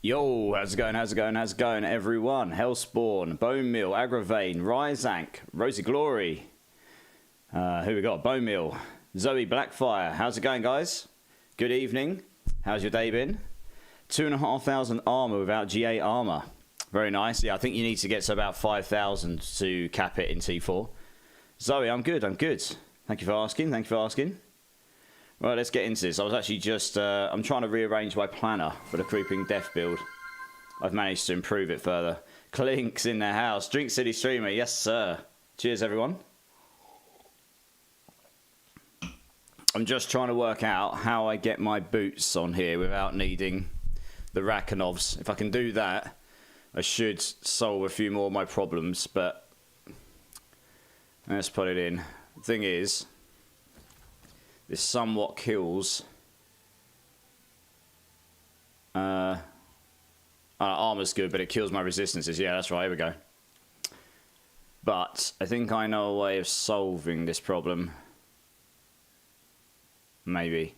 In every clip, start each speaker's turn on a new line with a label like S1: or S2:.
S1: Yo, how's it going, everyone? Hellspawn, Bone Meal, Agravane, Ryzank, Rosy Glory. Who we got? Bone Meal, Zoe Blackfire. How's it going, guys? Good evening. How's your day been? 2,500 armor without GA armor. Very nice. Yeah, I think you need to get to about 5,000 to cap it in T4. Zoe, I'm good. Thank you for asking. Right, let's get into this. I was actually just, I'm trying to rearrange my planner for the Creeping Death build. I've managed to improve it further. Clink's in the house. Drink City Streamer, yes sir. Cheers everyone. I'm just trying to work out how I get my boots on here without needing the Rakhanovs. If I can do that, I should solve a few more of my problems, but let's put it in. The thing is, this somewhat kills armor's good, but it kills my resistances. Yeah, that's right, here we go. But I think I know a way of solving this problem. Maybe.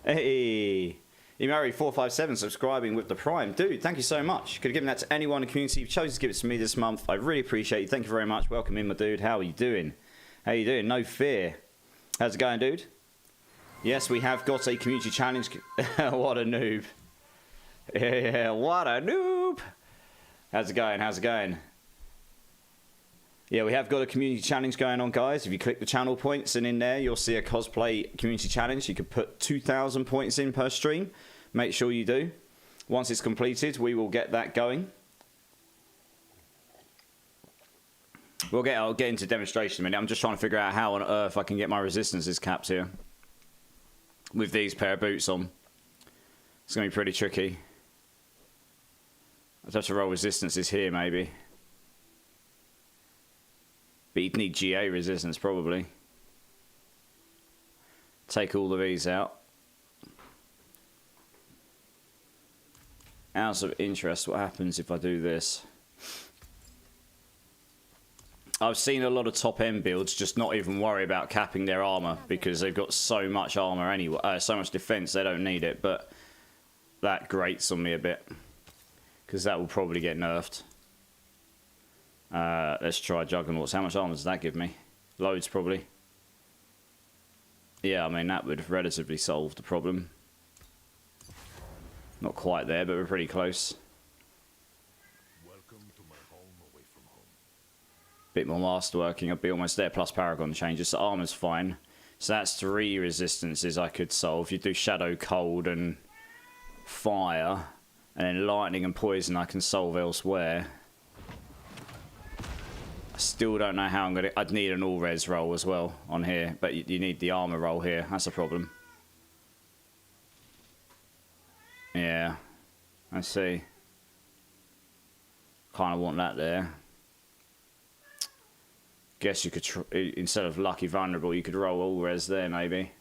S1: Hey, Imari457 subscribing with the Prime. Dude, thank you so much. Could have given that to anyone in the community. You've chosen to give it to me this month. I really appreciate you. Thank you very much. Welcome in, my dude. How are you doing? No fear. How's it going, dude? Yes, we have got a community challenge. What a noob. Yeah, what a noob. How's it going? Yeah, we have got a community challenge going on, guys. If you click the channel points and in there, you'll see a cosplay community challenge. You could put 2,000 points in per stream. Make sure you do. Once it's completed, we will get that going. I'll get into demonstration in a minute. I'm just trying to figure out how on earth I can get my resistances capped here with these pair of boots on. It's going to be pretty tricky. I'd have to roll resistances here, maybe. But you'd need GA resistance, probably. Take all of these out. Out of interest, what happens if I do this? I've seen a lot of top-end builds just not even worry about capping their armor because they've got so much armor anyway, so much defense, they don't need it. But that grates on me a bit because that will probably get nerfed. Let's try Juggernauts. How much armor does that give me? Loads, probably. Yeah, I mean, that would relatively solve the problem. Not quite there, but we're pretty close.
S2: Welcome to my home away from home.
S1: Bit more masterworking. I'll be almost there, plus Paragon changes. So armor's fine. So that's 3 resistances I could solve. You do Shadow, Cold, and Fire. And then Lightning and Poison I can solve elsewhere. I still don't know how I'm gonna. I'd need an all res roll as well on here, but you need the armor roll here. That's a problem. Yeah, I see. Kind of want that there. Guess you could instead of Lucky Vulnerable, you could roll all res there maybe.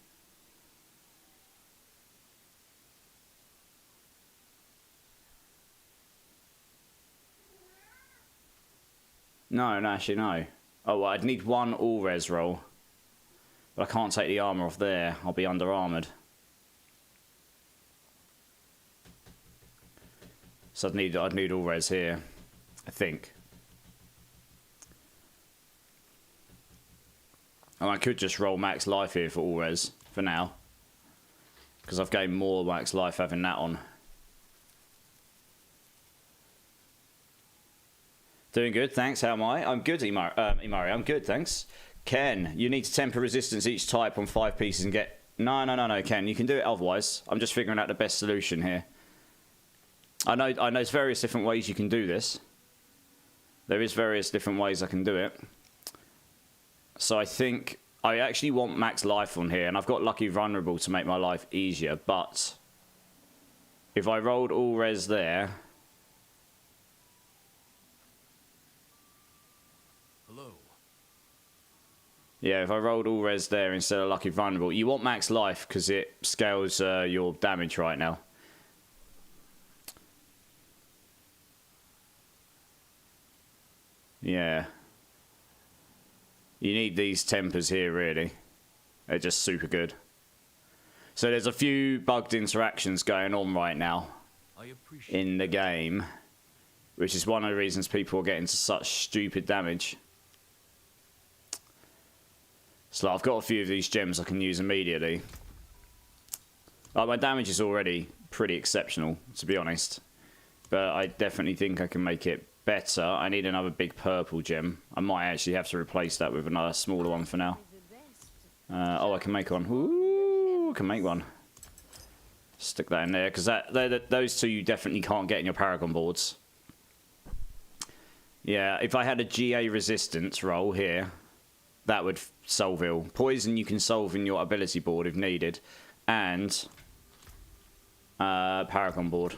S1: No, actually, no. Oh, well, I'd need 1 all-res roll. But I can't take the armor off there. I'll be under-armored. So I'd need all-res here, I think. And I could just roll max life here for all-res, for now. Because I've gained more max life having that on. Doing good, thanks. How am I? I'm good, Imari. I'm good, thanks. Ken, you need to temper resistance each type on 5 pieces and get... No, Ken. You can do it otherwise. I'm just figuring out the best solution here. I know there's various different ways you can do this. There is various different ways I can do it. So I think I actually want max life on here, and I've got Lucky Vulnerable to make my life easier, but if I rolled all res there... Yeah, if I rolled all res there instead of Lucky Vulnerable, you want max life because it scales your damage right now. Yeah. You need these tempers here, really. They're just super good. So there's a few bugged interactions going on right now in the game, which is one of the reasons people are getting such stupid damage. So I've got a few of these gems I can use immediately. Like, my damage is already pretty exceptional, to be honest. But I definitely think I can make it better. I need another big purple gem. I might actually have to replace that with another smaller one for now. Oh, I can make one. Ooh, I can make one. Stick that in there, because those two you definitely can't get in your Paragon boards. Yeah, if I had a GA resistance roll here, that would solve it all. Poison you can solve in your ability board if needed. And Paragon board.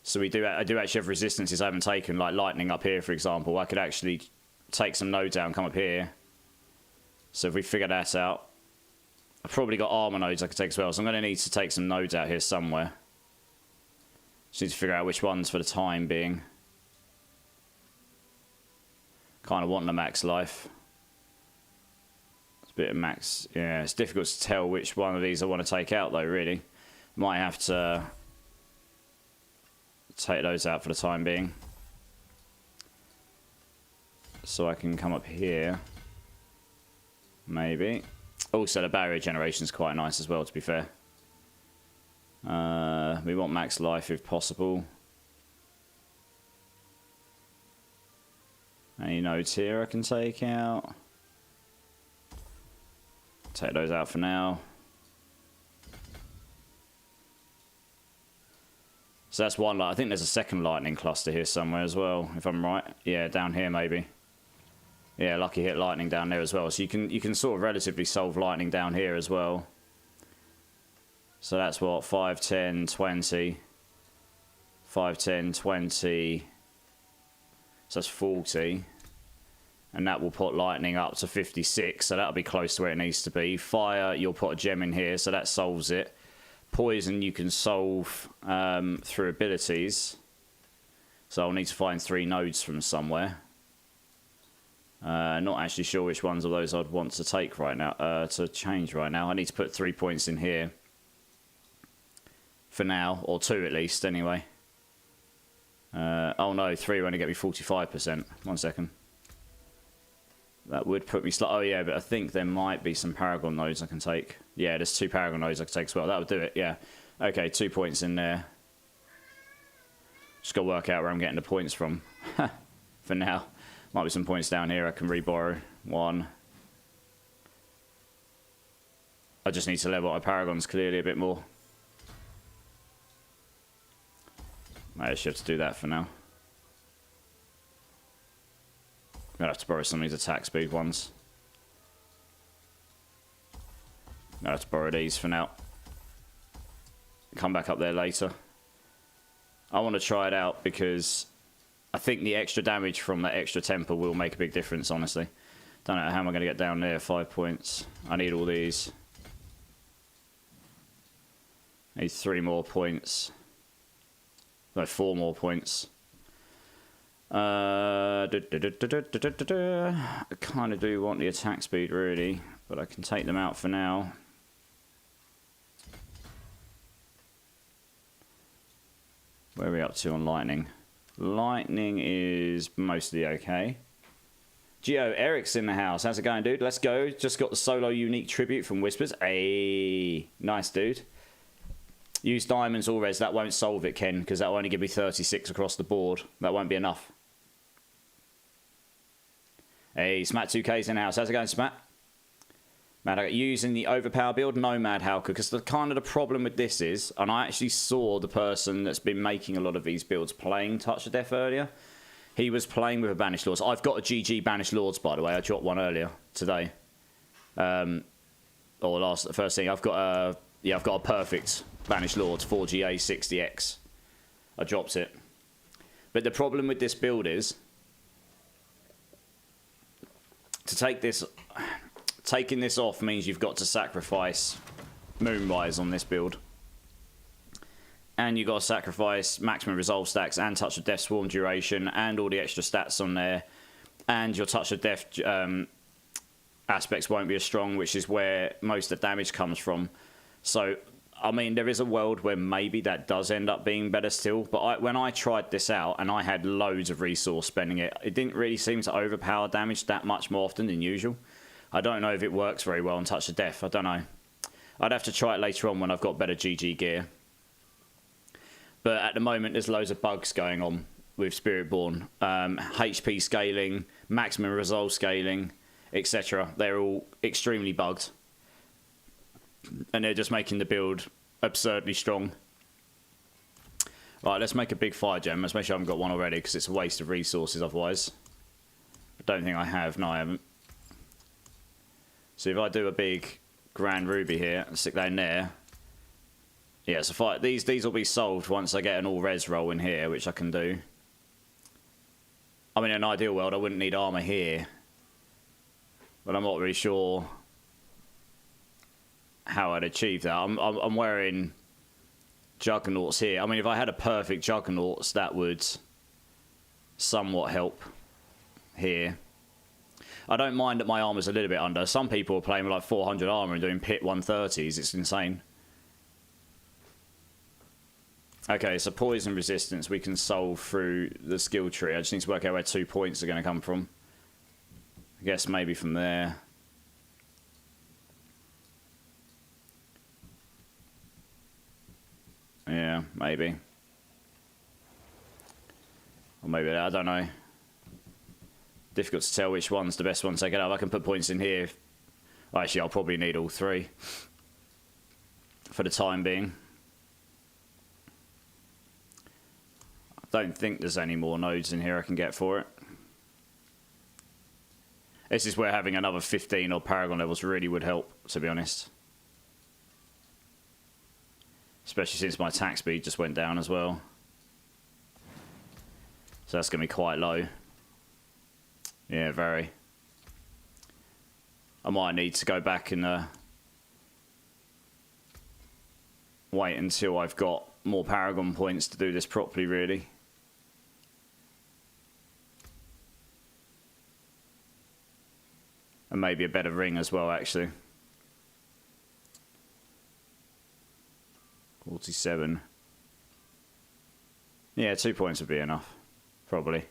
S1: So I do actually have resistances I haven't taken, like lightning up here, for example. I could actually take some nodes out and come up here. So if we figure that out, I've probably got armor nodes I could take as well. So I'm going to need to take some nodes out here somewhere. Just need to figure out which ones for the time being. Kind of want the max life. It's a bit of max. Yeah, it's difficult to tell which one of these I want to take out, though, really. Might have to take those out for the time being. So I can come up here. Maybe. Also, the barrier generation is quite nice as well, to be fair. We want max life if possible. Any nodes here I can take out? Take those out for now. So that's one light. I think there's a second lightning cluster here somewhere as well, if I'm right. Yeah, down here maybe. Yeah, lucky hit lightning down there as well. So you can sort of relatively solve lightning down here as well. So that's what, 5, 10, 20. 5, 10, 20. So that's 40. And that will put lightning up to 56. So that'll be close to where it needs to be. Fire, you'll put a gem in here, so that solves it. Poison you can solve through abilities. So I'll need to find 3 nodes from somewhere. Not actually sure which ones of those I'd want to take right now, to change right now. I need to put 3 points in here. For now, or 2 at least, anyway. Oh no, 3 will only get me 45%. 1 second. That would put me oh yeah, but I think there might be some Paragon nodes I can take. Yeah, there's 2 Paragon nodes I can take as well. That would do it, yeah. Okay, 2 points in there. Just got to work out where I'm getting the points from. For now. Might be some points down here I can re-borrow. 1. I just need to level up my Paragons clearly a bit more. I actually have to do that for now. I'm going to have to borrow some of these attack speed ones. I'm going to have to borrow these for now. Come back up there later. I want to try it out because I think the extra damage from that extra temper will make a big difference, honestly. Don't know how am I going to get down there. 5 points. I need all these. I need 3 more points. No, 4 more points. I kind of do want the attack speed, really, but I can take them out for now. Where are we up to on lightning? Lightning is mostly okay. Geo, Eric's in the house. How's it going, dude? Let's go. Just got the solo unique tribute from Whispers. Ayy, nice, dude. Use diamonds or res. That won't solve it, Ken, because that will only give me 36 across the board. That won't be enough. Hey, Smat2K's in the house. How's it going, Smat? Mad using the overpower build? No, Mad Halka, because the kind of the problem with this is, and I actually saw the person that's been making a lot of these builds playing Touch of Death earlier. He was playing with a Banished Lords. I've got a GG Banished Lords, by the way. I dropped one earlier today. First thing, I've got a perfect Banished Lords 4GA 60X. I dropped it. But the problem with this build is to take this, taking this off means you've got to sacrifice Moonrise on this build. And you've got to sacrifice maximum resolve stacks and Touch of Death Swarm duration and all the extra stats on there. and your touch of death aspects won't be as strong, which is where most of the damage comes from. So, I mean, there is a world where maybe that does end up being better still, but when I tried this out and I had loads of resource spending it didn't really seem to overpower damage that much more often than usual. I don't know if it works very well on touch of death. I don't know. I'd have to try it later on when I've got better GG gear. But at the moment, there's loads of bugs going on with Spiritborn. HP scaling, maximum resolve scaling, etc. They're all extremely bugged. And they're just making the build absurdly strong. Right, let's make a big fire gem. Let's make sure I haven't got one already, because it's a waste of resources otherwise. I don't think I have. No, I haven't. So if I do a big grand ruby here and stick that in there. Yeah, so fire, these will be solved once I get an all-res roll in here, which I can do. I mean, in an ideal world, I wouldn't need armor here. But I'm not really sure how I'd achieve that. I'm wearing juggernauts here. I mean, if I had a perfect juggernauts, that would somewhat help here. I don't mind that my armor's a little bit under. Some people are playing with like 400 armor and doing pit 130s. It's insane. Okay, so poison resistance we can solve through the skill tree. I just need to work out where 2 points are going to come from. I guess maybe from there. Yeah, maybe. Or maybe, I don't know. Difficult to tell which one's the best one to take it out. I can put points in here. Well, actually, I'll probably need all three for the time being. I don't think there's any more nodes in here I can get for it. This is where having another 15 or Paragon levels really would help, to be honest. Especially since my attack speed just went down as well. So that's going to be quite low. Yeah, very. I might need to go back and wait until I've got more Paragon points to do this properly, really. And maybe a better ring as well, actually. 47. Yeah, 2 points would be enough. Probably.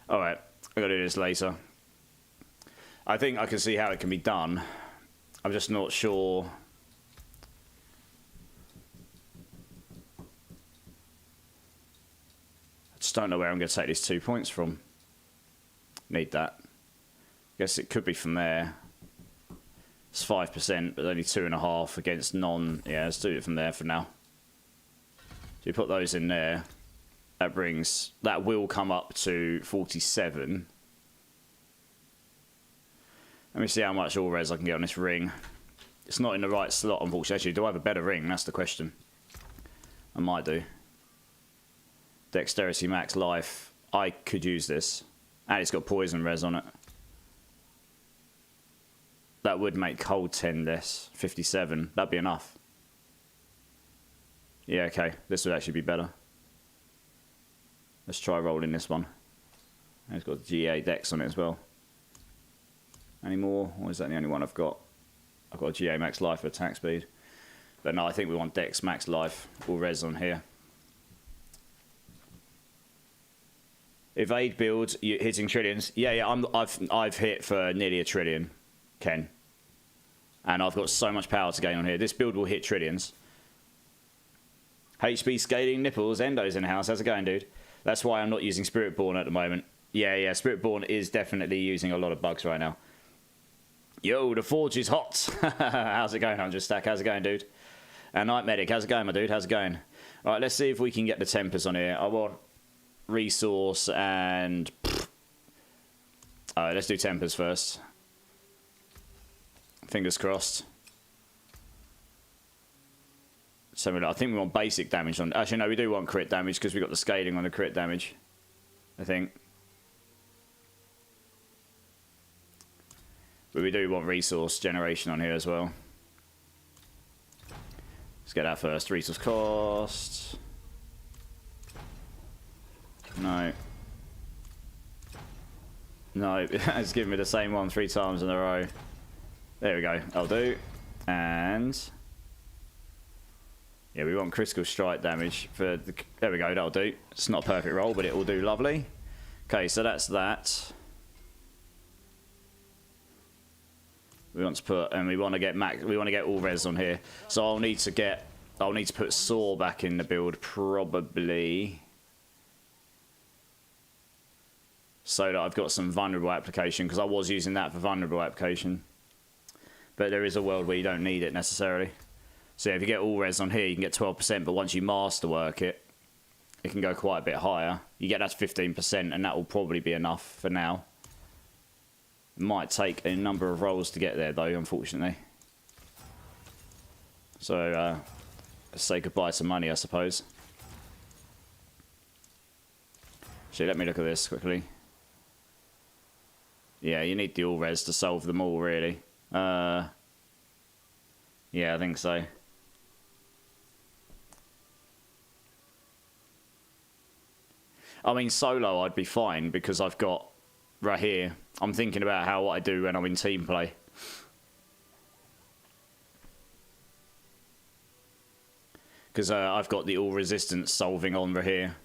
S1: Alright, I've got to do this later. I think I can see how it can be done. I'm just not sure. I just don't know where I'm going to take these 2 points from. Need that. Guess it could be from there. It's 5%, but only 2.5 against non. Yeah, let's do it from there for now. So you put those in there. That brings. That will come up to 47. Let me see how much all res I can get on this ring. It's not in the right slot, unfortunately. Actually, do I have a better ring? That's the question. I might do. Dexterity max life. I could use this. And it's got poison res on it. That would make cold 10 less. 57. That'd be enough. Yeah, okay. This would actually be better. Let's try rolling this one. And it's got GA dex on it as well. Any more? Or is that the only one I've got? I've got a GA max life for attack speed. But no, I think we want dex max life. All res on here. Evade build, hitting trillions. Yeah, I've hit for nearly a trillion, Ken. And I've got so much power to gain on here. This build will hit trillions. HP scaling nipples, Endo's in the house. How's it going, dude? That's why I'm not using Spiritborn at the moment. Yeah, Spiritborn is definitely using a lot of bugs right now. Yo, the forge is hot. How's it going, Understack? How's it going, dude? And Night Medic, how's it going, my dude? How's it going? All right, let's see if we can get the tempers on here. I want resource and let's do tempers first. Fingers crossed. So I think we want basic damage on. Actually, no, we do want crit damage because we got the scaling on the crit damage. I think. But we do want resource generation on here as well. Let's get that first. Resource cost. No. No, it's giving me the same one 3 times in a row. There we go. I'll do. And yeah, we want critical strike damage for the... There we go, that'll do. It's not a perfect roll, but it will do lovely. Okay, so that's that. We want to put... And we want to get we want to get all res on here. So I'll need to put Saw back in the build, probably, so that I've got some vulnerable application, because I was using that for vulnerable application. But there is a world where you don't need it necessarily. So if you get all res on here, you can get 12%, but once you masterwork it, it can go quite a bit higher. You get that to 15%, and that will probably be enough for now. It might take a number of rolls to get there, though, unfortunately. So, let's say goodbye to money, I suppose. Actually, let me look at this quickly. Yeah, you need the all res to solve them all, really. Yeah, I think so. I mean, solo I'd be fine, because I've got right here. I'm thinking about what I do when I'm in team play. Because I've got the all resistance solving on right here.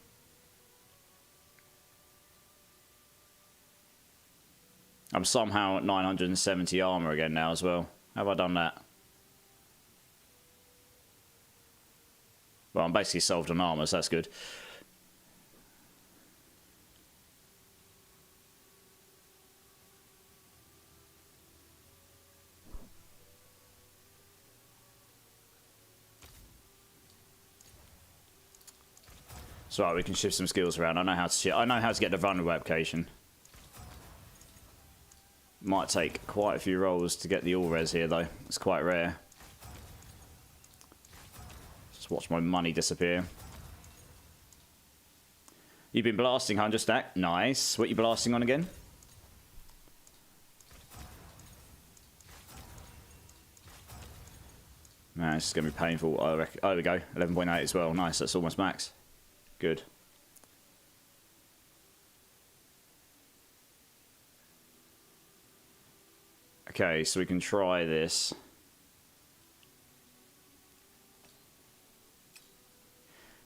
S1: I'm somehow at 970 armor again now as well. How have I done that? Well, I'm basically solved on armor, so that's good. So right, we can shift some skills around. I know how to get the vulnerable application. Might take quite a few rolls to get the all res here, though. It's quite rare. Just watch my money disappear. You've been blasting 100 stack. Nice. What are you blasting on again? Nah, it's going to be painful. I reckon. Oh, there we go. 11.8 as well. Nice. That's almost max. Good. Okay, so we can try this.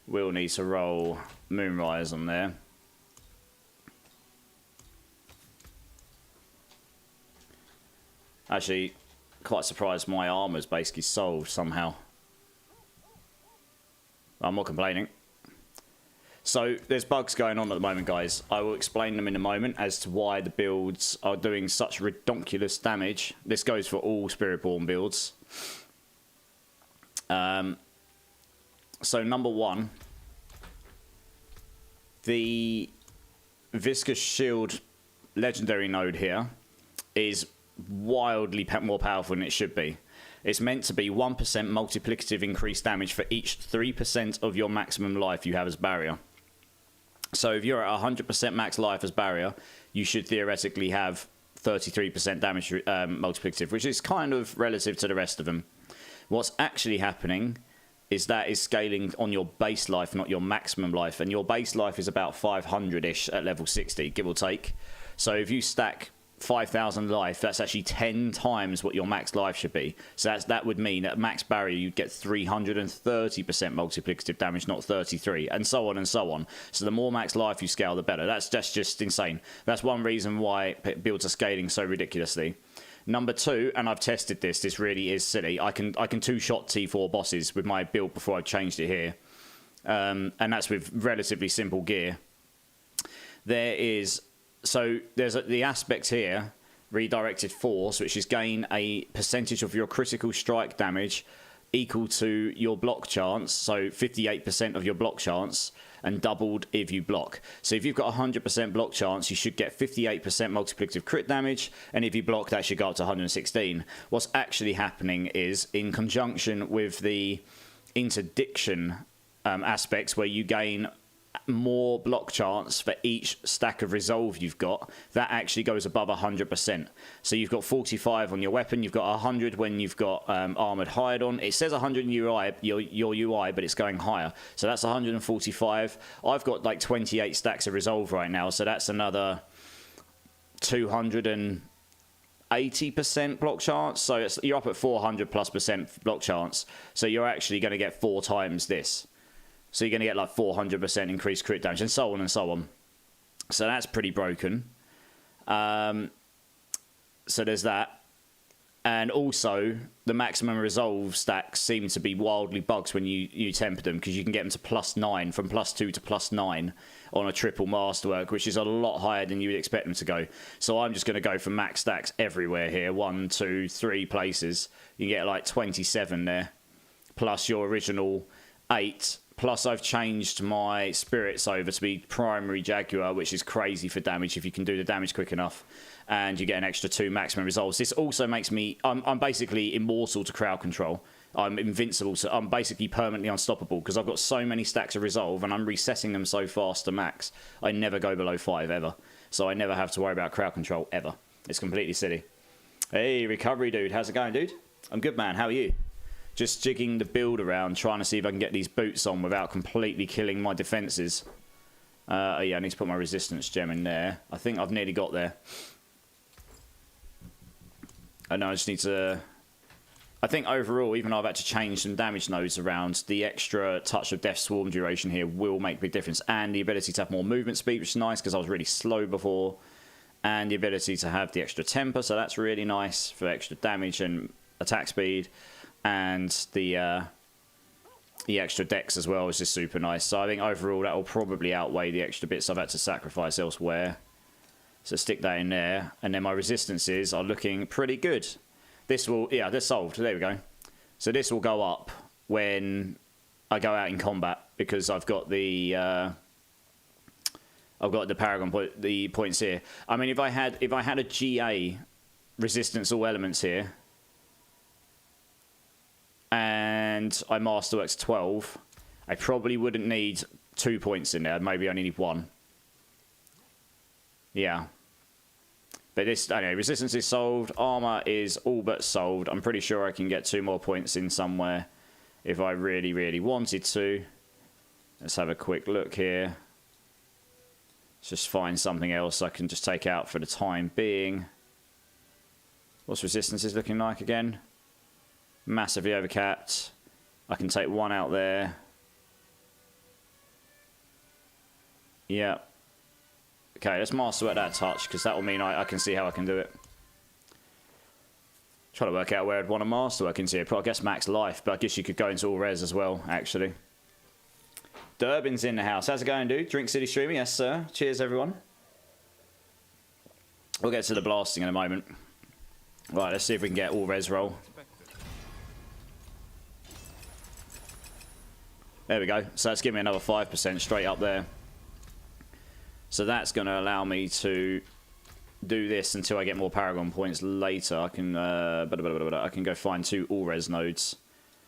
S1: We'll need to roll Moonrise on there. Actually, quite surprised my armor's basically solved somehow. I'm not complaining. So there's bugs going on at the moment, guys. I will explain them in a moment as to why the builds are doing such redonkulous damage. This goes for all Spiritborn builds. So number one, the Viscous Shield legendary node here is wildly more powerful than it should be. It's meant to be 1% multiplicative increased damage for each 3% of your maximum life you have as barrier. So if you're at 100% max life as barrier, you should theoretically have 33% damage multiplicative, which is kind of relative to the rest of them. What's actually happening is that is scaling on your base life, not your maximum life. And your base life is about 500-ish at level 60, give or take. So if you stack 5,000 life, that's actually 10 times what your max life should be. So that would mean at max barrier you'd get 330% multiplicative damage, not 33, and so on and so on. So the more max life you scale, the better. That's just insane. That's one reason why builds are scaling so ridiculously. Number two, and I've tested this really is silly. I can two-shot T4 bosses with my build before I've changed it here. And that's with relatively simple gear. So there's the aspect here, redirected force, which is gain a percentage of your critical strike damage equal to your block chance, so 58% of your block chance, and doubled if you block. So if you've got 100% block chance, you should get 58% multiplicative crit damage, and if you block, that should go up to 116. What's actually happening is, in conjunction with the interdiction aspects, where you gain more block chance for each stack of resolve you've got, that actually goes above 100%. So you've got 45 on your weapon, you've got 100 when you've got armored hide on. It says 100 in your UI, but it's going higher. So that's 145. I've got like 28 stacks of resolve right now, so that's another 280% block chance. So you're up at 400+% block chance. So you're actually going to get 4 times this. So you're going to get like 400% increased crit damage, and so on and so on. So that's pretty broken. So there's that. And also, the maximum resolve stacks seem to be wildly bugged when you temper them, because you can get them to +9, from +2 to +9 on a triple masterwork, which is a lot higher than you would expect them to go. So I'm just going to go for max stacks everywhere here. 1, 2, 3 places. You can get like 27 there, plus your original 8. Plus, I've changed my spirits over to be primary Jaguar, which is crazy for damage if you can do the damage quick enough. And you get an extra 2 maximum resolves. This also makes me... I'm basically immortal to crowd control. I'm invincible, so I'm basically permanently unstoppable because I've got so many stacks of resolve and I'm resetting them so fast to max. I never go below 5 ever. So I never have to worry about crowd control ever. It's completely silly. Hey, recovery dude. How's it going, dude? I'm good, man. How are you? Just jigging the build around, trying to see if I can get these boots on without completely killing my defences. Yeah, I need to put my resistance gem in there. I think I've nearly got there. I know I just need to... I think overall, even though I've had to change some damage nodes around, the extra touch of Death Swarm duration here will make a big difference. And the ability to have more movement speed, which is nice because I was really slow before. And the ability to have the extra temper, so that's really nice for extra damage and attack speed. And the extra dex as well is just super nice. So I think overall that will probably outweigh the extra bits I've had to sacrifice elsewhere. So stick that in there. And then my resistances are looking pretty good. This will, yeah, they're solved. There we go. So this will go up when I go out in combat because I've got the Paragon points here. I mean, if I had a GA resistance all elements here, and I masterworks 12, I probably wouldn't need 2 points in there. Maybe I only need 1. Yeah. But this, anyway, resistance is solved. Armor is all but solved. I'm pretty sure I can get 2 more points in somewhere if I really, really wanted to. Let's have a quick look here. Let's just find something else I can just take out for the time being. What's resistance is looking like again? Massively overcapped. I can take 1 out there. Yeah. Okay, let's masterwork that touch, because that will mean I can see how I can do it. Try to work out where I'd want to masterwork into here. I guess max life, but I guess you could go into all res as well, actually. Durbin's in the house. How's it going, dude? Drink City streaming? Yes, sir. Cheers, everyone. We'll get to the blasting in a moment. Right, let's see if we can get all res roll. There we go. So that's giving me another 5% straight up there. So that's going to allow me to do this until I get more Paragon points later. I can I can go find 2 all-res nodes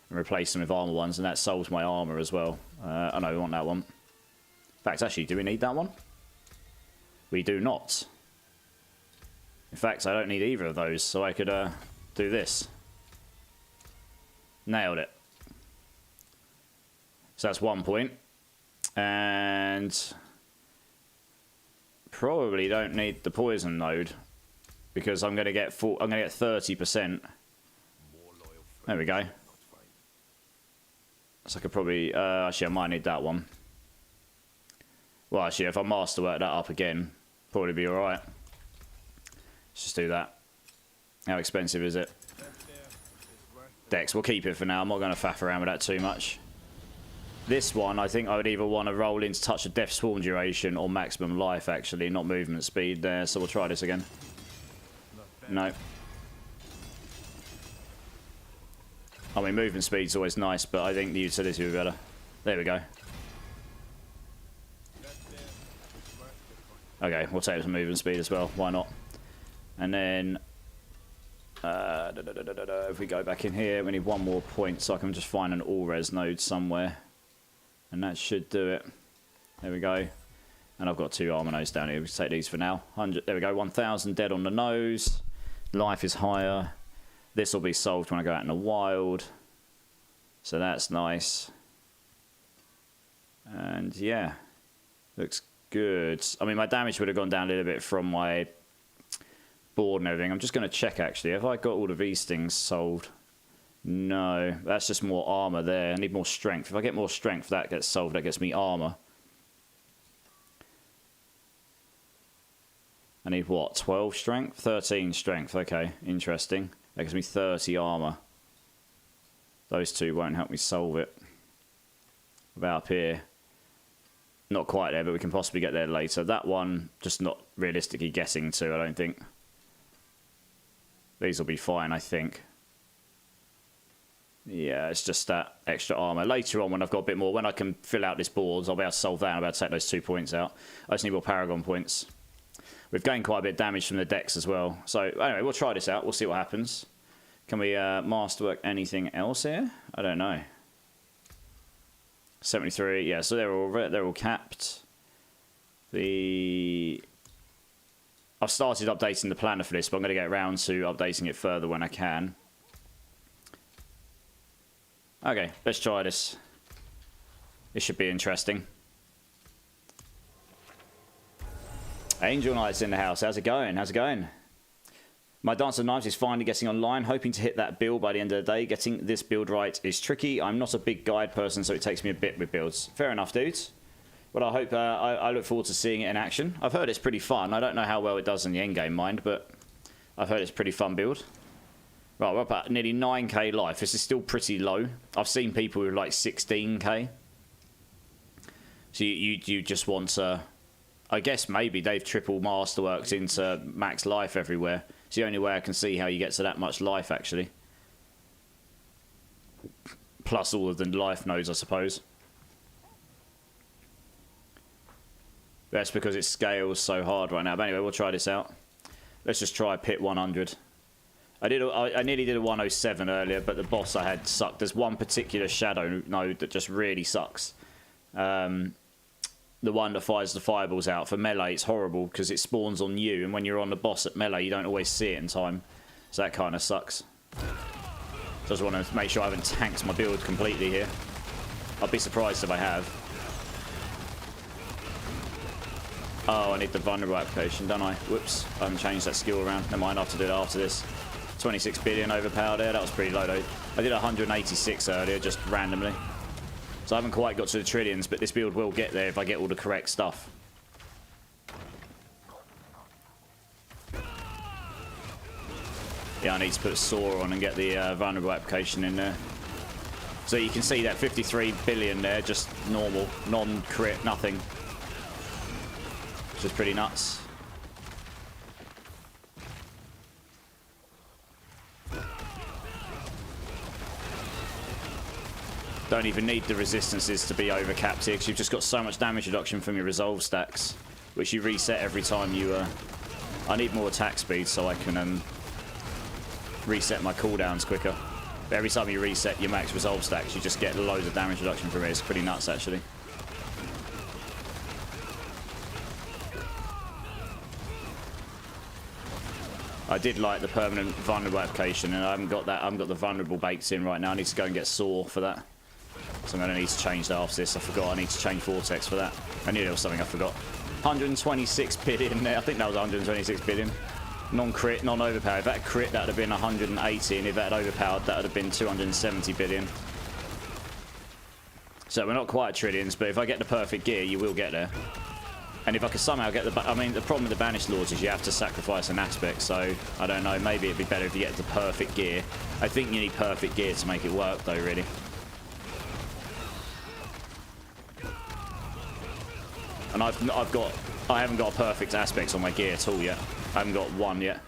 S1: and replace them with armor ones, and that solves my armor as well. I know we want that one. In fact, actually, do we need that one? We do not. In fact, I don't need either of those, so I could do this. Nailed it. So that's 1 point. And probably don't need the poison node because I'm going to get 30%. There we go. So I could probably actually I might need that one. Well, actually, if I masterwork that up again, probably be all right. Let's just do that. How expensive is it? Dex. We'll keep it for now. I'm not going to faff around with that too much. This one, I think I would either want to roll into touch of Death Swarm duration or maximum life, actually, not movement speed there. So we'll try this again. No. I mean, movement speed's always nice, but I think the utility would be better. There we go. Okay, we'll take some movement speed as well. Why not? And then... if we go back in here, we need 1 more point, so I can just find an all-res node somewhere. And that should do it. There we go. And I've got 2 armor nose down here. We can take these for now. 100. There we go. 1,000 dead on the nose. Life is higher. This will be solved when I go out in the wild. So that's nice. And yeah, looks good. I mean, my damage would have gone down a little bit from my board and everything. I'm just going to check, actually. Have I got all of these things solved? No, that's just more armor there. I need more strength. If I get more strength, that gets solved. That gets me armor. I need what? 12 strength? 13 strength. Okay, interesting. That gives me 30 armor. Those 2 won't help me solve it. About up here. Not quite there, but we can possibly get there later. That one, just not realistically getting to, I don't think. These will be fine, I think. Yeah, it's just that extra armor. Later on, when I've got a bit more, when I can fill out this board, I'll be able to solve that and I'll be able to take those 2 points out. I just need more Paragon points. We've gained quite a bit of damage from the decks as well. So, anyway, we'll try this out. We'll see what happens. Can we masterwork anything else here? I don't know. 73, yeah, so they're all capped. I've started updating the planner for this, but I'm going to get around to updating it further when I can. Okay, let's try this. This should be interesting. Angel Knight's in the house. How's it going? How's it going? My Dance of Knives is finally getting online, hoping to hit that build by the end of the day. Getting this build right is tricky. I'm not a big guide person, so it takes me a bit with builds. Fair enough, dudes. But I hope I look forward to seeing it in action. I've heard it's pretty fun. I don't know how well it does in the endgame mind, but I've heard it's a pretty fun build. Right, we're up at nearly 9k life. This is still pretty low. I've seen people with like 16k. So you just want to... I guess maybe they've triple masterworked into max life everywhere. It's the only way I can see how you get to that much life, actually. Plus all of the life nodes, I suppose. That's because it scales so hard right now. But anyway, we'll try this out. Let's just try pit 100. I nearly did a 107 earlier, but the boss I had sucked. There's one particular shadow node that just really sucks. The one that fires the fireballs out. For melee, it's horrible because it spawns on you, and when you're on the boss at melee, you don't always see it in time. So that kind of sucks. Just want to make sure I haven't tanked my build completely here. I'd be surprised if I have. Oh, I need the vulnerable application, don't I? Whoops, I haven't changed that skill around. Never mind, I have to do it after this. 26 billion overpowered there, that was pretty low though. I did 186 earlier, just randomly. So I haven't quite got to the trillions, but this build will get there if I get all the correct stuff. Yeah, I need to put a saw on and get the vulnerable application in there. So you can see that 53 billion there, just normal, non-crit, nothing. Which is pretty nuts. Don't even need the resistances to be overcapped here because you've just got so much damage reduction from your resolve stacks, which you reset every time you... I need more attack speed so I can reset my cooldowns quicker. But every time you reset your max resolve stacks, you just get loads of damage reduction from it. It's pretty nuts, actually. I did like the permanent vulnerable application, and I haven't got that. I haven't got the vulnerable baked in right now. I need to go and get saw for that. So I'm going to need to change that after this. I forgot I need to change Vortex for that. I knew there was something I forgot. 126 billion there. I think that was 126 billion. Non-crit, non-overpowered. If that crit, that would have been 180, and if that had overpowered, that would have been 270 billion. So we're not quite at trillions, but if I get the perfect gear, you will get there. And if I could somehow get the... I mean, the problem with the Banished Lords is you have to sacrifice an aspect, so I don't know, maybe it'd be better if you get the perfect gear. I think you need perfect gear to make it work, though, really. And I haven't got perfect aspects on my gear at all yet. I haven't got one yet.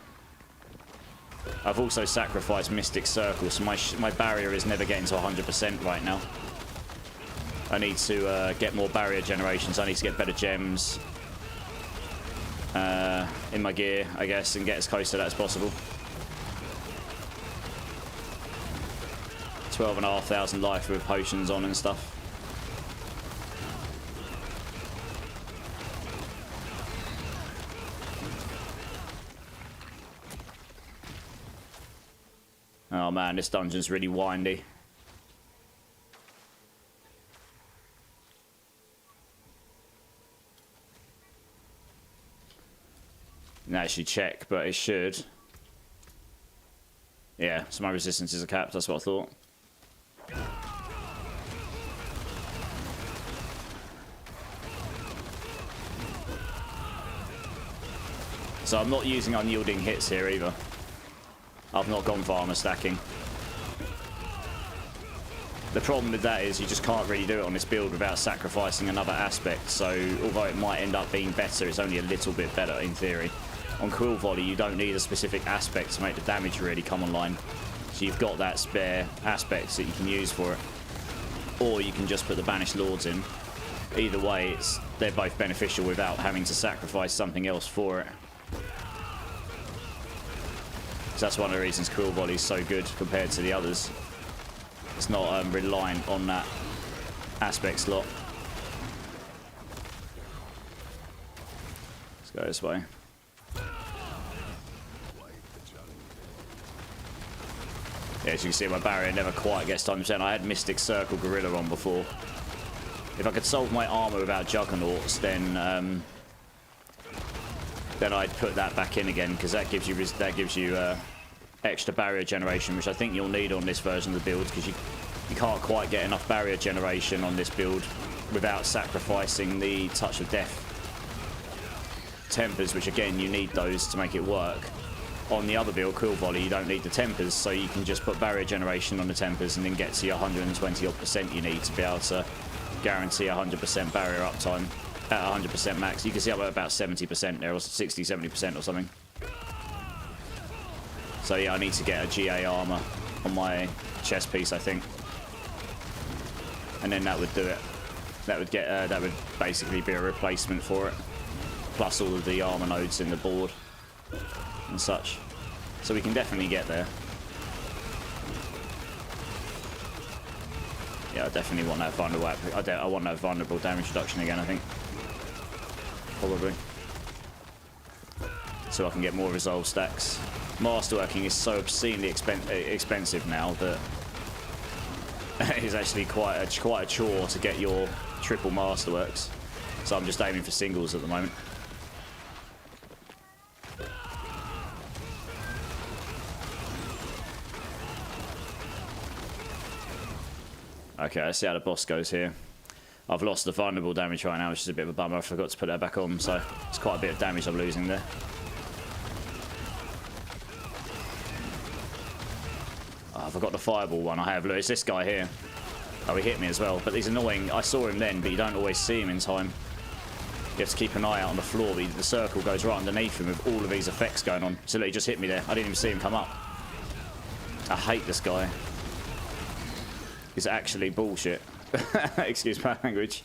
S1: I've also sacrificed Mystic Circle, so my barrier is never getting to 100% right now. I need to get more barrier generations. I need to get better gems in my gear, I guess, and get as close to that as possible. 12,500 life with potions on and stuff. Oh man, this dungeon's really windy. Didn't actually check, but it should. Yeah, so my resistances are capped, that's what I thought. So I'm not using unyielding hits here either. I've not gone for armor stacking. The problem with that is you just can't really do it on this build without sacrificing another aspect, so although it might end up being better, it's only a little bit better in theory. On Quill Volley, you don't need a specific aspect to make the damage really come online. So you've got that spare aspects that you can use for it. Or you can just put the Banished Lords in. Either way, they're both beneficial without having to sacrifice something else for it. So that's one of the reasons Quill Volley is so good compared to the others. It's not reliant on that aspect slot. Let's go this way. Yeah, as you can see, my barrier never quite gets times 10. I had Mystic Circle Gorilla on before. If I could solve my armor without Juggernauts, then I'd put that back in again, because that gives you extra barrier generation, which I think you'll need on this version of the build, because you can't quite get enough barrier generation on this build without sacrificing the Touch of Death tempers, which again you need those to make it work. On the other build, Quill Volley, you don't need the tempers, so you can just put barrier generation on the tempers and then get to your 120 odd percent you need to be able to guarantee 100% barrier uptime at 100% max. You can see I'm at about 70% there, or 60, 70% or something. So yeah, I need to get a GA armor on my chest piece, I think, and then that would do it. That would get that would basically be a replacement for it, plus all of the armor nodes in the board and such. So we can definitely get there. Yeah, I definitely want that vulnerable. I want that vulnerable damage reduction again, I think. Probably. So I can get more resolve stacks. Masterworking is so obscenely expensive now that it's actually quite a chore to get your triple masterworks. So I'm just aiming for singles at the moment. Okay, let's see how the boss goes here. I've lost the vulnerable damage right now, which is a bit of a bummer. I forgot to put that back on, so it's quite a bit of damage I'm losing there. Oh, I forgot the fireball one. I have. Look, it's this guy here. Oh, he hit me as well, but he's annoying. I saw him then, but you don't always see him in time. You have to keep an eye out on the floor. The circle goes right underneath him with all of these effects going on. So look, he just hit me there. I didn't even see him come up. I hate this guy. Is actually bullshit. Excuse my language.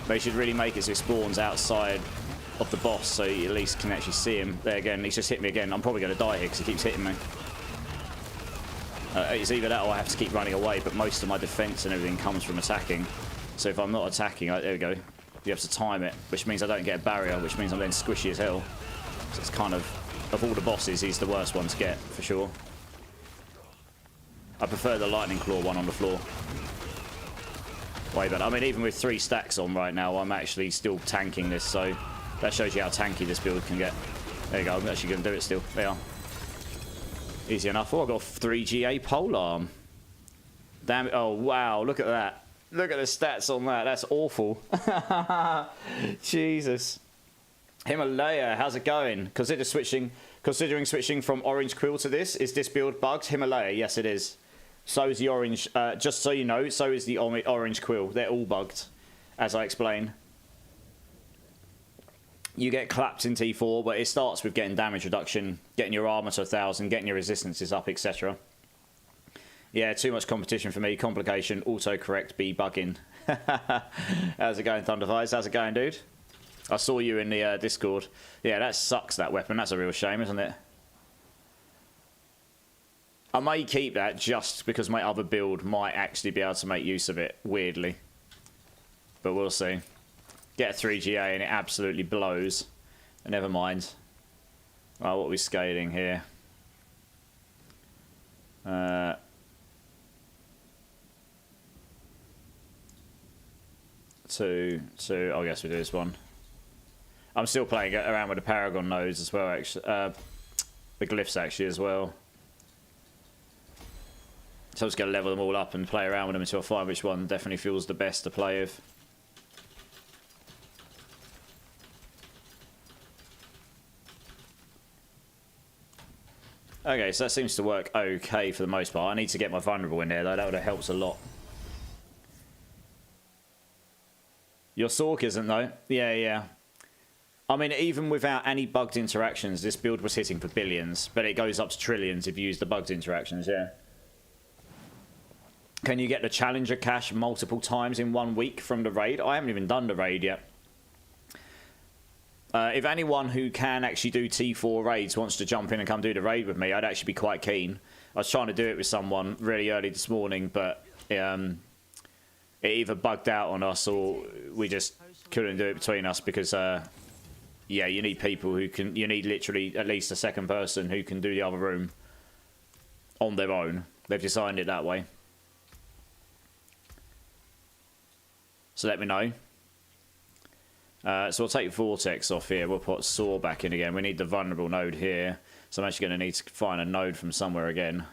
S1: They should really make it so it spawns outside of the boss, so you at least can actually see him. There again, he's just hit me again. I'm probably going to die here because he keeps hitting me. It's either that or I have to keep running away, but most of my defense and everything comes from attacking. So if I'm not attacking, there we go. You have to time it, which means I don't get a barrier, which means I'm then squishy as hell. So it's kind of all the bosses, he's the worst one to get, for sure. I prefer the Lightning Claw one on the floor. Way better. I mean, even with 3 stacks on right now, I'm actually still tanking this, so that shows you how tanky this build can get. There you go, I'm actually going to do it still. There you are. Easy enough. Oh, I've got 3 GA polearm. Damn it. Oh, wow, look at that. Look at the stats on that. That's awful. Jesus. Himalaya, how's it going? Considering switching from Orange Quill to this, is this build bugged? Himalaya, yes it is. So is the Orange, just so you know, so is the Orange Quill. They're all bugged, as I explain. You get clapped in T4, but it starts with getting damage reduction, getting your armor to 1,000, getting your resistances up, etc. Yeah, too much competition for me. Complication, autocorrect, be bugging. How's it going, Thunderfires? How's it going, dude? I saw you in the Discord. Yeah, that sucks, that weapon. That's a real shame, isn't it? I may keep that just because my other build might actually be able to make use of it, weirdly. But we'll see. Get a 3GA and it absolutely blows. But never mind. Right, what are we scaling here? Two. I guess we do this one. I'm still playing around with the Paragon nodes as well, actually. The glyphs, actually, as well. So I'm just going to level them all up and play around with them until I find which one definitely feels the best to play with. Okay, so that seems to work okay for the most part. I need to get my vulnerable in there, though. That would have helped a lot. Your Sork isn't, though. Yeah. I mean, even without any bugged interactions, this build was hitting for billions, but it goes up to trillions if you use the bugged interactions, yeah. Can you get the Challenger cache multiple times in 1 week from the raid? I haven't even done the raid yet. If anyone who can actually do T4 raids wants to jump in and come do the raid with me, I'd actually be quite keen. I was trying to do it with someone really early this morning, but it either bugged out on us or we just couldn't do it between us because, yeah, you need people who can... You need literally at least a second person who can do the other room on their own. They've designed it that way. So let me know. So we'll take Vortex off here. We'll put Saw back in again. We need the vulnerable node here. So I'm actually going to need to find a node from somewhere again.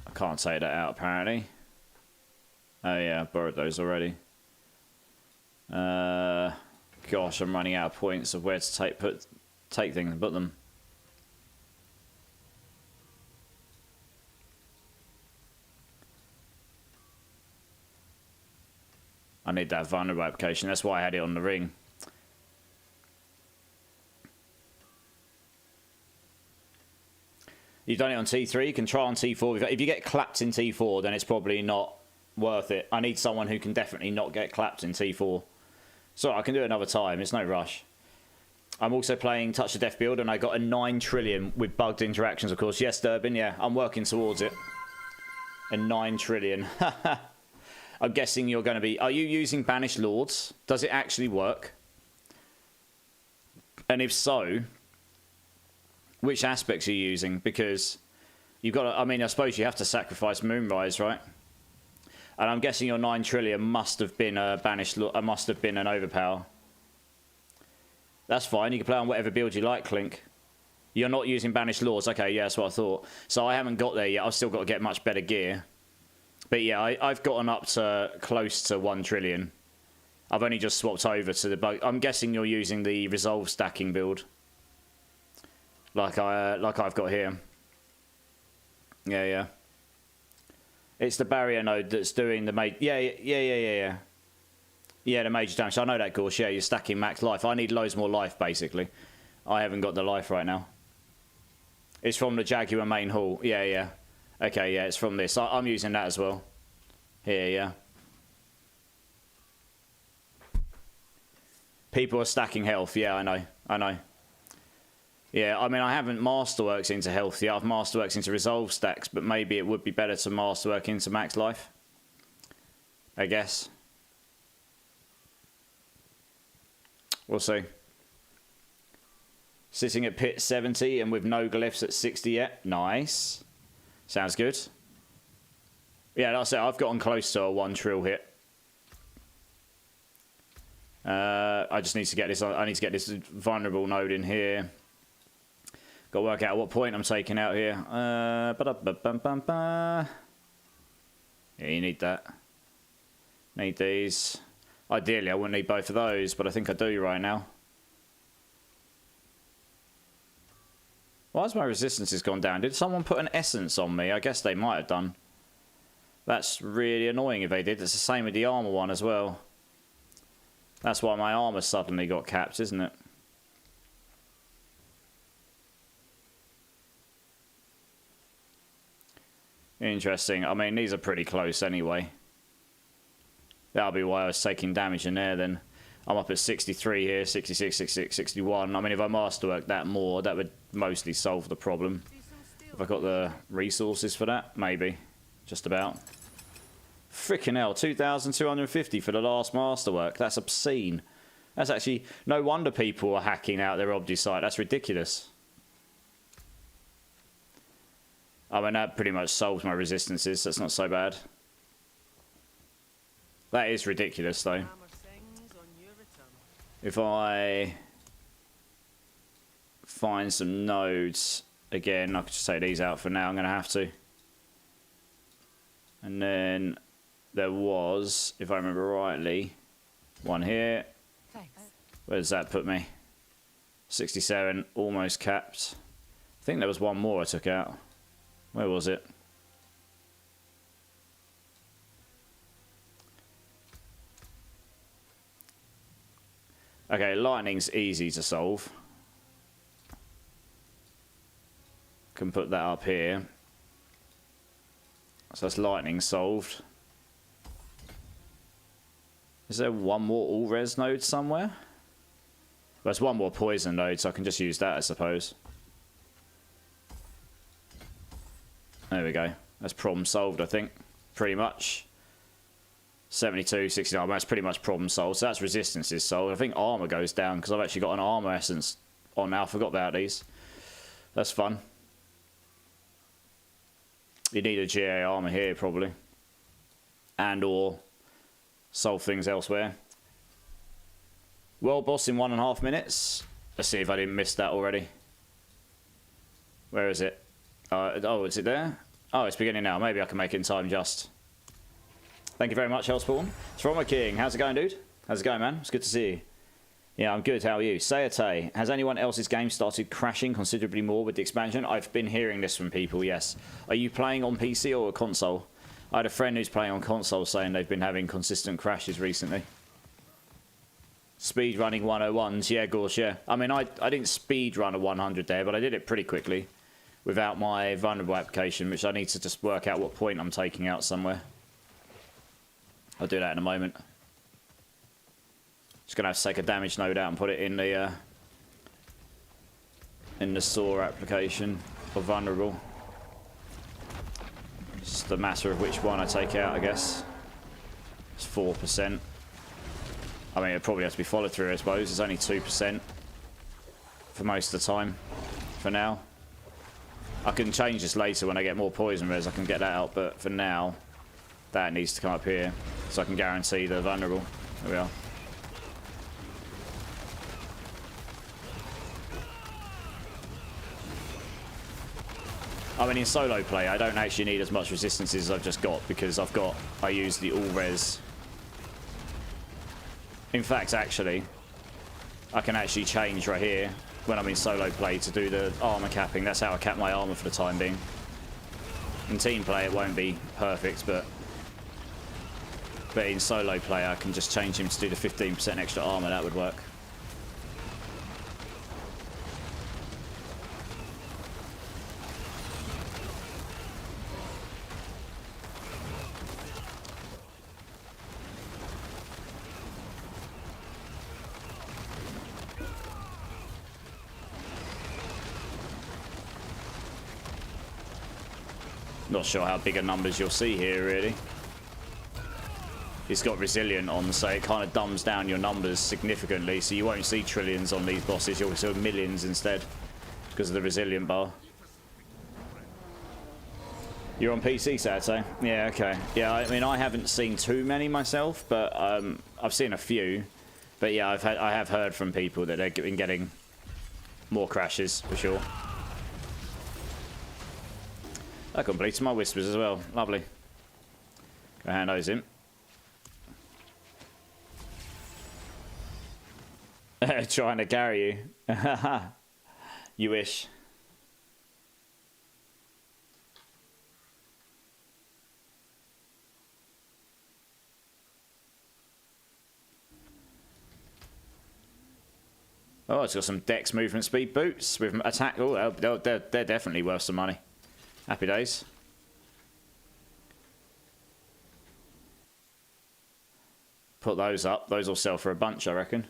S1: I can't take that out apparently. Oh yeah, I borrowed those already. Gosh, I'm running out of points of where to take things and put them. I need that vulnerable application. That's why I had it on the ring. You've done it on T3. You can try on T4. If you get clapped in T4, then it's probably not worth it. I need someone who can definitely not get clapped in T4. So I can do it another time. It's no rush. I'm also playing Touch of Death build, and I got a 9 trillion with bugged interactions, of course. Yes, Durbin, yeah. I'm working towards it. A 9 trillion. I'm guessing you're going to be... Are you using Banished Lords? Does it actually work? And if so, which aspects are you using? Because you've got to... I mean, I suppose you have to sacrifice Moonrise, right? And I'm guessing your 9 trillion must have been a Banished Lord... must have been an Overpower. That's fine. You can play on whatever build you like, Clink. You're not using Banished Lords. Okay, yeah, that's what I thought. So I haven't got there yet. I've still got to get much better gear. But yeah, I've gotten up to close to 1 trillion. I've only just swapped over to the bug. I'm guessing you're using the Resolve stacking build, like I've got here. Yeah. It's the barrier node that's doing the major. Yeah. Yeah, the major damage. I know that, course. Yeah, you're stacking max life. I need loads more life, basically. I haven't got the life right now. It's from the Jaguar main hall. Yeah. Okay, yeah, it's from this. I'm using that as well. Here, yeah. People are stacking health. Yeah, I know. Yeah, I mean, I haven't Masterworks into health yet. I've Masterworks into Resolve stacks, but maybe it would be better to Masterwork into max life. I guess. We'll see. Sitting at pit 70 and with no glyphs at 60 yet. Nice. Sounds good. Yeah, that's it. I've gotten close to a 1 trill hit. I just need to get this. I need to get this vulnerable node in here. Got to work out what point I'm taking out here. Yeah, you need that. Need these. Ideally, I wouldn't need both of those, but I think I do right now. Why has my resistance gone down? Did someone put an essence on me? I guess they might have done. That's really annoying if they did. It's the same with the armor one as well. That's why my armor suddenly got capped, isn't it? Interesting. I mean, these are pretty close anyway. That'll be why I was taking damage in there then. I'm up at 63 here, 66, 66, 61. I mean, if I masterwork that more, that would mostly solve the problem. If I got the resources for that, maybe. Just about. Frickin' hell, 2,250 for the last masterwork. That's obscene. That's actually... No wonder people are hacking out their Obdi site. That's ridiculous. I mean, that pretty much solves my resistances, so it's not so bad. That is ridiculous, though. If I find some nodes, again, I could just take these out for now. I'm going to have to. And then there was, if I remember rightly, one here.
S3: Thanks.
S1: Where does that put me? 67, almost capped. I think there was one more I took out. Where was it? Okay, lightning's easy to solve. Can put that up here. So that's lightning solved. Is there one more all-res node somewhere? There's one more poison node, so I can just use that, I suppose. There we go. That's problem solved, I think. Pretty much. 72, 69. That's pretty much problem solved. So that's resistances solved. I think armor goes down because I've actually got an armor essence on now. I forgot about these. That's fun. You need a GA armor here, probably. And or solve things elsewhere. World boss in 1.5 minutes. Let's see if I didn't miss that already. Where is it? Oh, is it there? Oh, it's beginning now. Maybe I can make it in time just. Thank you very much, Hellspawn. It's from my king. How's it going, dude? How's it going, man? It's good to see you. Yeah, I'm good. How are you? Sayate, has anyone else's game started crashing considerably more with the expansion? I've been hearing this from people, yes. Are you playing on PC or a console? I had a friend who's playing on console saying they've been having consistent crashes recently. Speed running 101s, yeah, Gorsh, yeah. I mean, I didn't speed run a 100 there, but I did it pretty quickly without my vulnerable application, which I need to just work out what point I'm taking out somewhere. I'll do that in a moment. Just gonna have to take a damage node out and put it in the saw application for vulnerable. Just a matter of which one I take out, I guess. It's 4%. I mean, it probably has to be followed through, I suppose. It's only 2% for most of the time, for now. I can change this later when I get more poison res. I can get that out, but for now, that needs to come up here so I can guarantee the vulnerable. There we are. I mean, in solo play, I don't actually need as much resistance as I've just got because I use the all-res. In fact, actually, I can actually change right here when I'm in solo play to do the armor capping. That's how I cap my armor for the time being. In team play, it won't be perfect, but in solo play, I can just change him to do the 15% extra armor. That would work. Not sure how bigger numbers you'll see here, really. It's got resilient on, so it kind of dumbs down your numbers significantly, so you won't see trillions on these bosses, you'll see millions instead, because of the resilient bar. You're on PC, Saturday? Yeah, okay. Yeah, I mean, I haven't seen too many myself, but I've seen a few. But yeah, I have heard from people that they've been getting more crashes, for sure. That completes my whispers as well. Lovely. Go hand those in. Trying to carry you. You wish. Oh, it's got some dex movement speed boots with attack. Oh, they're definitely worth some money. Happy days. Put those up. Those will sell for a bunch, I reckon.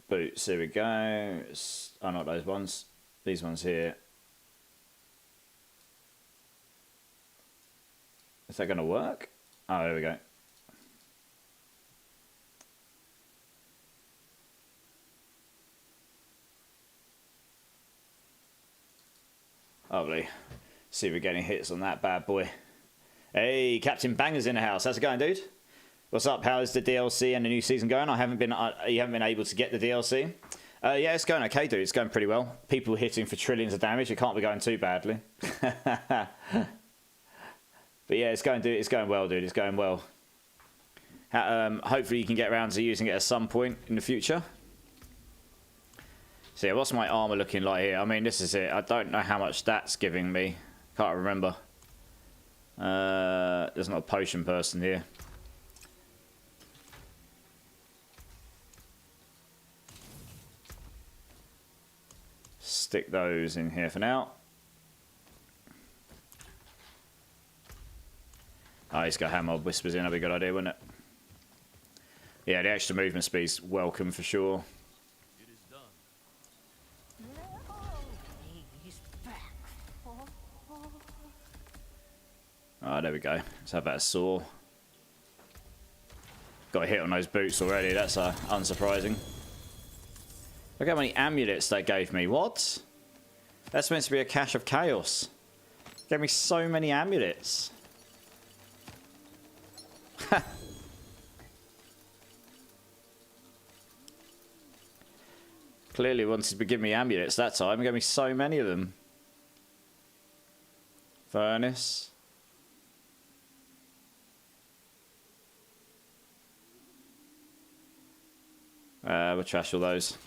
S1: Boots, here we go. Oh, not those ones. These ones here. Is that going to work? Oh, there we go. Lovely. See if we're getting hits on that bad boy. Hey, Captain Banger's in the house. How's it going, dude? What's up? How's the DLC and the new season going? You haven't been able to get the DLC. Yeah, it's going okay, dude. It's going pretty well. People hitting for trillions of damage. It can't be going too badly. But yeah, it's going well, dude. It's going well. Hopefully you can get around to using it at some point in the future. So yeah, what's my armor looking like here? I mean, this is it. I don't know how much that's giving me. Can't remember. There's not a potion person here. Stick those in here for now. Oh, he's got Hammer Whispers in. That'd be a good idea, wouldn't it? Yeah, the extra movement speed's welcome for sure.
S2: It is done.
S1: Oh, there we go. Let's have that saw. Got a hit on those boots already. That's unsurprising. Look how many amulets they gave me. What? That's meant to be a cache of chaos. Gave me so many amulets. Clearly wanted to give me amulets that time. It gave me so many of them. Furnace. We'll trash all those.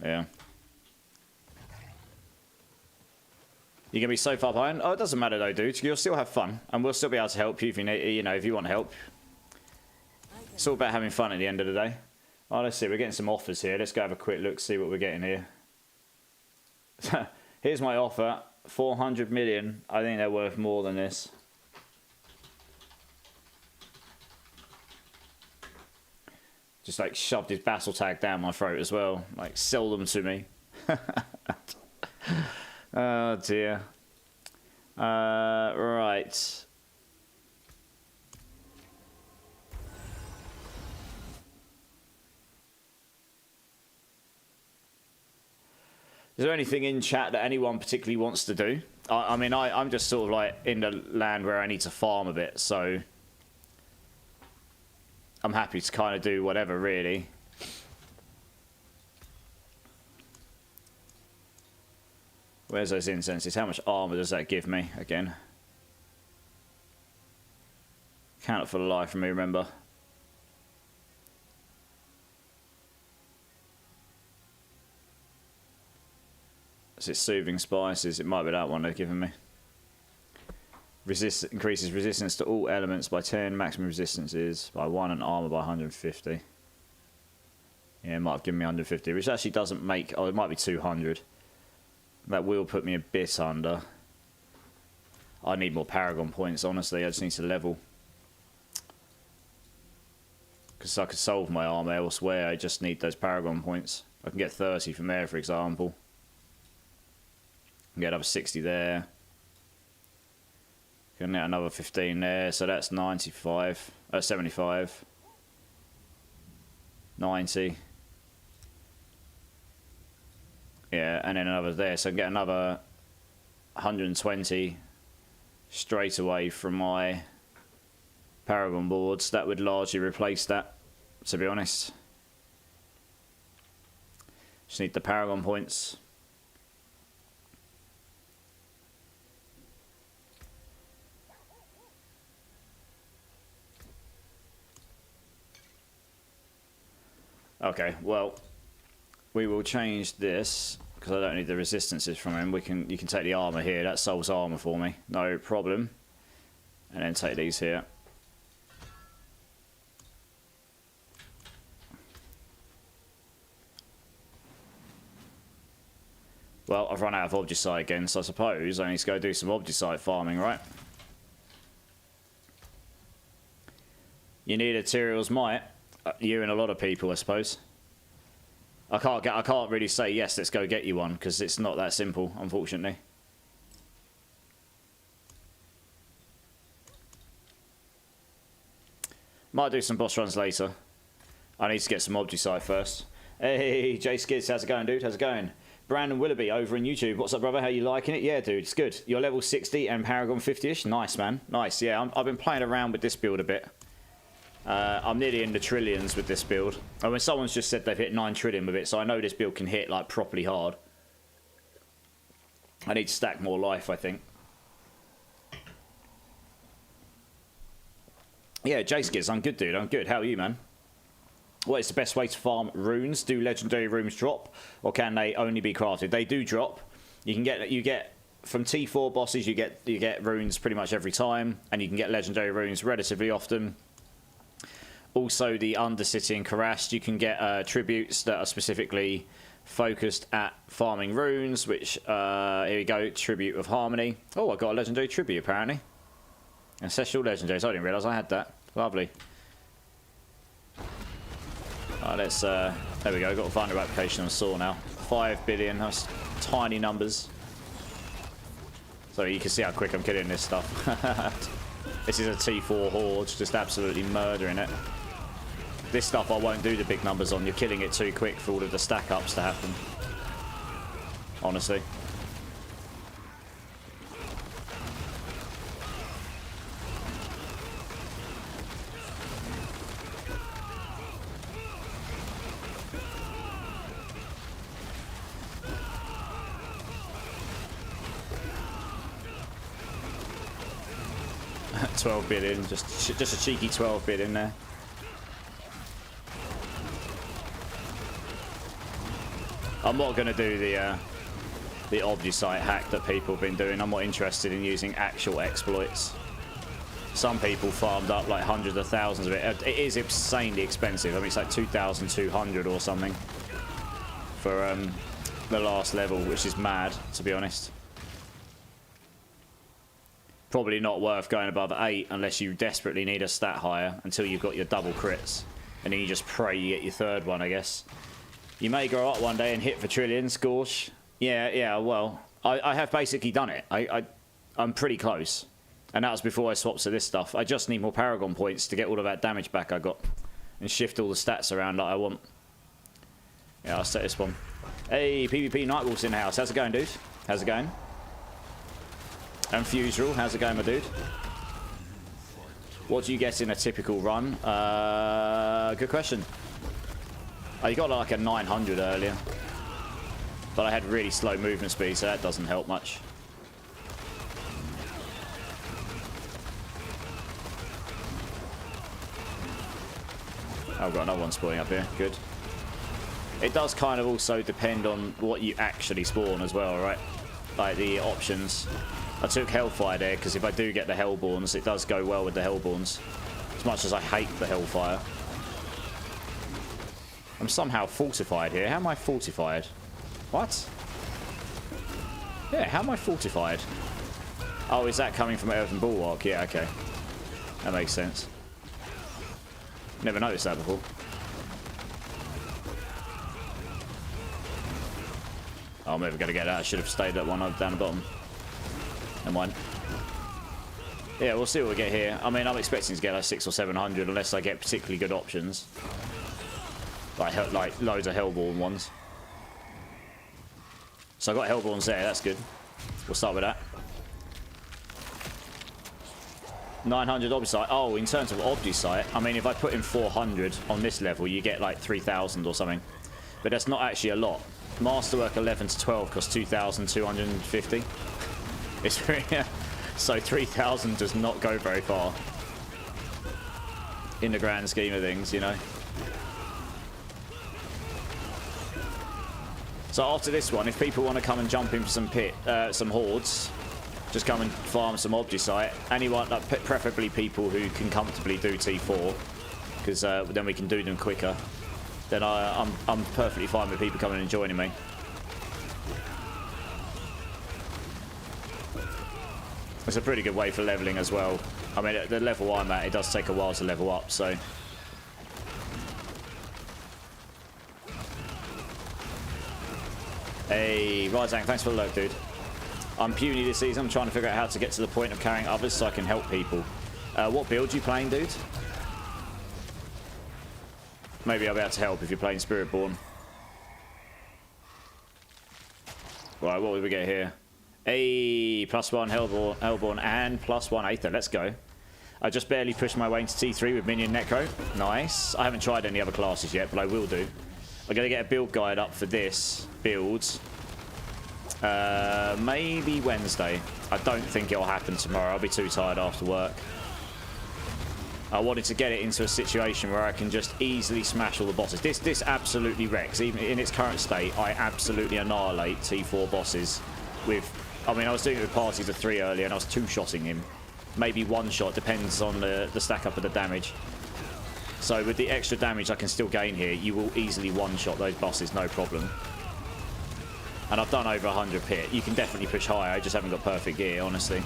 S1: Yeah. You're gonna be so far behind. Oh, it doesn't matter though, dude. You'll still have fun, and we'll still be able to help you if you need, you know, if you want help. It's all about having fun at the end of the day. Oh, let's see. We're getting some offers here. Let's go have a quick look, see what we're getting here. Here's my offer: 400 million. I think they're worth more than this. Just like shoved his battle tag down my throat as well. Like, sell them to me. Oh dear. Right. Is there anything in chat that anyone particularly wants to do? I mean, I'm just sort of like in the land where I need to farm a bit, so I'm happy to kind of do whatever, really. Where's those incenses? How much armor does that give me again? Count it for the life of me, remember. Is it soothing spices? It might be that one they're giving me. Increases resistance to all elements by 10. Maximum resistance is by 1 and armor by 150. Yeah, it might have given me 150, which actually doesn't make... Oh, it might be 200. That will put me a bit under. I need more Paragon points, honestly. I just need to level. Because I could solve my armor elsewhere. I just need those Paragon points. I can get 30 from there, for example. I can get another 60 there. Can get another 15 there. So that's 95. 75. 90. Yeah, and then another there, so I can get another 120 straight away from my Paragon boards. That would largely replace that, to be honest. Just need the Paragon points. Okay, well, we will change this because I don't need the resistances from him. You can take the armor here. That solves armor for me, no problem. And then take these here. Well, I've run out of Obgicite again, so I suppose I need to go do some Obgicite farming, right? You need Ethereal's Might. You and a lot of people, I suppose. I can't really say yes, let's go get you one, because it's not that simple, unfortunately. Might do some boss runs later. I need to get some Obdusite first. Hey, Jay Skids, how's it going, dude? How's it going? Brandon Willoughby over in YouTube. What's up, brother? How you liking it? Yeah, dude, it's good. You're level 60 and Paragon 50-ish. Nice, man. Nice, yeah. I've been playing around with this build a bit. I'm nearly in the trillions with this build. I mean, someone's just said they've hit 9 trillion with it, so I know this build can hit, like, properly hard. I need to stack more life, I think. Yeah, Jay Skids, I'm good, dude. I'm good. How are you, man? What is the best way to farm runes? Do legendary runes drop, or can they only be crafted? They do drop. You get from T4 bosses. You get runes pretty much every time, and you can get legendary runes relatively often. Also, the Undercity and Karrast, you can get tributes that are specifically focused at farming runes. Which here we go, Tribute of Harmony. Oh, I got a legendary tribute apparently. Ancestral legendaries. I didn't realise I had that. Lovely. Let's, there we go, got a finder application on Saw now. 5 billion, that's tiny numbers. So you can see how quick I'm killing this stuff. This is a T4 horde, just absolutely murdering it. This stuff I won't do the big numbers on, you're killing it too quick for all of the stack ups to happen. Honestly. $12 billion, just a cheeky 12 billion there. I'm not going to do the Obdusite hack that people have been doing. I'm not interested in using actual exploits. Some people farmed up like hundreds of thousands of it. It is insanely expensive. I mean, it's like 2,200 or something for the last level, which is mad, to be honest. Probably not worth going above 8 unless you desperately need a stat higher until you've got your double crits. And then you just pray you get your third one, I guess. You may grow up one day and hit for trillions, Gorsh. Yeah, well, I have basically done it. I'm pretty close. And that was before I swapped to this stuff. I just need more Paragon points to get all of that damage back I got. And shift all the stats around that I want. Yeah, I'll set this one. Hey, PvP Nightwolf's in the house. How's it going, dude? How's it going? And Fuserel, how's it going, my dude? What do you get in a typical run? Good question. You got like a 900 earlier. But I had really slow movement speed, so that doesn't help much. Oh, I've got another one spawning up here. Good. It does kind of also depend on what you actually spawn as well, right? Like the options. I took Hellfire there because if I do get the Hellborns, it does go well with the Hellborns. As much as I hate the Hellfire. I'm somehow fortified here. How am I fortified? What? Yeah, how am I fortified? Oh, is that coming from Earthen Bulwark? Yeah, okay. That makes sense. Never noticed that before. Oh, I'm never going to get that. I should have stayed that one down the bottom. Never mind. Yeah, we'll see what we get here. I mean, I'm expecting to get like 600 or 700 unless I get particularly good options. Like loads of Hellborn ones. So I got Hellborns there, that's good. We'll start with that. 900 Obdusite. Oh, in terms of Obdusite, I mean, if I put in 400 on this level, you get like 3,000 or something. But that's not actually a lot. Masterwork 11 to 12 costs 2,250. It's really, so 3,000 does not go very far in the grand scheme of things, you know. So after this one, if people want to come and jump into some hordes, just come and farm some Obdusite. Anyone, preferably people who can comfortably do T4, because then we can do them quicker. Then I'm perfectly fine with people coming and joining me. It's a pretty good way for leveling as well. I mean, at the level I'm at, it does take a while to level up, so Hey, Ryzank, thanks for the lurk, dude. I'm puny this season. I'm trying to figure out how to get to the point of carrying others so I can help people. What build you playing, dude? Maybe I'll be able to help if you're playing Spiritborn. Right, what did we get here? Hey, +1 Hellborn and +1 Aether. Let's go. I just barely pushed my way into T3 with Minion Necro. Nice. I haven't tried any other classes yet, but I will do. I'm going to get a build guide up for this build. Maybe Wednesday. I don't think it'll happen tomorrow. I'll be too tired after work. I wanted to get it into a situation where I can just easily smash all the bosses. This absolutely wrecks. Even in its current state, I absolutely annihilate T4 bosses with... I mean, I was doing it with parties of 3 earlier, and I was 2-shotting him. Maybe 1 shot, depends on the stack up of the damage. So with the extra damage I can still gain here, you will easily 1-shot those bosses, no problem. And I've done over 100 pit. You can definitely push higher, I just haven't got perfect gear, honestly.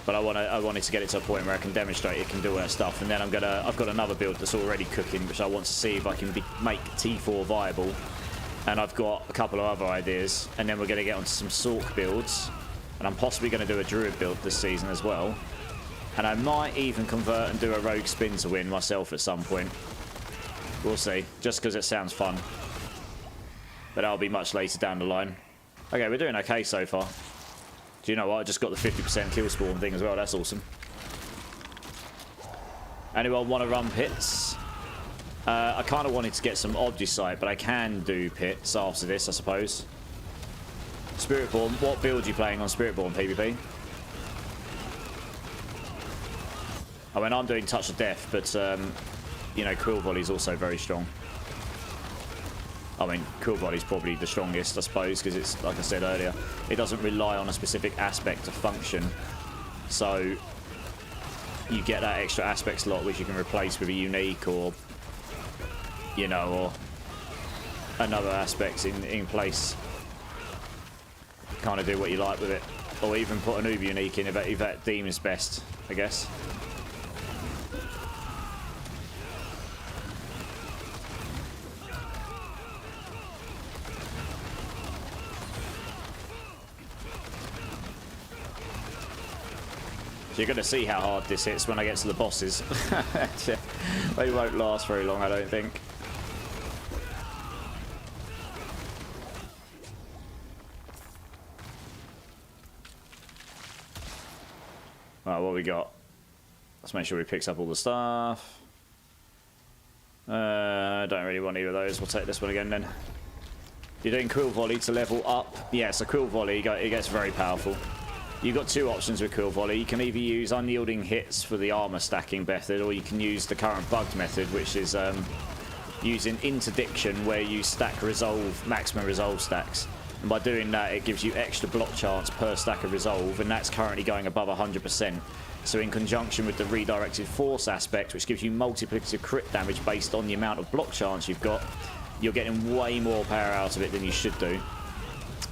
S1: But I wanted to get it to a point where I can demonstrate it can do all that stuff, and then I've got another build that's already cooking, which I want to see if I can make T4 viable. And I've got a couple of other ideas, and then we're going to get onto some Sork builds, and I'm possibly going to do a Druid build this season as well. And I might even convert and do a Rogue Spin to win myself at some point. We'll see, just because it sounds fun. But that'll be much later down the line. Okay, we're doing okay so far. Do you know what? I just got the 50% kill spawn thing as well. That's awesome. Anyone want to run pits? I kind of wanted to get some Obdusite, but I can do pits after this, I suppose. Spiritborn. What build are you playing on Spiritborn, PvP? I mean, I'm doing Touch of Death, but, you know, Quill Volley is also very strong. I mean, Quill Volley is probably the strongest, I suppose, because it's, like I said earlier, it doesn't rely on a specific aspect to function. So, you get that extra aspect slot, which you can replace with a unique or, you know, or another aspect in place. Kind of do what you like with it. Or even put a noob unique in if that deems best, I guess. So you're going to see how hard this hits when I get to the bosses. They won't last very long, I don't think. Right, what we got? Let's make sure we picks up all the stuff. I don't really want either of those. We'll take this one again then. You're doing Quill Volley to level up. Yeah, so Quill Volley, it gets very powerful. You've got 2 options with Quill Volley. You can either use unyielding hits for the armor stacking method, or you can use the current bugged method, which is using interdiction, where you stack maximum resolve stacks. And by doing that, it gives you extra block chance per stack of resolve, and that's currently going above 100%. So in conjunction with the redirected force aspect, which gives you multiplicative crit damage based on the amount of block chance you've got, you're getting way more power out of it than you should do,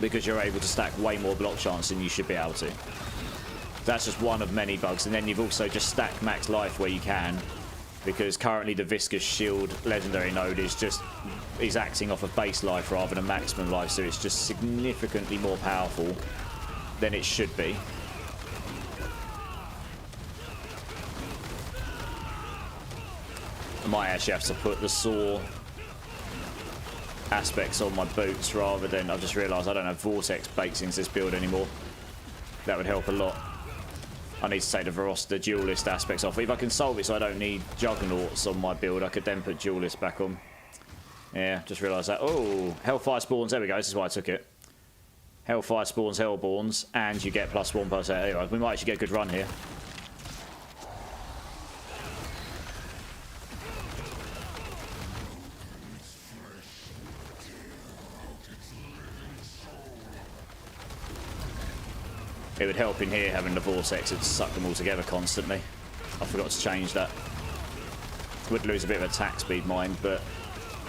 S1: because you're able to stack way more block chance than you should be able to. That's just one of many bugs. And then you've also just stacked max life where you can, because currently the Viscous Shield legendary node is acting off of base life rather than maximum life, so it's just significantly more powerful than it should be. I might actually have to put the saw aspects on my boots rather than... I've just realised I don't have Vortex baked into this build anymore. That would help a lot. I need to take the Duelist aspects off. If I can solve it so I don't need Juggernauts on my build, I could then put Duelist back on. Yeah, just realised that. Oh, Hellfire Spawns. There we go. This is why I took it. Hellfire Spawns, Hellborns, and you get +1 per set. Anyway, we might actually get a good run here. It would help in here having the Vortex to suck them all together constantly. I forgot to change that. Would lose a bit of attack speed, mind, but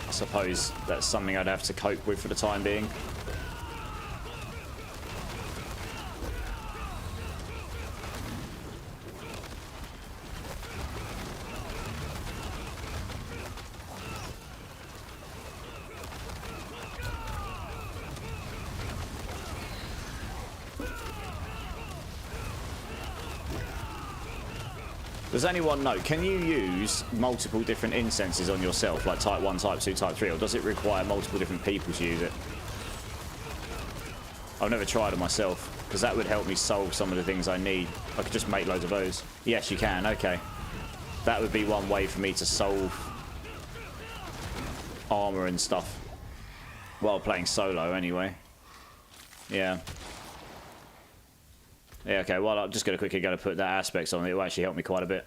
S1: I suppose that's something I'd have to cope with for the time being. Does anyone know, can you use multiple different incenses on yourself, like type 1, type 2, type 3, or does it require multiple different people to use it? I've never tried it myself, because that would help me solve some of the things I need. I could just make loads of those. Yes, you can, okay. That would be one way for me to solve armor and stuff while playing solo anyway. Yeah. Yeah, okay, well, I'm just going to quickly go to put that aspects on. It will actually help me quite a bit.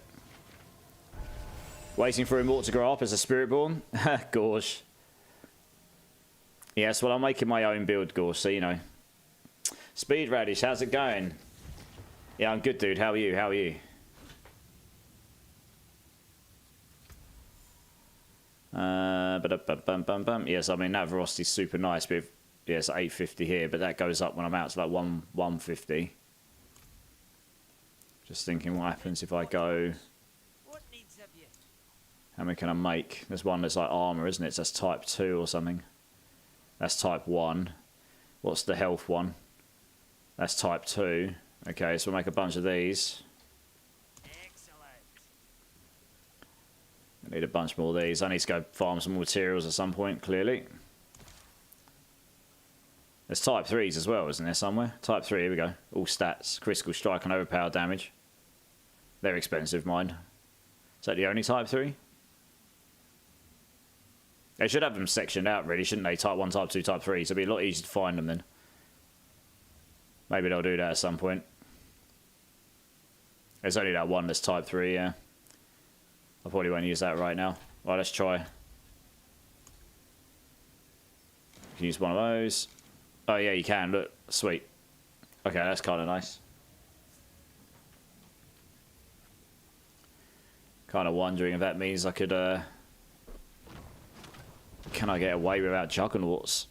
S1: Waiting for Immort to grow up as a Spiritborn? Gorge. Yes, well, I'm making my own build, Gorge, so you know. Speed Radish, how's it going? Yeah, I'm good, dude. How are you? How are you? Yes, I mean, that velocity's super nice, but yeah, it's 850 here, but that goes up when I'm out to like 150. Just thinking what happens if I go... How many can I make? There's one that's like armor, isn't it? So that's type 2 or something. That's type 1. What's the health one? That's type 2. Okay, so we'll make a bunch of these. I need a bunch more of these. I need to go farm some materials at some point, clearly. There's type 3s as well, isn't there, somewhere? Type 3, here we go. All stats. Critical strike and overpower damage. They're expensive, mind. Is that the only type 3? They should have them sectioned out, really, shouldn't they? Type 1, type 2, type 3. So it'd be a lot easier to find them then. Maybe they'll do that at some point. There's only that one that's type 3, yeah. I probably won't use that right now. Right, let's try. You can use one of those. Oh, yeah, you can. Look, sweet. Okay, that's kind of nice. Kind of wondering if that means I could, can I get away without Juggernauts?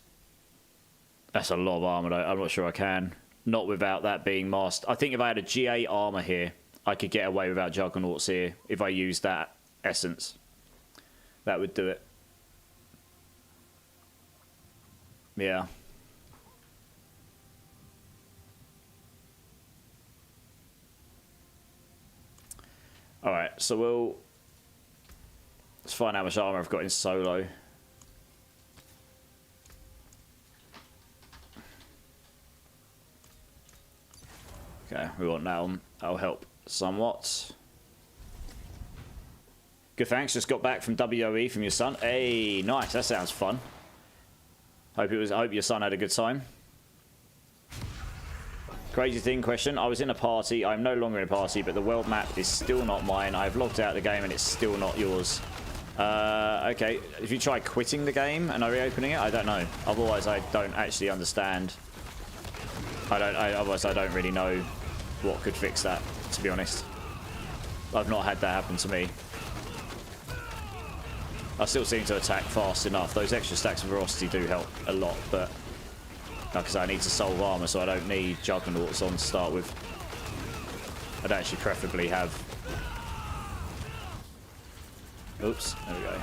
S1: That's a lot of armor, though. I'm not sure I can. Not without that being masked. I think if I had a GA armor here, I could get away without Juggernauts here if I used that essence. That would do it. Yeah. Alright, so let's find out how much armor I've got in solo. Okay, we want that on. That'll help somewhat. Good, thanks. Just got back from WOE from your son. Hey, nice. That sounds fun. I hope your son had a good time. Crazy thing question. I was in a party. I'm no longer in a party, but the world map is still not mine. I've logged out of the game and it's still not yours. Okay. If you try quitting the game and reopening it, I don't know. Otherwise, I don't actually understand. Otherwise, I don't really know what could fix that, to be honest. I've not had that happen to me. I still seem to attack fast enough. Those extra stacks of velocity do help a lot, but like I say, I need to solve armor, so I don't need Juggernauts on to start with. I'd actually preferably have... Oops, there we go.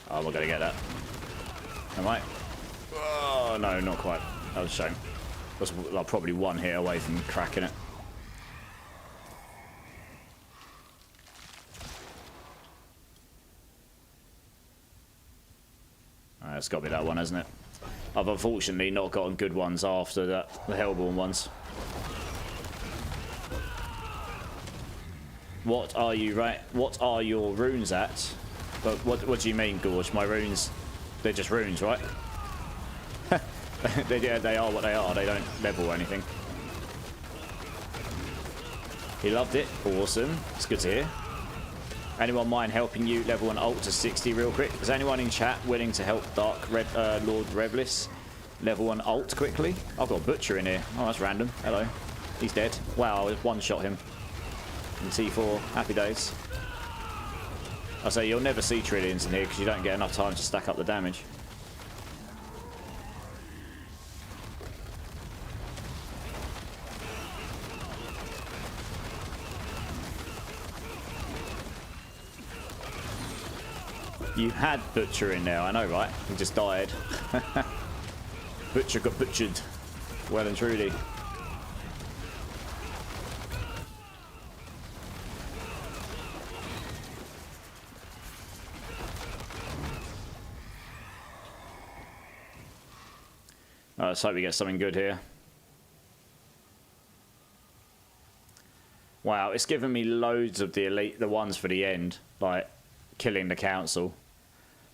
S1: Oh, we're going to get that. Am I? Oh, no, not quite. That was a shame. I was like, probably one hit away from cracking it. It's got to be that one, hasn't it? I've unfortunately not gotten good ones after that, the Hellborn ones. What are your runes at? But what do you mean, Gorge? My runes, they're just runes, right? they are what they are. They don't level or anything. He loved it. Awesome. It's good to hear. Anyone mind helping you level an ult to 60 real quick? Is anyone in chat willing to help Lord Revlis level an ult quickly? I've got a Butcher in here. Oh, that's random. Hello. He's dead. Wow, I one-shot him. In T4. Happy days. I say you'll never see Trillions in here because you don't get enough time to stack up the damage. You had Butcher in there, I know, right? He just died. Butcher got butchered. Well and truly. Let's hope we get something good here. Wow, it's given me loads of the elite, the ones for the end, like killing the council.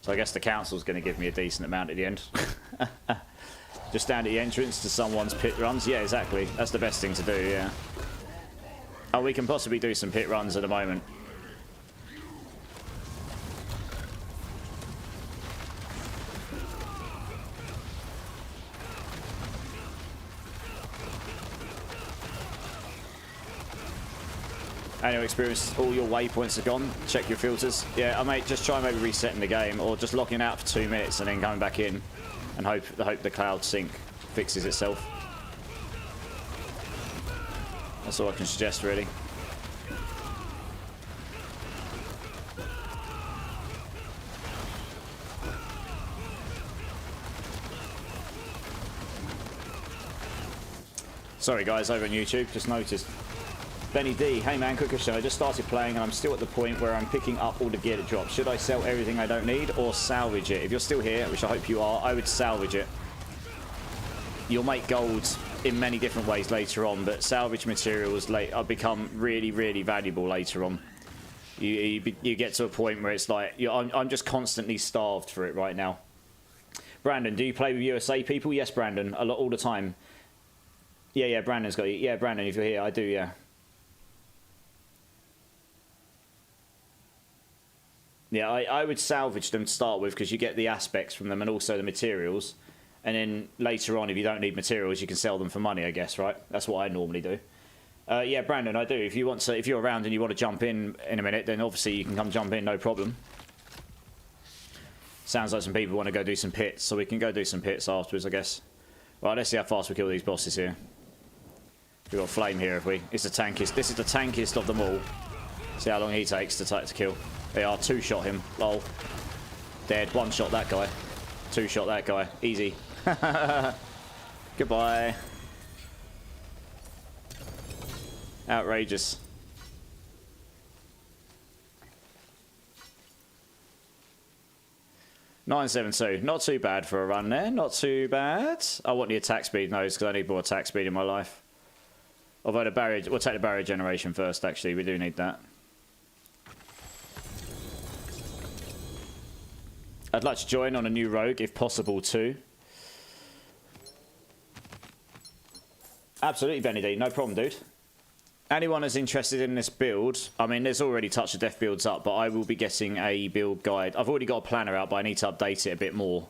S1: So I guess the council's going to give me a decent amount at the end. Just down at the entrance to someone's pit runs. Yeah, exactly. That's the best thing to do, yeah. Oh, we can possibly do some pit runs at the moment. Annual experience, all your waypoints are gone. Check your filters. Yeah, I might just try maybe resetting the game or just locking out for 2 minutes and then coming back in and hope the cloud sync fixes itself. That's all I can suggest, really. Sorry guys, over on YouTube, just noticed. Benny D, hey man, Cooker Show. I just started playing and I'm still at the point where I'm picking up all the gear that drops. Should I sell everything I don't need or salvage it? If you're still here, which I hope you are, I would salvage it. You'll make gold in many different ways later on, but salvage materials become really, really valuable later on. You get to a point where it's like, I'm just constantly starved for it right now. Brandon, do you play with USA people? Yes, Brandon, a lot, all the time. Yeah, Brandon's got you. Yeah, Brandon, if you're here, I do, yeah. Yeah, I would salvage them to start with because you get the aspects from them and also the materials. And then later on, if you don't need materials, you can sell them for money, I guess, right? That's what I normally do. Yeah, Brandon, I do. If you want to, if you're around and you want to jump in a minute, then obviously you can come jump in, no problem. Sounds like some people want to go do some pits, so we can go do some pits afterwards, I guess. Right, let's see how fast we kill these bosses here. We've got Flame here, if we. It's the tankiest. This is the tankiest of them all. See how long he takes to kill. They are two-shot him. Lol. Dead. One-shot that guy. Two-shot that guy. Easy. Goodbye. Outrageous. $972. Not too bad for a run there. Not too bad. I want the attack speed nose because I need more attack speed in my life. Although the barrier... We'll take the barrier generation first, actually. We do need that. I'd like to join on a new rogue, if possible, too. Absolutely, Benny D. No problem, dude. Anyone who's interested in this build, I mean, there's already Touch of Death builds up, but I will be getting a build guide. I've already got a planner out, but I need to update it a bit more.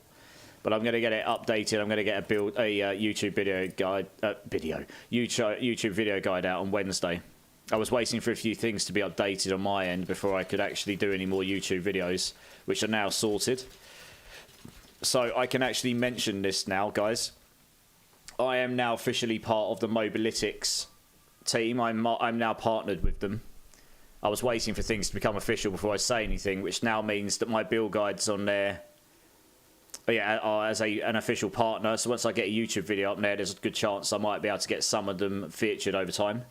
S1: But I'm going to get it updated. I'm going to get a YouTube video guide, YouTube video guide out on Wednesday. I was waiting for a few things to be updated on my end before I could actually do any more YouTube videos, which are now sorted. So I can actually mention this now, guys. I am now officially part of the Mobalytics team. I'm now partnered with them. I was waiting for things to become official before I say anything, which now means that my build guides on there are as an official partner. So once I get a YouTube video up there, there's a good chance I might be able to get some of them featured over time.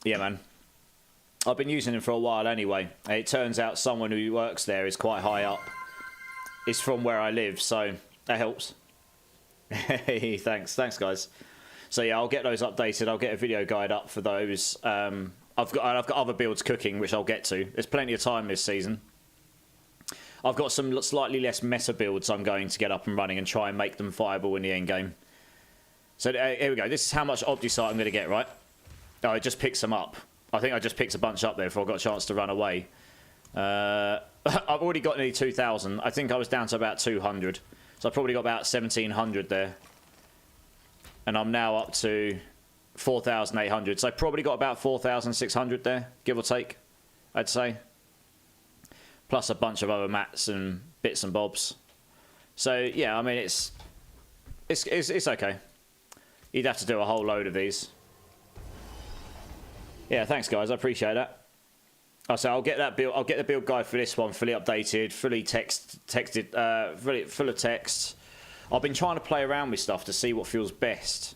S1: Yeah, man. I've been using them for a while anyway. It turns out someone who works there is quite high up. It's from where I live, so that helps. Hey, thanks, guys. So yeah, I'll get those updated. I'll get a video guide up for those. I've got other builds cooking, which I'll get to. There's plenty of time this season. I've got some slightly less meta builds I'm going to get up and running and try and make them viable in the end game. So here we go. This is how much Opticite I'm going to get, right? Oh, it just picks them up. I think I just picked a bunch up there before I got a chance to run away. I've already got nearly 2,000. I think I was down to about 200. So I've probably got about 1,700 there. And I'm now up to 4,800. So I've probably got about 4,600 there, give or take, I'd say. Plus a bunch of other mats and bits and bobs. So, yeah, I mean, it's okay. You'd have to do a whole load of these. Yeah, thanks guys, I appreciate that. So I'll get that build. I'll get the build guide for this one fully updated, fully texted, full of text. I've been trying to play around with stuff to see what feels best.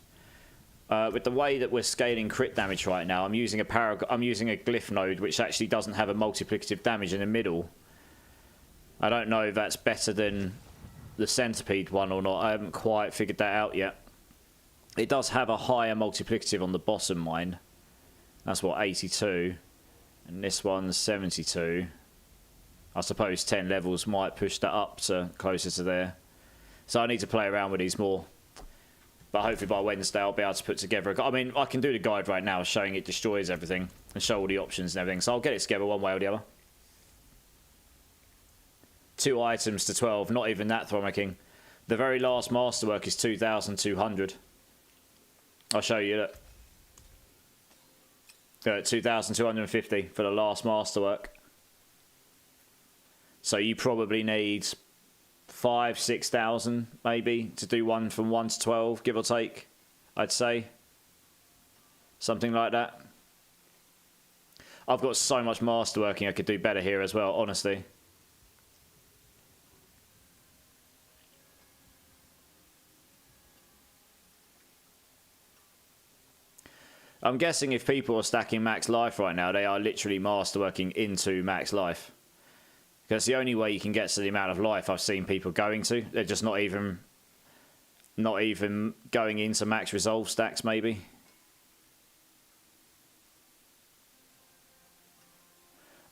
S1: With the way that we're scaling crit damage right now, I'm using a glyph node which actually doesn't have a multiplicative damage in the middle. I don't know if that's better than the centipede one or not. I haven't quite figured that out yet. It does have a higher multiplicative on the bottom mine. That's what, 82. And this one's 72. I suppose 10 levels might push that up to closer to there. So I need to play around with these more. But hopefully by Wednesday I'll be able to put together I mean, I can do the guide right now showing it destroys everything and show all the options and everything. So I'll get it together one way or the other. 2 items to 12. Not even that, Throma King. The very last masterwork is 2,200. I'll show you that. 2,250 for the last masterwork. So you probably need 5,000-6,000 maybe to do one from 1 to 12, give or take, I'd say. Something like that. I've got so much masterworking I could do better here as well, honestly. I'm guessing if people are stacking max life right now, they are literally masterworking into max life. Because the only way you can get to the amount of life I've seen people going to, they're just not even going into max resolve stacks, maybe.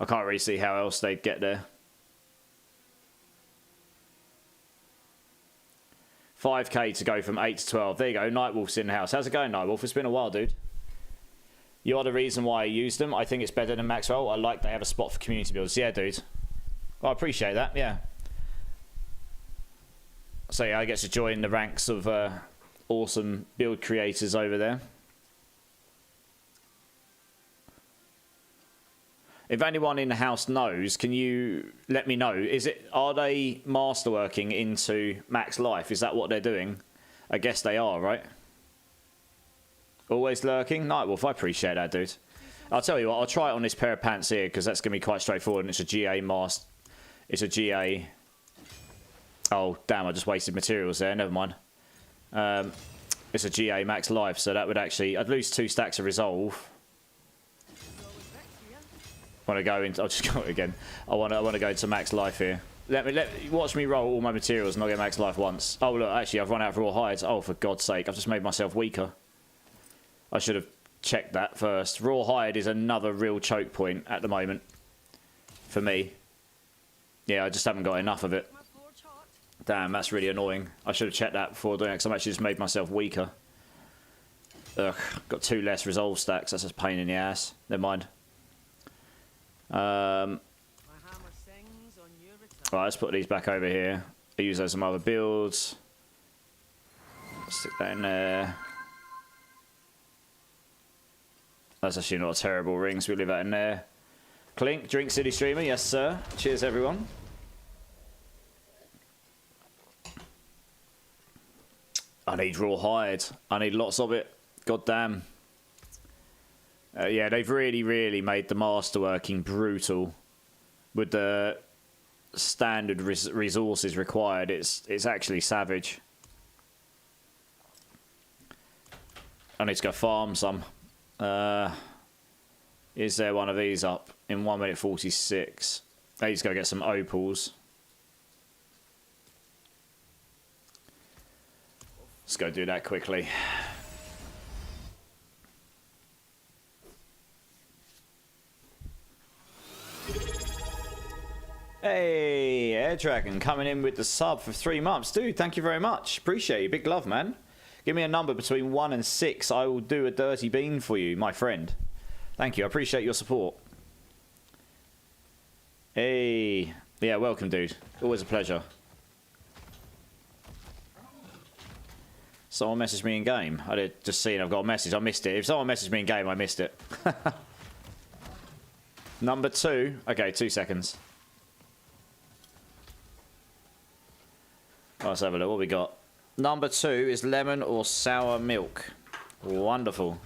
S1: I can't really see how else they'd get there. 5k to go from 8 to 12. There you go, Nightwolf's in the house. How's it going, Nightwolf? It's been a while, dude. You are the reason why I use them. I think it's better than max roll. I like they have a spot for community builds. Yeah, dude. Well, I appreciate that, yeah. So yeah, I get to join the ranks of awesome build creators over there. If anyone in the house knows, can you let me know? Are they masterworking into max life? Is that what they're doing? I guess they are, right? Always lurking? Nightwolf, I appreciate that, dude. I'll tell you what, I'll try it on this pair of pants here, because that's going to be quite straightforward, and it's a GA mask. It's a GA... Oh, damn, I just wasted materials there, never mind. It's a GA max life, so that would actually... I'd lose 2 stacks of resolve. Want to go into... I'll just go again. I want to go into max life here. Watch me roll all my materials and I'll get max life once. Oh, look, actually, I've run out of raw hides. Oh, for God's sake, I've just made myself weaker. I should have checked that first. Raw hide is another real choke point at the moment. For me. Yeah, I just haven't got enough of it. Damn, that's really annoying. I should have checked that before doing it, because I've actually just made myself weaker. Ugh, got 2 less resolve stacks. That's a pain in the ass. Never mind. Right, let's put these back over here. I use those some other builds. Stick that in there. That's actually not a terrible ring, so we leave that in there. Clink, Drink City Streamer, yes sir. Cheers everyone. I need raw hide. I need lots of it. God damn. Yeah, they've really made the masterworking brutal. With the standard resources required, it's actually savage. I need to go farm some. Is there one of these up in 1 minute 46? I need to go get some opals. Let's go do that quickly. Hey, Air Dragon coming in with the sub for 3 months. Dude, thank you very much. Appreciate you. Big love, man. Give me a number between 1 and 6. I will do a dirty bean for you, my friend. Thank you. I appreciate your support. Hey. Yeah, welcome, dude. Always a pleasure. Someone messaged me in game. I did just seen I've got a message. I missed it. If someone messaged me in game, I missed it. Number 2. Okay, 2 seconds. Let's have a look. What we got? Number 2 is lemon or sour milk. Wonderful.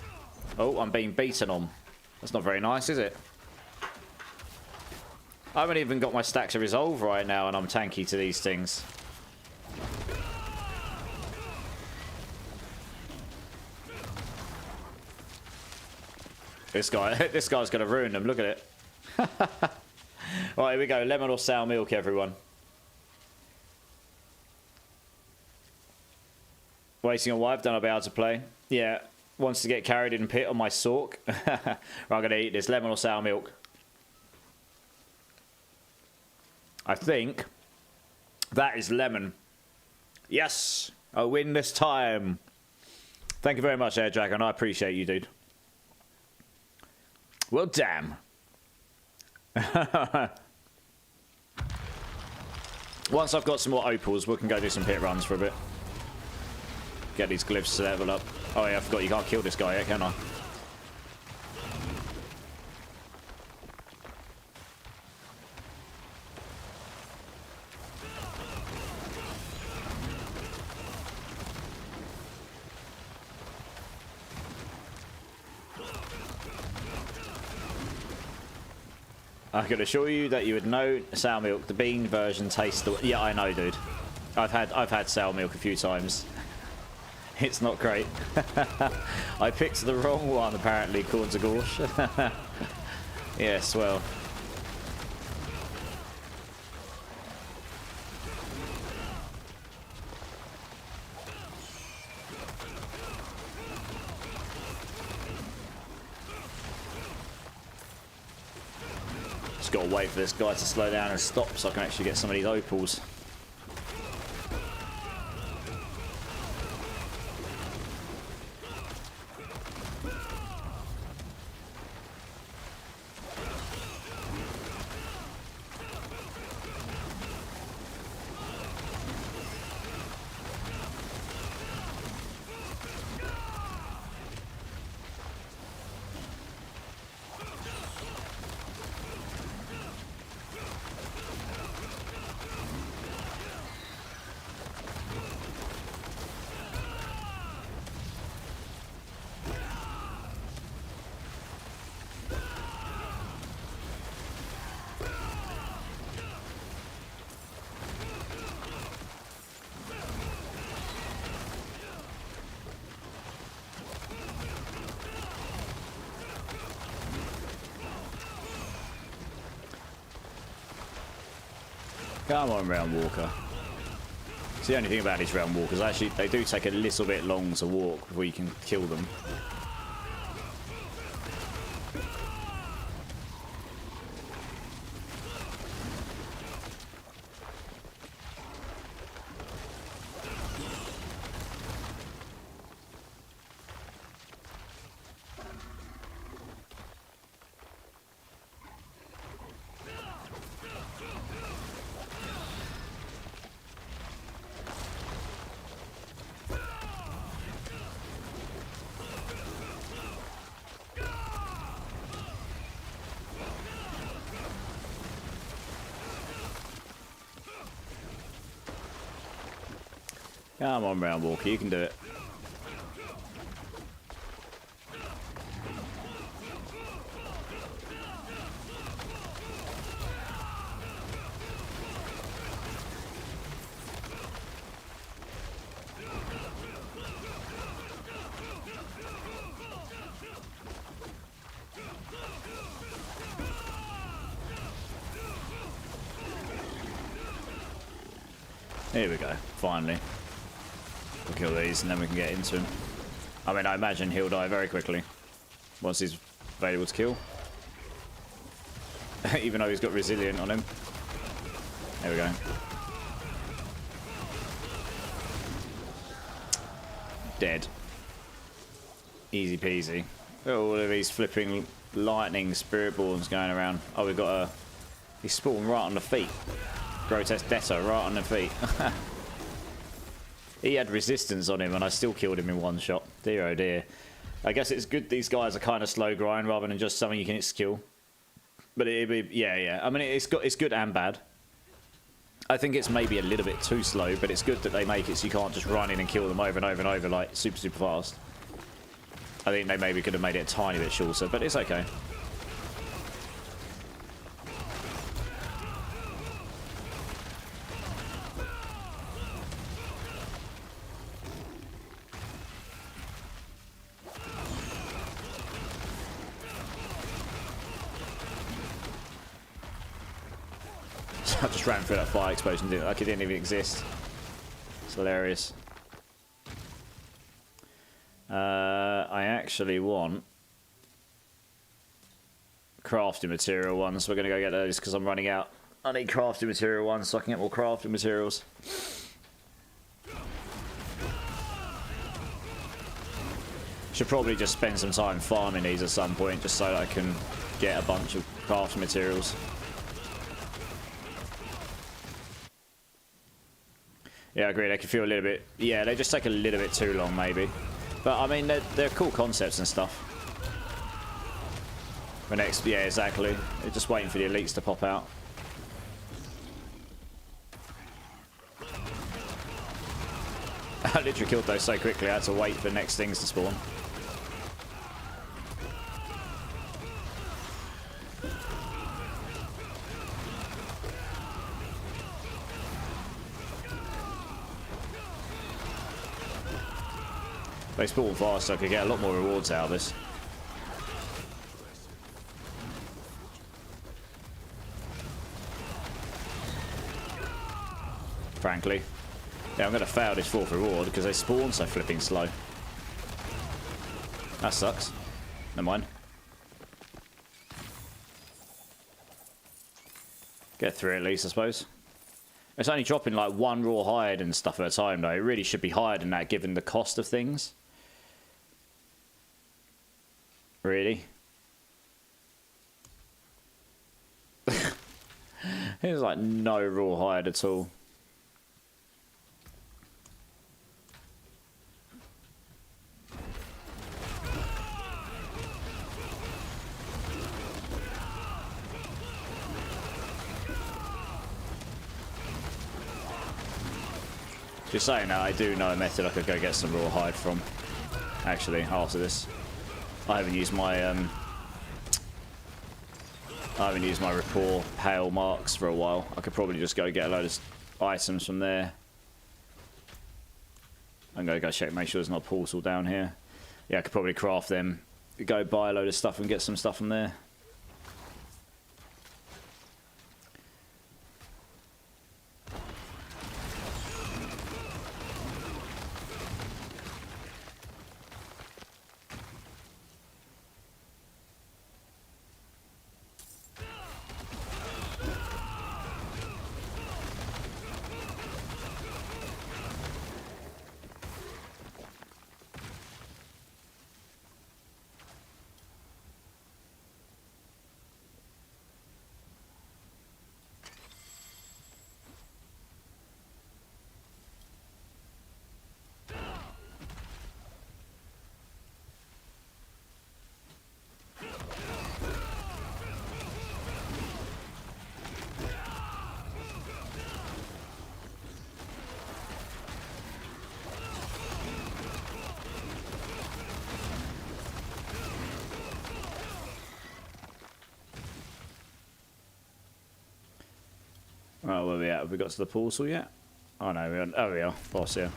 S1: Oh, I'm being beaten on. That's not very nice, is it? I haven't even got my stacks of resolve right now, and I'm tanky to these things. This guy's gonna ruin them. Look at it. Right, here we go. Lemon or sour milk, everyone. Waiting on wife. Don't know how to play. Yeah, wants to get carried in pit on my sork. Right, I'm gonna eat this. Lemon or sour milk. I think that is lemon. Yes, I win this time. Thank you very much, Air Dragon. I appreciate you, dude. Well, damn. Once I've got some more opals, we can go do some pit runs for a bit. Get these glyphs to level up. Oh yeah, I forgot you can't kill this guy yet, can I? I can assure you that you would know sour milk. The bean version tastes the... Yeah, I know, dude. I've had sour milk a few times. It's not great. I picked the wrong one, apparently, according to Gorsh. Yes, well. Just got to wait for this guy to slow down and stop so I can actually get some of these opals. Come on, Round Walker. It's the only thing about these Round Walkers, actually, they do take a little bit long to walk before you can kill them. Come on, Round Walker, you can do it. Here we go, finally. We'll kill these and then we can get into him. I mean, I imagine he'll die very quickly once he's available to kill. Even though he's got resilient on him. There we go. Dead. Easy peasy. All of these flipping lightning spiritborns going around. Oh, we've got a... He's spawned right on the feet. Grotesque Detta right on the feet. He had resistance on him and I still killed him in one shot. Dear oh dear. I guess it's good these guys are kind of slow grind rather than just something you can skill. But it'd be... Yeah. I mean, it's good and bad. I think it's maybe a little bit too slow, but it's good that they make it so you can't just run in and kill them over and over and over like super fast. I think they maybe could have made it a tiny bit shorter, but it's okay. I just ran through that fire explosion, like it didn't even exist. It's hilarious. I actually want crafting material ones, so we're going to go get those because I'm running out. I need crafting material ones so I can get more crafting materials. Should probably just spend some time farming these at some point just so that I can get a bunch of crafting materials. Yeah, I agree. They can feel a little bit... Yeah, they just take a little bit too long, maybe. But, I mean, they're cool concepts and stuff. The next... Yeah, exactly. They're just waiting for the elites to pop out. I literally killed those so quickly, I had to wait for the next things to spawn. They spawn fast, so I could get a lot more rewards out of this. Frankly. Yeah, I'm going to fail this 4th reward because they spawn so flipping slow. That sucks. Never mind. Get through at least, I suppose. It's only dropping like 1 raw hide and stuff at a time, though. It really should be higher than that given the cost of things. Really? There's like no raw hide at all. Just saying that, I do know a method I could go get some raw hide from. Actually, after this, I haven't used my rapport pale marks for a while. I could probably just go get a load of items from there. I'm gonna go check, make sure there's not a portal down here. Yeah, I could probably craft them, go buy a load of stuff and get some stuff from there. Right, where are we at? Have we got to the portal yet? Oh no, we are. Oh, we are. Boss here.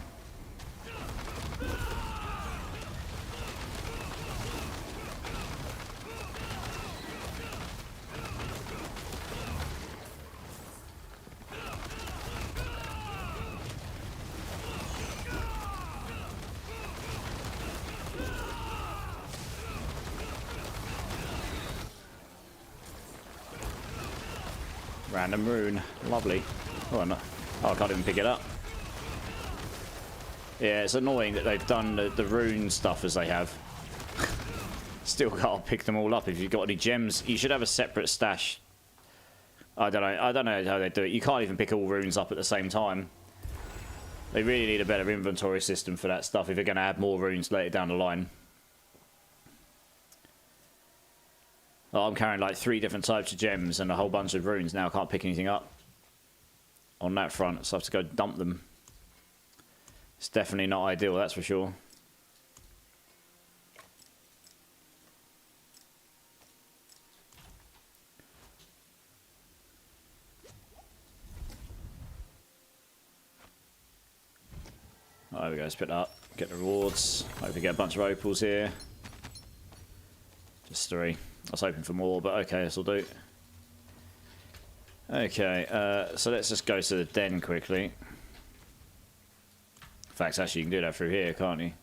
S1: Random rune. Lovely. Oh, no. Oh, I can't even pick it up. Yeah, it's annoying that they've done the rune stuff as they have. Still can't pick them all up. If you've got any gems, you should have a separate stash. I don't know how they do it. You can't even pick all runes up at the same time. They really need a better inventory system for that stuff if they're going to add more runes later down the line. Oh, I'm carrying like 3 different types of gems and a whole bunch of runes. Now I can't pick anything up on that front, so I have to go dump them. It's definitely not ideal, that's for sure. Oh, there we go, let's pick it up. Get the rewards. Hope we get a bunch of opals here. Just 3. I was hoping for more, but okay, this will do. Okay, so let's just go to the den quickly. In fact, actually, you can do that through here, can't you?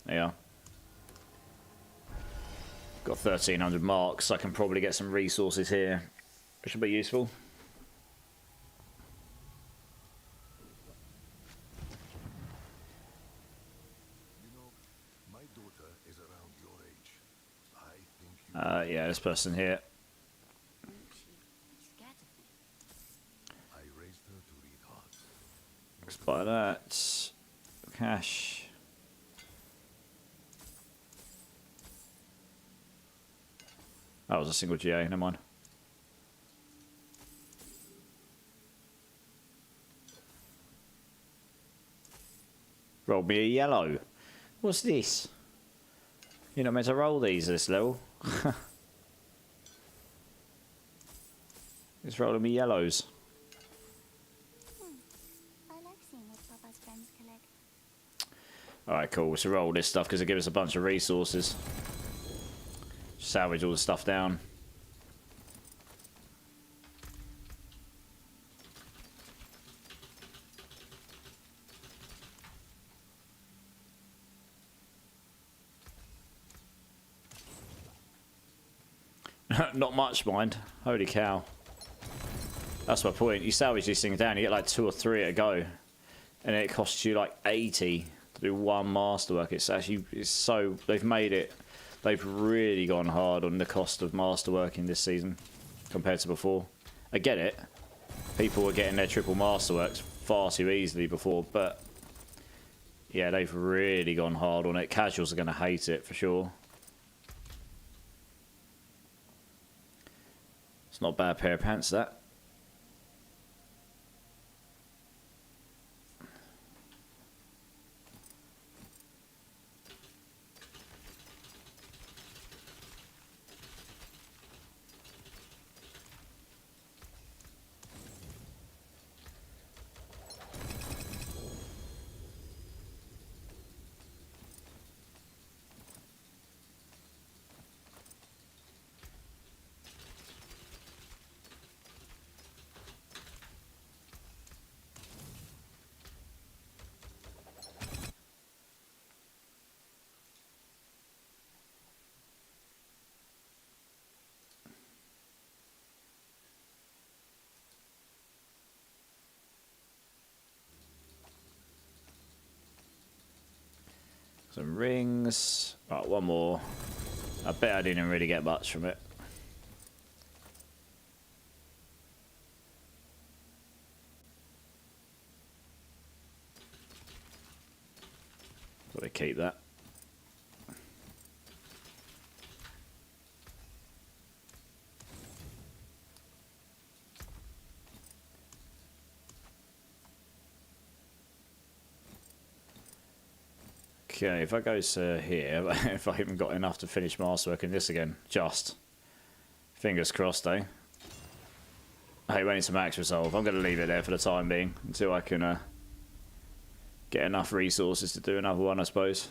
S1: There you are. Got 1,300 marks, so I can probably get some resources here, which will be useful.
S2: You know, my daughter is around your age. I think you
S1: Yeah, this person here.
S3: She's scared of me.
S2: I raised her to read hard.
S1: Let's buy that. Cash. That was a single GA, never mind. Roll me a yellow. What's this? You're not meant to roll these this level. It's rolling me yellows.
S3: I like seeing what Papa's friends collect.
S1: Alright, cool. So roll this stuff because it gives us a bunch of resources. Salvage all the stuff down. Not much, mind. Holy cow. That's my point. You salvage these things down, you get like 2 or 3 at a go. And it costs you like 80 to do one masterwork. It's actually, it's so, they've made it, they've really gone hard on the cost of masterworking this season compared to before. I get it. People were getting their triple masterworks far too easily before, but yeah, they've really gone hard on it. Casuals are going to hate it for sure. It's not a bad pair of pants, that. Some rings. Right, one more. I bet I didn't really get much from it. Gotta keep that. Okay, if I go to here, if I haven't got enough to finish masterwork in this again, just. Fingers crossed, eh? Hey, waiting to max resolve. I'm going to leave it there for the time being until I can get enough resources to do another one, I suppose.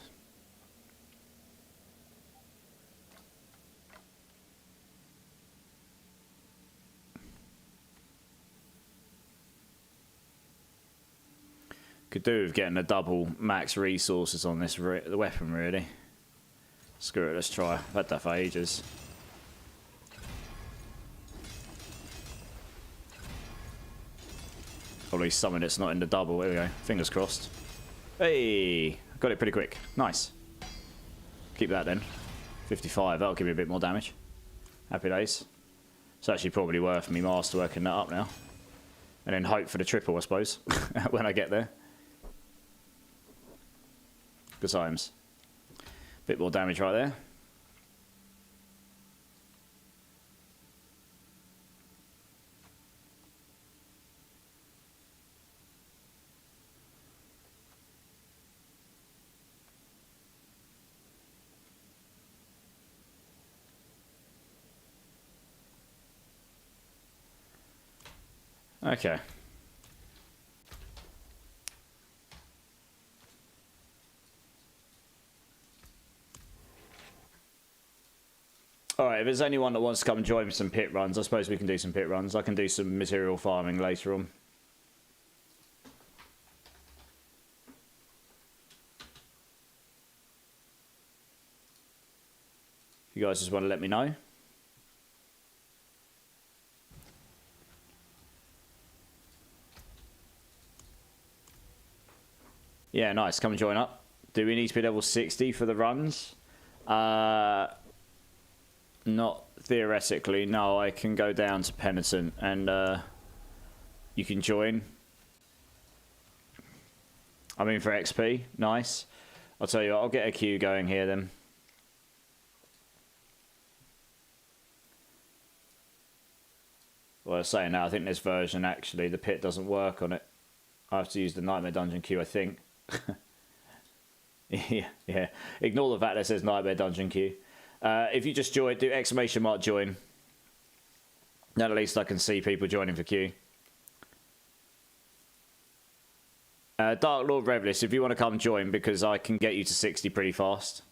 S1: Could do with getting a double max resources on this the weapon, really. Screw it, let's try. I've had that for ages. Probably something that's not in the double. There we go. Fingers crossed. Hey! Got it pretty quick. Nice. Keep that then. 55. That'll give me a bit more damage. Happy days. It's actually probably worth me masterworking that up now. And then hope for the triple, I suppose, when I get there. Good times. Bit more damage right there. Okay. Alright, Alright, if there's anyone that wants to come and join some pit runs, I suppose we can do some pit runs. I can do some material farming later on. You guys just want to let me know. Yeah, nice. Come and join up. Do we need to be level 60 for the runs? Not theoretically. No, I can go down to Penitent and you can join. I mean, for XP. Nice. I'll tell you what, I'll get a queue going here then. Well, I was saying now, I think this version actually, the pit doesn't work on it. I have to use the Nightmare Dungeon queue, I think. yeah. Ignore the fact that it says Nightmare Dungeon queue. If you just join, do ! join. Then at least I can see people joining for queue. Dark Lord Revelist, if you want to come join, because I can get you to 60 pretty fast.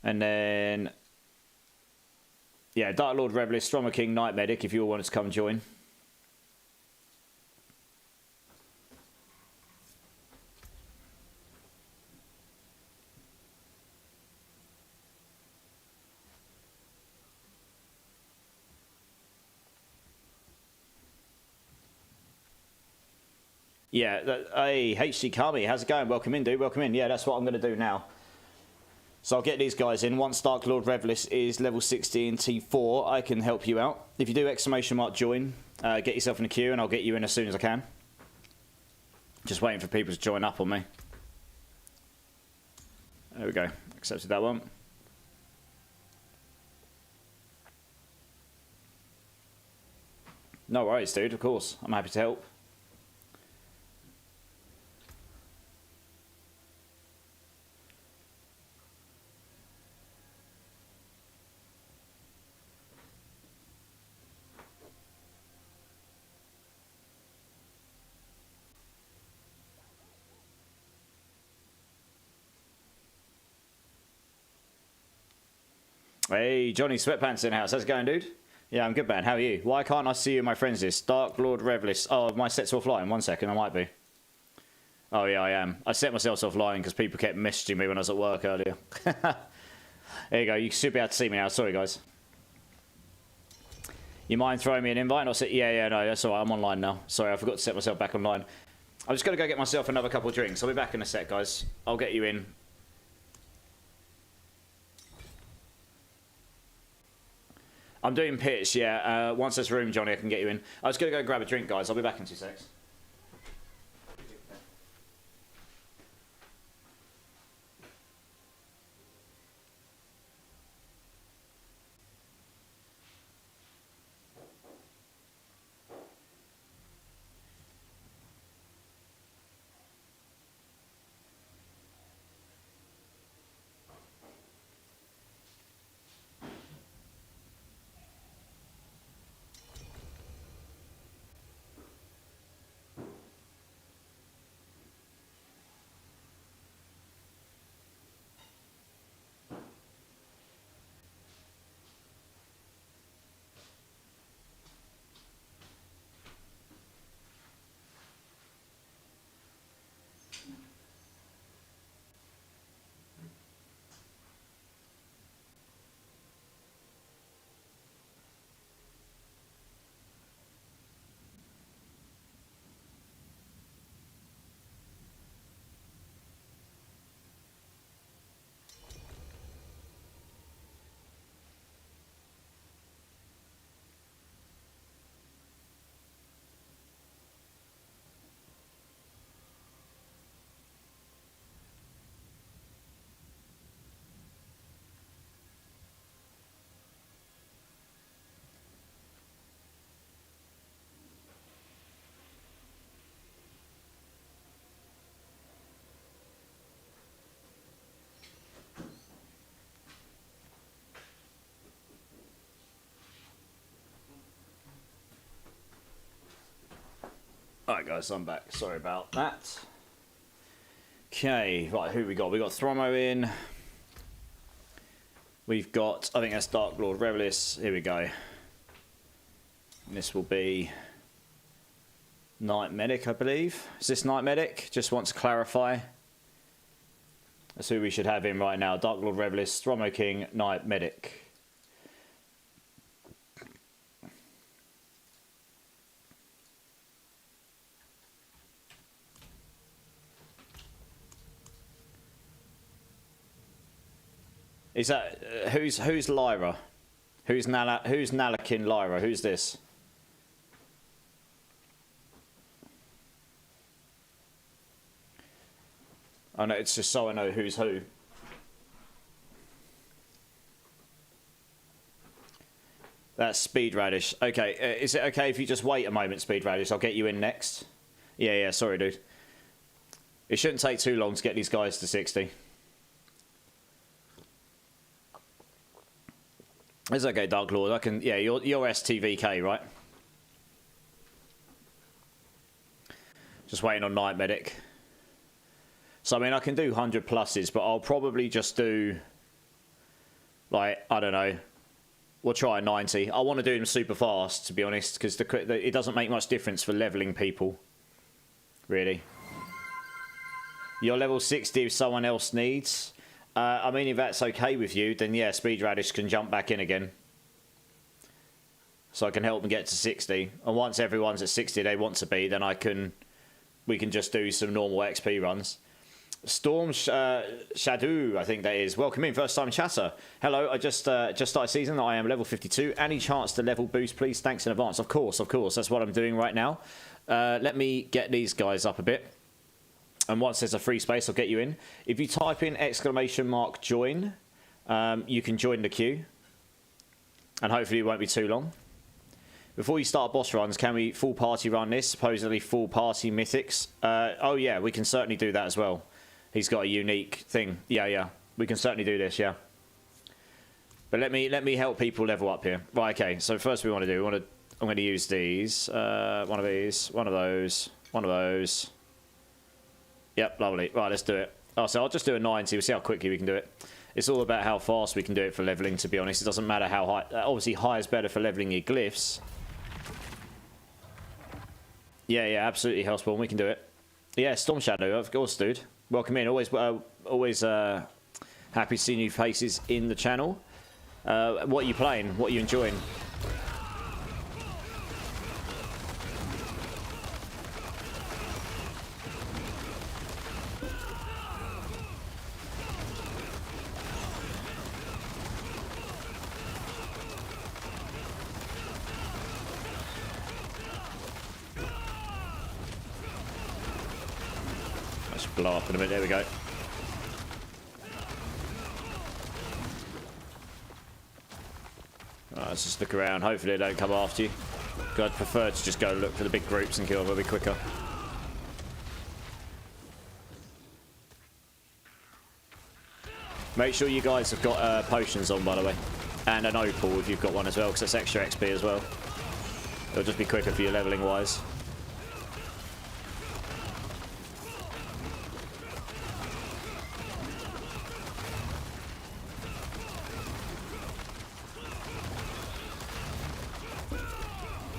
S1: And then, yeah, Dark Lord Revelist, Stronger King, Night Medic, if you all want to come join. Yeah, hey, HC Kami, how's it going? Welcome in, dude, welcome in. Yeah, that's what I'm going to do now. So I'll get these guys in. Once Dark Lord Revelist is level 60 in T4, I can help you out. If you do ! join, get yourself in the queue and I'll get you in as soon as I can. Just waiting for people to join up on me. There we go. Accepted that one. No worries, dude, of course. I'm happy to help. Hey, Johnny Sweatpants in the house. How's it going, dude? Yeah, I'm good, man. How are you? Why can't I see you in my friends list? Dark Lord Revelist. Oh, my set's offline. 1 second, I might be. Oh, yeah, I am. I set myself offline because people kept messaging me when I was at work earlier. There you go. You should be able to see me now. Sorry, guys. You mind throwing me an invite? And I'll say, yeah, no, that's all right. I'm online now. Sorry, I forgot to set myself back online. I'm just going to go get myself another couple of drinks. I'll be back in a sec, guys. I'll get you in. I'm doing pitch, yeah. Once there's room, Johnny, I can get you in. I was going to go grab a drink, guys. I'll be back in 2 secs. Alright guys, I'm back. Sorry about that. Okay, right, who we got? We got Thromo in. We've got, I think that's Dark Lord Revelis. Here we go. And this will be Knight Medic, I believe. Is this Knight Medic? Just want to clarify. That's who we should have in right now. Dark Lord Revelis, Thromo King, Knight Medic. Is that who's Lyra? Who's Nalakin Lyra? Who's this? Oh no, it's just so I know who's who. That's Speed Radish. Okay, is it okay if you just wait a moment, Speed Radish? I'll get you in next. Yeah, sorry, dude. It shouldn't take too long to get these guys to 60. It's okay, Dark Lord. I can. Yeah, you're STVK, right? Just waiting on Knight Medic. So I mean, I can do 100 pluses, but I'll probably just do, like, I don't know. We'll try a 90. I want to do them super fast, to be honest, because it doesn't make much difference for leveling people, really. You're level 60 if someone else needs. I mean, if that's okay with you, then yeah, Speed Radish can jump back in again. So I can help them get to 60. And once everyone's at 60 they want to be, then we can just do some normal XP runs. Storm Shadow, I think that is. Welcome in, first time chatter. Hello, I just started season. I am level 52. Any chance to level boost, please? Thanks in advance. Of course. That's what I'm doing right now. Let me get these guys up a bit. And once there's a free space, I'll get you in. If you type in !join, you can join the queue. And hopefully it won't be too long. Before you start boss runs, can we full party run this? Supposedly full party mythics. Oh yeah, we can certainly do that as well. He's got a unique thing. Yeah. We can certainly do this, yeah. But let me help people level up here. Right, okay. So first we want to do, I'm going to use these. One of these, one of those, one of those. Yep, lovely. Right, let's do it. Oh, so I'll just do a 90. We'll see how quickly we can do it. It's all about how fast we can do it for leveling, to be honest. It doesn't matter how high. Obviously, high is better for leveling your glyphs. Yeah, absolutely, Hellspawn. We can do it. Yeah, Storm Shadow, of course, dude. Welcome in. Always happy to see new faces in the channel. What are you playing? What are you enjoying? Blow up in a minute. There we go. Right, let's just look around. Hopefully they don't come after you. I'd prefer to just go look for the big groups and kill them a bit quicker. Make sure you guys have got potions on, by the way. And an opal if you've got one as well, because that's extra XP as well. It'll just be quicker for you leveling wise.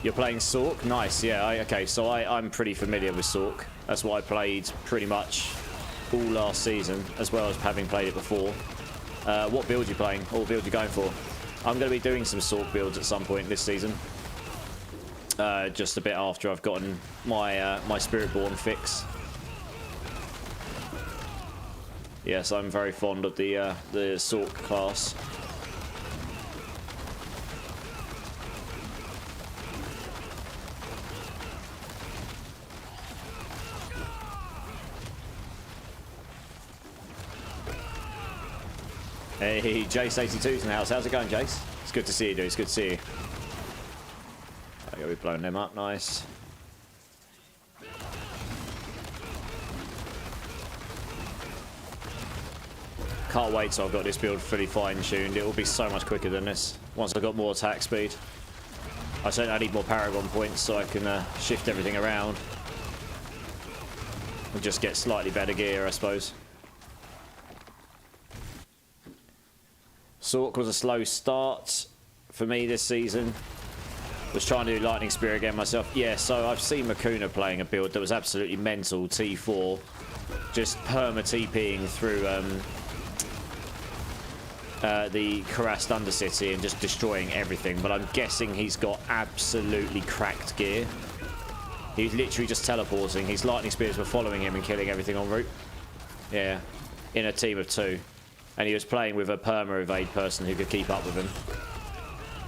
S1: You're playing Sork? Nice, yeah. Okay, so I'm pretty familiar with Sork. That's what I played pretty much all last season, as well as having played it before. What build are you playing? What build are you going for? I'm going to be doing some Sork builds at some point this season. Just a bit after I've gotten my my Spiritborn fix. Yes, I'm very fond of the Sork class. Hey, Jace82's in the house. How's it going, Jace? It's good to see you, dude. It's good to see you. I'm going to be blowing them up. Nice. Can't wait till I've got this build fully fine-tuned. It will be so much quicker than this once I've got more attack speed. I certainly need more Paragon points so I can shift everything around. We'll just get slightly better gear, I suppose. Sork was a slow start for me this season. Was trying to do Lightning Spear again myself. Yeah, so I've seen Makuna playing a build that was absolutely mental, T4. Just perma-TPing through the Karrast Undercity and just destroying everything. But I'm guessing he's got absolutely cracked gear. He's literally just teleporting. His Lightning Spears were following him and killing everything en route. Yeah, in a team of 2. And he was playing with a perma-evade person who could keep up with him.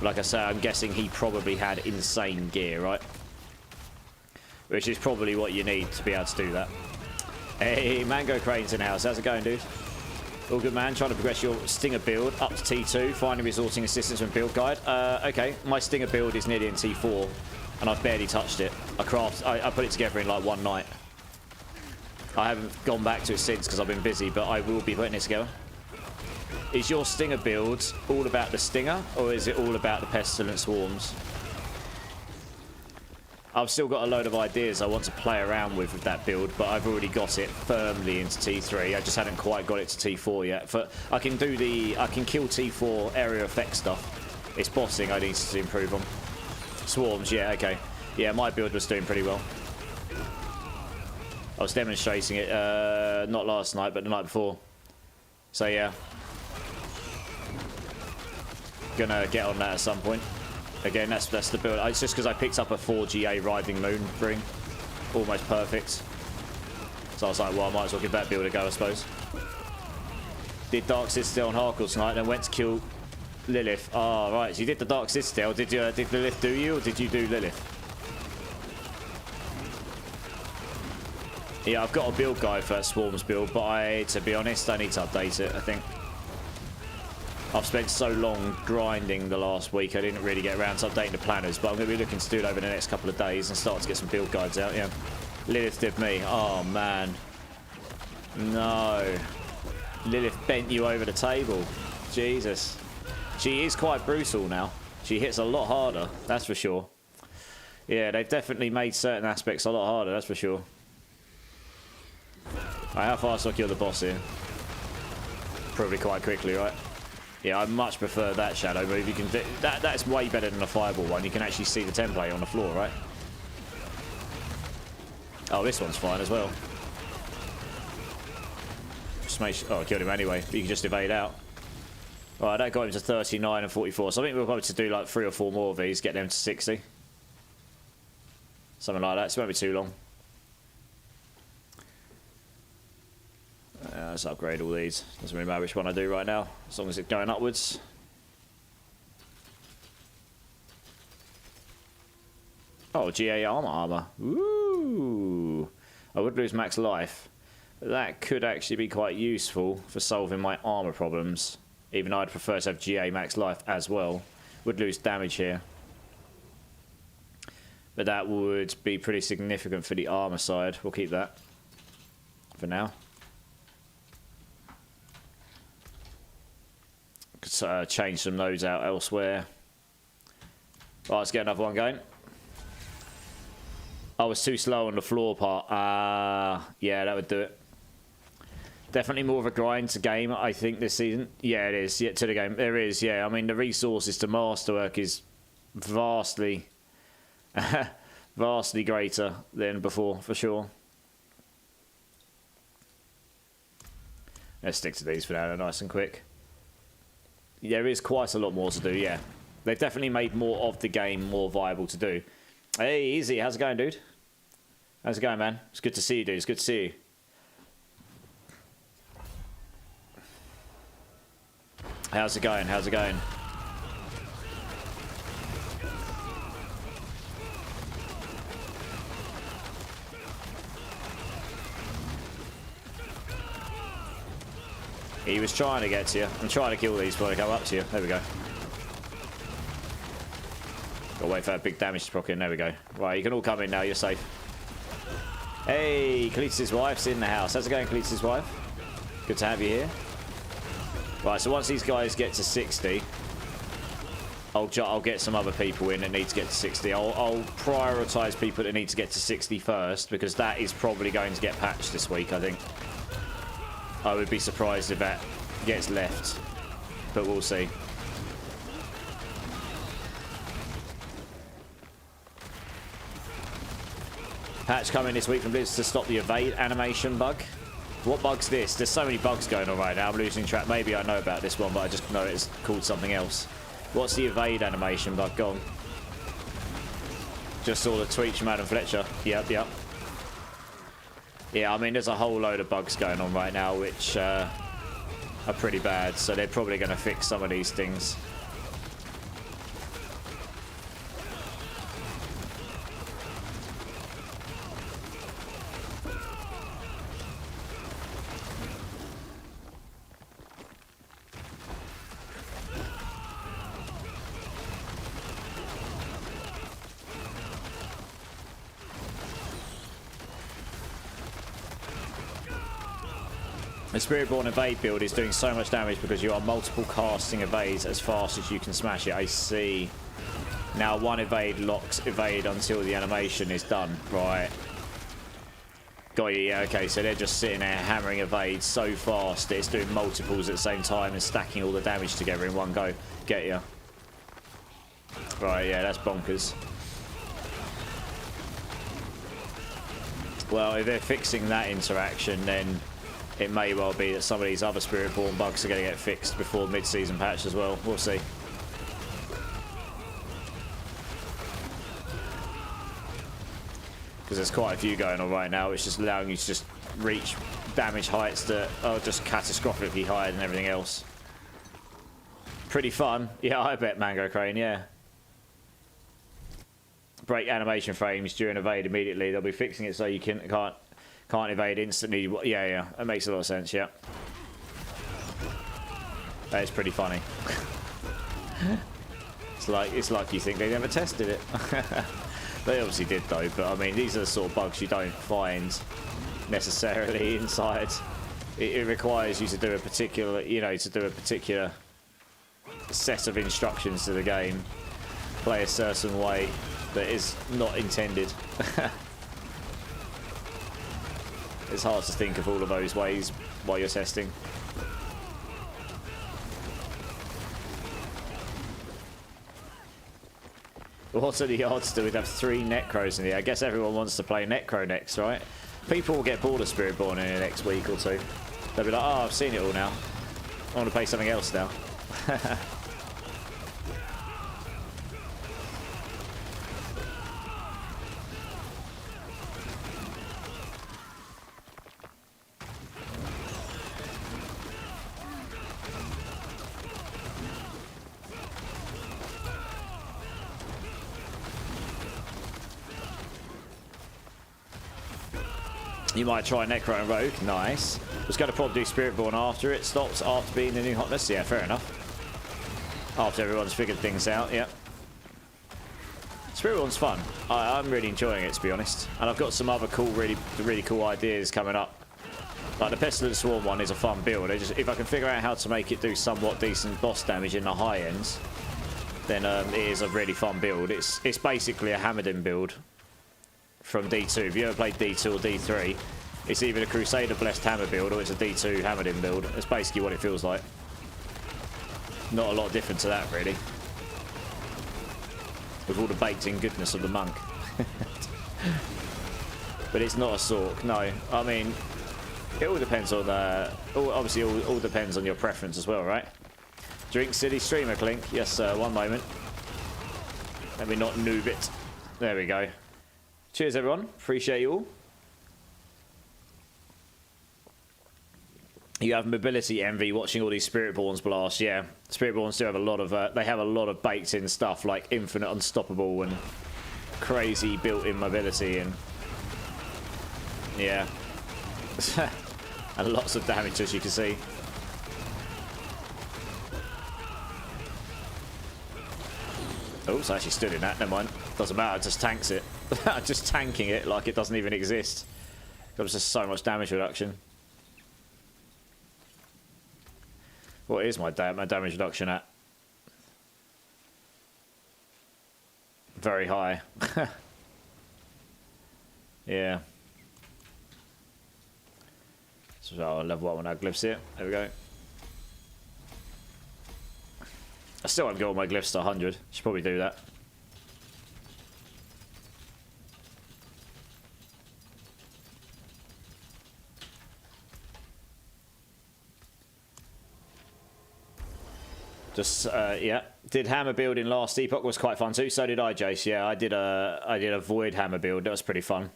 S1: Like I say, I'm guessing he probably had insane gear, right? Which is probably what you need to be able to do that. Hey, Mango Crane's in house. How's it going, dude? All good, man. Trying to progress your Stinger build up to T2. Finally resorting assistance from build guide. Okay, my Stinger build is nearly in T4, and I've barely touched it. I put it together in like one night. I haven't gone back to it since because I've been busy, but I will be putting it together. Is your Stinger build all about the Stinger, or is it all about the Pestilent Swarms? I've still got a load of ideas I want to play around with that build, but I've already got it firmly into T3. I just hadn't quite got it to T4 yet. I can kill T4 area effect stuff. It's bossing I need to improve on. Swarms, yeah, okay. Yeah, my build was doing pretty well. I was demonstrating it, not last night, but the night before. So yeah. Gonna get on that at some point. Again, that's the build. It's just because I picked up a 4GA Writhing Moon ring. Almost perfect. So I was like, well, I might as well give that build a go, I suppose. Did Dark Citadel on Hardcore tonight and went to kill Lilith. Ah, right. So you did the Dark Citadel. Did Lilith do you, or did you do Lilith? Yeah, I've got a build guide for that Swarms build, but to be honest, I need to update it, I think. I've spent so long grinding the last week, I didn't really get around to updating the planners, but I'm going to be looking to do it over the next couple of days and start to get some build guides out, yeah. Lilith did me. Oh, man. No. Lilith bent you over the table. Jesus. She is quite brutal now. She hits a lot harder, that's for sure. Yeah, they've definitely made certain aspects a lot harder, that's for sure. Right, how fast do I kill the boss here? Probably quite quickly, right? Yeah, I much prefer that shadow move. You can that's way better than a fireball one. You can actually see the template on the floor, right? Oh, this one's fine as well. Just make sure, oh, I killed him anyway. You can just evade out. Alright, that got him to 39 and 44. So I think we'll probably to do like 3 or 4 more of these, get them to 60. Something like that. So it won't be too long. Let's upgrade all these. Doesn't really matter which one I do right now, as long as it's going upwards. Oh, GA armor. Ooh. I would lose max life. That could actually be quite useful for solving my armor problems. Even though I'd prefer to have GA max life as well. Would lose damage here. But that would be pretty significant for the armor side. We'll keep that for now. Could change some nodes out elsewhere. Right, let's get another one going. I was too slow on the floor part. Yeah, that would do it. Definitely more of a grind to game, I think, this season. Yeah, it is. Yeah, to the game. There is, yeah. I mean, the resources to masterwork is vastly, vastly greater than before, for sure. Let's stick to these for now. They're nice and quick. There is quite a lot more to do, yeah. They've definitely made more of the game more viable to do. Hey, Easy, how's it going, dude? How's it going, man? It's good to see you, dude. It's good to see you. How's it going? How's it going? He was trying to get to you. I'm trying to kill these before they come up to you. There we go. Gotta wait for that big damage to proc in. There we go. Right, you can all come in now. You're safe. Hey, Cletus' wife's in the house. How's it going, Cletus' wife? Good to have you here. Right, so once these guys get to 60, I'll get some other people in that need to get to 60. I'll prioritise people that need to get to 60 first, because that is probably going to get patched this week, I think. I would be surprised if that gets left, but we'll see. Patch coming this week from Blizz to stop the evade animation bug. What bug's this? There's so many bugs going on right now. I'm losing track. Maybe I know about this one, but I just know it's called something else. What's the evade animation bug? Gone. Just saw the tweet from Adam Fletcher. Yep. Yeah, I mean, there's a whole load of bugs going on right now, which are pretty bad. So they're probably going to fix some of these things. The Spiritborn evade build is doing so much damage because you are multiple casting evades as fast as you can smash it. I see. Now one evade locks evade until the animation is done. Right. Got you. Yeah, okay. So they're just sitting there hammering evades so fast that it's doing multiples at the same time and stacking all the damage together in one go. Get you. Right, yeah, that's bonkers. Well, if they're fixing that interaction, then it may well be that some of these other Spiritborn bugs are going to get fixed before mid-season patch as well. We'll see. Because there's quite a few going on right now, which is just allowing you to just reach damage heights that are just catastrophically higher than everything else. Pretty fun. Yeah, I bet, Mango Crane, yeah. Break animation frames during evade immediately. They'll be fixing it so you can't evade instantly. Yeah, that makes a lot of sense. Yeah, that is pretty funny. it's like you think they never tested it. They obviously did though. But I mean, these are the sort of bugs you don't find necessarily inside. It requires you to do a particular, set of instructions to the game, play a certain way that is not intended. It's hard to think of all of those ways while you're testing. What are the odds that we'd have 3 Necros in here? I guess everyone wants to play Necro next, right? People will get bored of Spiritborn in the next week or two. They'll be like, oh, I've seen it all now. I want to play something else now. You might try Necro and Rogue. Nice. Was going to probably do Spiritborn after it stops, after being the new hotness. Yeah, fair enough. After everyone's figured things out, yeah. Spiritborn's fun. I'm really enjoying it, to be honest. And I've got some other cool, really cool ideas coming up. Like the Pestilent Swarm one is a fun build. If I can figure out how to make it do somewhat decent boss damage in the high ends, then it is a really fun build. It's basically a Hammerdin build from D2. If you ever played D2 or D3, it's either a Crusader Blessed Hammer build or it's a D2 Hammerdin build. It's basically what it feels like. Not a lot different to that, really. With all the baked-in goodness of the monk. But it's not a Sork, no. I mean, it all depends on... obviously, all depends on your preference as well, right? Drink City Streamer Clink. Yes, sir. One moment. Let me not noob it. There we go. Cheers, everyone. Appreciate you all. You have mobility envy watching all these Spiritborns blast. Yeah, Spiritborns do have a lot of... they have a lot of baked-in stuff, like infinite unstoppable and crazy built-in mobility and... yeah. And lots of damage, as you can see. Oops, I actually stood in that. Never mind. Doesn't matter. Just tanks it. Just tanking it like it doesn't even exist. There's just so much damage reduction. What is my damage reduction at? very high. Yeah. So I'll level up on our glyphs here. There we go. I still haven't got all my glyphs to 100. Should probably do that. Just yeah, did hammer building last epoch, was quite fun too. So did I, Jace. Yeah, I did a void hammer build. That was pretty fun.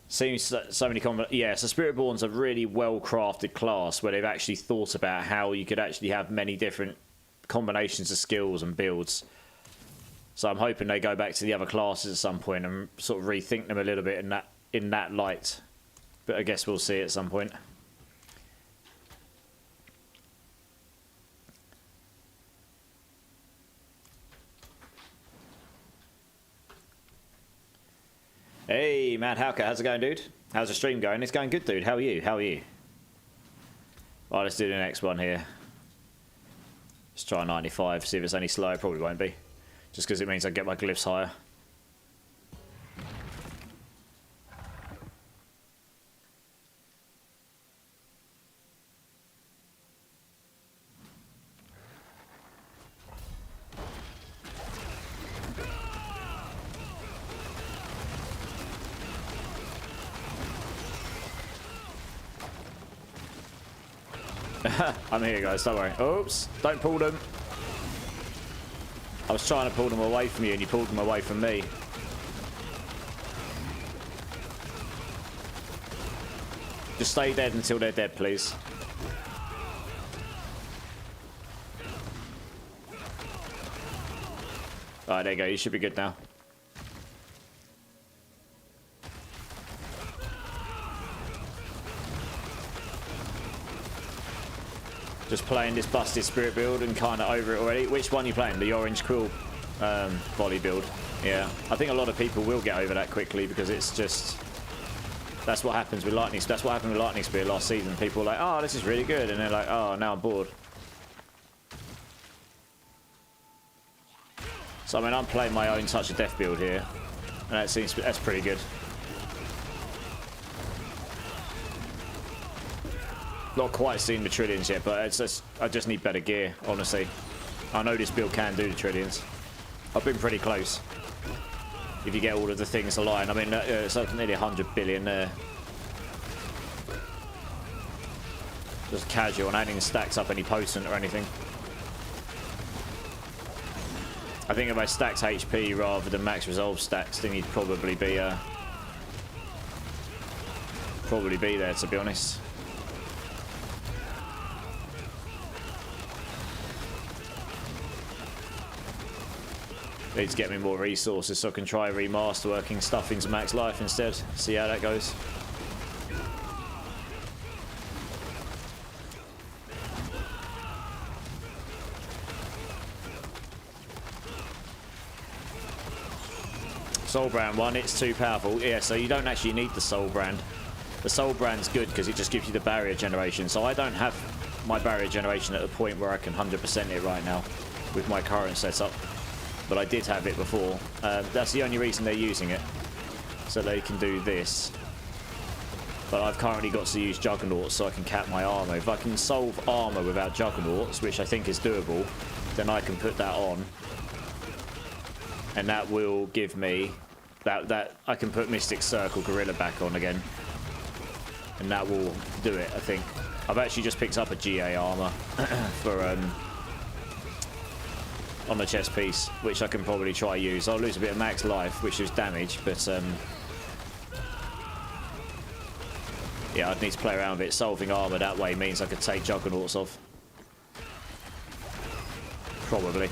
S1: Seems so many yeah. So Spiritborn's a really well crafted class where they've actually thought about how you could actually have many different combinations of skills and builds. So I'm hoping they go back to the other classes at some point and sort of rethink them a little bit in that light. But I guess we'll see at some point. Hey, Mad Howker, how's it going, dude? How's the stream going? It's going good, dude. How are you? How are you? Right, let's do the next one here. Let's try 95, see if it's any slower. Probably won't be. Just because it means I get my glyphs higher. I'm here, guys, don't worry. Oops, don't pull them. I was trying to pull them away from you and you pulled them away from me. Just stay dead until they're dead, please. Alright, there you go, you should be good now. Just playing this busted spirit build and kind of over it already. Which one are you playing? The orange quill volley build. Yeah, I think a lot of people will get over that quickly because it's just... That's what happens with lightning. That's what happened with lightning spear last season. People were like, oh, this is really good. And they're like, oh, now I'm bored. So, I mean, I'm playing my own Touch of Death build here. And that's pretty good. Not quite seen the trillions yet, but I just need better gear, honestly. I know this build can do the trillions. I've been pretty close. If you get all of the things aligned. I mean, it's like nearly 100 billion there. Just casual and adding stacks up any potent or anything. I think if I stacked HP rather than max resolve stacks, then you'd probably be there, to be honest. Need to get me more resources so I can try remaster working stuff into max life instead. See how that goes. Soul brand one, it's too powerful. Yeah, so you don't actually need the soul brand. The soul brand's good because it just gives you the barrier generation. So I don't have my barrier generation at the point where I can 100% it right now with my current setup. But I did have it before. That's the only reason they're using it. So they can do this. But I've currently got to use Juggernauts so I can cap my armor. If I can solve armor without Juggernauts, which I think is doable, then I can put that on. And that will give me... that I can put Mystic Circle Gorilla back on again. And that will do it, I think. I've actually just picked up a GA armor for... on the chest piece, which I can probably try use. I'll lose a bit of max life, which is damage, but yeah, I'd need to play around with it. Solving armor that way means I could take Juggernauts off. Probably.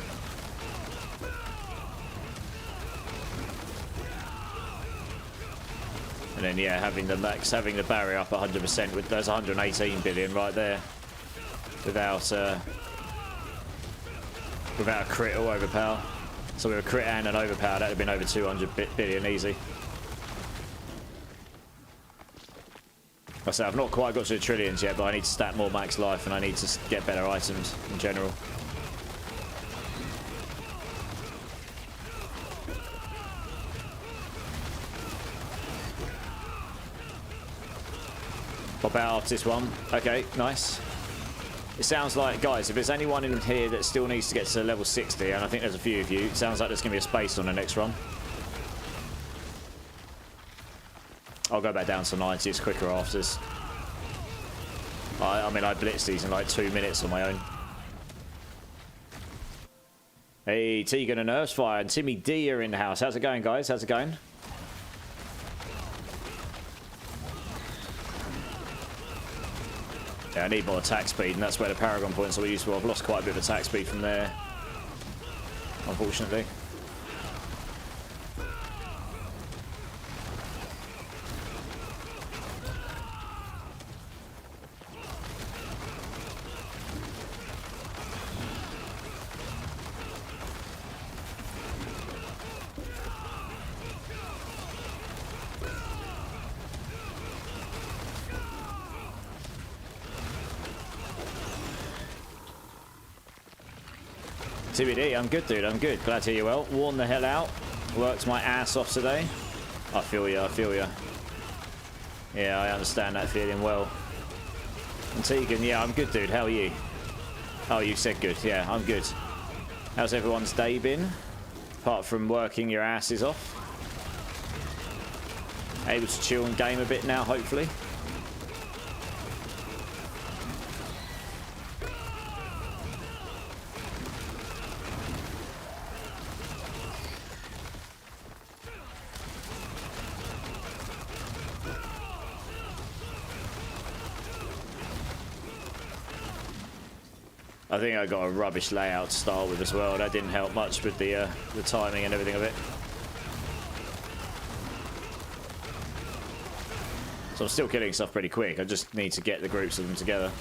S1: And then yeah, having the barrier up 100% with there's 118 billion right there, without a crit or overpower. So with a crit and an overpower, that would have been over 200 billion easy. Like I say, I've not quite got to the trillions yet, but I need to stack more max life and I need to get better items in general. Pop out after this one. Okay, nice. It sounds like, guys, if there's anyone in here that still needs to get to level 60, and I think there's a few of you, it sounds like there's going to be a space on the next run. I'll go back down to 90, it's quicker after this. I mean, I blitzed these in like 2 minutes on my own. Hey, Tegan and Earthfire and Timmy D are in the house. How's it going, guys? How's it going? Yeah, I need more attack speed, and that's where the Paragon points are useful. I've lost quite a bit of attack speed from there, unfortunately. TBD, I'm good, dude. I'm good. Glad to hear you well. Worn the hell out. Worked my ass off today. I feel you. I feel you. Yeah, I understand that feeling well. And Tegan, yeah, I'm good, dude. How are you? Oh, you said good. Yeah, I'm good. How's everyone's day been? Apart from working your asses off. Able to chill and game a bit now, hopefully. I think I got a rubbish layout to start with as well. That didn't help much with the timing and everything of it. So I'm still killing stuff pretty quick. I just need to get the groups of them together.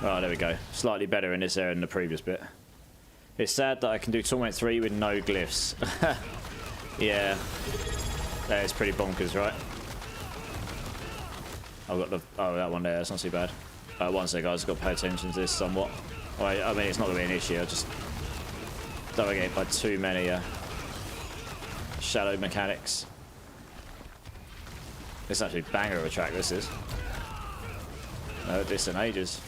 S1: Oh, there we go. Slightly better in this area than the previous bit. It's sad that I can do Torment 3 with no glyphs. Yeah. That is pretty bonkers, right? I've got the... Oh, that one there. That's not too bad. One sec, guys. I've got to pay attention to this somewhat. I mean, it's not going to be an issue. I just don't want to get hit by too many shadow mechanics. It's actually a banger of a track, this is. I heard this in ages.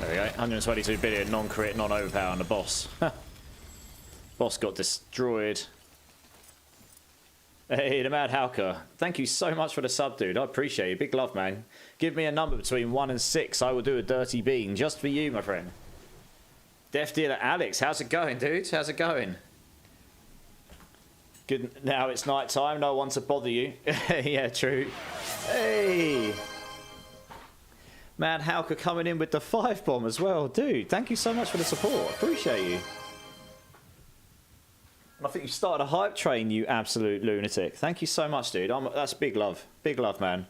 S1: There we go. 122 billion non-crit, non-overpower on the boss. Boss got destroyed. Hey, the Mad Howker. Thank you so much for the sub, dude. I appreciate it. Big love, man. Give me a number between 1 and 6. I will do a dirty bean just for you, my friend. Death Dealer Alex. How's it going, dude? How's it going? Good. Now it's night time. No one to bother you. Yeah, true. Hey. Man, Hauker coming in with the 5 bomb as well. Dude, thank you so much for the support. Appreciate you. And I think you started a hype train, you absolute lunatic. Thank you so much, dude. That's big love. Big love, man.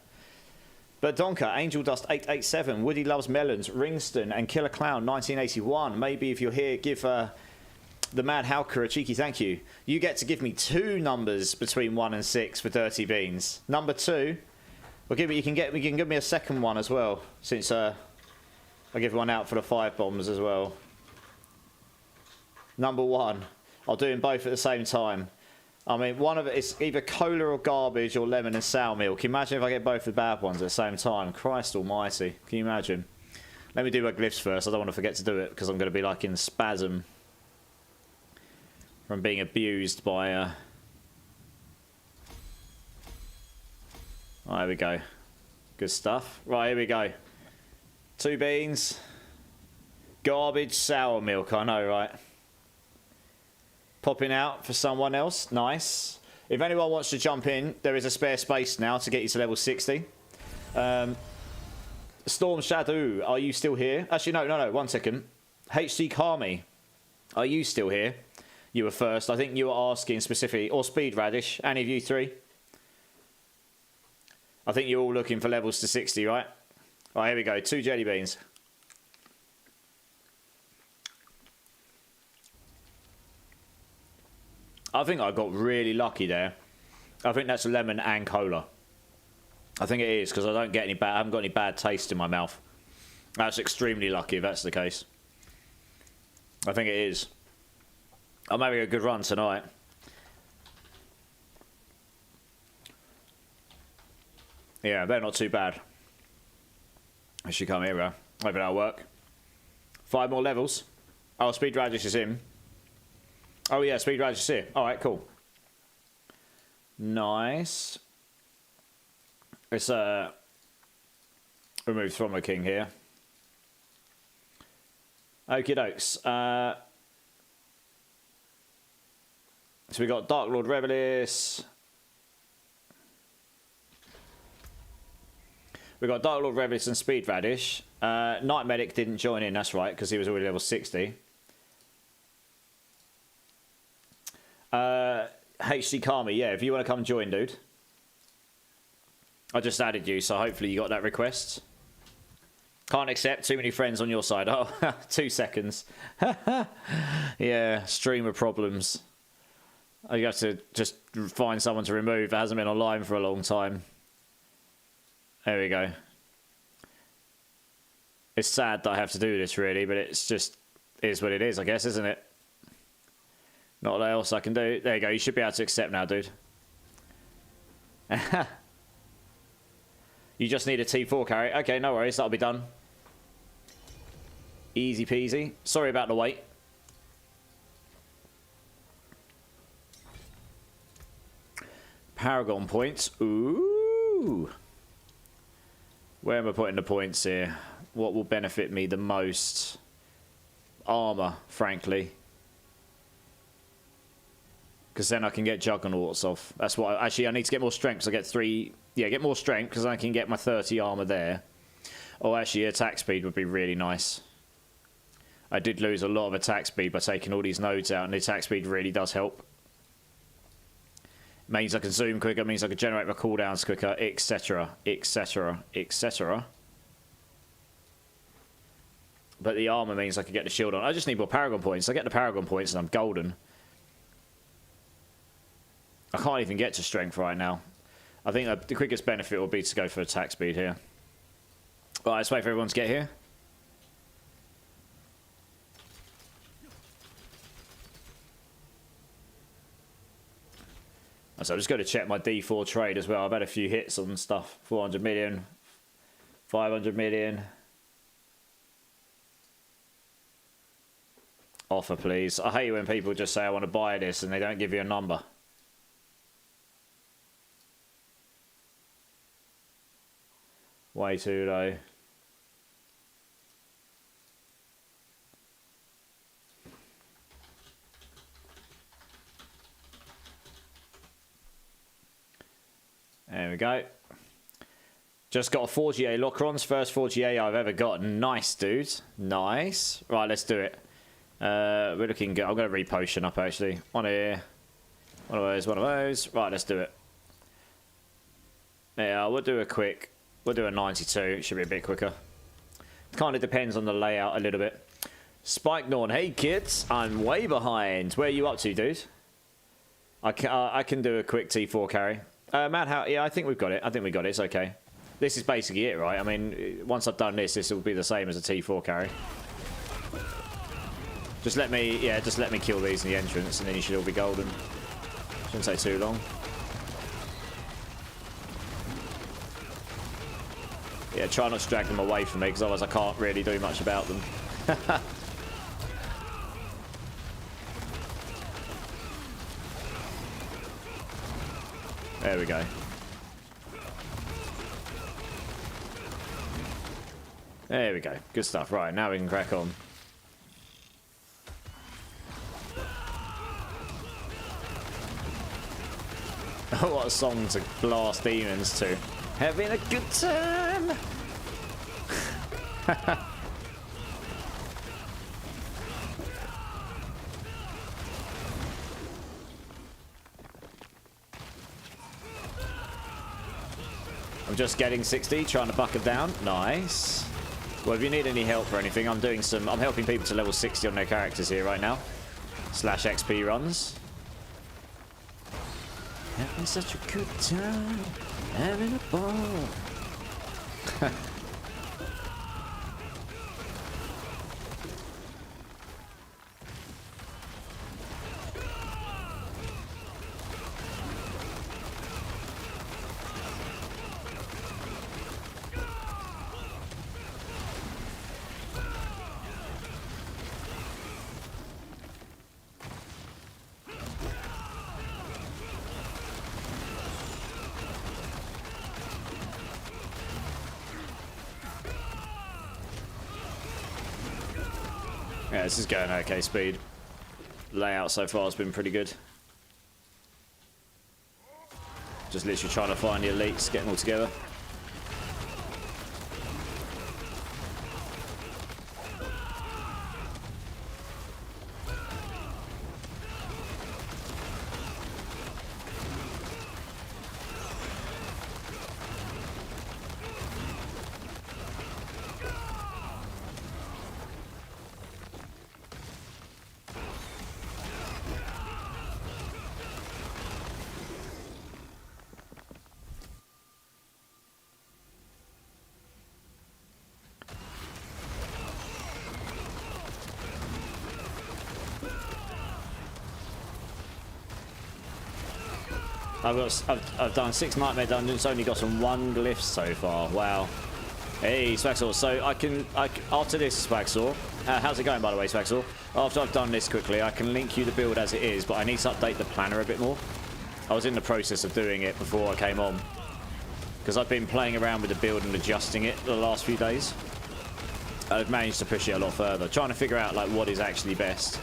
S1: But Donker, Angel Dust 887, Woody Loves Melons, Ringston, and Killer Clown 1981. Maybe if you're here, give the Mad Hauker a cheeky thank you. You get to give me 2 numbers between 1 and 6 for Dirty Beans. Number 2... Well, you can give me a second one as well, since I give one out for the 5 bombs as well. Number 1, I'll do them both at the same time. I mean, one of it is either cola or garbage or lemon and sour milk. Imagine if I get both the bad ones at the same time. Christ almighty, can you imagine? Let me do my glyphs first. I don't want to forget to do it because I'm going to be like in spasm from being abused by... Oh, here we go. Good stuff. Right, here we go. 2 beans. Garbage, sour milk. I know, right? Popping out for someone else. Nice. If anyone wants to jump in, there is a spare space now to get you to level 60. Storm Shadow, are you still here? Actually, no, 1 second. HC Kami, are you still here? You were first. I think you were asking specifically, or Speed Radish, any of you three? I think you're all looking for levels to 60, right? All right, here we go. 2 jelly beans. I think I got really lucky there. I think that's lemon and cola. I think it is because I don't get any bad. I haven't got any bad taste in my mouth. That's extremely lucky if that's the case. I think it is. I'm having a good run tonight. Yeah, they're not too bad. I should come here, bro. Maybe that'll work. 5 more levels. Oh, Speed Radish is in. Oh yeah, Speed Radish is here. Alright, cool. Nice. Let's remove Thromber King here. Okie dokes. So we got Dark Lord Revelis. We got Dark Lord Revelis and Speed Radish. Night Medic didn't join in, that's right, because he was already level 60. HC Kami, yeah, if you want to come join, dude. I just added you, so hopefully you got that request. Can't accept, too many friends on your side. Oh, 2 seconds. Yeah, streamer problems. You have to just find someone to remove that hasn't been online for a long time. There we go. It's sad that I have to do this, really, but it's just is what it is, I guess, isn't it? Not a lot else I can do. There you go. You should be able to accept now, dude. You just need a T4 carry. Okay, no worries. That'll be done. Easy peasy. Sorry about the wait. Paragon points. Ooh. Where am I putting the points here? What will benefit me the most? Armor, frankly. Because then I can get Juggernauts off. That's what actually, I need to get more strength. So I get 3... Yeah, get more strength because I can get my 30 armor there. Oh, actually, attack speed would be really nice. I did lose a lot of attack speed by taking all these nodes out, and the attack speed really does help. Means I can zoom quicker, means I can generate my cooldowns quicker, etc, etc, etc. But the armor means I can get the shield on. I just need more Paragon points. I get the Paragon points and I'm golden. I can't even get to strength right now. I think the quickest benefit will be to go for attack speed here. Right, let's wait for everyone to get here. So I'm just going to check my D4 trade as well. I've had a few hits on stuff. 400 million, 500 million. Offer, please. I hate when people just say I want to buy this and they don't give you a number. Way too low. There we go. Just got a 4GA Lockrons. First 4GA I've ever gotten. Nice, dude. Nice. Right, let's do it. We're looking good. I'm going to repotion up, actually. On here. One of those, one of those. Right, let's do it. Yeah, we'll do a quick... We'll do a 92. It should be a bit quicker. Kind of depends on the layout a little bit. Spike Norn. Hey, kids. I'm way behind. Where are you up to, dude? I can do a quick T4 carry. Matt, how? Yeah, I think we've got it. I think we got it. It's okay. This is basically it, right? I mean, once I've done this, this will be the same as a T4 carry. Just let me, yeah, just let me kill these in the entrance, and then you should all be golden. Shouldn't take too long. Yeah, try not to drag them away from me, because otherwise I can't really do much about them. There we go. There we go. Good stuff. Right, now we can crack on. What a song to blast demons to. Having a good time. I'm just getting 60, trying to buck them down. Nice. Well, if you need any help or anything, I'm helping people to level 60 on their characters here right now. / XP runs. Having such a good time. Having a ball. Yeah, this is going okay speed. Layout so far has been pretty good. Just literally trying to find the elites, getting all together. I've done 6 nightmare dungeons, only gotten 1 glyph so far. Wow. Hey, Swagsaw. So I can after this, Swagsaw. How's it going, by the way, Swagsaw? After I've done this quickly, I can link you the build as it is, but I need to update the planner a bit more. I was in the process of doing it before I came on, because I've been playing around with the build and adjusting it the last few days. I've managed to push it a lot further, trying to figure out like what is actually best.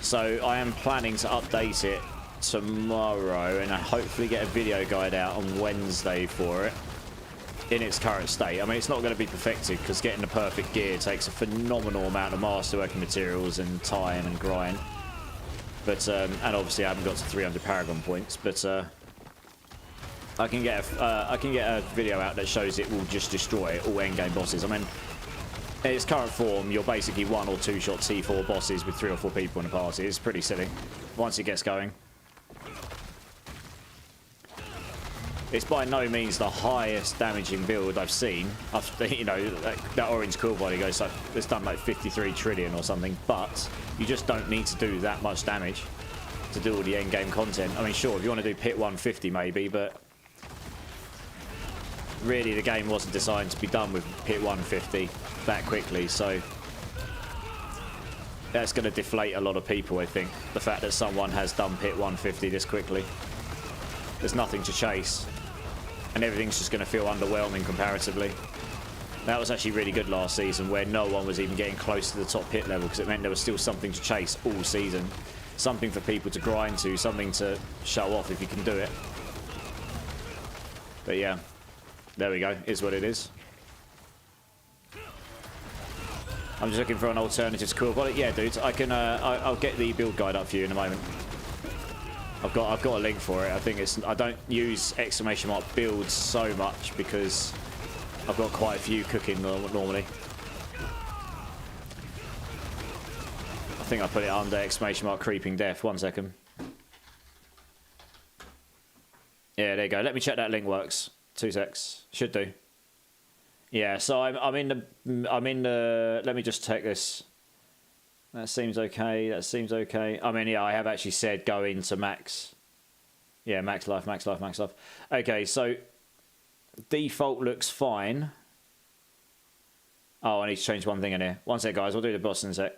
S1: So I am planning to update it tomorrow and I hopefully get a video guide out on Wednesday for it in its current state. I mean, it's not going to be perfected because getting the perfect gear takes a phenomenal amount of masterworking materials and time and grind. But and obviously I haven't got to 300 Paragon points, but I can get a video out that shows it will just destroy all endgame bosses. I mean, in its current form, you're basically 1 or 2 shot T4 bosses with 3 or 4 people in a party. It's pretty silly once it gets going. It's by no means the highest damaging build I've seen. You know, that orange cool body goes like, it's done like 53 trillion or something, but you just don't need to do that much damage to do all the end game content. I mean, sure, if you want to do pit 150 maybe, but really the game wasn't designed to be done with pit 150 that quickly, so that's going to deflate a lot of people, I think, the fact that someone has done pit 150 this quickly. There's nothing to chase, and everything's just going to feel underwhelming comparatively. That was actually really good last season, where no one was even getting close to the top pit level, because it meant there was still something to chase all season. Something for people to grind to, something to show off if you can do it. But yeah, there we go, is what it is. I'm just looking for an alternative to cool body. Yeah, dude, I can. I'll get the build guide up for you in a moment. I've got a link for it. I think it's. I don't use ! builds so much because I've got quite a few cooking normally. I think I put it under ! creeping death. 1 second. Yeah, there you go. Let me check that link works. 2 secs. Should do. Yeah, so I'm in the. Let me just check this. That seems okay. That seems okay. I mean, yeah, I have actually said go into max. Yeah, max life, max life, max life. Okay, so default looks fine. Oh, I need to change one thing in here. 1 sec, guys. We'll do the boss in a sec.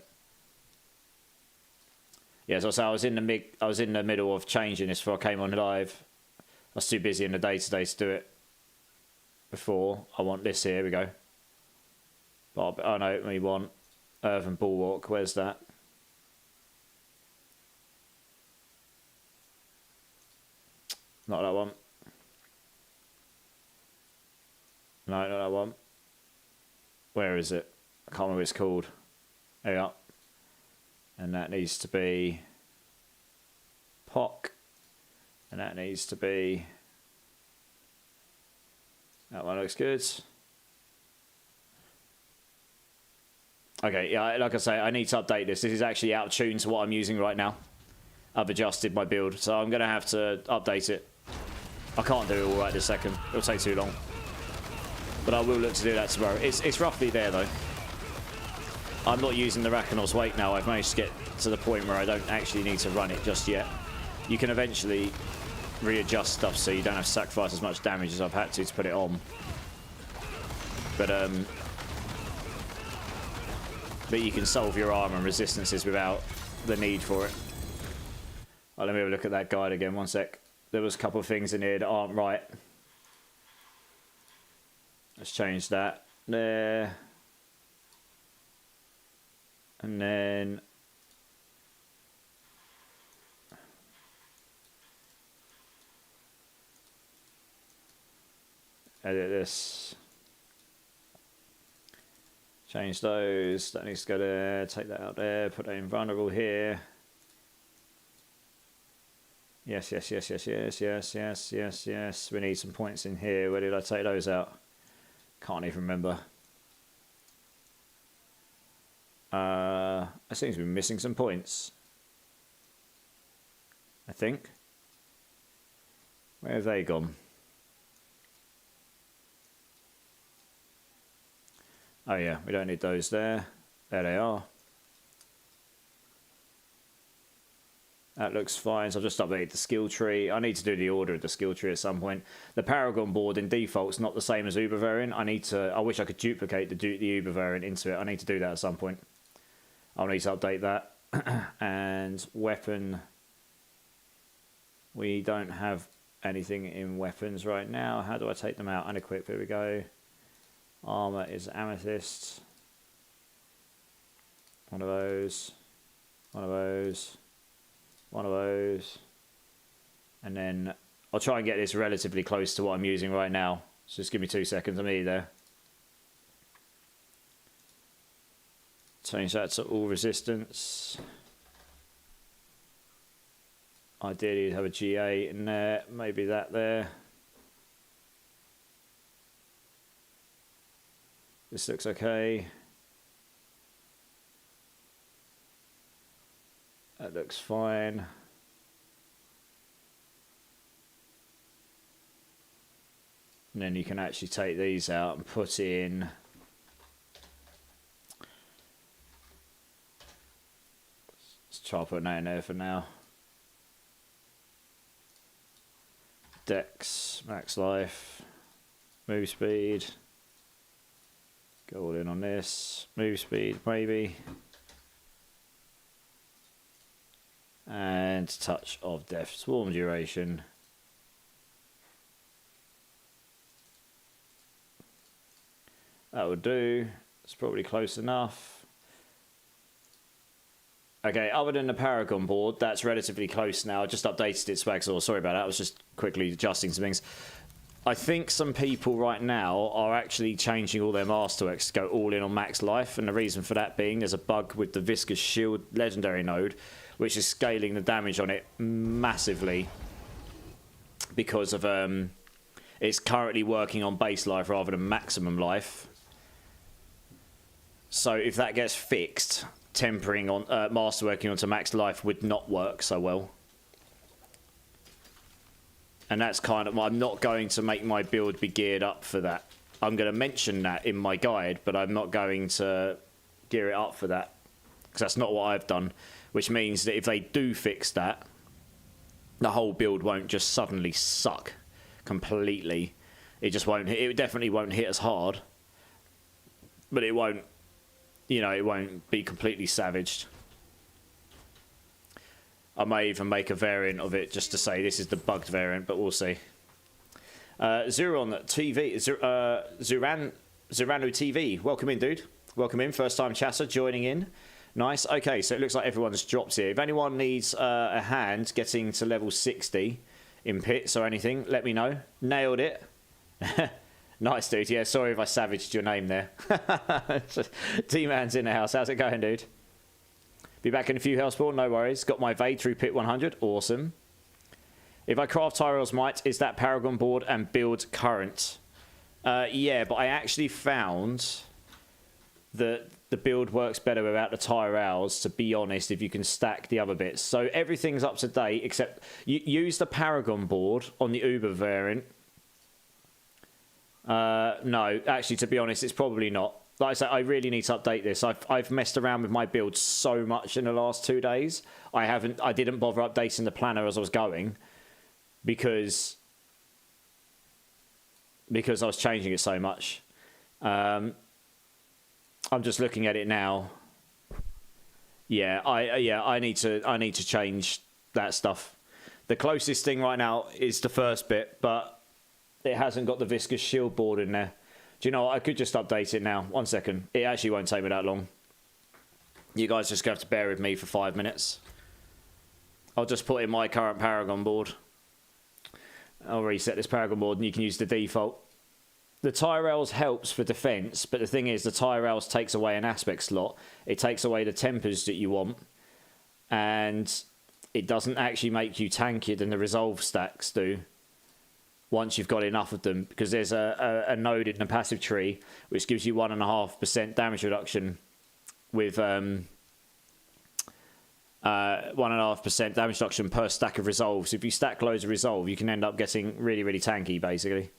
S1: Yeah, so I was in the middle of changing this before I came on live. I was too busy in the day today to do it. Before I want this here. We go. But oh no, we want Earthen Bulwark. Where's that? Not that one. No, not that one. Where is it? I can't remember what it's called. There you go. And that needs to be POC. And that needs to be... That one looks good. Okay, yeah, like I say, I need to update this. This is actually out of tune to what I'm using right now. I've adjusted my build, so I'm going to have to update it. I can't do it all right this second. It'll take too long. But I will look to do that tomorrow. It's roughly there, though. I'm not using the Rakenor's weight now. I've managed to get to the point where I don't actually need to run it just yet. You can eventually readjust stuff so you don't have to sacrifice as much damage as I've had to put it on. But you can solve your armor and resistances without the need for it. Right, let me have a look at that guide again, one sec. There was a couple of things in here that aren't right. Let's change that. There. And then... edit this. Change those. That needs to go there. Take that out there. Put that in vulnerable here. Yes, yes, yes, yes, yes, yes, yes, yes, yes. We need some points in here. Where did I take those out? Can't even remember. I seem to be missing some points. I think. Where have they gone? Oh yeah, we don't need those there. There they are. That looks fine, so I've just updated the skill tree. I need to do the order of the skill tree at some point. The Paragon board in default is not the same as Uber variant. I wish I could duplicate the Uber variant into it. I need to do that at some point. I'll need to update that. And weapon. We don't have anything in weapons right now. How do I take them out? Unequip, here we go. Armor is amethyst. One of those. One of those. One of those. And then I'll try and get this relatively close to what I'm using right now. So just give me 2 seconds. I'm nearly there. Change that to all resistance. Ideally you'd have a G8 in there. Maybe that there. This looks okay. That looks fine. And then you can actually take these out and put in... Let's try putting that in there for now. Dex, max life, move speed. Go all in on this. Move speed, maybe. And touch of death. Swarm duration. That would do. It's probably close enough. Okay, other than the Paragon board, that's relatively close now. I just updated its specs. Sorry about that. I was just quickly adjusting some things. I think some people right now are actually changing all their Masterworks to go all in on max life, and the reason for that being there's a bug with the Viscous Shield legendary node, which is scaling the damage on it massively because of it's currently working on base life rather than maximum life. So if that gets fixed, tempering on Masterworking onto max life would not work so well. And that's kind of, I'm not going to make my build be geared up for that. I'm going to mention that in my guide, but I'm not going to gear it up for that. Because that's not what I've done. Which means that if they do fix that, the whole build won't just suddenly suck completely. It just won't, it definitely won't hit as hard. But it won't, you know, it won't be completely savaged. I may even make a variant of it just to say this is the bugged variant, but we'll see. Zuron TV, Zurano TV, welcome in, dude. Welcome in, first time chatter joining in. Nice. Okay, so it looks like everyone's dropped here. If anyone needs a hand getting to level 60 in pits or anything, let me know. Nailed it. Nice, dude. Yeah, sorry if I savaged your name there. D-Man's in the house. How's it going, dude? Be back in a few Hellspawn, no worries. Got my Vade through pit 100. Awesome. If I craft Tyrell's Might, is that Paragon board and build current? Yeah, but I actually found that the build works better without the Tyrells, to be honest, if you can stack the other bits. So everything's up to date, except you use the Paragon board on the Uber variant. No, actually, to be honest, it's probably not. Like I said, I really need to update this. I've messed around with my build so much in the last 2 days. I didn't bother updating the planner as I was going because I was changing it so much. I'm just looking at it now. Yeah, I need to change that stuff. The closest thing right now is the first bit, but it hasn't got the viscous shield board in there. Do you know what? I could just update it now. 1 second. It actually won't take me that long. You guys just have to bear with me for 5 minutes. I'll just put in my current Paragon board. I'll reset this Paragon board and you can use the default. The Tyrells helps for defense, but the thing is the Tyrells takes away an aspect slot. It takes away the tempers that you want. And it doesn't actually make you tankier than the resolve stacks do. Once you've got enough of them, because there's a node in the passive tree which gives you 1.5% damage reduction with 1.5% damage reduction per stack of resolve. So if you stack loads of resolve, you can end up getting really, really tanky, basically.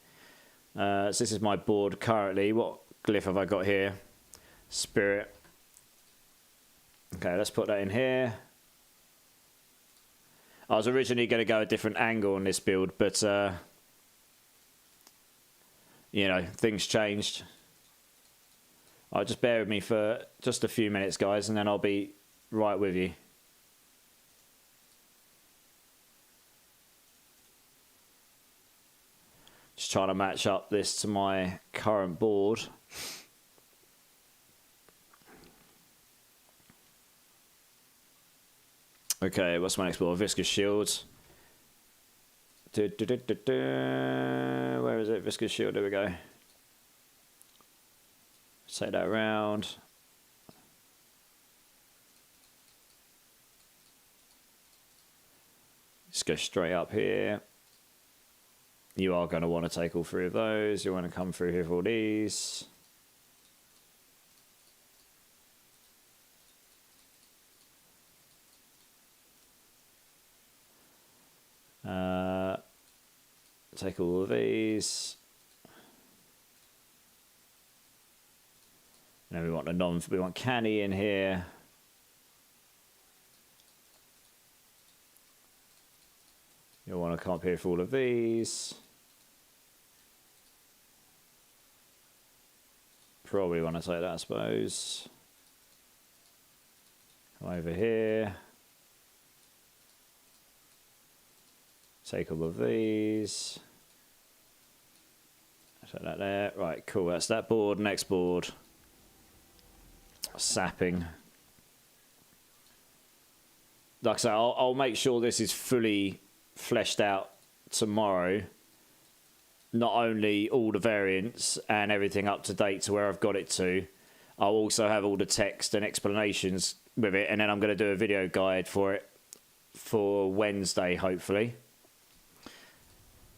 S1: So this is my board currently. What glyph have I got here? Spirit. Okay, let's put that in here. I was originally going to go a different angle on this build, but you know, things changed. I'll just bear with me for just a few minutes, guys, and then I'll be right with you. Just trying to match up this to my current board. Okay, what's my next board? Viscous Shields. Where is it? Viscous Shield, there we go. Take that around. Just go straight up here. You are going to want to take all 3 of those. You want to come through here for all these. Take all of these. And then we want Canny in here. You'll want to come up here for all of these. Probably want to take that, I suppose. Come over here. Take all of these. Take that there. Right, cool. That's that board. Next board. Sapping. Like I say, I'll make sure this is fully fleshed out tomorrow. Not only all the variants and everything up to date to where I've got it to, I'll also have all the text and explanations with it, and then I'm going to do a video guide for it for Wednesday, hopefully,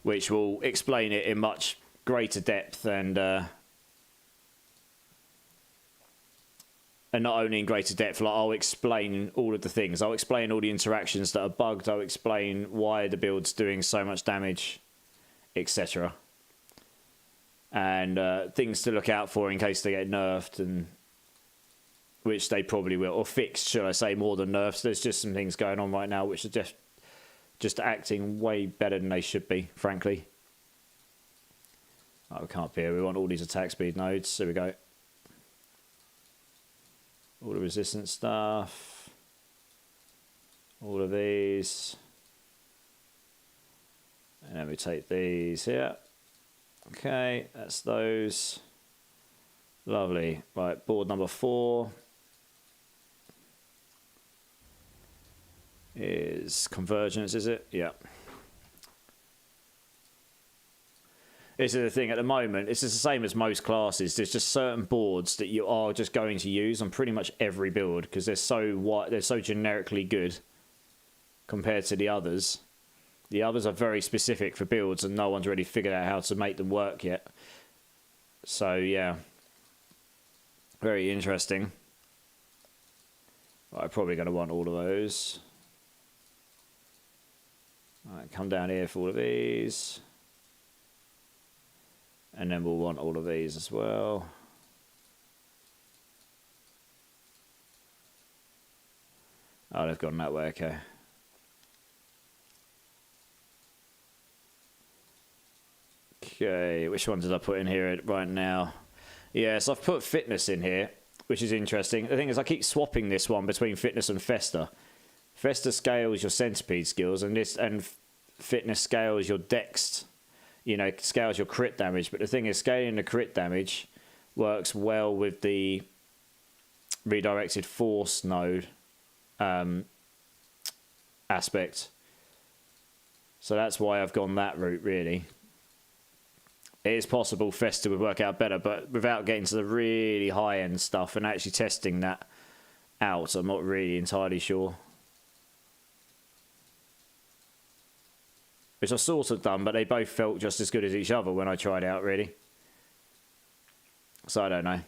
S1: which will explain it in much greater depth and not only in greater depth, like I'll explain all of the things. I'll explain all the interactions that are bugged. I'll explain why the build's doing so much damage, etc. And things to look out for in case they get nerfed, and which they probably will, or fixed, should I say, more than nerfs. There's just some things going on right now which are just acting way better than they should be, frankly. Oh, we come up here. We want all these attack speed nodes. There we go. All the resistance stuff. All of these. And then we take these here. Okay, that's those. Lovely. Right, board number 4 is Convergence, is it? Yeah. This is the thing at the moment. It's just the same as most classes. There's just certain boards that you are just going to use on pretty much every build because they're so generically good compared to the others. The others are very specific for builds, and no one's really figured out how to make them work yet. So yeah, very interesting. I'm probably going to want all of those. All right, come down here for all of these. And then we'll want all of these as well. Oh, they've gone that way, okay. Okay, which one did I put in here right now? Yes, I've put fitness in here, which is interesting. The thing is, I keep swapping this one between fitness and Festa. Festa scales your centipede skills, and fitness scales your dex. You know, scales your crit damage. But the thing is, scaling the crit damage works well with the redirected force node aspect. So that's why I've gone that route, really. It is possible Festa would work out better, but without getting to the really high-end stuff and actually testing that out, I'm not really entirely sure. Which I've sort of done, but they both felt just as good as each other when I tried out, really. So I don't know.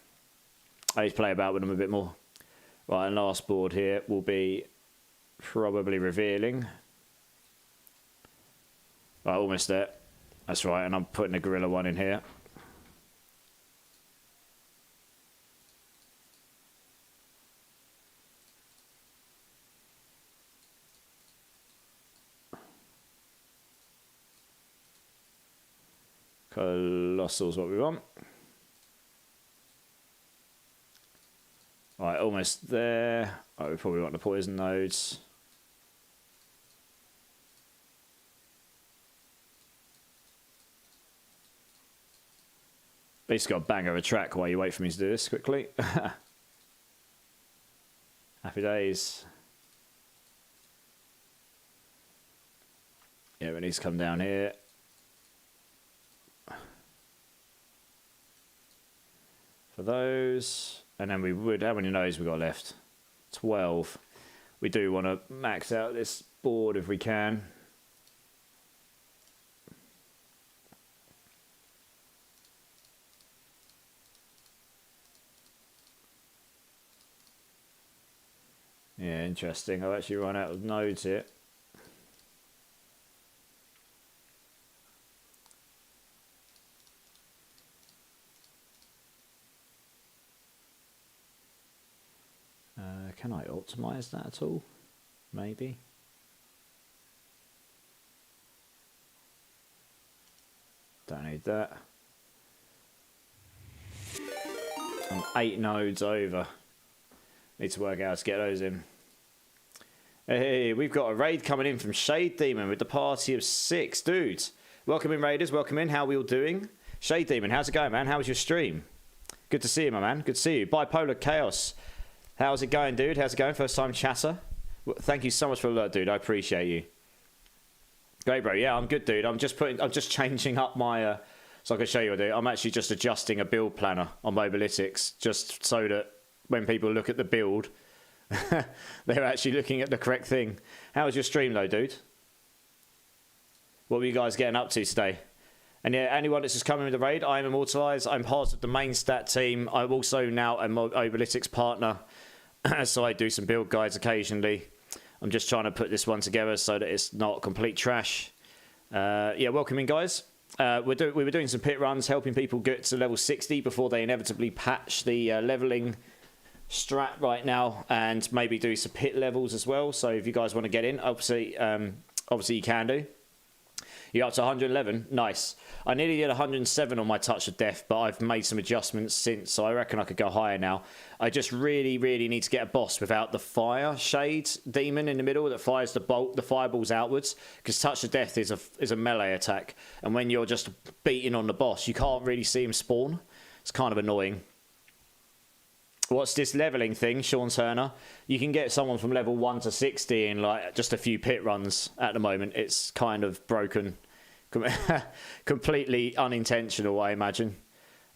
S1: I need to play about with them a bit more. Right, and last board here will be probably revealing. Right, almost there. That's right, and I'm putting a gorilla one in here. Colossal's what we want. Right, almost there. Oh, we probably want the poison nodes. At least got a banger of a track while you wait for me to do this quickly. Happy days. Yeah, we need to come down here. For those. And then we would, how many nodes we got left? 12. We do want to max out this board if we can. Yeah, interesting. I've actually run out of nodes here. Can I optimize that at all? Maybe. Don't need that. I'm 8 nodes over. Need to work out how to get those in. Hey, we've got a raid coming in from Shade Demon with the party of 6 dudes. Welcome in, raiders. Welcome in. How are we all doing? Shade Demon, how's it going, man? How was your stream? Good to see you, my man. Good to see you. Bipolar Chaos. How's it going, dude? How's it going? First time chatter. Well, thank you so much for the alert, dude. I appreciate you. Great, bro. Yeah, I'm good, dude. I'm just changing up my. So I can show you what I do. I'm actually just adjusting a build planner on Mobalytics, just so that when people look at the build, they're actually looking at the correct thing. How was your stream, though, dude? What were you guys getting up to today? And yeah, anyone that's just coming with the raid, I'm imortilize. I'm part of the main stat team. I'm also now a Mobalytics partner, so I do some build guides occasionally. I'm just trying to put this one together so that it's not complete trash. Yeah, welcome in, guys. We were doing some pit runs, helping people get to level 60 before they inevitably patch the leveling strat right now, and maybe do some pit levels as well. So if you guys want to get in, obviously you can do. You're up to 111. Nice. I nearly did 107 on my Touch of Death, but I've made some adjustments since, so I reckon I could go higher now. I just really, really need to get a boss without the fire shade demon in the middle that fires the fireballs outwards, because Touch of Death is a melee attack, and when you're just beating on the boss, you can't really see him spawn. It's kind of annoying. What's this leveling thing, Sean Turner? You can get someone from level 1 to 60 in like just a few pit runs at the moment. It's kind of broken Completely unintentional, I imagine.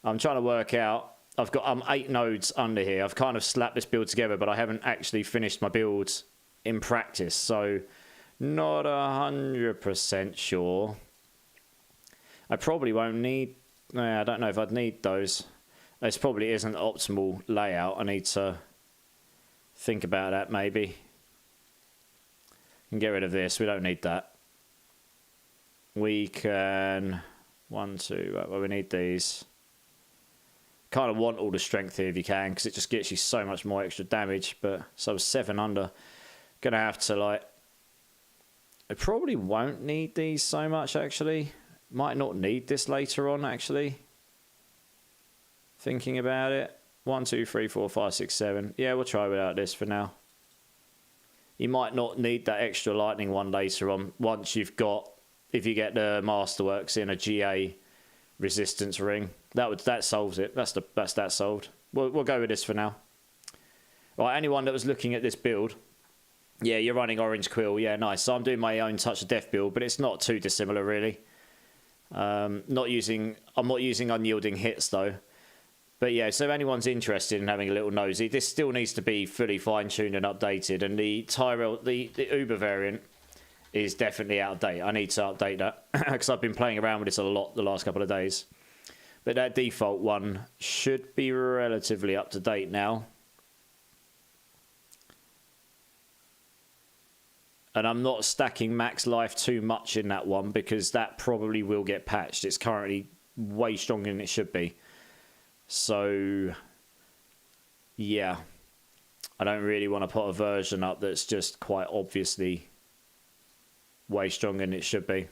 S1: I'm trying to work out. I'm 8 nodes under here. I've kind of slapped this build together, but I haven't actually finished my build in practice, so not 100% sure. I probably won't need... I don't know if I'd need those. This probably isn't the optimal layout. I need to think about that, maybe. Can get rid of this. We don't need that. We can... 1, 2... Well, we need these. Kind of want all the strength here if you can, because it just gets you so much more extra damage. But so 7 under. Gonna have to, like... I probably won't need these so much, actually. Might not need this later on, actually. Thinking about it. 1, 2, 3, 4, 5, 6, 7. Yeah, we'll try without this for now. You might not need that extra lightning one later on, once you've got... If you get the Masterworks in a GA resistance ring. That solves it. That's that solved. We'll go with this for now. Right, anyone that was looking at this build... Yeah, you're running Orange Quill. Yeah, nice. So I'm doing my own Touch of Death build, but it's not too dissimilar, really. I'm not using unyielding hits, though. But yeah, so if anyone's interested in having a little nosy, this still needs to be fully fine-tuned and updated. And the Tyrell, the Uber variant, is definitely out of date. I need to update that, because I've been playing around with this a lot the last couple of days. But that default one should be relatively up to date now. And I'm not stacking max life too much in that one, because that probably will get patched. It's currently way stronger than it should be. So, yeah. I don't really want to put a version up that's just quite obviously way stronger than it should be.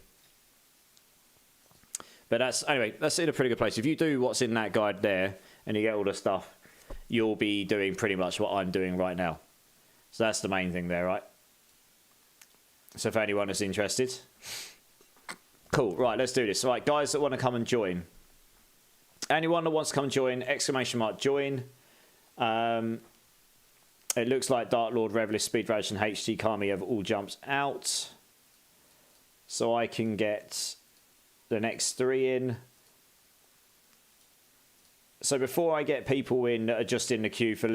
S1: But anyway, that's in a pretty good place. If you do what's in that guide there, and you get all the stuff, you'll be doing pretty much what I'm doing right now. So that's the main thing there, right? So if anyone is interested. Cool, right, let's do this. All right, guys that want to come and join. Anyone that wants to come and join, ! join. It looks like Dark Lord, Revelist, Speed Rage, and HT Kami have all jumped out. So I can get the next 3 in. So before I get people in that are just in the queue for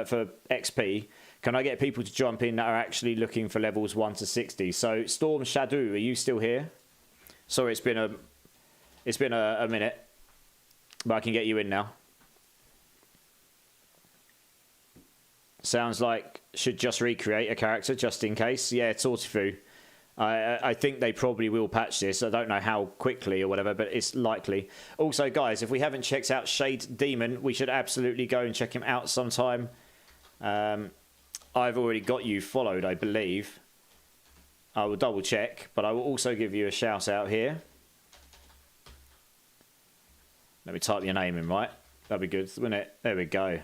S1: for XP, can I get people to jump in that are actually looking for levels 1 to 60? So Storm Shadow, are you still here? Sorry, it's been a minute, but I can get you in now. Sounds like should just recreate a character just in case. Yeah, Tortifu. I think they probably will patch this. I don't know how quickly or whatever, but it's likely. Also, guys, if we haven't checked out Shade Demon, we should absolutely go and check him out sometime. I've already got you followed, I believe. I will double check, but I will also give you a shout out here. Let me type your name in, right? That'd be good, wouldn't it? There we go.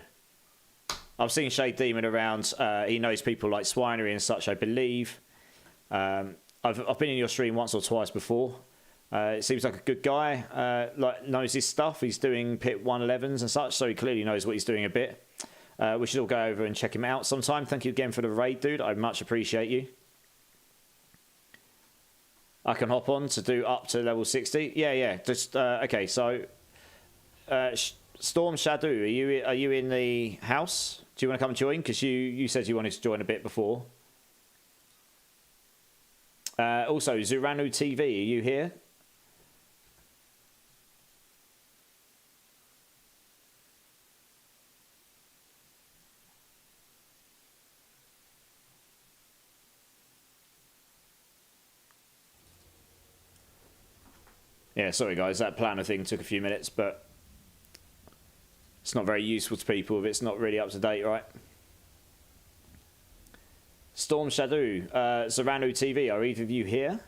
S1: I've seen Shade Demon around. He knows people like Swinery and such, I believe. I've been in your stream once or twice before. It seems like a good guy. Knows his stuff. He's doing pit 111s and such, so he clearly knows what he's doing a bit. We should all go over and check him out sometime. Thank you again for the raid, dude. I much appreciate you. I can hop on to do up to level 60. Yeah. Just okay. So, Storm Shadow, are you in the house? Do you want to come and join? Because you said you wanted to join a bit before. Also, Zuranu TV, are you here? Yeah, sorry guys, that planner thing took a few minutes, but it's not very useful to people if it's not really up to date, right? Storm Shadow, Zoranu TV, are either of you here?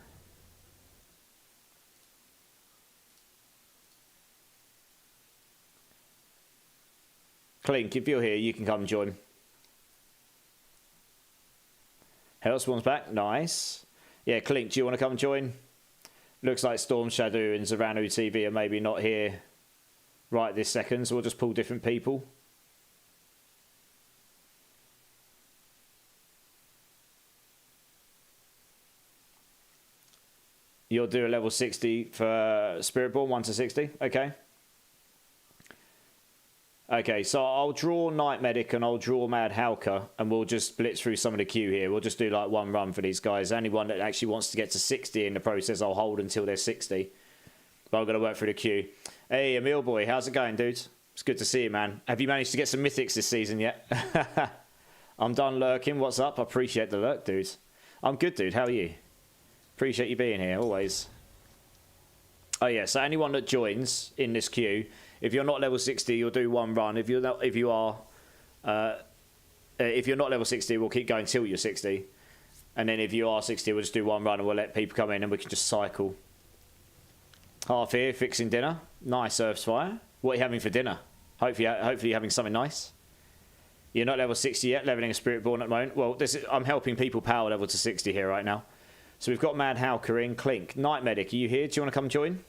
S1: Clink, if you're here, you can come and join. Hellspawn's back, nice. Yeah, Clink, do you want to come and join? Looks like Storm Shadow and Zoranu TV are maybe not here right this second, so we'll just pull different people. You'll do a level 60 for Spiritborn, 1 to 60. Okay. Okay, so I'll draw Night Medic and I'll draw Mad Halka, and we'll just blitz through some of the queue here. We'll just do like one run for these guys. Anyone that actually wants to get to 60 in the process, I'll hold until they're 60. But I'm going to work through the queue. Hey, Emil boy, how's it going, dude? It's good to see you, man. Have you managed to get some mythics this season yet? I'm done lurking. What's up? I appreciate the lurk, dude. I'm good, dude. How are you? Appreciate you being here, always. Oh, yeah, so anyone that joins in this queue, if you're not level 60, you'll do one run. If you're not level 60, we'll keep going till you're 60. And then if you are 60, we'll just do one run and we'll let people come in and we can just cycle. Half here, fixing dinner. Nice, Earthsfire. What are you having for dinner? Hopefully you're having something nice. You're not level 60 yet, leveling a Spiritborn at the moment. Well, I'm helping people power level to 60 here right now. So we've got Mad Halka in. Clink. Night Medic, are you here? Do you want to come join?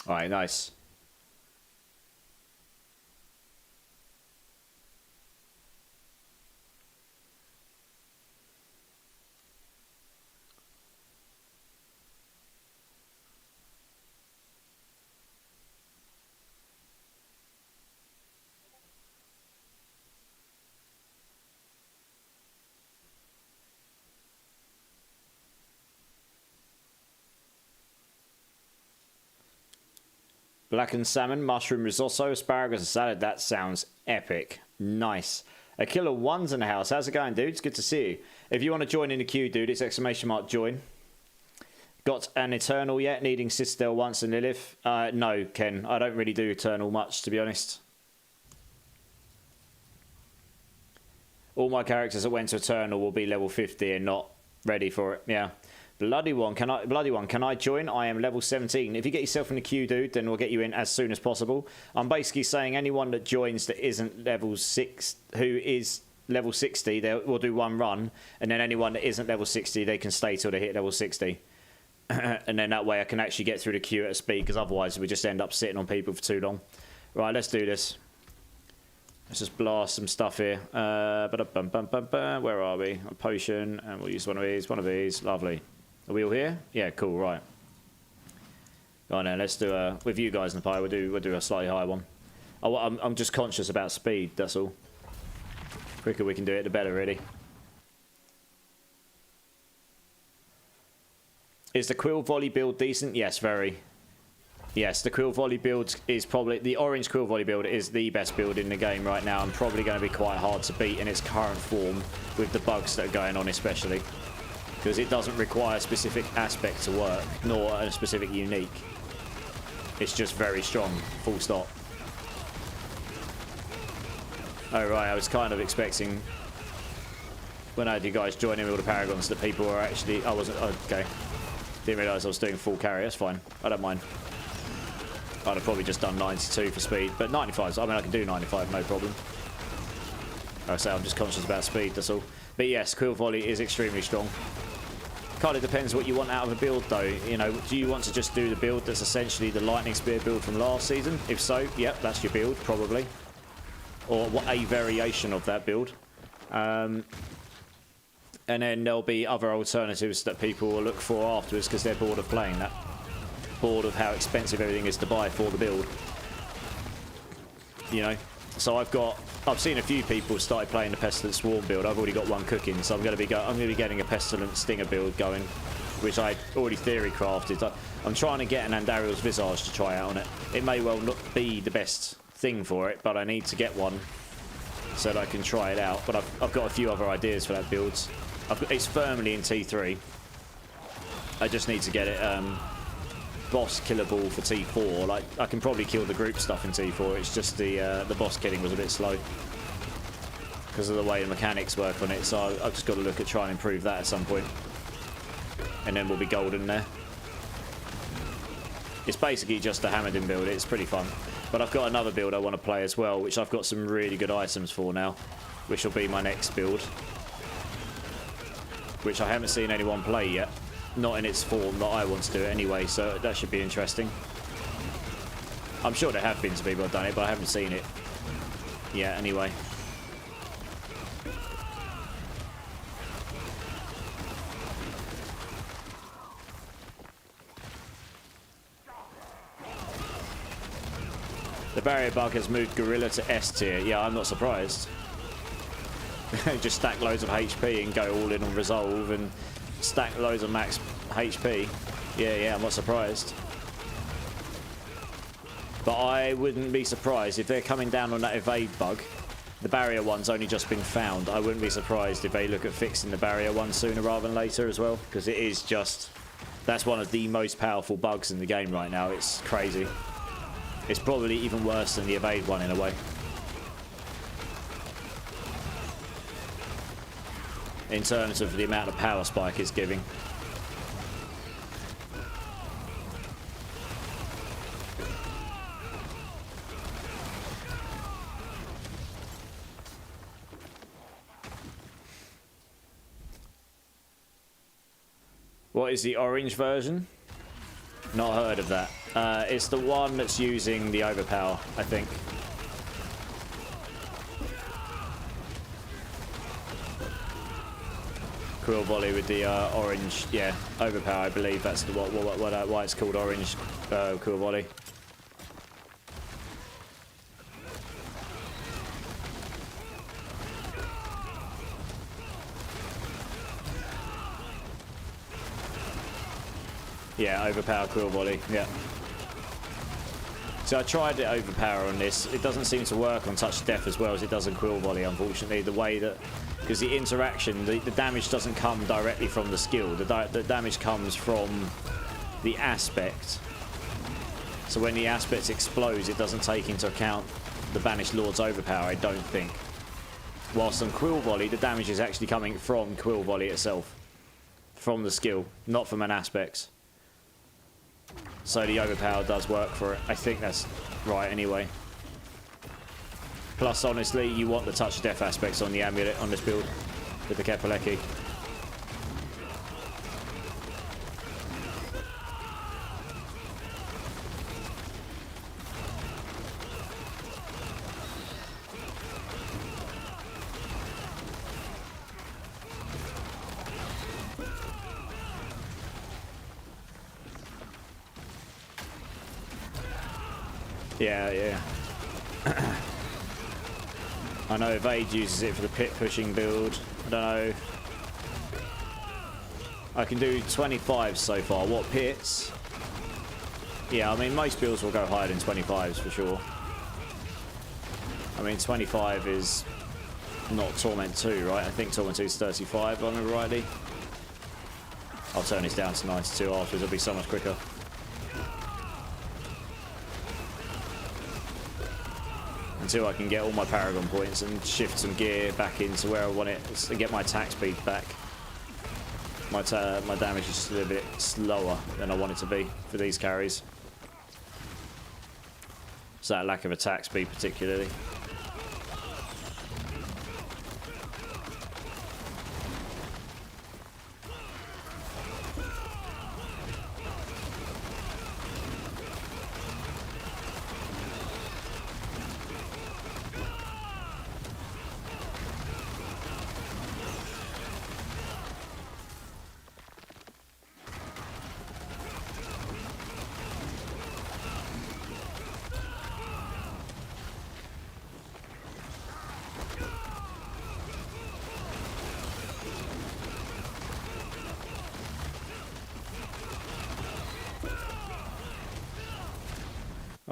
S1: All right, nice. Blackened salmon, mushroom risotto, asparagus and salad. That sounds epic. Nice. A killer one's in the house. How's it going, dude? It's good to see you. If you want to join in the queue, dude, it's ! join. Got an Eternal yet? Needing Citadel once and Lilith? No, Ken. I don't really do Eternal much, to be honest. All my characters that went to Eternal will be level 50 and not ready for it. Yeah. Bloody one, can I join? I am level 17. If you get yourself in the queue, dude, then we'll get you in as soon as possible. I'm basically saying anyone that joins that isn't level 6, who is level 60, we'll do one run, and then anyone that isn't level 60, they can stay till they hit level 60. And then that way I can actually get through the queue at a speed, because otherwise we just end up sitting on people for too long. Right, let's do this. Let's just blast some stuff here. Where are we? A potion, and we'll use one of these. Lovely. Are we all here? Yeah, cool, right. Go on then, let's do with you guys in the pie, we'll do a slightly higher one. I'm just conscious about speed, that's all. The quicker we can do it, the better, really. Is the Quill Volley build decent? Yes, very. Yes, the Quill Volley build is probably... The orange Quill Volley build is the best build in the game right now, and probably going to be quite hard to beat in its current form, with the bugs that are going on especially. Because it doesn't require a specific aspect to work, nor a specific unique. It's just very strong, full stop. Oh right, I was kind of expecting, when I had you guys join in with all the Paragons, that people were actually... I wasn't... Okay. Didn't realise I was doing full carry, that's fine. I don't mind. I'd have probably just done 92 for speed, but 95, I mean I can do 95, no problem. Like I say, I'm just conscious about speed, that's all. But yes, Quill Volley is extremely strong. Kind of depends what you want out of a build though. You know, do you want to just do the build that's essentially the Lightning Spear build from last season? If so, yep, that's your build, probably. Or a variation of that build. And then there'll be other alternatives that people will look for afterwards because they're bored of playing that. Bored of how expensive everything is to buy for the build. You know? So I've seen a few people started playing the Pestilent Swarm build. I've already got one cooking, so I'm going to be getting a Pestilent Stinger build going, which I already theory crafted. I'm trying to get an Andariel's Visage to try out on it. It may well not be the best thing for it, but I need to get one so that I can try it out. But I've got a few other ideas for that build. It's firmly in T3. I just need to get it boss killable for T4. Like I can probably kill the group stuff in T4. It's just the boss killing was a bit slow because of the way the mechanics work on it. So I've just got to look at trying to improve that at some point, and then we'll be golden there. It's basically just a Hammerdin build. It's pretty fun. But I've got another build I want to play as well, which I've got some really good items for now, which will be my next build, which I haven't seen anyone play yet. Not in its form that I want to do it anyway, so that should be interesting. I'm sure there have been some people who have done it, but I haven't seen it yet anyway. The barrier bug has moved Gorilla to S tier. Yeah, I'm not surprised. Just stack loads of HP and go all in on resolve and stack loads of max HP. Yeah, I'm not surprised. But I wouldn't be surprised if they're coming down on that evade bug. The barrier one's only just been found. I wouldn't be surprised if they look at fixing the barrier one sooner rather than later as well, because it is just... That's one of the most powerful bugs in the game right now. It's crazy. It's probably even worse than the evade one in a way. In terms of the amount of power spike it's giving. What is the orange version? Not heard of that. It's the one that's using the overpower, I think. Quill volley with the orange, yeah, overpower. I believe that's the why it's called orange quill volley. Yeah, overpower quill volley. Yeah. So I tried it overpower on this. It doesn't seem to work on touch of death as well as it does on quill volley, unfortunately. The way that, because the interaction, the damage doesn't come directly from the skill. The damage comes from the aspect. So when the aspect explodes, it doesn't take into account the Banished Lord's overpower, I don't think. Whilst on quill volley, the damage is actually coming from quill volley itself, from the skill, not from an aspect. So the overpower does work for it. I think that's right anyway. Plus, honestly, you want the touch of death aspects on the amulet on this build with the Kepaleki. Yeah. I know Evade uses it for the pit pushing build. I don't know. I can do 25s so far. What pits? Yeah, I mean, most builds will go higher than 25s for sure. I mean, 25 is not Torment 2, right? I think Torment 2 is 35, if I remember rightly. I'll turn this down to 92 afterwards. It'll be so much quicker. Until I can get all my Paragon points and shift some gear back into where I want it to get my attack speed back. My damage is just a little bit slower than I want it to be for these carries. So that lack of attack speed particularly.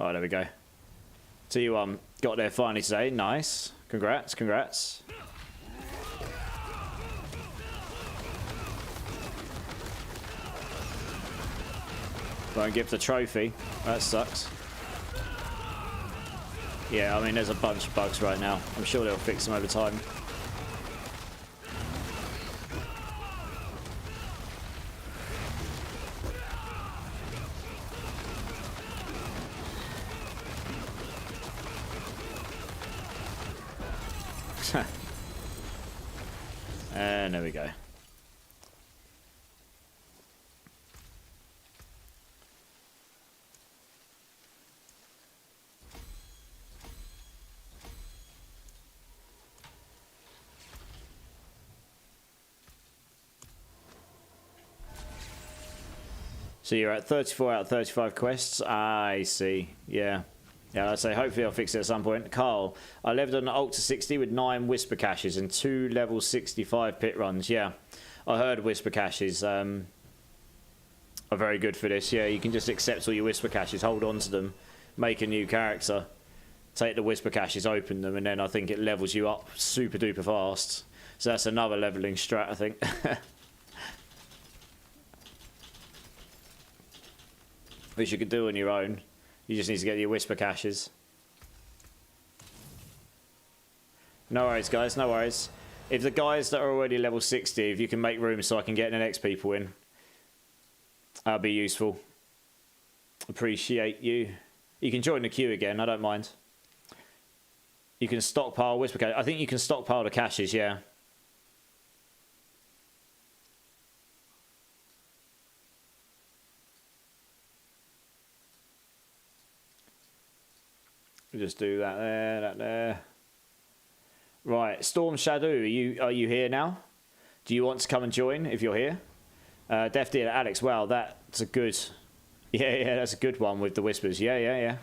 S1: Oh, there we go. T1 got there finally today. Nice. Congrats, congrats. Won't give the trophy. That sucks. Yeah, I mean, there's a bunch of bugs right now. I'm sure they'll fix them over time. And there we go. So you're at 34 out of 35 quests. I see. Yeah. Yeah, I'd say hopefully I'll fix it at some point. Carl, I leveled an ult to 60 with 9 whisper caches and 2 level 65 pit runs. Yeah, I heard whisper caches are very good for this. Yeah, you can just accept all your whisper caches, hold on to them, make a new character, take the whisper caches, open them, and then I think it levels you up super duper fast. So that's another leveling strat, I think. Which you could do on your own. You just need to get your whisper caches. No worries, guys, no worries. If the guys that are already level 60, if you can make room so I can get the next people in, that'd be useful. Appreciate you. You can join the queue again, I don't mind. You can stockpile whisper caches. I think you can stockpile the caches, yeah. We'll just do that there, that there. Right, Storm Shadow, are you here now? Do you want to come and join if you're here? Death Dealer, Alex, wow, that's a good... Yeah, that's a good one with the whispers. Yeah.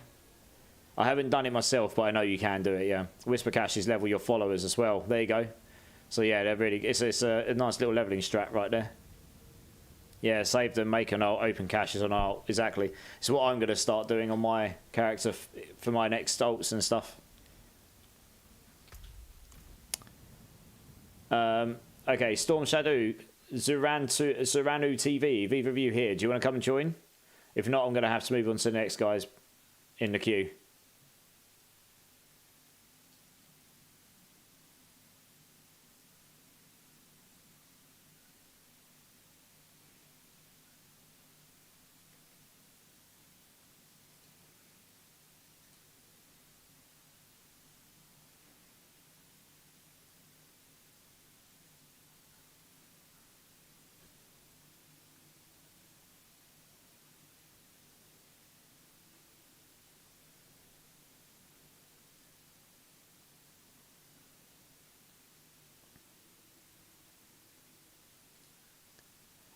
S1: I haven't done it myself, but I know you can do it, yeah. Whisper caches level your followers as well. There you go. So yeah, they're really... It's a nice little leveling strat right there. Yeah, save them, make an ult, open caches on ult. Exactly. It's what I'm going to start doing on my character for my next ults and stuff. Okay, Storm Shadow, Zuranu TV, if either of you here, do you want to come and join? If not, I'm going to have to move on to the next guys in the queue.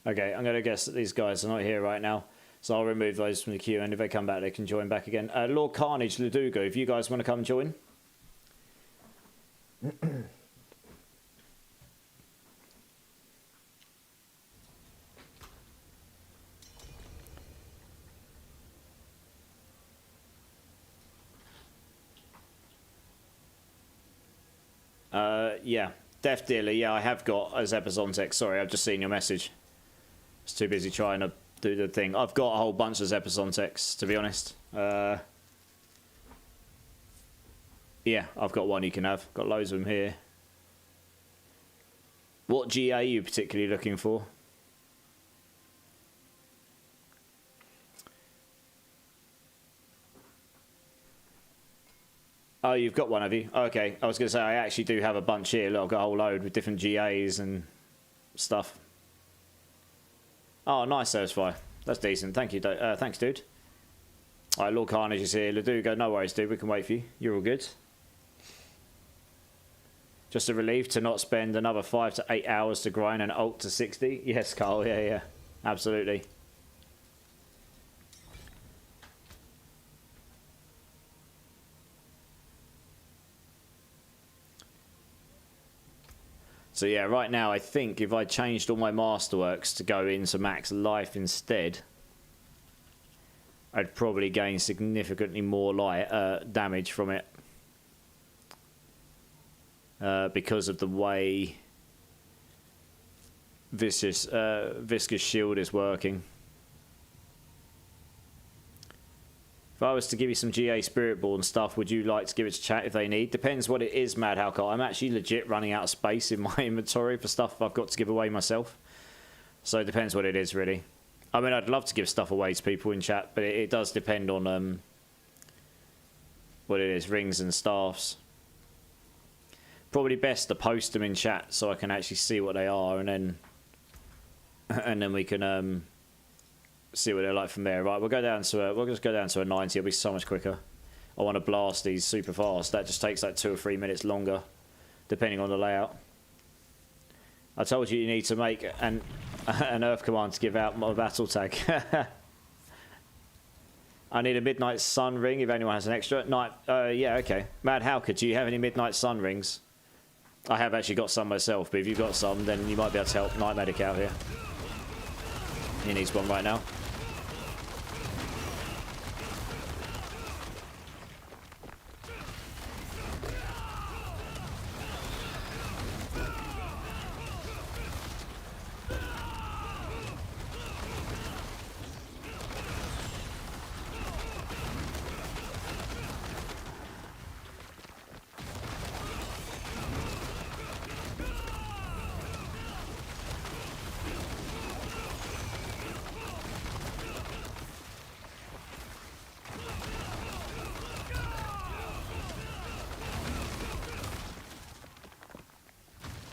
S1: Okay, I'm going to guess that these guys are not here right now, so I'll remove those from the queue, and if they come back, they can join back again. Lord Carnage, Ludugo, if you guys want to come join. Yeah, Death Dealer, yeah, I have got as Epizontex. Sorry, I've just seen your message. I was too busy trying to do the thing. I've got a whole bunch of Epizontex, to be honest. Yeah, I've got one you can have. Got loads of them here. What GA are you particularly looking for? Oh, you've got one, have you? Okay, I was going to say, I actually do have a bunch here. Look, I've got a whole load with different GAs and stuff. Oh, nice, Satisfy. That's decent. Thank you, thanks, dude. All right, Lord Carnage is here. Ludugo, no worries, dude. We can wait for you. You're all good. Just a relief to not spend another 5 to 8 hours to grind an ult to 60. Yes, Carl. Yeah. Absolutely. So yeah, right now I think if I changed all my masterworks to go into max life instead, I'd probably gain significantly more damage from it. Because of the way Viscous Shield is working. If I was to give you some GA Spiritborn stuff, would you like to give it to chat if they need? Depends what it is, Mad Halcott. I'm actually legit running out of space in my inventory for stuff I've got to give away myself. So it depends what it is, really. I mean, I'd love to give stuff away to people in chat, but it does depend on what it is, rings and staffs. Probably best to post them in chat so I can actually see what they are, and then we can see what they're like from there. Right, we'll just go down to a 90. It'll be so much quicker. I want to blast these super fast. That just takes like 2 or 3 minutes longer, depending on the layout. I told you need to make an Earth command to give out my battle tag. I need a midnight sun ring if anyone has an extra. Night, yeah, okay. Mad Howker, do you have any midnight sun rings? I have actually got some myself, but if you've got some, then you might be able to help Night Medic out here. He needs one right now.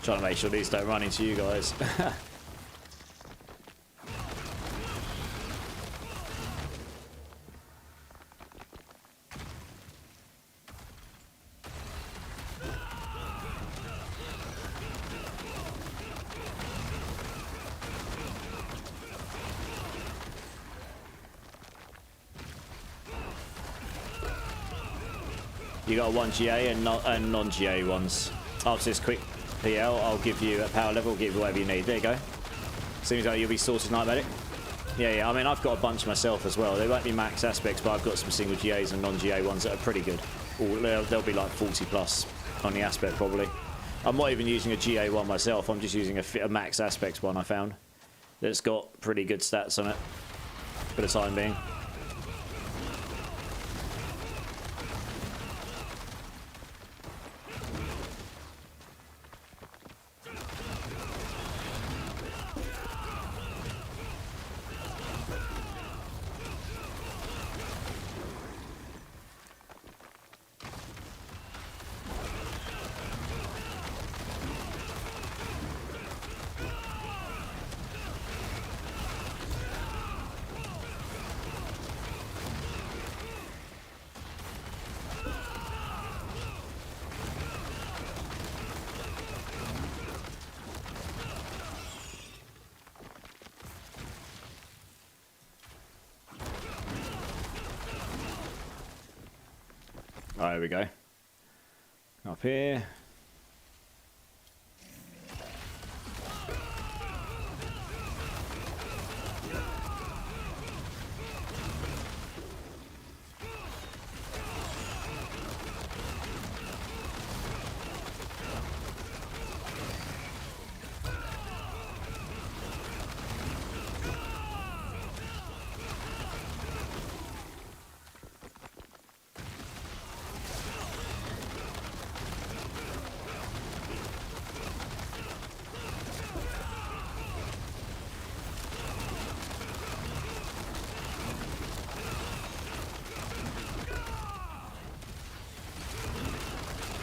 S1: Trying to make sure these don't run into you guys. You got one GA and non-GA ones. After this quick PL, I'll give you a power level, give you whatever you need. There you go. Seems like you'll be sorted, Night Medic. Yeah, I mean, I've got a bunch myself as well. They won't be max aspects, but I've got some single GAs and non-GA ones that are pretty good. They'll be like 40 plus on the aspect, probably. I'm not even using a GA one myself. I'm just using a max aspects one I found that's got pretty good stats on it for the time being. Oh, here we go. Up here.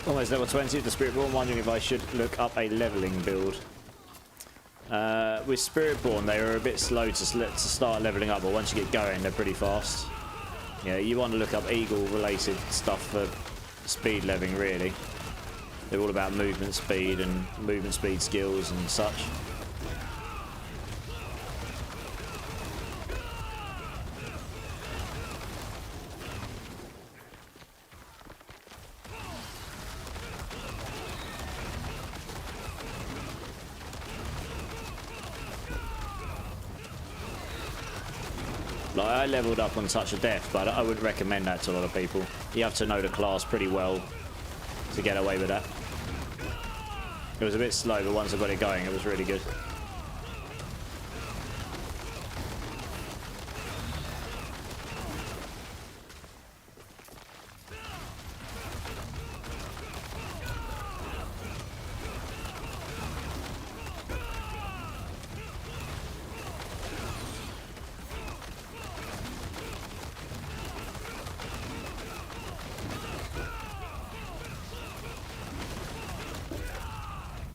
S1: Almost level 20 with the Spiritborn, wondering if I should look up a leveling build. With Spiritborn, they were a bit slow to start leveling up, but once you get going, they're pretty fast. Yeah, you want to look up Eagle-related stuff for speed leveling, really. They're all about movement speed and movement speed skills and such. Like, I leveled up on Touch of Death, but I wouldn't recommend that to a lot of people. You have to know the class pretty well to get away with that. It was a bit slow, but once I got it going, it was really good.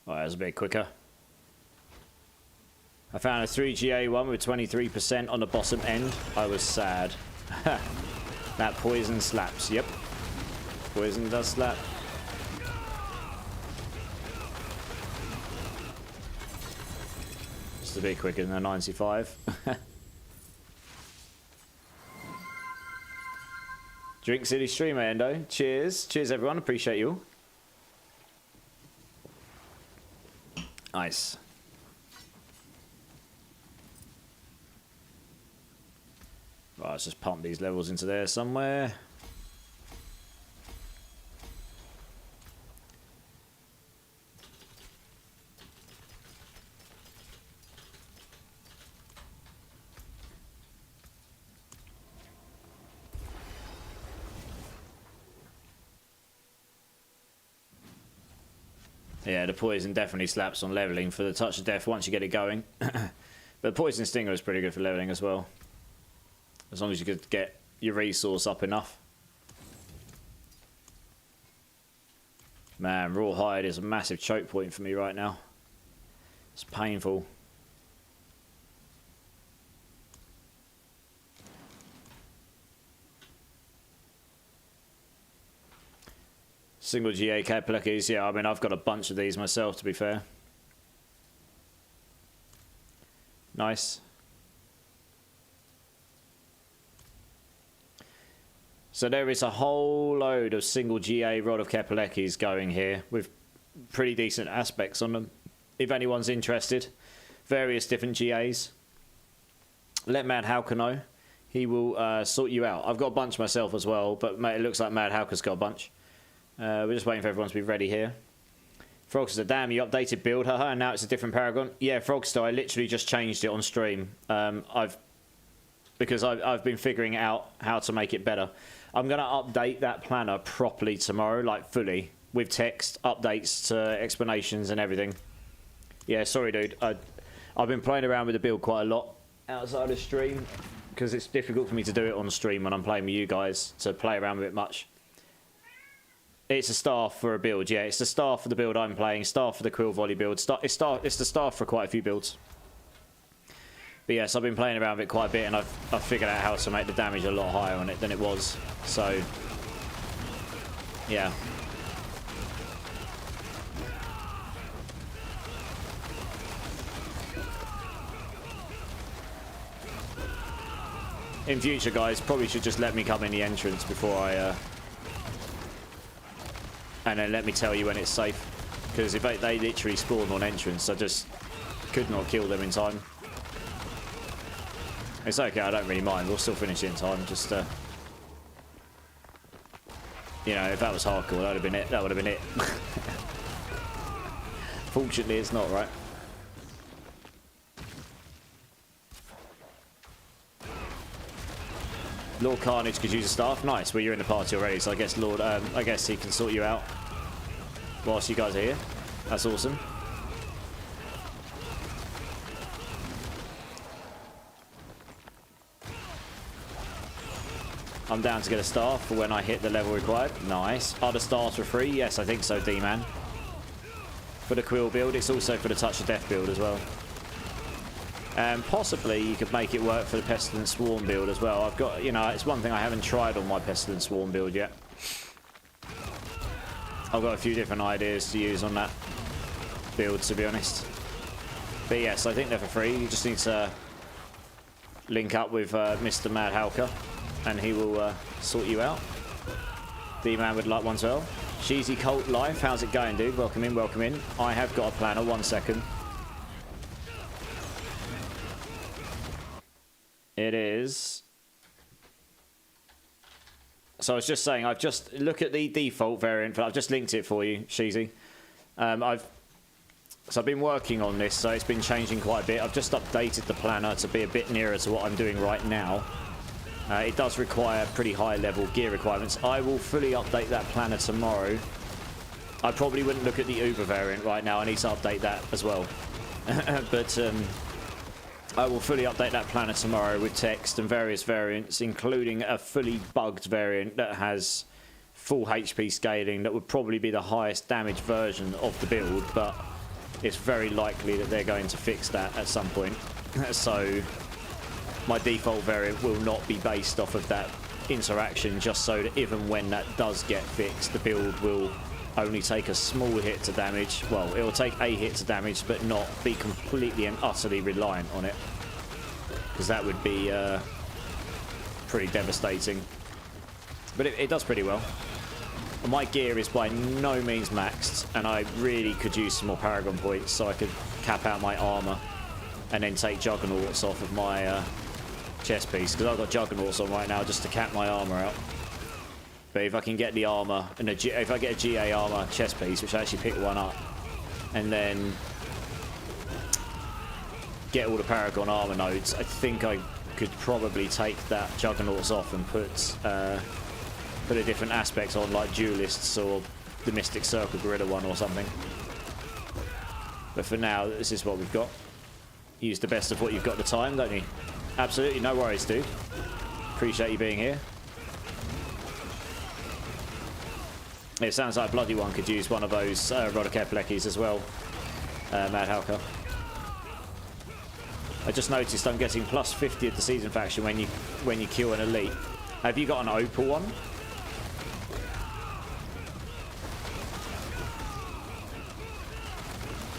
S1: That was a bit quicker. I found a 3GA one with 23% on the bottom end. I was sad. That poison slaps. Yep. Poison does slap. Just a bit quicker than a 95. Drink City streamer, Endo. Cheers. Cheers, everyone. Appreciate you. Nice. Right, let's just pump these levels into there somewhere. Yeah, the poison definitely slaps on leveling for the touch of death once you get it going. But poison stinger is pretty good for leveling as well, as long as you could get your resource up enough. Man, rawhide is a massive choke point for me right now. It's painful. Single GA Capleckies, yeah, I mean, I've got a bunch of these myself, to be fair. Nice. So there is a whole load of single GA Rod of Capleckies going here, with pretty decent aspects on them. If anyone's interested, various different GAs. Let Mad Hauker know. He will sort you out. I've got a bunch myself as well, but it looks like Mad Hauker's got a bunch. We're just waiting for everyone to be ready here. Frogster, damn, you updated build, haha, and now it's a different Paragon. Yeah, Frogster, I literally just changed it on stream. Because I've been figuring out how to make it better. I'm going to update that planner properly tomorrow, like fully, with text, updates to explanations and everything. Yeah, sorry, dude. I've been playing around with the build quite a lot outside of stream, because it's difficult for me to do it on stream when I'm playing with you guys, to play around with it much. It's a staff for a build, yeah. It's the staff for the build I'm playing, staff for the Quill Volley build. It's the staff for quite a few builds. But yes, I've been playing around with it quite a bit, and I've figured out how to make the damage a lot higher on it than it was. So, yeah. In future, guys, probably should just let me come in the entrance before I... and then let me tell you when it's safe. Because if they literally spawn on entrance, I just could not kill them in time. It's okay, I don't really mind. We'll still finish it in time. Just, you know, if that was hardcore, that would have been it. That would have been it. Fortunately, it's not, right? Lord Carnage could use a staff. Nice. Well, you're in the party already, so I guess I guess he can sort you out whilst you guys are here. That's awesome. I'm down to get a staff for when I hit the level required. Nice. Are the staffs for free? Yes, I think so, D-Man. For the Quill build, it's also for the Touch of Death build as well. Possibly you could make it work for the Pestilent Swarm build as well. I've got, you know, it's one thing I haven't tried on my Pestilent Swarm build yet. I've got a few different ideas to use on that build, to be honest. But yes, I think they're for free. You just need to link up with Mr. Mad Hauker, and he will sort you out. D-Man would like one as well. Cheesy Cult Life, how's it going, dude? Welcome in, welcome in. I have got a planner, 1 second. It is... So I was just saying, I've just... Look at the default variant, I've just linked it for you, Cheesy. So I've been working on this, so it's been changing quite a bit. I've just updated the planner to be a bit nearer to what I'm doing right now. It does require pretty high level gear requirements. I will fully update that planner tomorrow. I probably wouldn't look at the Uber variant right now. I need to update that as well. But I will fully update that planner tomorrow with text and various variants, including a fully bugged variant that has full HP scaling. That would probably be the highest damage version of the build, but it's very likely that they're going to fix that at some point. So my default variant will not be based off of that interaction, just so that even when that does get fixed, the build will only take a small hit to damage. Well, it will take a hit to damage, but not be completely and utterly reliant on it, because that would be pretty devastating. But it does pretty well. And my gear is by no means maxed, and I really could use some more Paragon points so I could cap out my armor and then take Juggernauts off of my chest piece, because I've got Juggernauts on right now just to cap my armor out. But if I can get the armor, and if I get a GA armor chest piece, which I actually picked one up, and then get all the Paragon armor nodes, I think I could probably take that Juggernauts off and put a different aspect on, like Duelists or the Mystic Circle Gorilla one or something. But for now, this is what we've got. Use the best of what you've got at the time, don't you? Absolutely, no worries, dude. Appreciate you being here. It sounds like Bloody One could use one of those Rodokep Lekis as well, Mad Halka. I just noticed I'm getting plus 50 at the season faction when you kill an elite. Have you got an opal one?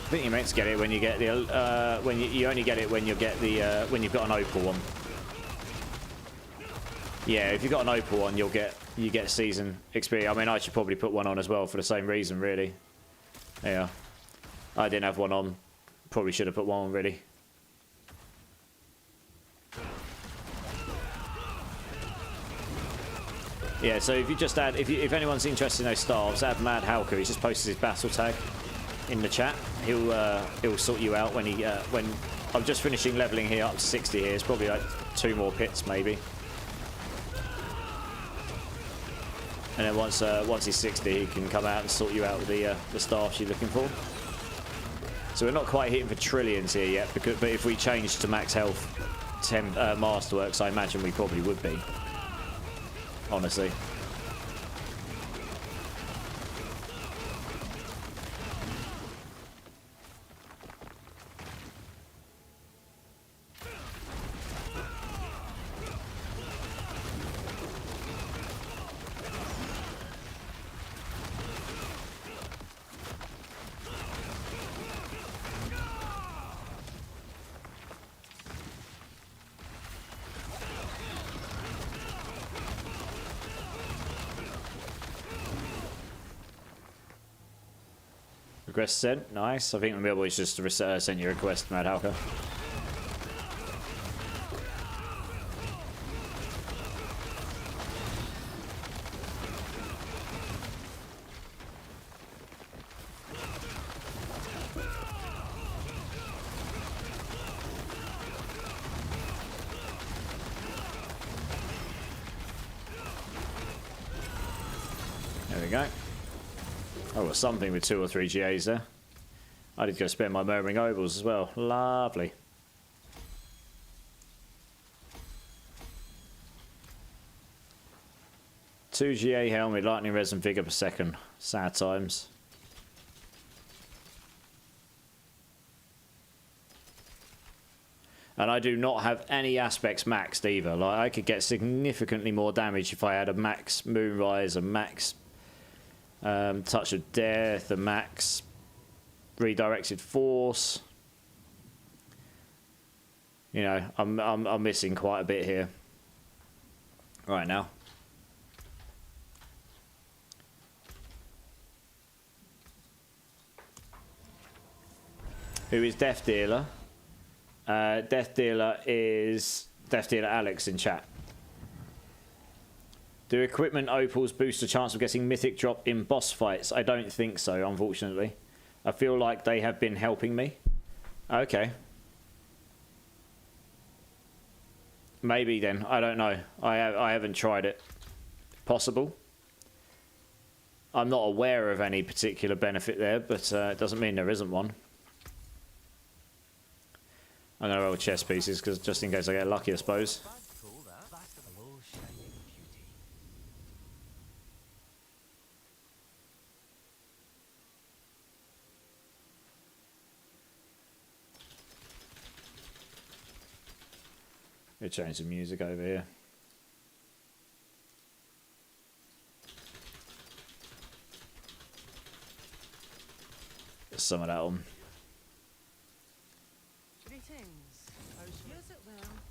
S1: I think you meant to get it when you get the when you only get it when you get the when you've got an opal one. Yeah, if you've got an opal one, you get season experience. I mean, I should probably put one on as well for the same reason, really. Yeah, I didn't have one on. Probably should have put one on, really. Yeah, so if you just add, if anyone's interested in those staffs, add Mad Halka. He's just posted his battle tag in the chat. He'll sort you out when I'm just finishing leveling here up to 60 here. It's probably like 2 more pits maybe. And then once he's 60, he can come out and sort you out with the staffs you're looking for. So we're not quite hitting for trillions here yet, but if we change to max health 10 Masterworks, I imagine we probably would be. Honestly. Request sent. Nice. I think maybe we should just send you a request, Mad Halka. There we go. Oh, well, something with 2 or 3 GAs there. I did go spend my Murmuring Ovals as well. Lovely. Two GA helmet, lightning res and vigor per second. Sad times. And I do not have any aspects maxed either. Like, I could get significantly more damage if I had a max Moonrise, a max Touch of Death, a max Redirected Force. You know, I'm missing quite a bit here right now. Who is Death Dealer? Death Dealer is Death Dealer Alex in chat. Do equipment opals boost the chance of getting mythic drop in boss fights? I don't think so, unfortunately. I feel like they have been helping me. Okay. Maybe then. I don't know. I haven't tried it. Possible. I'm not aware of any particular benefit there, but it doesn't mean there isn't one. I'm going to roll chess pieces, because just in case I get lucky, I suppose. We'll change the music over here. Get some of that on.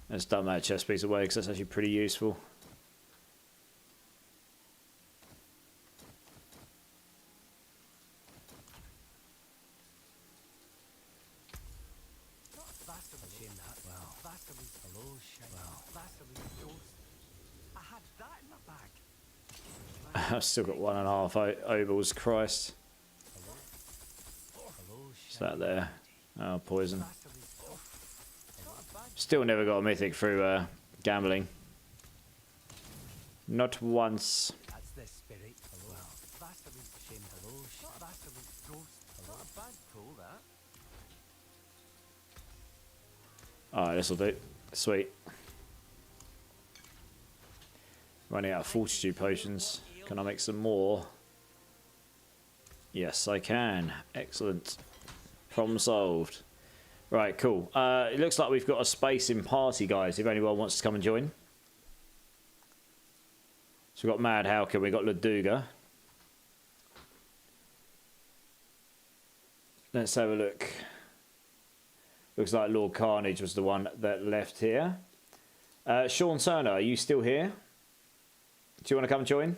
S1: Let's dump that chest piece away because that's actually pretty useful. I've still got 1.5 obols, Christ. Is that there? Oh, poison. Still never got a mythic through gambling. Not once.
S4: That's the spirit. Well, that's a wee shame. Hello, that's a wee ghost. Not a bad pull, that.
S1: Alright, this'll do. Sweet. Running out of fortitude potions. Can I make some more? Yes, I can. Excellent. Problem solved. Right, cool. It looks like we've got a space in party, guys, if anyone wants to come and join. So we've got Mad Howker, we've got Laduga. Let's have a look. Looks like Lord Carnage was the one that left here. Sean Turner, are you still here? Do you want to come join?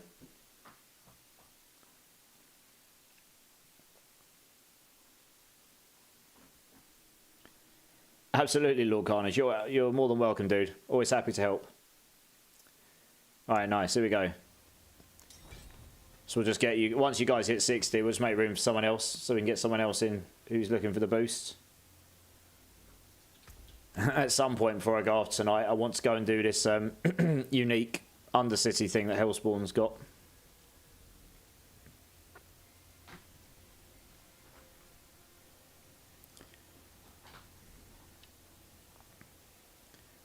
S1: Absolutely, Lord Carnage. You're more than welcome, dude. Always happy to help. Alright, nice. Here we go. So we'll just get you... Once you guys hit 60, we'll just make room for someone else so we can get someone else in who's looking for the boost. At some point before I go off tonight, I want to go and do this unique Undercity thing that Hellspawn's got.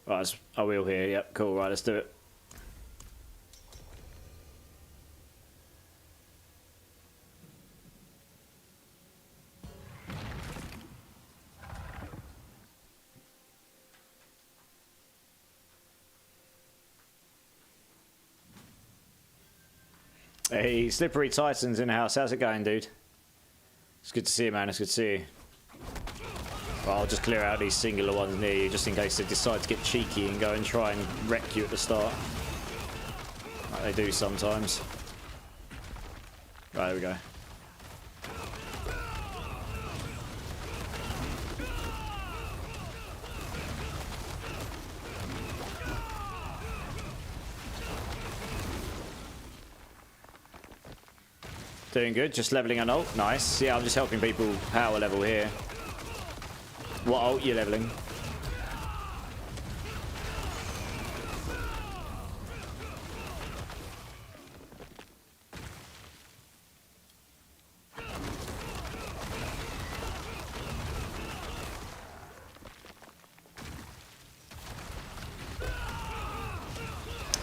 S1: Right, I will here. Yep, cool. Right, let's do it. Hey, Slippery Titans in the house. How's it going, dude? It's good to see you, man. It's good to see you. Well, I'll just clear out these singular ones near you, just in case they decide to get cheeky and go and try and wreck you at the start. Like they do sometimes. Right, there we go. Doing good, just leveling an ult. Nice. Yeah, I'm just helping people power level here. What ult you leveling?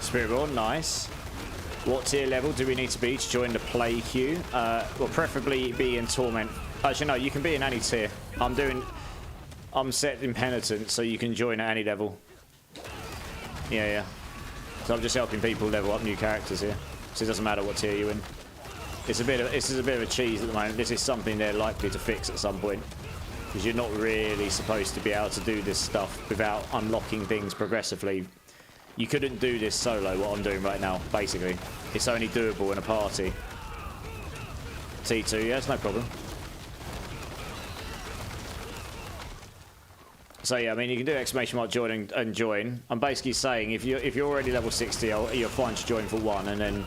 S1: Spiritborn, nice. What tier level do we need to be to join the play queue? Well, preferably be in Torment. Actually, no, you can be in any tier. I'm set in Penitent, so you can join at any level. Yeah. So I'm just helping people level up new characters here. So it doesn't matter what tier you're in. This is a bit of a cheese at the moment. This is something they're likely to fix at some point. Because you're not really supposed to be able to do this stuff without unlocking things progressively. You couldn't do this solo, what I'm doing right now, basically. It's only doable in a party. T2, yeah, it's no problem. So yeah, I mean, you can do exclamation mark join and join. I'm basically saying if you're already level 60, you're fine to join for one, and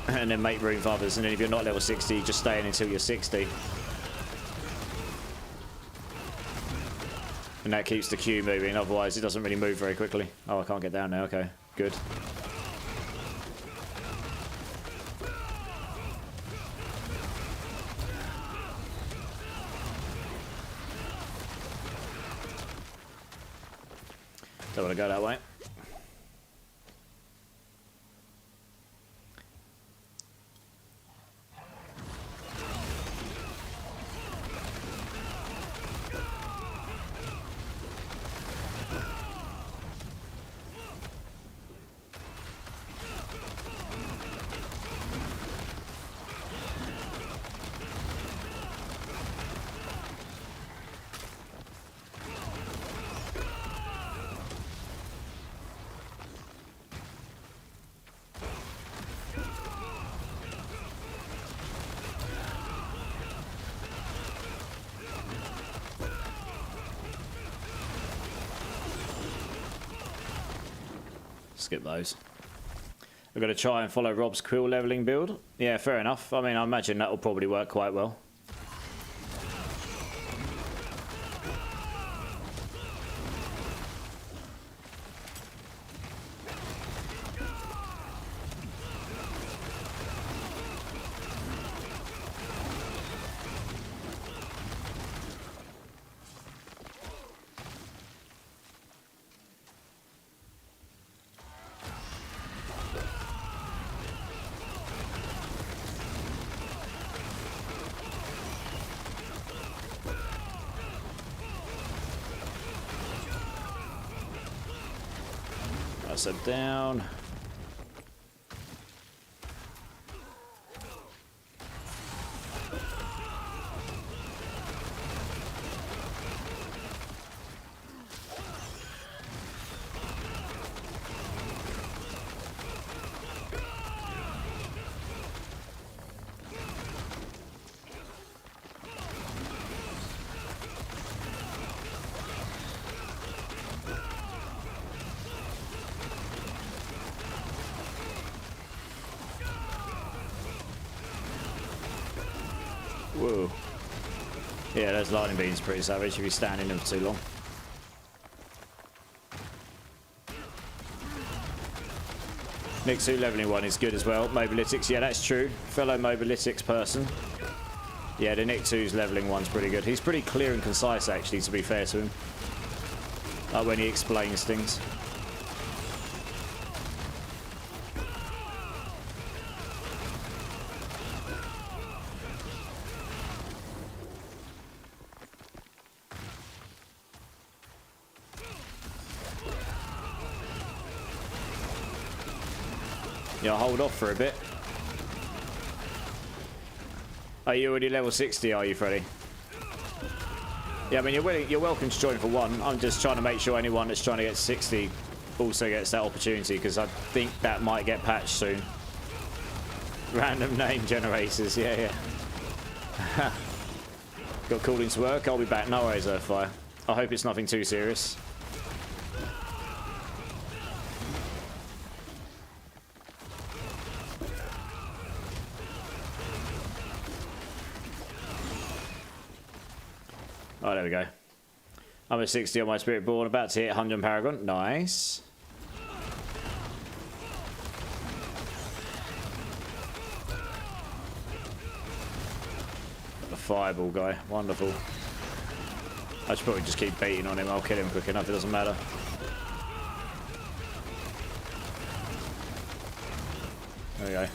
S1: then make room for others. And then if you're not level 60, just stay in until you're 60. And that keeps the queue moving, otherwise it doesn't really move very quickly. Oh, I can't get down now, okay, good. Don't want to go that way. skip those. We're going to try and follow Rob's quill leveling build. Yeah, fair enough. I mean, I imagine that will probably work quite well. That's it down. Whoa. Yeah, those lightning beams are pretty savage if you stand in them for too long. Nick 2 leveling one is good as well. Mobilitics, yeah, that's true. Fellow Mobilitics person. Yeah, the Nick 2's leveling one's pretty good. He's pretty clear and concise, actually, to be fair to him. Like when he explains things. Yeah, hold off for a bit. Are you already level 60, are you, Freddy? Yeah, I mean, you're welcome to join for one. I'm just trying to make sure anyone that's trying to get 60 also gets that opportunity, because I think that might get patched soon. Random name generators, yeah. Got called into work, I'll be back. No worries, Earthfire. I hope it's nothing too serious. Oh, there we go. I'm at 60 on my Spiritborn, about to hit 100 on Paragon. Nice. The fireball guy, wonderful. I should probably just keep beating on him. I'll kill him quick enough, it doesn't matter. There we go.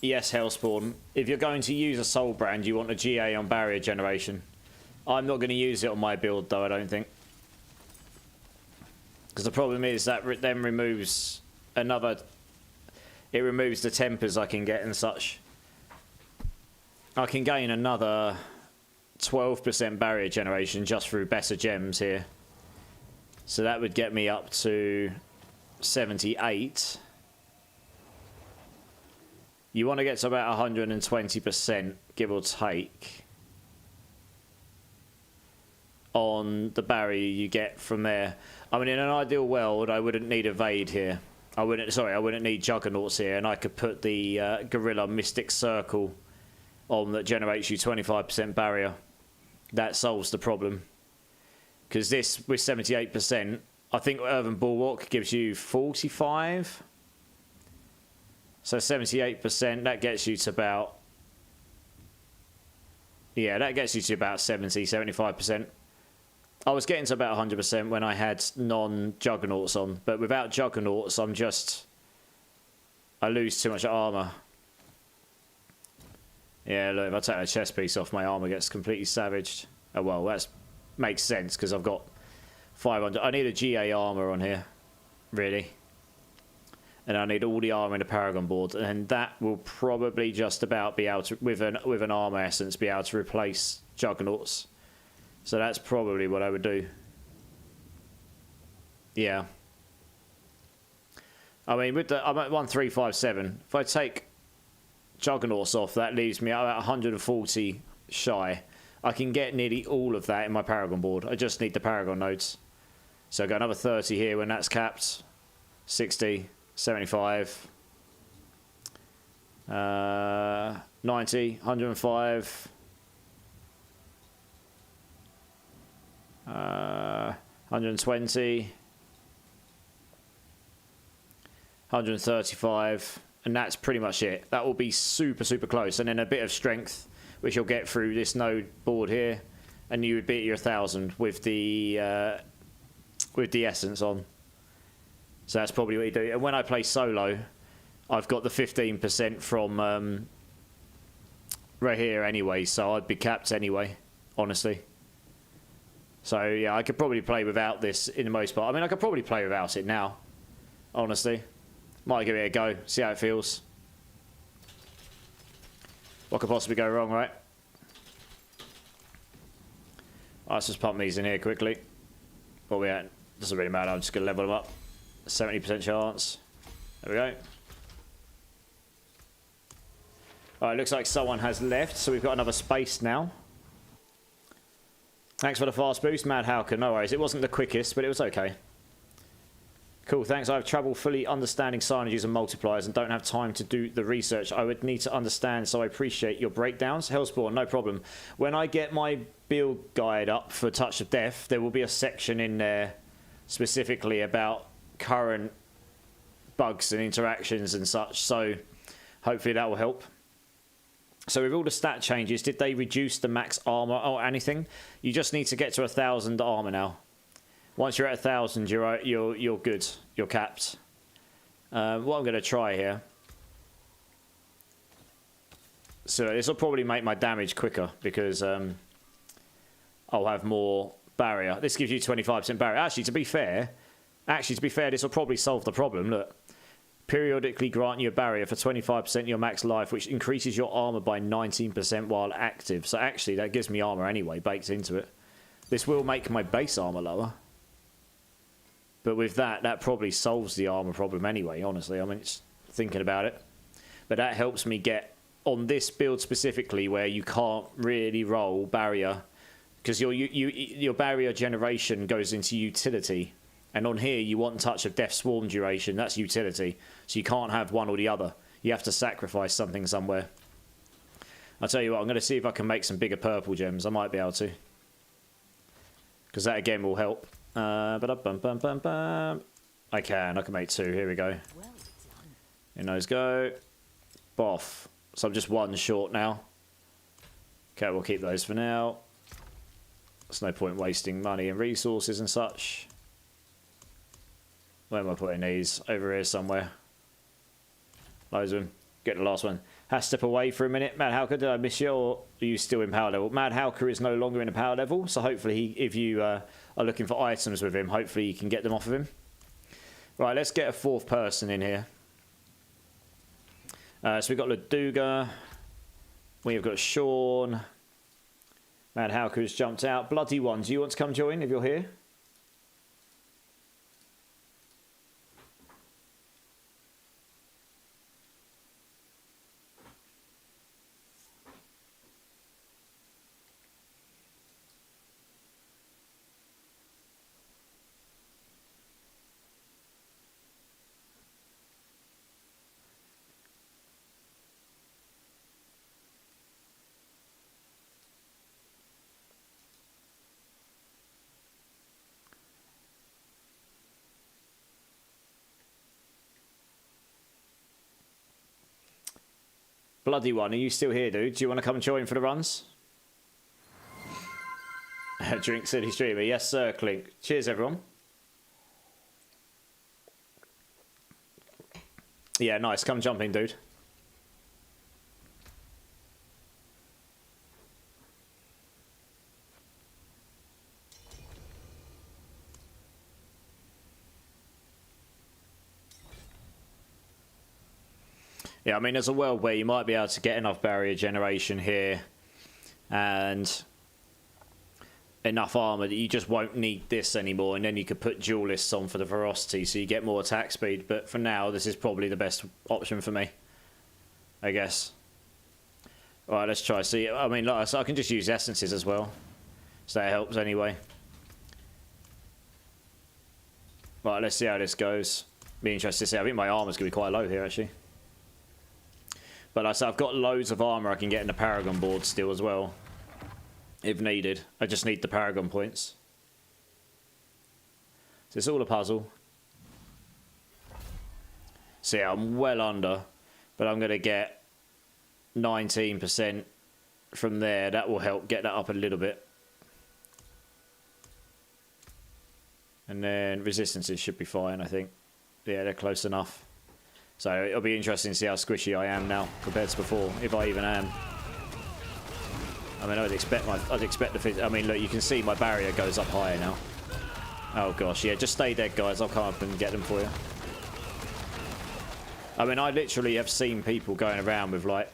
S1: Yes, Hellspawn. If you're going to use a soul brand, you want a GA on barrier generation. I'm not going to use it on my build, though, I don't think. Because the problem is that then removes another... It removes the tempers I can get and such. I can gain another 12% barrier generation just through better gems here. So that would get me up to 78. You want to get to about 120%, give or take, on the barrier you get from there. I mean, in an ideal world, I wouldn't need Evade here. I wouldn't need Juggernauts here, and I could put the Gorilla Mystic Circle on that generates you 25% barrier. That solves the problem. Because this, with 78%, I think Earthen Bulwark gives you 45%. So 78%, that gets you to about... Yeah, that gets you to about 75%. I was getting to about 100% when I had non-Juggernauts on. But without Juggernauts, I lose too much armor. Yeah, look, if I take a chest piece off, my armor gets completely savaged. Oh, well, that makes sense, because I've got 500. I need a GA armor on here, really. And I need all the armor in the Paragon board, and that will probably just about be able to, with an armor essence, be able to replace Juggernauts. So that's probably what I would do. Yeah. I mean, I'm at 1357. If I take Juggernauts off, that leaves me about 140 shy. I can get nearly all of that in my Paragon board. I just need the Paragon nodes. So I got another 30 here when that's capped. 60, 75, 90, 105, 120, 135, and that's pretty much it. That will be super, super close. And then a bit of strength, which you'll get through this node board here, and you would be at your 1,000 with the essence on. So that's probably what you do. And when I play solo, I've got the 15% from right here anyway, so I'd be capped anyway, honestly. So yeah, I could probably play without this in the most part. I mean, I could probably play without it now, honestly. Might give it a go, see how it feels. What could possibly go wrong, right? Let's just pump these in here quickly. What we at? Doesn't really matter, I'm just going to level them up. 70% chance. There we go. Alright, looks like someone has left, so we've got another space now. Thanks for the fast boost, Mad Hauker. No worries, it wasn't the quickest, but it was okay. Cool, thanks. I have trouble fully understanding signages and multipliers and don't have time to do the research I would need to understand, so I appreciate your breakdowns. Hellspawn, no problem. When I get my build guide up for Touch of Death, there will be a section in there specifically about current bugs and interactions and such, so hopefully that will help. So with all the stat changes, did they reduce the max armor or anything? You just need to get to 1,000 armor now. Once you're at 1,000, you're good. You're capped. What I'm going to try here. So this will probably make my damage quicker because I'll have more barrier. This gives you 25% barrier. Actually, to be fair, this will probably solve the problem. Look, periodically grant you a barrier for 25% of your max life, which increases your armor by 19% while active. So actually, that gives me armor anyway, baked into it. This will make my base armor lower. But with that, that probably solves the armor problem anyway, honestly. I mean, it's thinking about it. But that helps me get on this build specifically where you can't really roll barrier because your barrier generation goes into utility. And on here, you want Touch of Death Swarm duration. That's utility. So you can't have one or the other. You have to sacrifice something somewhere. I'll tell you what, I'm going to see if I can make some bigger purple gems. I might be able to. Because that, again, will help. I can make 2. Here we go. In those go. Boff. So I'm just 1 short now. Okay, we'll keep those for now. There's no point wasting money and resources and such. Where am I putting these? Over here somewhere. Loads of them. Get the last one. Has to step away for a minute. Mad Hauker, did I miss you or are you still in power level? Mad Hauker is no longer in a power level, so hopefully if you are looking for items with him, hopefully you can get them off of him. Right, let's get a 4th person in here. So we've got Laduga. We've got Sean. Mad Hauker's jumped out. Bloody One, do you want to come join if you're here? Bloody One, are you still here, dude? Do you want to come join for the runs? Drink City Streamer. Yes, sir, Clink. Cheers, everyone. Yeah, nice. Come jump in, dude. Yeah, I mean, there's a world where you might be able to get enough barrier generation here and enough armor that you just won't need this anymore, and then you could put duelists on for the ferocity so you get more attack speed. But for now, this is probably the best option for me, I guess. Alright, let's try. See, I mean, like, so I can just use essences as well. So that helps anyway. Right, let's see how this goes. Be interested to see. I think my armor's going to be quite low here, actually. But like I said, I've got loads of armor I can get in the Paragon board still as well. If needed. I just need the Paragon points. So it's all a puzzle. So yeah, I'm well under. But I'm going to get 19% from there. That will help get that up a little bit. And then resistances should be fine, I think. Yeah, they're close enough. So it'll be interesting to see how squishy I am now compared to before, if I even am. I mean, I'd expect the. I mean, look, you can see my barrier goes up higher now. Oh gosh, yeah, just stay dead, guys. I'll come up and get them for you. I mean, I literally have seen people going around with like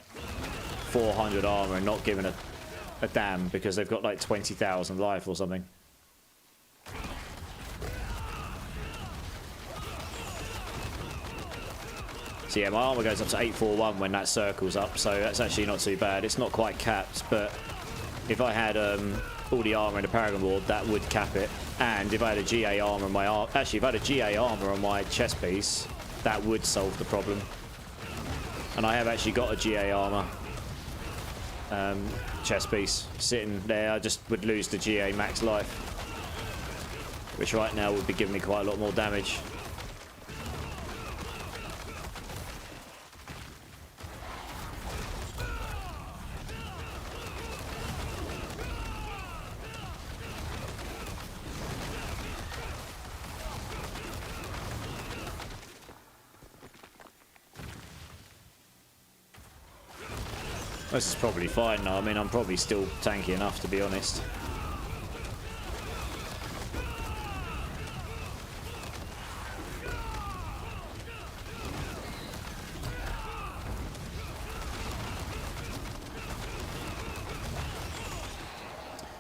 S1: 400 armor and not giving a damn because they've got like 20,000 life or something. So yeah, my armor goes up to 841 when that circles up, so that's actually not too bad. It's not quite capped, but if I had all the armor in the Paragon board, that would cap it. And if I had a GA armor on my actually, if I had a GA armor on my chest piece, that would solve the problem. And I have actually got a GA armor chest piece sitting there. I just would lose the GA max life, which right now would be giving me quite a lot more damage. This is probably fine now. I mean, I'm probably still tanky enough, to be honest.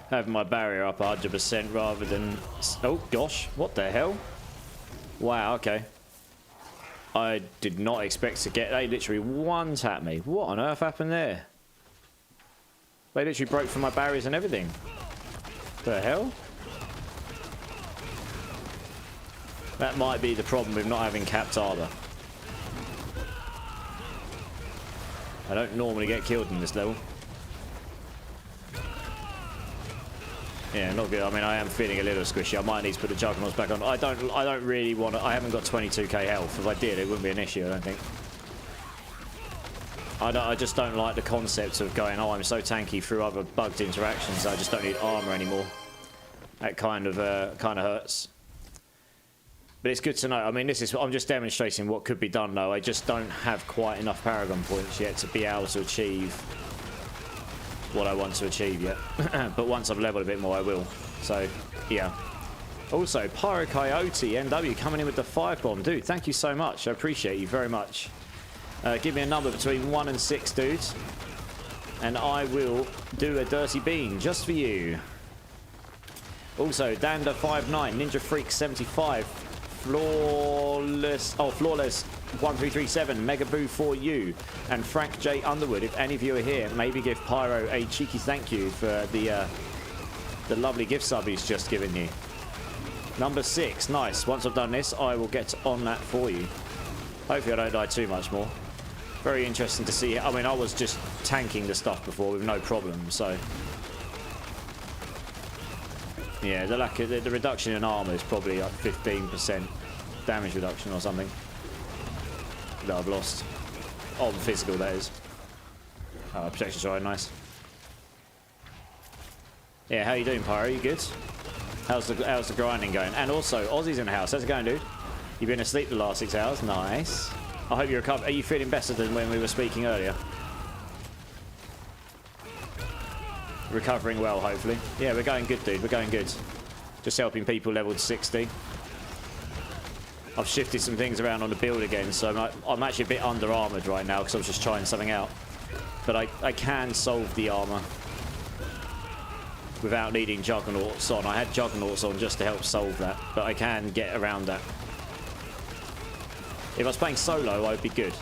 S1: Having my barrier up 100% rather than... Oh, gosh. What the hell? Wow, okay. I did not expect to get... They literally one-tapped me. What on earth happened there? They literally broke through my barriers and everything. The hell? That might be the problem with not having capped armor. I don't normally get killed in this level. Yeah, not good. I mean, I am feeling a little squishy. I might need to put the Juggernauts back on. I don't really want to... I haven't got 22k health. If I did, it wouldn't be an issue, I don't think. I just don't like the concept of going, oh, I'm so tanky through other bugged interactions, I just don't need armor anymore. That kind of hurts. But it's good to know. I mean, I'm just demonstrating what could be done, though. I just don't have quite enough Paragon points yet to be able to achieve what I want to achieve yet. But once I've leveled a bit more, I will. So, yeah. Also, Pyro Coyote NW coming in with the 5-bomb. Dude, thank you so much. I appreciate you very much. Give me a number between 1 and 6, dudes. And I will do a dirty bean just for you. Also, Danda59, Ninja Freak 75, Flawless 1337, Mega Boo for you, and Frank J Underwood. If any of you are here, maybe give Pyro a cheeky thank you for the lovely gift sub he's just given you. Number 6, nice. Once I've done this, I will get on that for you. Hopefully I don't die too much more. Very interesting to see. I mean, I was just tanking the stuff before with no problem, so... Yeah, the reduction in armor is probably like 15% damage reduction or something that I've lost. On physical, that is. Oh, protection's alright, nice. Yeah, how you doing, Pyro? You good? How's the grinding going? And also, Ozzy's in the house. How's it going, dude? You've been asleep the last 6 hours. Nice. I hope you recovered. Are you feeling better than when we were speaking earlier? Recovering well, hopefully. Yeah, we're going good, dude. We're going good. Just helping people leveled 60. I've shifted some things around on the build again, so I'm actually a bit under-armoured right now because I was just trying something out. But I can solve the armour without needing Juggernauts on. I had Juggernauts on just to help solve that, but I can get around that. If I was playing solo, I'd be good.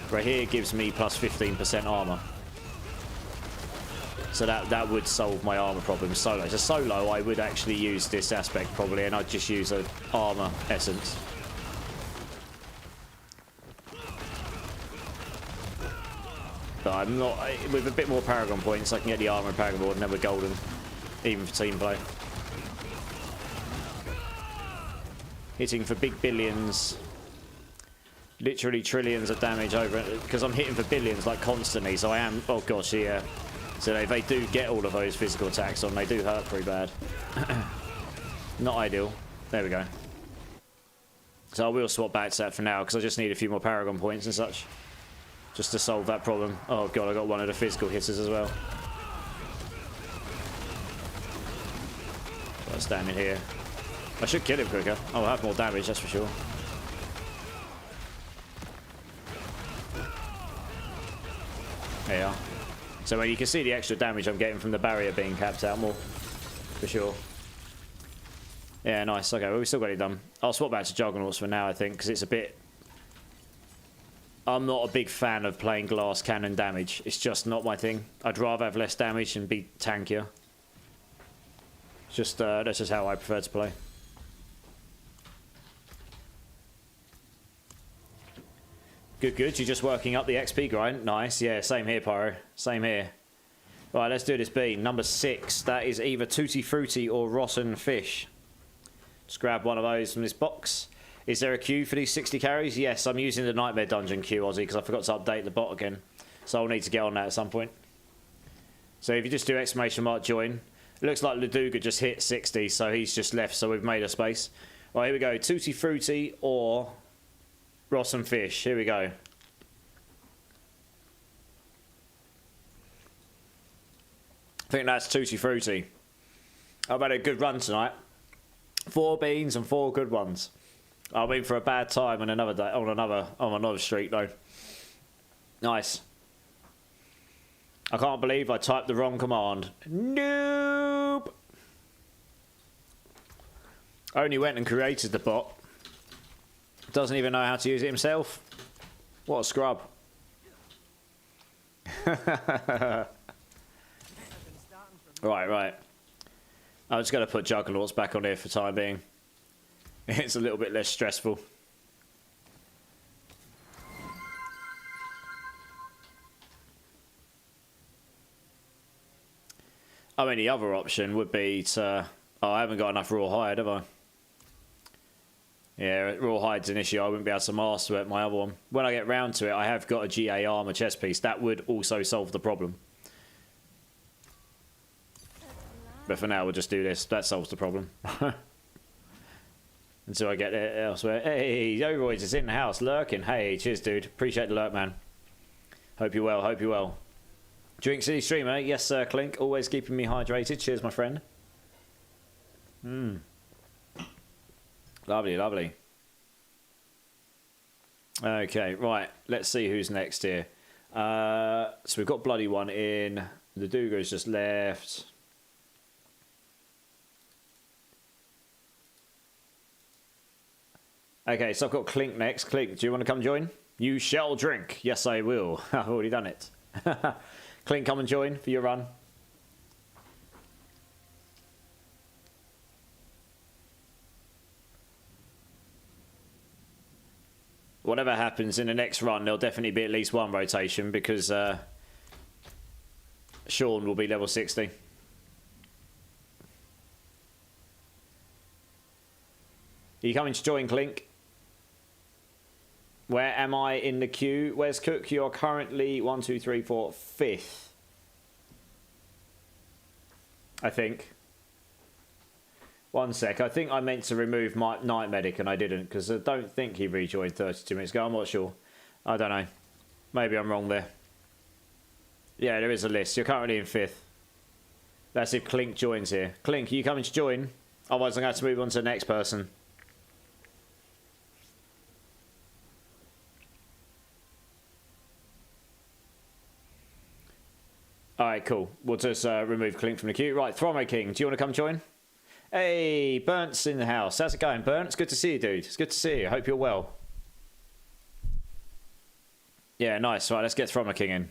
S1: Right here gives me plus 15% armour. So that would solve my armor problem solo. So solo, I would actually use this aspect probably, and I'd just use an armor essence. But I'm not... With a bit more Paragon points, I can get the armor and Paragon board, and then we're golden. Even for team play. Hitting for big billions. Literally trillions of damage over... Because I'm hitting for billions, like, constantly, so I am... Oh, gosh, yeah. So if they do get all of those physical attacks on, they do hurt pretty bad. Not ideal. There we go. So I will swap back to that for now, because I just need a few more Paragon points and such. Just to solve that problem. Oh god, I got one of the physical hitters as well. So I'm standing here. I should kill him quicker. I'll have more damage, that's for sure. There you are. So you can see the extra damage I'm getting from the barrier being capped out more. For sure. Yeah, nice. Okay, well, we still got it done. I'll swap back to Juggernauts for now, I think, because it's a bit... I'm not a big fan of playing glass cannon damage. It's just not my thing. I'd rather have less damage and be tankier. Just that's just how I prefer to play. Good, good. You're just working up the XP grind. Nice. Yeah, same here, Pyro. Same here. Right, let's do this bean. Number 6. That is either Tutti Frutti or Rotten Fish. Just grab one of those from this box. Is there a queue for these 60 carries? Yes, I'm using the Nightmare Dungeon queue, Aussie, because I forgot to update the bot again. So I'll need to get on that at some point. So if you just do exclamation mark join. It looks like Laduga just hit 60, so he's just left, so we've made a space. Right, here we go. Tutti Frutti or Rotten Fish. Here we go. I think that's Tutti Frutti. I've had a good run tonight. 4 beans and 4 good ones. I've been for a bad time on another day, on another streak though. Nice. I can't believe I typed the wrong command. Nope. Only went and created the bot. Doesn't even know how to use it himself. What a scrub. Right. I'm just going to put Juggernauts back on here for the time being. It's a little bit less stressful. I mean, the other option would be to... Oh, I haven't got enough raw hide, have I? Yeah, raw hide's an issue. I wouldn't be able to master it, my other one. When I get round to it, I have got a GA armor chest piece. That would also solve the problem. But for now, we'll just do this. That solves the problem. Until I get it elsewhere. Hey, Overwatch is in the house, lurking. Hey, cheers, dude. Appreciate the lurk, man. Hope you're well, hope you're well. Drink City Streamer. Yes, sir, Clink. Always keeping me hydrated. Cheers, my friend. Lovely, lovely. Okay, right. Let's see who's next here. So we've got Bloody One in. The Duga's just left. Okay, so I've got Clink next. Clink, do you want to come join? You shall drink. Yes, I will. I've already done it. Clink, come and join for your run. Whatever happens in the next run, there'll definitely be at least one rotation because Sean will be level 60. Are you coming to join, Clink? Where am I in the queue? Where's Cook? You're currently 1, 2, 3, 4, 5th. I think. One sec. I think I meant to remove my Night Medic and I didn't because I don't think he rejoined 32 minutes ago. I'm not sure. I don't know. Maybe I'm wrong there. Yeah, there is a list. You're currently in 5th. That's if Clink joins here. Clink, are you coming to join? Otherwise I'm going to have to move on to the next person. Alright, cool. We'll just remove Clink from the queue. Right, Thromo King, do you want to come join? Hey, Burnt's in the house. How's it going, Burnt? It's good to see you, dude. It's good to see you. I hope you're well. Yeah, nice. Right, let's get Thromo King in.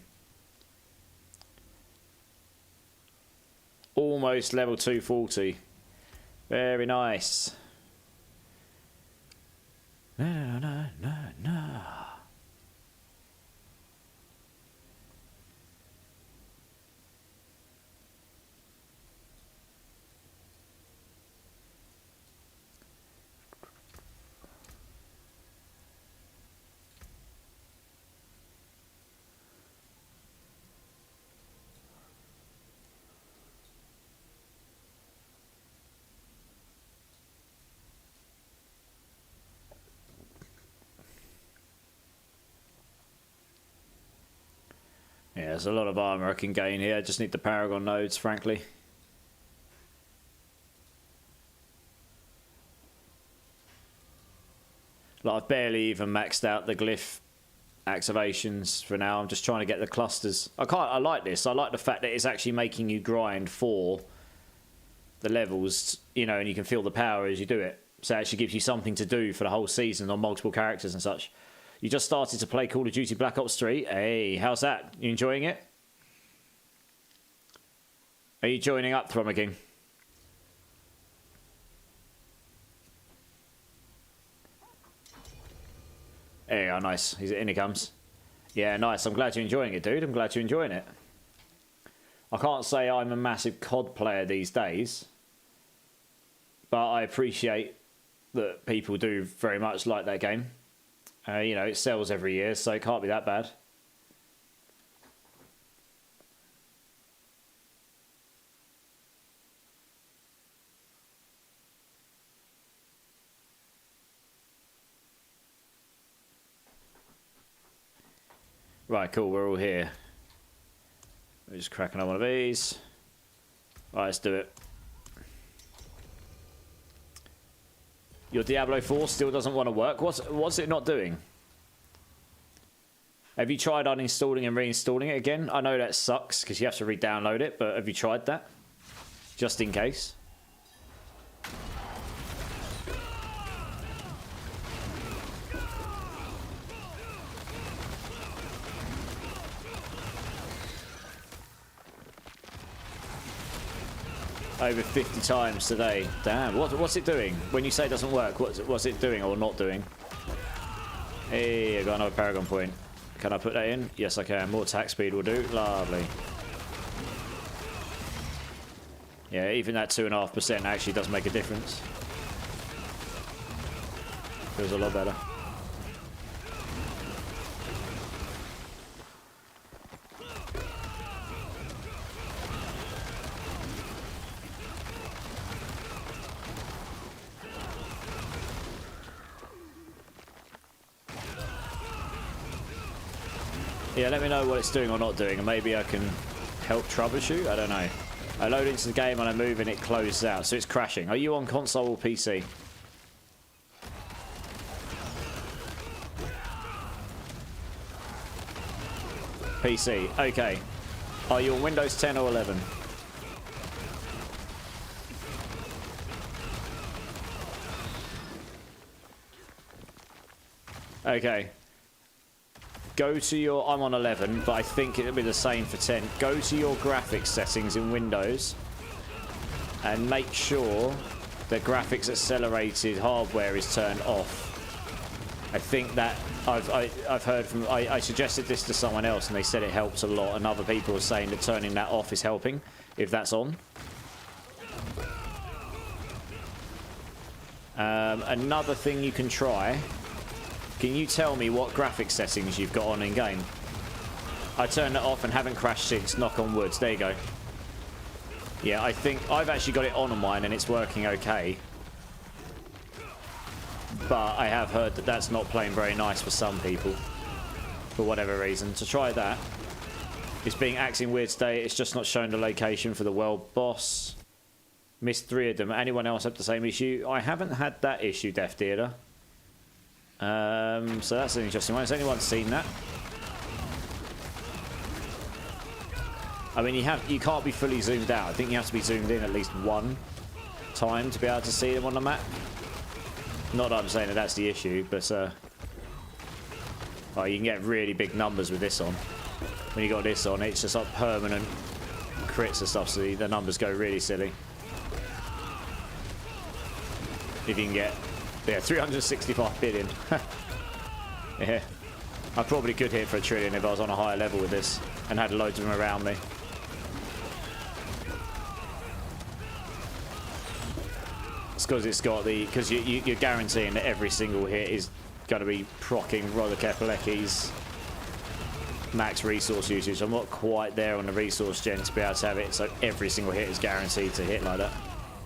S1: Almost level 240. Very nice. No, no, no, no. Yeah, there's a lot of armor I can gain here. I just need the Paragon nodes, frankly. Like, I've barely even maxed out the glyph activations for now. I'm just trying to get the clusters. I like this. I like the fact that it's actually making you grind for the levels, you know, and you can feel the power as you do it. So it actually gives you something to do for the whole season on multiple characters and such. You just started to play Call of Duty Black Ops 3. Hey, how's that? You enjoying it? Are you joining up, Thrummer King? There you go, nice. In he comes. Yeah, nice. I'm glad you're enjoying it, dude. I'm glad you're enjoying it. I can't say I'm a massive COD player these days, but I appreciate that people do very much like that game. You know, it sells every year, so it can't be that bad. Right, cool, we're all here. We're just cracking on one of these. Right, let's do it. Your Diablo 4 still doesn't want to work? What's it not doing? Have you tried uninstalling and reinstalling it again? I know that sucks because you have to re-download it, but have you tried that? Just in case. Over 50 times today. Damn, what's it doing? When you say it doesn't work, what's it doing or not doing? Hey, I got another Paragon point. Can I put that in? Yes, I can. More attack speed will do. Lovely. Yeah, even that 2.5% actually does make a difference. Feels a lot better. Yeah, let me know what it's doing or not doing, and maybe I can help troubleshoot. I don't know. I load into the game and I move and it closes out, so it's crashing. Are you on console or PC? PC. Okay. Are you on Windows 10 or 11? Okay. Go to your... I'm on 11, but I think it'll be the same for 10. Go to your graphics settings in Windows and make sure the graphics accelerated hardware is turned off. I think that... I've heard from... I suggested this to someone else and they said it helps a lot, and other people are saying that turning that off is helping, if that's on. Another thing you can try... Can you tell me what graphics settings you've got on in-game? I turned it off and haven't crashed since, knock on wood. There you go. Yeah, I think I've actually got it on mine and it's working okay. But I have heard that that's not playing very nice for some people. For whatever reason. So try that. It's being acting weird today. It's just not showing the location for the world boss. Missed 3 of them. Anyone else have the same issue? I haven't had that issue, Death Theater. So that's an interesting one. Has anyone seen that? I mean, you can't be fully zoomed out. I think you have to be zoomed in at least one time to be able to see them on the map. Not that I'm saying that that's the issue, but well, you can get really big numbers with this on. When you got this on, it's just like permanent crits and stuff, so the numbers go really silly. If you can get, yeah, 365 billion. Yeah, I probably could hit for a trillion if I was on a higher level with this and had loads of them around me. It's because it's got the, because you're guaranteeing that every single hit is going to be procking Rodokepeleki's max resource usage. I'm not quite there on the resource gen to be able to have it, so every single hit is guaranteed to hit like that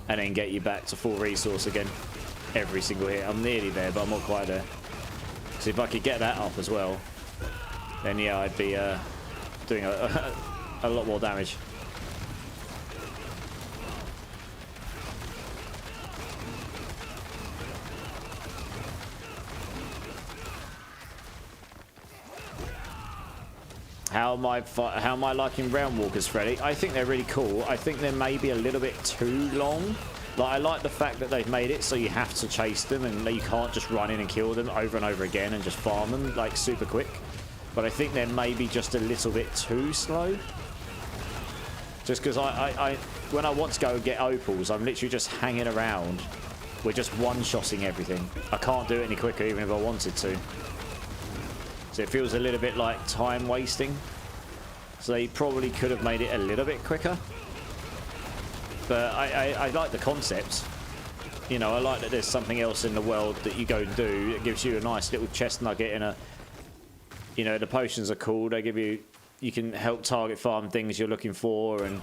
S1: and then get you back to full resource again every single hit. I'm nearly there, but I'm not quite there. So if I could get that up as well, then yeah, I'd be doing a lot more damage. How am I liking Realm Walkers, Freddy? I think they're really cool. I think they're maybe a little bit too long. Like, I like the fact that they've made it so you have to chase them and you can't just run in and kill them over and over again and just farm them, like, super quick. But I think they're maybe just a little bit too slow. Just because when I want to go and get opals, I'm literally just hanging around. We're just one-shotting everything. I can't do it any quicker even if I wanted to. So it feels a little bit like time wasting. So they probably could have made it a little bit quicker. But I like the concept. You know, I like that there's something else in the world that you go and do. It gives you a nice little chest nugget and a... You know, the potions are cool. They give you... You can help target farm things you're looking for, and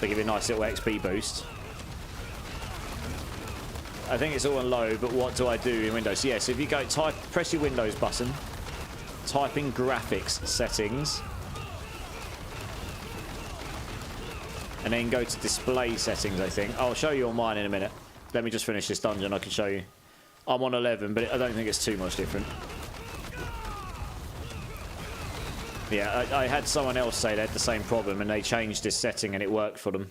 S1: they give you a nice little XP boost. I think it's all on low, but what do I do in Windows? Yes, if you go press your Windows button, type in graphics settings, and then go to display settings, I think. I'll show you on mine in a minute. Let me just finish this dungeon, I can show you. I'm on 11, but I don't think it's too much different. Yeah, I had someone else say they had the same problem and they changed this setting and it worked for them.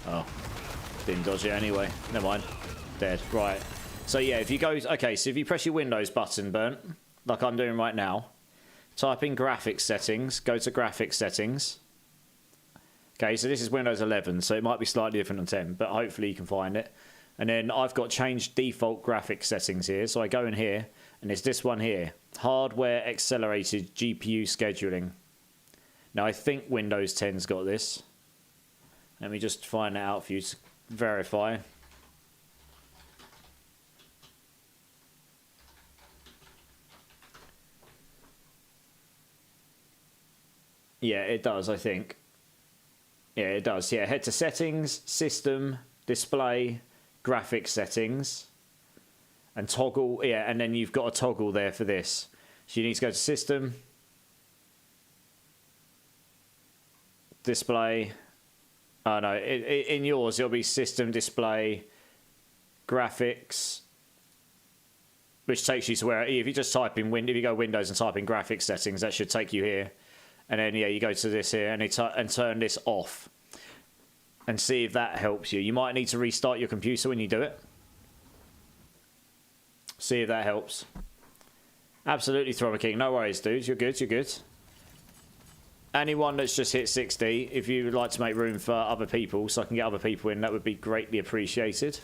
S1: Oh, didn't dodge it anyway. Never mind. Dead. Right. So yeah, if you go... Okay, so if you press your Windows button, Burnt, like I'm doing right now, type in graphics settings, go to graphics settings. Okay, so this is Windows 11, so it might be slightly different on 10, but hopefully you can find it. And then I've got changed default graphics settings here, so I go in here, and it's this one here, hardware accelerated GPU scheduling. Now I think Windows 10's got this. Let me just find that out for you to verify. Yeah, it does, I think. Yeah, it does. Yeah, head to settings, system, display, graphics settings, and toggle. Yeah, and then you've got a toggle there for this. So you need to go to system, display. Oh no, in yours it'll be system, display, graphics, which takes you to where, if you just type in if you go Windows and type in graphics settings, that should take you here. And then, yeah, you go to this here and turn this off. And see if that helps you. You might need to restart your computer when you do it. See if that helps. Absolutely, Throbber King. No worries, dudes. You're good, you're good. Anyone that's just hit 60, if you would like to make room for other people, so I can get other people in, that would be greatly appreciated.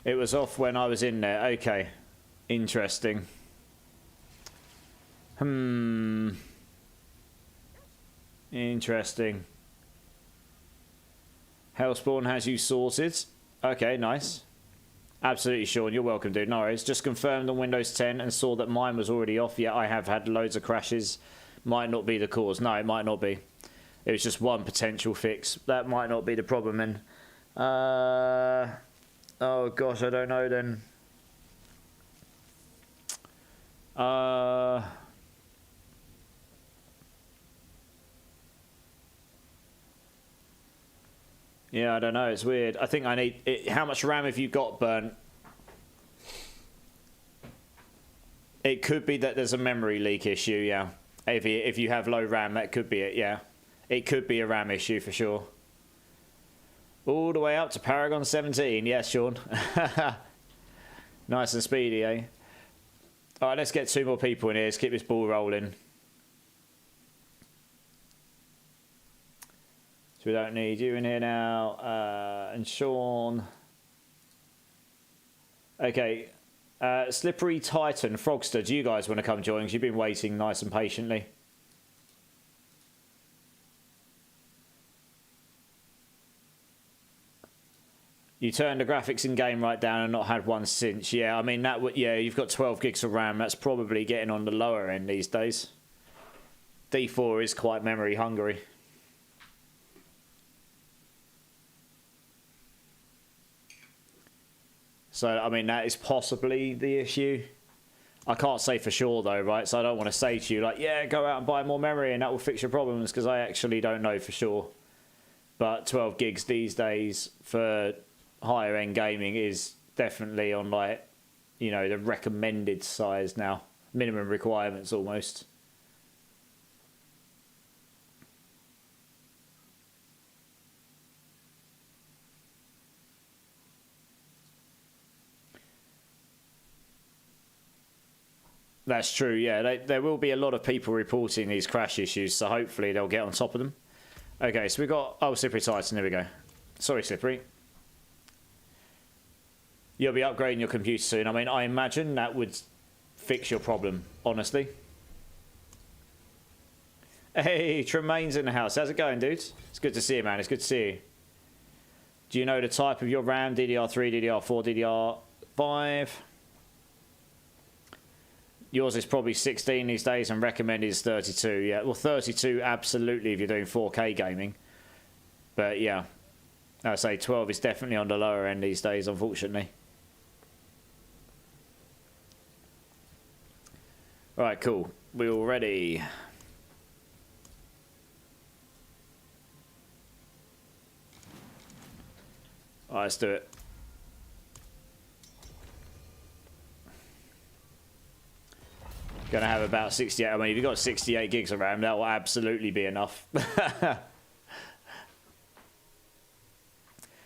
S1: It was off when I was in there. Okay. Interesting. Interesting. Hellspawn has you sorted. Okay, nice. Absolutely, Sean. You're welcome, dude. No worries. Just confirmed on Windows 10 and saw that mine was already off. Yeah, I have had loads of crashes. Might not be the cause. No, it might not be. It was just one potential fix. That might not be the problem, then. Oh gosh, I don't know then. Yeah, I don't know. It's weird. I think I need... how much RAM have you got, Burnt? It could be that there's a memory leak issue, yeah. If you have low RAM, that could be it, yeah. It could be a RAM issue for sure. All the way up to Paragon 17. Yes, Sean. Nice and speedy, eh? All right, let's get 2 more people in here. Let's keep this ball rolling. So we don't need you in here now. And Sean. Okay. Slippery Titan, Frogster, do you guys want to come join? Because you've been waiting nice and patiently. You turned the graphics in game right down and not had one since. Yeah, I mean that would, yeah, you've got 12 gigs of RAM. That's probably getting on the lower end these days. D4 is quite memory hungry. So I mean that is possibly the issue. I can't say for sure though, right? So I don't want to say to you like, yeah, go out and buy more memory and that will fix your problems, because I actually don't know for sure. But 12 gigs these days for higher end gaming is definitely on, like, you know, the recommended size now, minimum requirements almost. That's true, yeah. There will be a lot of people reporting these crash issues, so hopefully they'll get on top of them. Okay, so we've got... oh, Slippery Titan, there we go. Sorry, Slippery. You'll be upgrading your computer soon. I mean, I imagine that would fix your problem, honestly. Hey, Tremaine's in the house. How's it going, dudes? It's good to see you, man. It's good to see you. Do you know the type of your RAM? DDR3, DDR4, DDR5? Yours is probably 16 these days, and recommended is 32. Yeah, well, 32 absolutely if you're doing 4K gaming. But yeah, I say 12 is definitely on the lower end these days, unfortunately. All right, cool. We're all ready. All right, let's do it. Gonna have about 68. I mean, if you've got 68 gigs of RAM, that will absolutely be enough.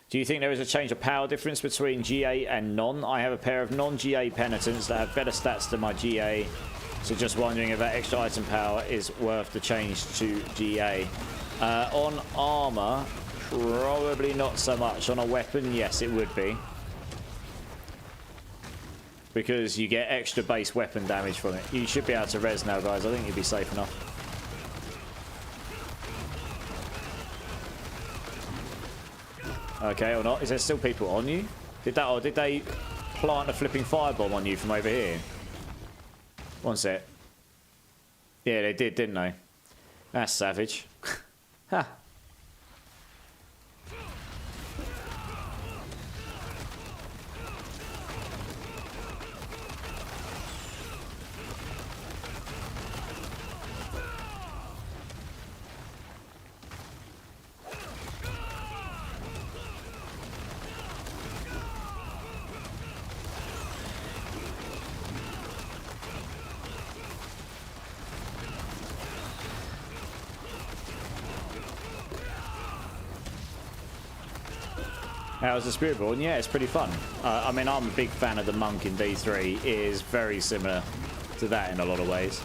S1: Do you think there is a change of power difference between GA and non? I have a pair of non-GA penitents that have better stats than my GA. So just wondering if that extra item power is worth the change to GA. On armor, probably not so much. On a weapon, yes, it would be. Because you get extra base weapon damage from it. You should be able to res now, guys. I think you'll be safe enough. Okay, or not? Is there still people on you? Did that, or did they plant a flipping firebomb on you from over here? One sec. Yeah, they did, didn't they? That's savage. Ha. How's the Spiritborn? Yeah, it's pretty fun. I mean, I'm a big fan of the monk in D3. It is very similar to that in a lot of ways.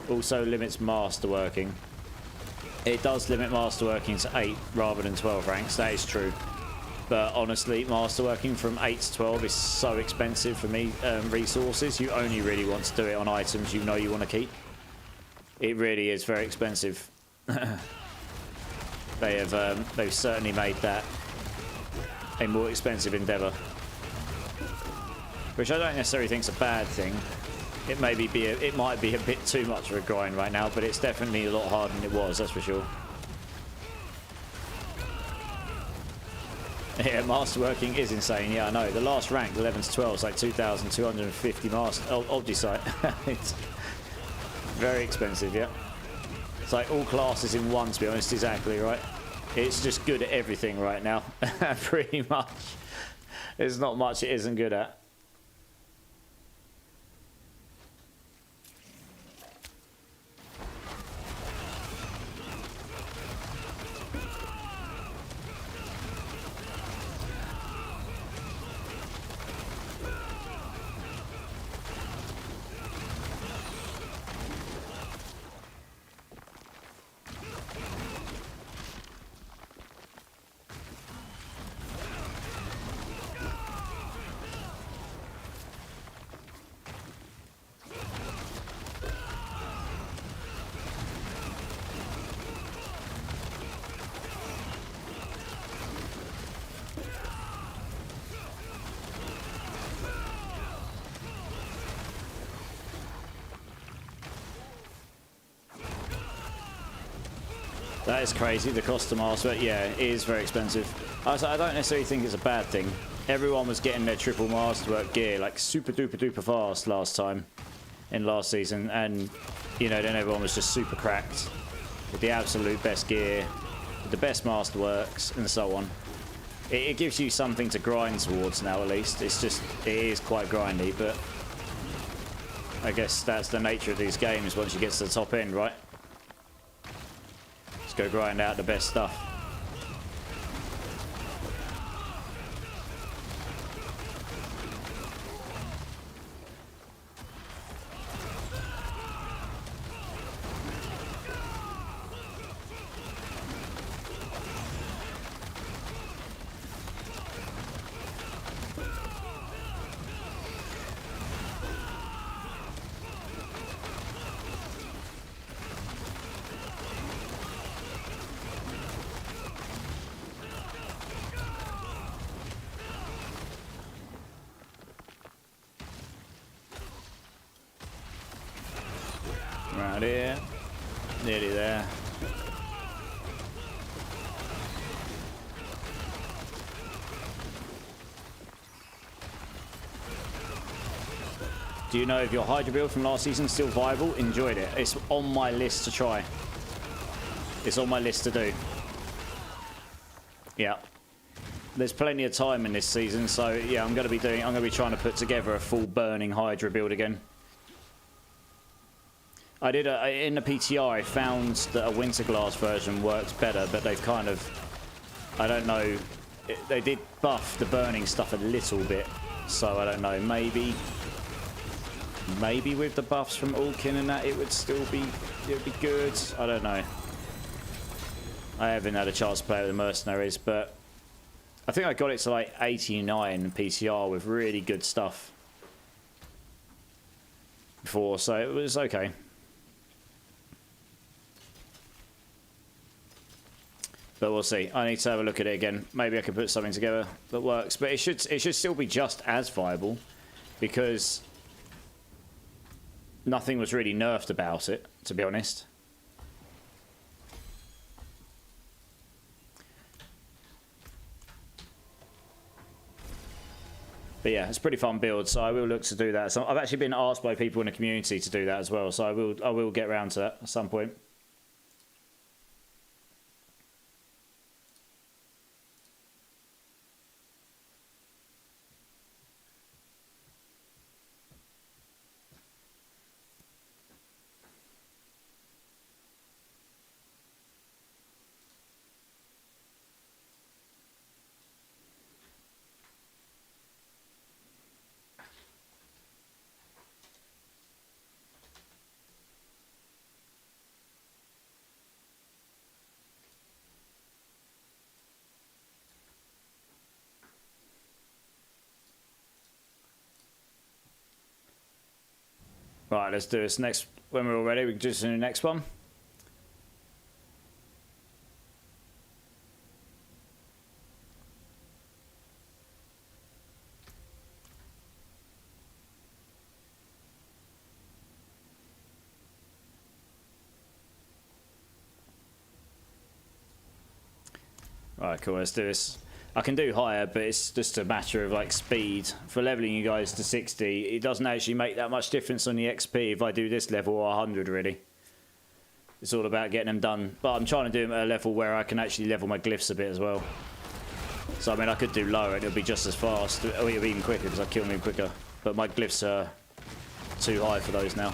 S1: Also limits masterworking. It does limit masterworking to 8 rather than 12 ranks. That is true. But honestly, masterworking from 8 to 12 is so expensive for me. Resources, you only really want to do it on items you know you want to keep. It really is very expensive. They've certainly made that a more expensive endeavour, which I don't necessarily think is a bad thing. It might be a bit too much of a grind right now, but it's definitely a lot harder than it was, that's for sure. Yeah, masterworking is insane. Yeah, I know. The last rank, 11 to 12, is like 2,250 Obgisite. It's very expensive, yeah. It's like all classes in one, to be honest, exactly, right? It's just good at everything right now, pretty much. There's not much it isn't good at. That is crazy, the cost to master it. Yeah, it is very expensive. I don't necessarily think it's a bad thing. Everyone was getting their triple masterwork gear like super duper duper fast last time in last season, and you know, then everyone was just super cracked with the absolute best gear, with the best masterworks, and so on. It gives you something to grind towards now, at least. It's just, it is quite grindy, but I guess that's the nature of these games once you get to the top end, right? Let's go grind out the best stuff. Right here, nearly there. Do you know if your Hydra build from last season is still viable? Enjoyed it. It's on my list to try. It's on my list to do. Yeah. There's plenty of time in this season, so yeah, I'm gonna be trying to put together a full burning Hydra build again. I did in the PTR. I found that a Winter Glass version worked better, but they've kind of, I don't know, they did buff the burning stuff a little bit, so I don't know. Maybe with the buffs from Alkin and that, it would be good. I don't know. I haven't had a chance to play with the mercenaries, but I think I got it to like 89 PTR with really good stuff before, so it was okay. But we'll see. I need to have a look at it again. Maybe I can put something together that works. But it should still be just as viable, because nothing was really nerfed about it, to be honest. But yeah, it's a pretty fun build, so I will look to do that. So I've actually been asked by people in the community to do that as well, so I will get around to that at some point. Right, let's do this next. When we're all ready, we can do this in the next one. Right, cool, let's do this. I can do higher, but it's just a matter of like speed. For leveling you guys to 60, it doesn't actually make that much difference on the XP if I do this level or 100 really. It's all about getting them done. But I'm trying to do them at a level where I can actually level my glyphs a bit as well. So, I mean, I could do lower and it'll be just as fast. Or it'll be even quicker because I kill them even quicker. But my glyphs are too high for those now.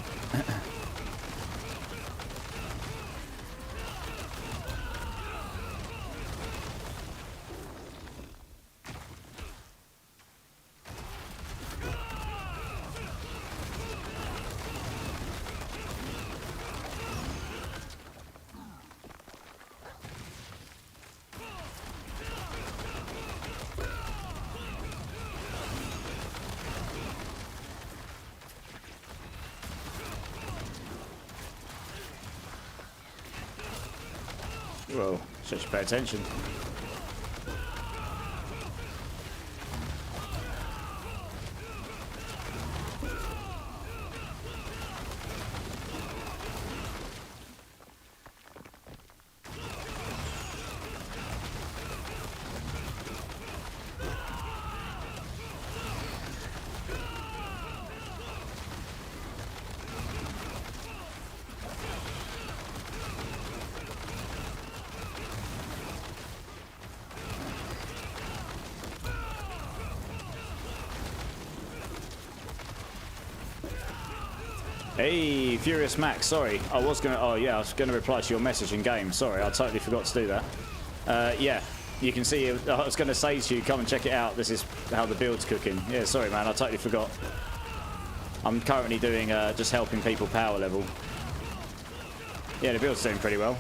S1: Whoa, should you pay attention? Hey, Furious Max, sorry. I was gonna reply to your message in game. Sorry, I totally forgot to do that. Yeah, you can see, I was gonna say to you, come and check it out. This is how the build's cooking. Yeah, sorry man, I totally forgot. I'm currently doing, just helping people power level. Yeah, the build's doing pretty well.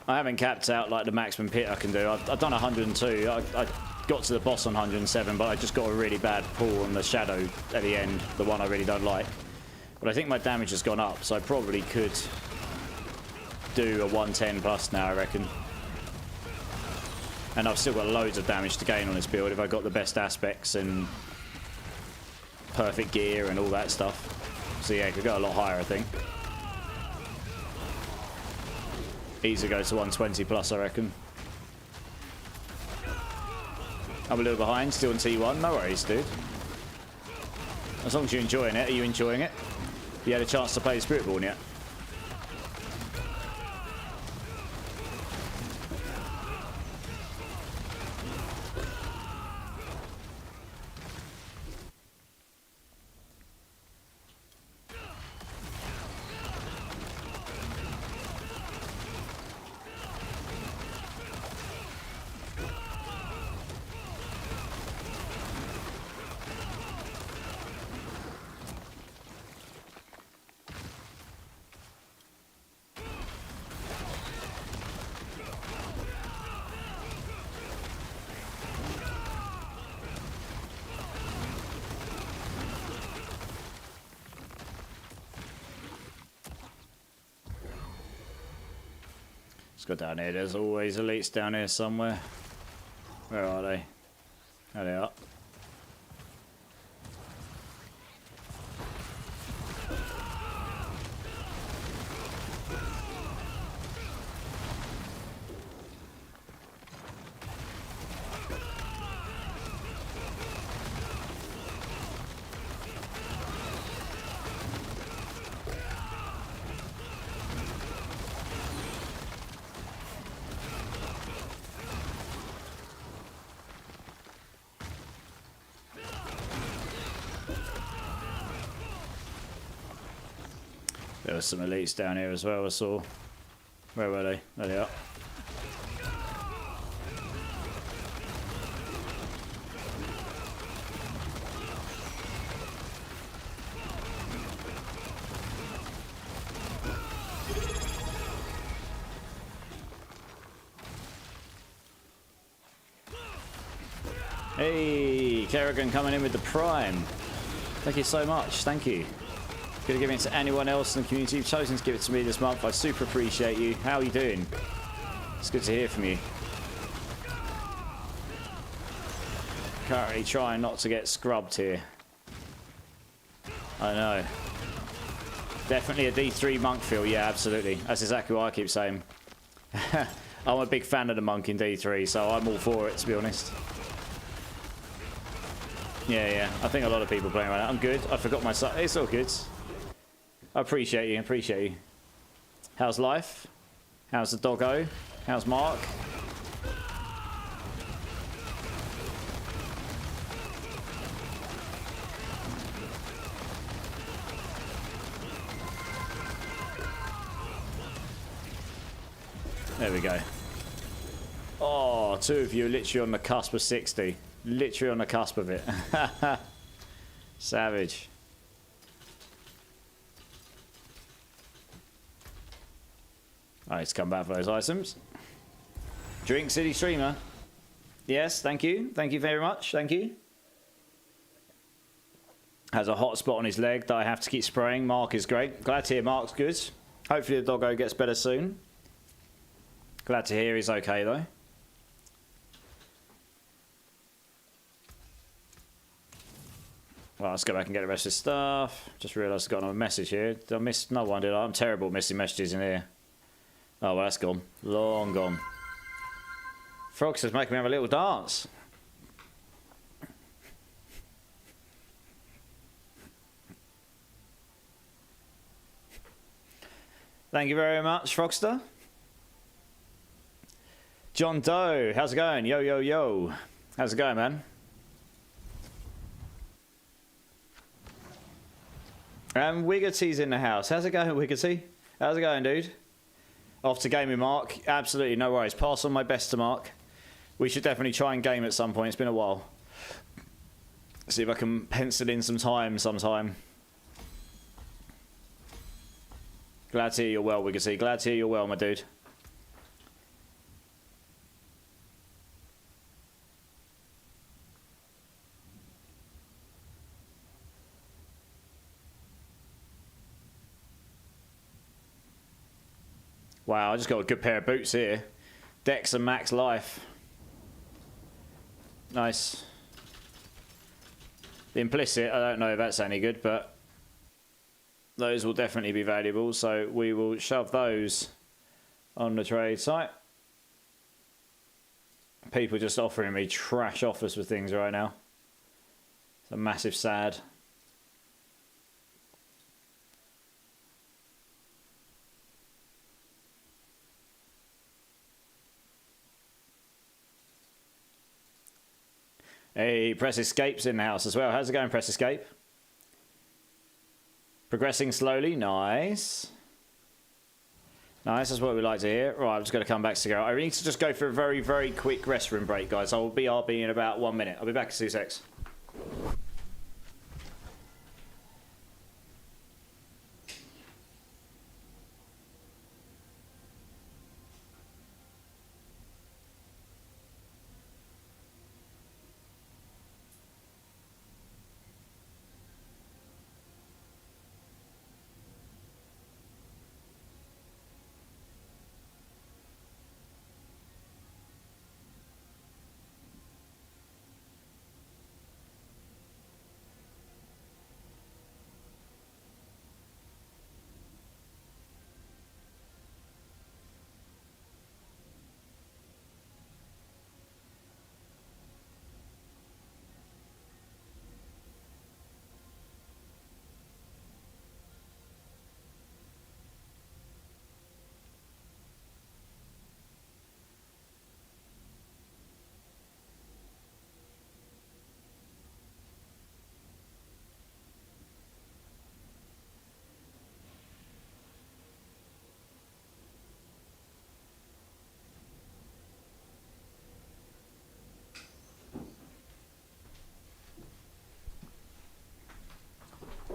S1: I haven't capped out like the maximum pit I can do. I've done 102. I got to the boss on 107, but I just got a really bad pull on the shadow at the end, the one I really don't like. But I think my damage has gone up, so I probably could do a 110 plus now, I reckon. And I've still got loads of damage to gain on this build if I got the best aspects and perfect gear and all that stuff. So yeah, it could go a lot higher, I think. Easy go to 120 plus, I reckon. I'm a little behind, still on T1. No worries, dude. As long as you're enjoying it. Are you enjoying it? You had a chance to play Spiritborn yet? Let's go down here. There's always elites down here somewhere. Where are they? There they are. There were some elites down here as well, I saw. Where were they? There they are. Hey, Kerrigan coming in with the Prime. Thank you so much. Thank you. Could have given it to anyone else in the community. You've chosen to give it to me this month. I super appreciate you. How are you doing? It's good to hear from you. Currently trying not to get scrubbed here. I know. Definitely a D3 monk feel. Yeah, absolutely. That's exactly what I keep saying. I'm a big fan of the monk in D3, so I'm all for it, to be honest. Yeah. I think a lot of people playing around. I'm good. I forgot my... It's all good. I appreciate you. Appreciate you. How's life? How's the doggo? How's Mark? There we go. Oh, two of you are literally on the cusp of 60. Literally on the cusp of it. Savage. Alright, let's come back for those items. Drink City Streamer. Yes, thank you. Thank you very much. Thank you. Has a hot spot on his leg that I have to keep spraying. Mark is great. Glad to hear Mark's good. Hopefully the doggo gets better soon. Glad to hear he's okay though. Well, let's go back and get the rest of the stuff. Just realised I've got another message here. Did I miss no one, did I? I'm terrible at missing messages in here. Oh, well, that's gone. Long gone. Frogs is making me have a little dance. Thank you very much, Frogster. John Doe, how's it going? Yo, yo, yo. How's it going, man? Wiggerty's in the house. How's it going, Wiggerty? How's it going, dude? Off to gaming, Mark. Absolutely, no worries. Pass on my best to Mark. We should definitely try and game at some point. It's been a while. See if I can pencil in some time sometime. Glad to hear you're well, Wiggerty. Glad to hear you're well, my dude. Wow, I just got a good pair of boots here. Dex and max life. Nice. The implicit, I don't know if that's any good, but those will definitely be valuable, so we will shove those on the trade site. People just offering me trash offers for things right now. It's a massive sad. Hey, Press Escape's in the house as well. How's it going, Press Escape? Progressing slowly. Nice. Nice, that's what we like to hear. Right, I'm just going to come back to go. I need to just go for a very, very quick restroom break, guys. I'll be in about 1 minute. I'll be back in 2 secs.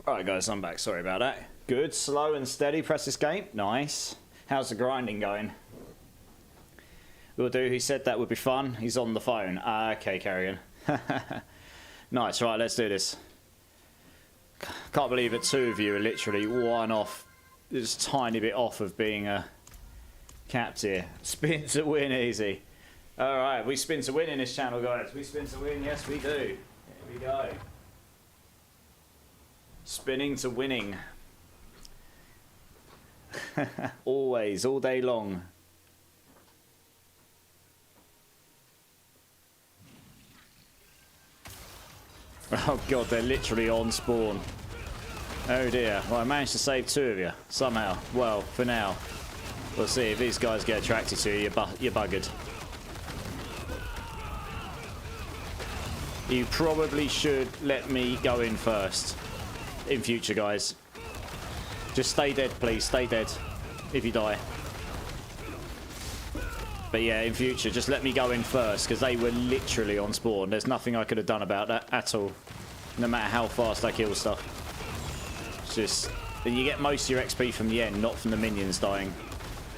S1: Alright guys, I'm back. Sorry about that. Good, slow and steady. Press escape. Nice. How's the grinding going? Will do. He said that would be fun. He's on the phone. Okay, Carrion. Nice. Right, let's do this. Can't believe that two of you are literally one off. Just a tiny bit off of being a capped here. Spin to win easy. Alright, we spin to win in this channel, guys. We spin to win. Yes, we do. Here we go. Spinning to winning. Always, all day long. Oh god, they're literally on spawn. Oh dear. Well, I managed to save 2 of you somehow. Well, for now. We'll see if these guys get attracted to you. You're buggered. You probably should let me go in first in future, guys. Just stay dead, please. Stay dead if you die. But yeah, in future, just let me go in first because they were literally on spawn. There's nothing I could have done about that at all. No matter how fast I kill stuff. It's just... And you get most of your XP from the end, not from the minions dying.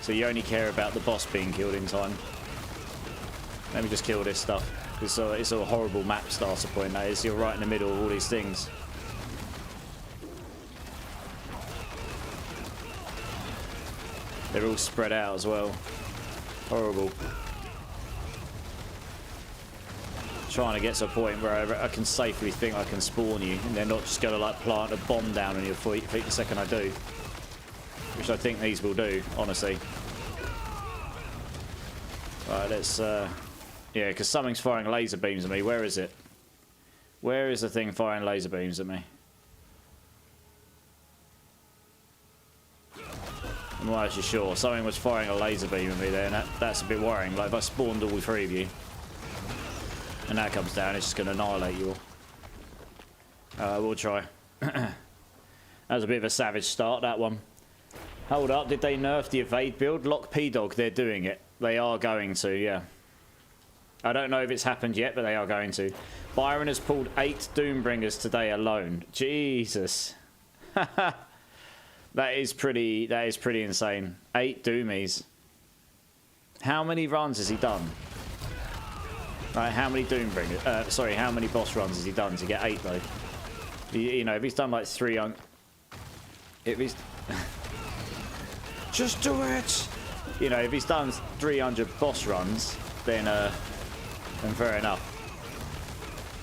S1: So you only care about the boss being killed in time. Let me just kill this stuff. It's a horrible map starter point, that is. You're right in the middle of all these things. They're all spread out as well. Horrible. Trying to get to a point where I can safely think I can spawn you, and they're not just going to like plant a bomb down on your feet the second I do. Which I think these will do, honestly. Right, let's... Yeah, because something's firing laser beams at me. Where is it? Where is the thing firing laser beams at me? I'm not actually sure. Something was firing a laser beam at me there, and that's a bit worrying. Like, if I spawned all 3 of you, and that comes down, it's just going to annihilate you all. We'll try. That was a bit of a savage start, that one. Hold up, did they nerf the evade build? Lock P-Dog, they're doing it. They are going to, yeah. I don't know if it's happened yet, but they are going to. Byron has pulled 8 Doombringers today alone. Jesus. That is pretty insane. 8 Doomies. How many runs has he done? Right, how many Doombringers? Sorry, how many boss runs has he done to get 8 though? You know, if he's done like 3 on... If he's... Just do it! You know, if he's done 300 boss runs, then fair enough.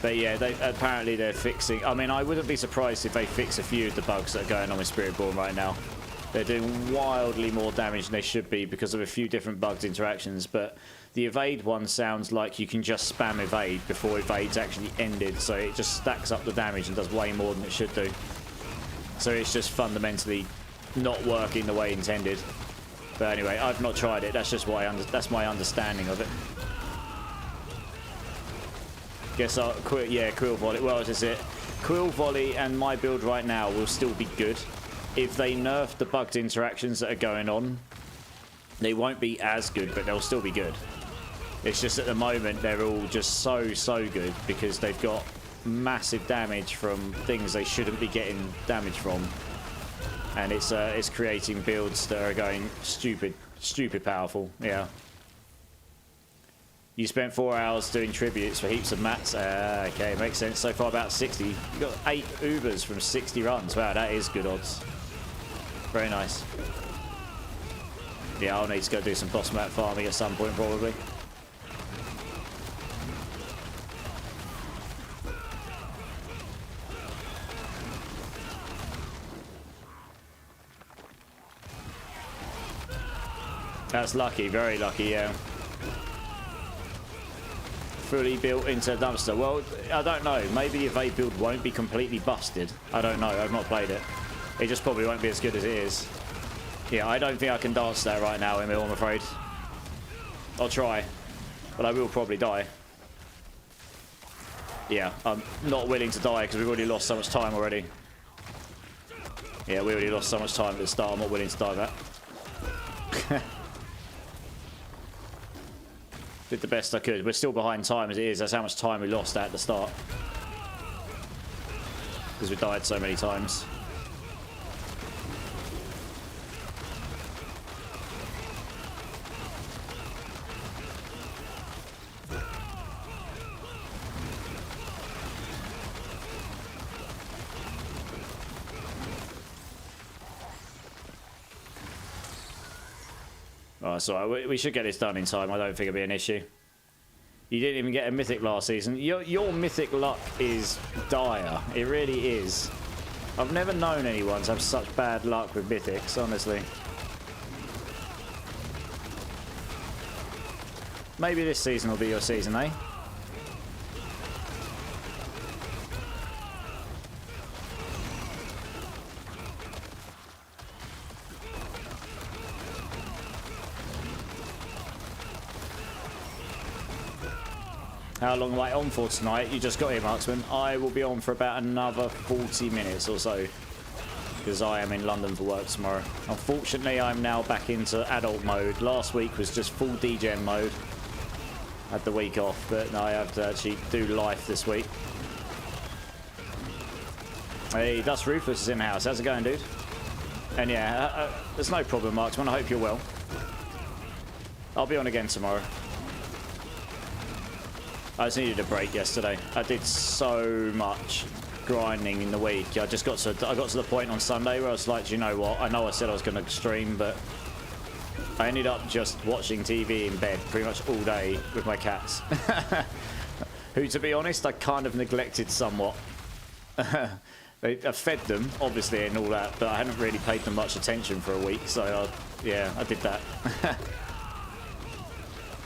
S1: But yeah, apparently they're fixing... I mean, I wouldn't be surprised if they fix a few of the bugs that are going on with Spiritborn right now. They're doing wildly more damage than they should be because of a few different bugged interactions, but the evade one sounds like you can just spam evade before evade's actually ended, so it just stacks up the damage and does way more than it should do. So it's just fundamentally not working the way intended. But anyway, I've not tried it. That's just what that's my understanding of it. Guess I'll quit. Yeah, Quill Volley. Well, this is it. Quill Volley and my build right now will still be good. If they nerf the bugged interactions that are going on, they won't be as good, but they'll still be good. It's just at the moment they're all just so good because they've got massive damage from things they shouldn't be getting damage from. And it's creating builds that are going stupid powerful. Yeah. You spent 4 hours doing tributes for heaps of mats. Okay, makes sense. So far about 60. You got 8 Ubers from 60 runs. Wow, that is good odds. Very nice. Yeah, I'll need to go do some boss mat farming at some point probably. That's lucky, very lucky, yeah. Fully built into a dumpster. Well, I don't know. Maybe the evade build won't be completely busted. I don't know. I've not played it. It just probably won't be as good as it is. Yeah, I don't think I can dance that right now, Emil, I'm afraid. I'll try. But I will probably die. Yeah, I'm not willing to die because we've already lost so much time already. Yeah, we already lost so much time at the start. I'm not willing to die that. Did the best I could. We're still behind time as it is. That's how much time we lost at the start. Because we died so many times. Oh, sorry, we should get this done in time. I don't think it'll be an issue. You didn't even get a mythic last season. Your mythic luck is dire. It really is. I've never known anyone to have such bad luck with mythics, honestly. Maybe this season will be your season, eh? How long am I on for tonight? You just got here, Marksman. I will be on for about another 40 minutes or so, because I am in London for work tomorrow. Unfortunately, I'm now back into adult mode. Last week was just full DGen mode. Had the week off, but no, I have to actually do life this week. Hey, Dust Ruthless is in the house. How's it going, dude? And yeah, there's no problem, Marksman. I hope you're well. I'll be on again tomorrow. I just needed a break yesterday. I did so much grinding in the week. I got to the point on Sunday where I was like, do you know what? I know I said I was going to stream, but I ended up just watching TV in bed pretty much all day with my cats. Who, to be honest, I kind of neglected somewhat. I fed them, obviously, and all that, but I hadn't really paid them much attention for a week, so yeah, I did that.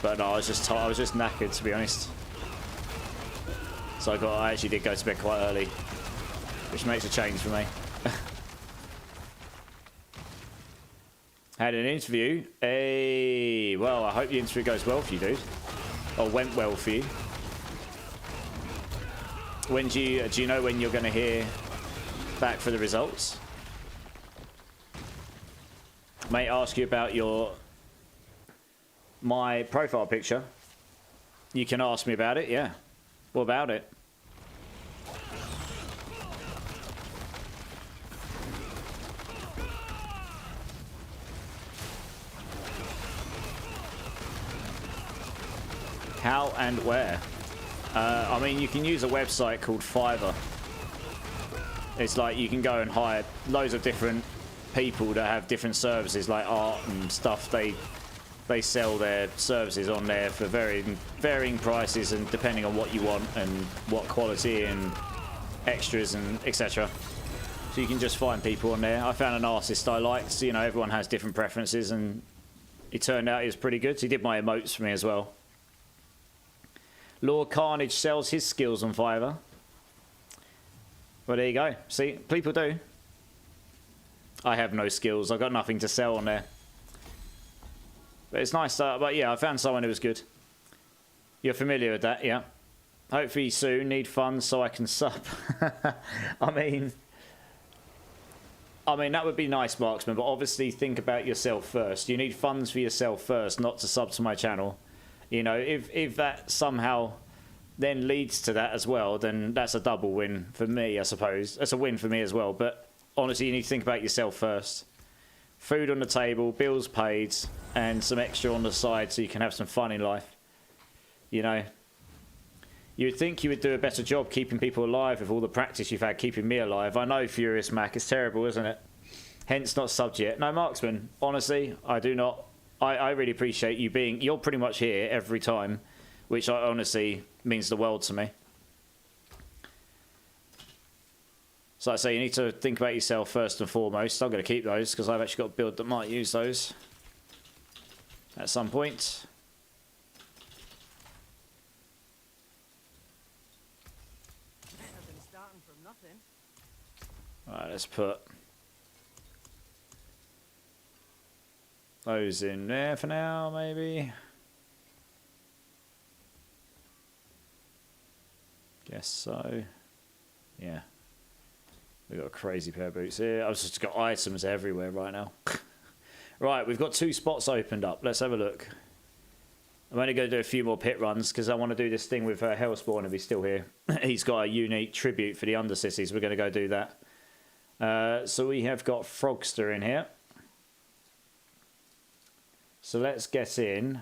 S1: But no, I was just knackered, to be honest. So I actually did go to bed quite early, which makes a change for me. Had an interview. Hey, well, I hope the interview goes well for you, dude. Or went well for you. When do you know when you're going to hear back for the results? May ask you about my profile picture. You can ask me about it, yeah. What about it? How and where? I mean, you can use a website called Fiverr. It's like you can go and hire loads of different people that have different services, like art and stuff. They sell their services on there for varying prices, and depending on what you want and what quality and extras and etc. So you can just find people on there. I found an artist I liked. So, you know, everyone has different preferences, and it turned out he was pretty good. So he did my emotes for me as well. Lord Carnage sells his skills on Fiverr. Well, there you go. See, people do. I have no skills. I've got nothing to sell on there. But it's nice. But yeah, I found someone who was good. You're familiar with that, yeah? Hopefully soon. Need funds so I can sub. I mean, that would be nice, Marksman. But obviously, think about yourself first. You need funds for yourself first, not to sub to my channel. You know, if that somehow then leads to that as well, then that's a double win for me, I suppose. That's a win for me as well. But honestly, you need to think about yourself first. Food on the table, bills paid, and some extra on the side so you can have some fun in life. You know, you would think you would do a better job keeping people alive with all the practice you've had keeping me alive. I know, Furious Mac, it's terrible, isn't it? Hence not subbed yet. No, Marksman, honestly, I do not. I really appreciate you being... You're pretty much here every time, which honestly means the world to me. So I say you need to think about yourself first and foremost. I'm going to keep those because I've actually got a build that might use those at some point.
S4: I've been starting from nothing.
S1: Alright, let's put those in there for now, maybe. Guess so. Yeah. We've got a crazy pair of boots here. I've just got items everywhere right now. Right, we've got 2 spots opened up. Let's have a look. I'm only going to do a few more pit runs because I want to do this thing with Hellspawn if he's still here. He's got a unique tribute for the Undersissies. We're going to go do that. So we have got Frogster in here. So let's get in.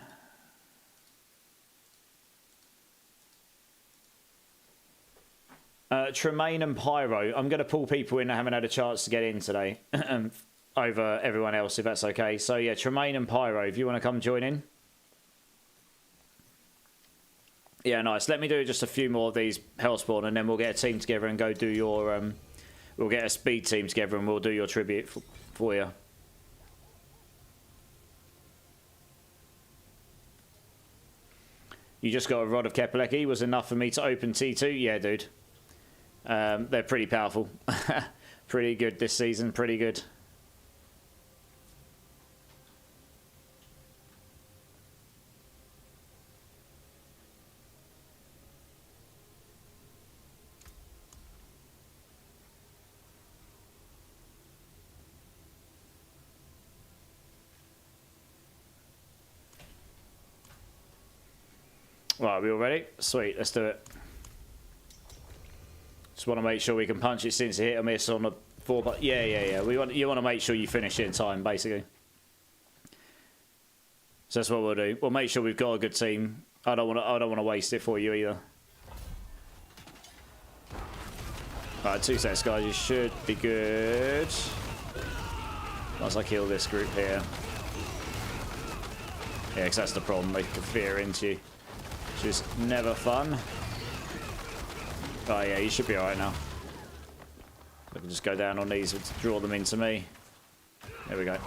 S1: Tremaine and Pyro. I'm going to pull people in that haven't had a chance to get in today over everyone else, if that's okay. So yeah, Tremaine and Pyro, if you want to come join in. Yeah, nice. Let me do just a few more of these Hellspawn, and then we'll get a team together and go do your... we'll get a speed team together and we'll do your tribute for you. You just got a Rod of Kepaleki. Was enough for me to open T2? Yeah, dude. They're pretty powerful. Pretty good this season. Pretty good. Right, we all ready? Sweet, let's do it. Just want to make sure we can punch it since it hit or miss on the 4 but yeah. You want to make sure you finish it in time, basically. So that's what we'll do. We'll make sure we've got a good team. I don't want to waste it for you either. Alright, 2 seconds, guys. You should be good. Once I kill this group here. Yeah, because that's the problem. They can fear into you. Which is never fun. Oh yeah, you should be alright now. I can just go down on these and draw them into me. There we go.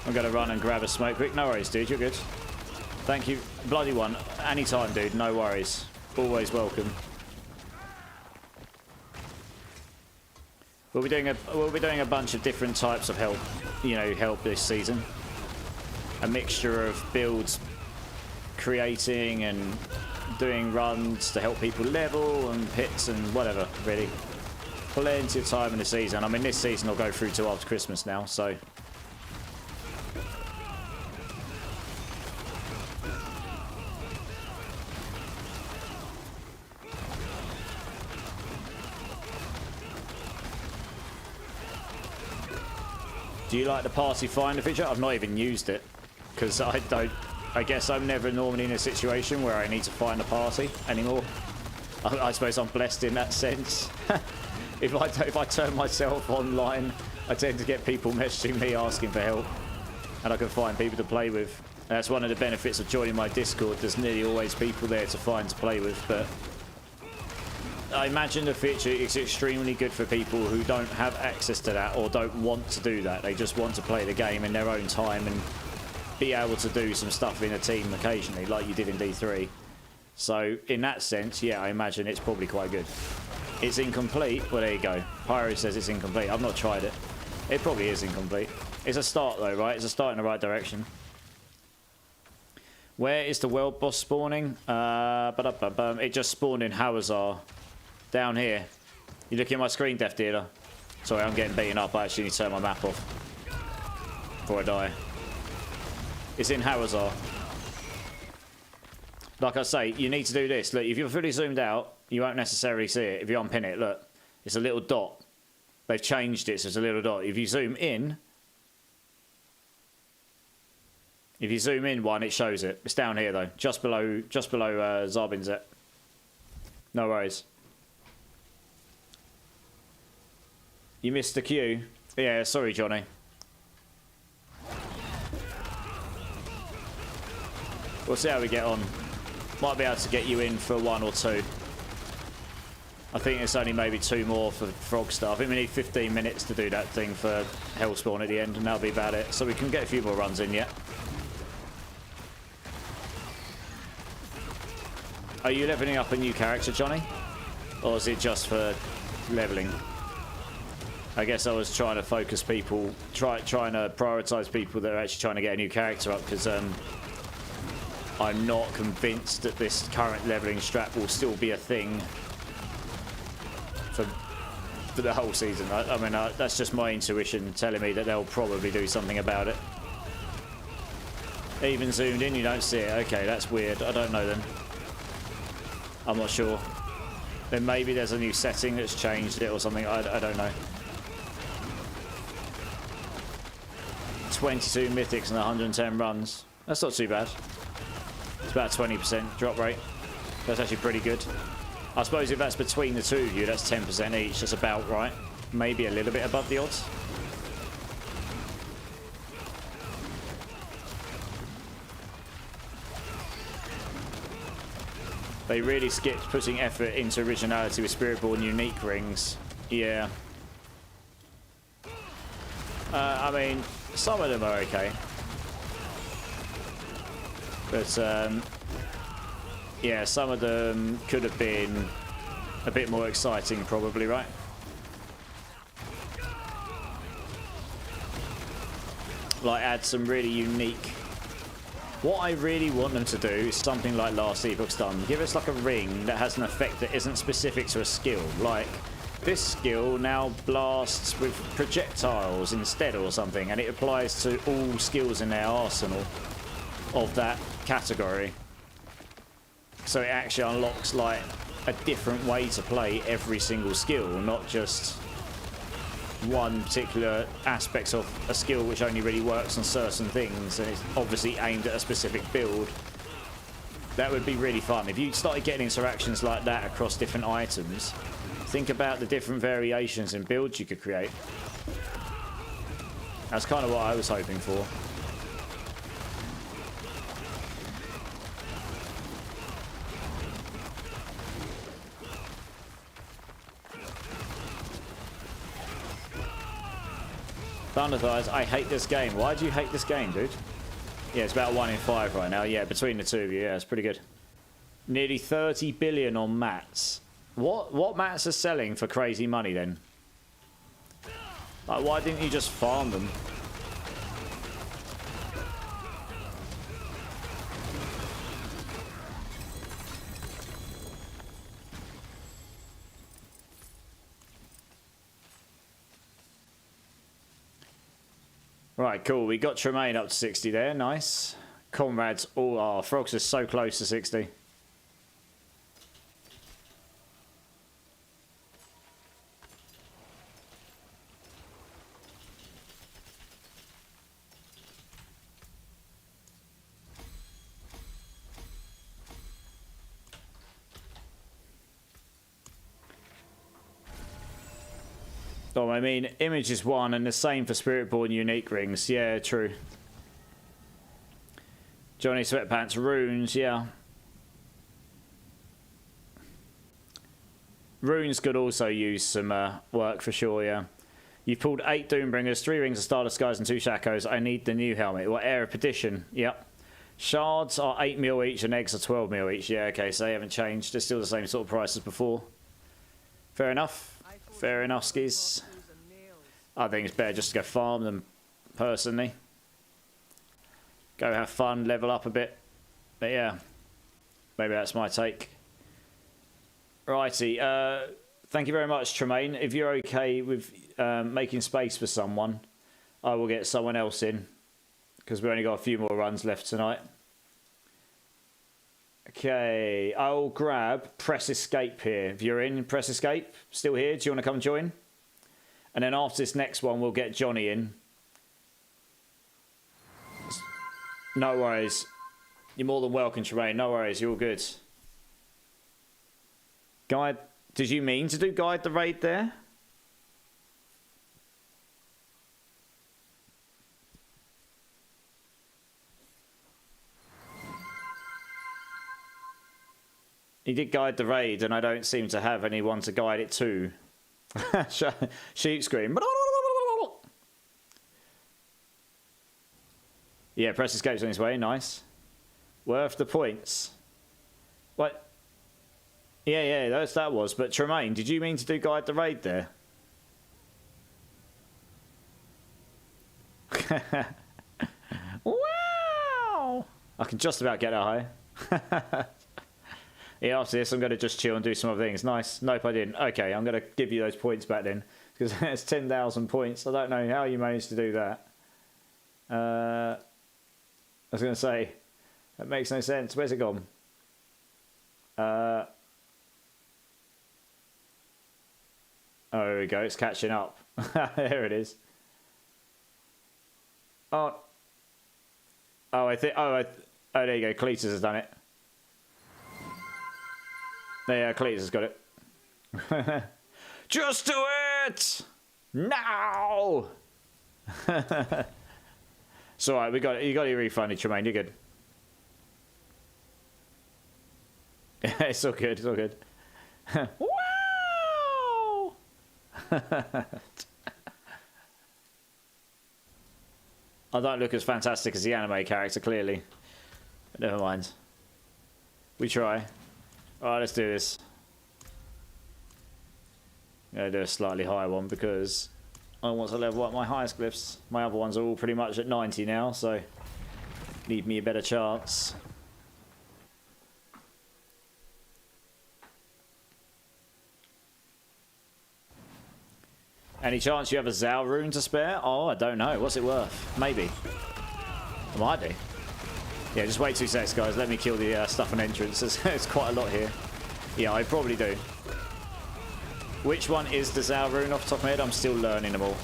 S1: I'm going to run and grab a smoke quick. No worries, dude. You're good. Thank you. Bloody one. Anytime, dude. No worries. Always welcome. We'll be doing a bunch of different types of help. You know, help this season. A mixture of builds, creating and doing runs to help people level and pits and whatever. Really. Plenty of time in the season. I mean, this season will go through till after Christmas now, so. Do you like the party finder feature? I've not even used it because I guess I'm never normally in a situation where I need to find a party anymore. I suppose I'm blessed in that sense. If I turn myself online, I tend to get people messaging me asking for help, and I can find people to play with. That's one of the benefits of joining my Discord. There's nearly always people there to find to play with, but I imagine the feature is extremely good for people who don't have access to that or don't want to do that. They just want to play the game in their own time and be able to do some stuff in a team occasionally, like you did in D3. So in that sense, yeah, I imagine it's probably quite good. It's incomplete. Well, there you go. Pyro says it's incomplete. I've not tried it. It probably is incomplete. It's a start though, right? It's a start in the right direction. Where is the world boss spawning? It just spawned in Hawazar. Down here. You looking at my screen, Death Dealer? Sorry, I'm getting beaten up. I actually need to turn my map off before I die. It's in Hawazar. Like I say, you need to do this. Look, if you're fully zoomed out, you won't necessarily see it. If you unpin it, look. It's a little dot. They've changed it so it's a little dot. If you zoom in... If you zoom in one, it shows it. It's down here, though. Just below Zarbinzet. No worries. You missed the queue. Yeah, sorry, Johnny. We'll see how we get on. Might be able to get you in for 1 or 2. I think it's only maybe 2 more for Frog Star. I think we need 15 minutes to do that thing for Hellspawn at the end, and that'll be about it. So we can get a few more runs in yet. Are you leveling up a new character, Johnny? Or is it just for leveling? I guess I was trying to focus people, trying to prioritize people that are actually trying to get a new character up, because I'm not convinced that this current leveling strat will still be a thing for the whole season. I mean, that's just my intuition telling me that they'll probably do something about it. Even zoomed in, you don't see it. Okay, that's weird. I don't know then. I'm not sure. Then maybe there's a new setting that's changed it or something. I don't know. 22 mythics and 110 runs. That's not too bad. It's about a 20% drop rate. That's actually pretty good. I suppose if that's between the two of you, that's 10% each. That's about right. Maybe a little bit above the odds. They really skipped putting effort into originality with Spiritborn unique rings. Yeah. I mean, some of them are okay. But, yeah, some of them could have been a bit more exciting, probably, right? Like, add some really unique... What I really want them to do is something like Last Epoch's done. Give us, like, a ring that has an effect that isn't specific to a skill. Like, this skill now blasts with projectiles instead or something, and it applies to all skills in their arsenal of that category. So it actually unlocks like a different way to play every single skill, not just one particular aspect of a skill which only really works on certain things, and it's obviously aimed at a specific build. That would be really fun. If you started getting interactions like that across different items, think about the different variations in builds you could create. That's kind of what I was hoping for. Thunder Thighs, I hate this game. Why do you hate this game, dude? Yeah, it's about 1 in 5 right now. Yeah, between the two of you, yeah, it's pretty good. Nearly 30 billion on mats. What mats are selling for crazy money then? Like, why didn't you just farm them? Right, cool. We got Tremaine up to 60 there. Nice. Comrades. Oh, our Frogs are so close to 60. Oh, I mean, image is 1 and the same for Spiritborn unique rings. Yeah, true. Johnny Sweatpants runes, yeah. Runes could also use some work for sure, yeah. You've pulled 8 Doombringers, 3 Rings of Starless Skies and 2 Shakos. I need the new helmet. What, Air of Perdition? Yep. Shards are 8 mil each and eggs are 12 mil each. Yeah, okay, so they haven't changed. They're still the same sort of price as before. Fair enough. Fair enough, skis. I think it's better just to go farm them, personally. Go have fun, level up a bit. But yeah, maybe that's my take. Righty, thank you very much, Tremaine. If you're okay with making space for someone, I will get someone else in, because we've only got a few more runs left tonight. Okay, I'll grab Press Escape here. If you're in, Press Escape, still here, do you want to come join? And then after this next one, we'll get Johnny in. No worries. You're more than welcome, Tremaine. No worries, you're all good. Guide, did you mean to do Guide the Raid there? He did guide the raid, and I don't seem to have anyone to guide it to. Sheep scream. Yeah, Press Escape's on his way. Nice. Worth the points. What? Yeah, that was. But Tremaine, did you mean to do guide the raid there? Wow! I can just about get that high. Yeah, after this, I'm going to just chill and do some other things. Nice. Nope, I didn't. Okay, I'm going to give you those points back then. Because it's 10,000 points. I don't know how you managed to do that. I was going to say, that makes no sense. Where's it gone? Oh, here we go. It's catching up. There it is. Oh, I think. Oh, there you go. Cletus has done it. Yeah, Cletus has got it. Just do it! Now! It's alright, you got your refunded, Tremaine, you're good. It's all good, it's all good. Wow! I don't look as fantastic as the anime character, clearly. But never mind. We try. Alright, let's do this. I'm going to do a slightly higher one because I want to level up my highest glyphs. My other ones are all pretty much at 90 now, so need me a better chance. Any chance you have a Zal rune to spare? Oh, I don't know. What's it worth? Maybe. It might be. Yeah, just wait 2 seconds, guys. Let me kill the stuff on entrance. There's quite a lot here. Yeah, I probably do. Which one is the Zal rune off the top of my head? I'm still learning them all.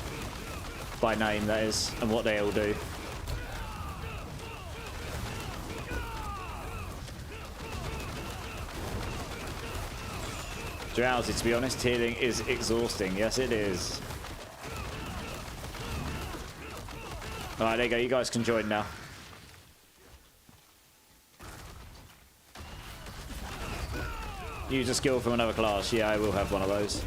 S1: By name, that is. And what they all do. Drowsy, to be honest. Healing is exhausting. Yes, it is. Alright, there you go. You guys can join now. Use a skill from another class. Yeah, I will have one of those.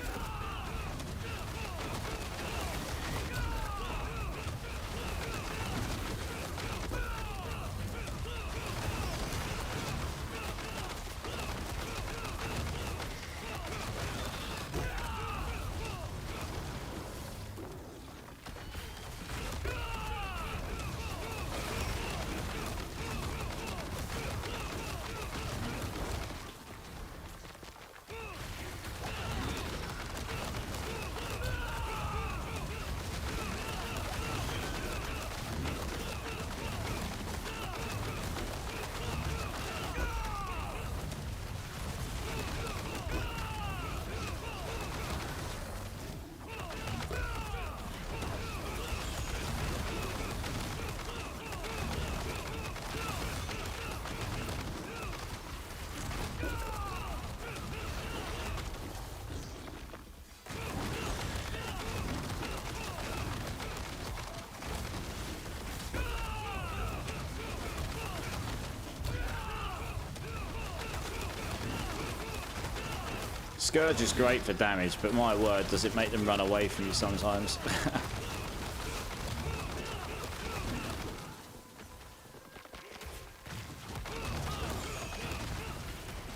S1: Scourge is great for damage, but my word, does it make them run away from you sometimes.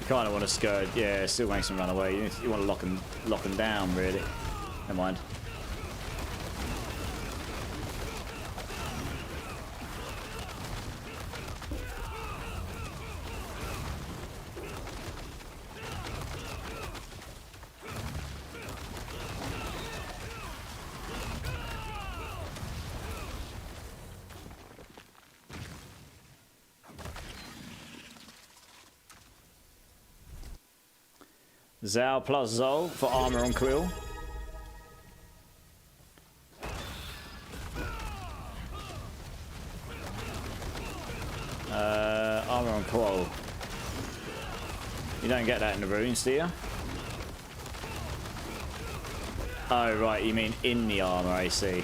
S1: You kind of want to Scourge, yeah, it still makes them run away. You want to lock them down, really. Never mind. Zal plus Zol for armor on Quill. Armor on Quill. You don't get that in the runes, do you? Oh, right, you mean in the armor, I see.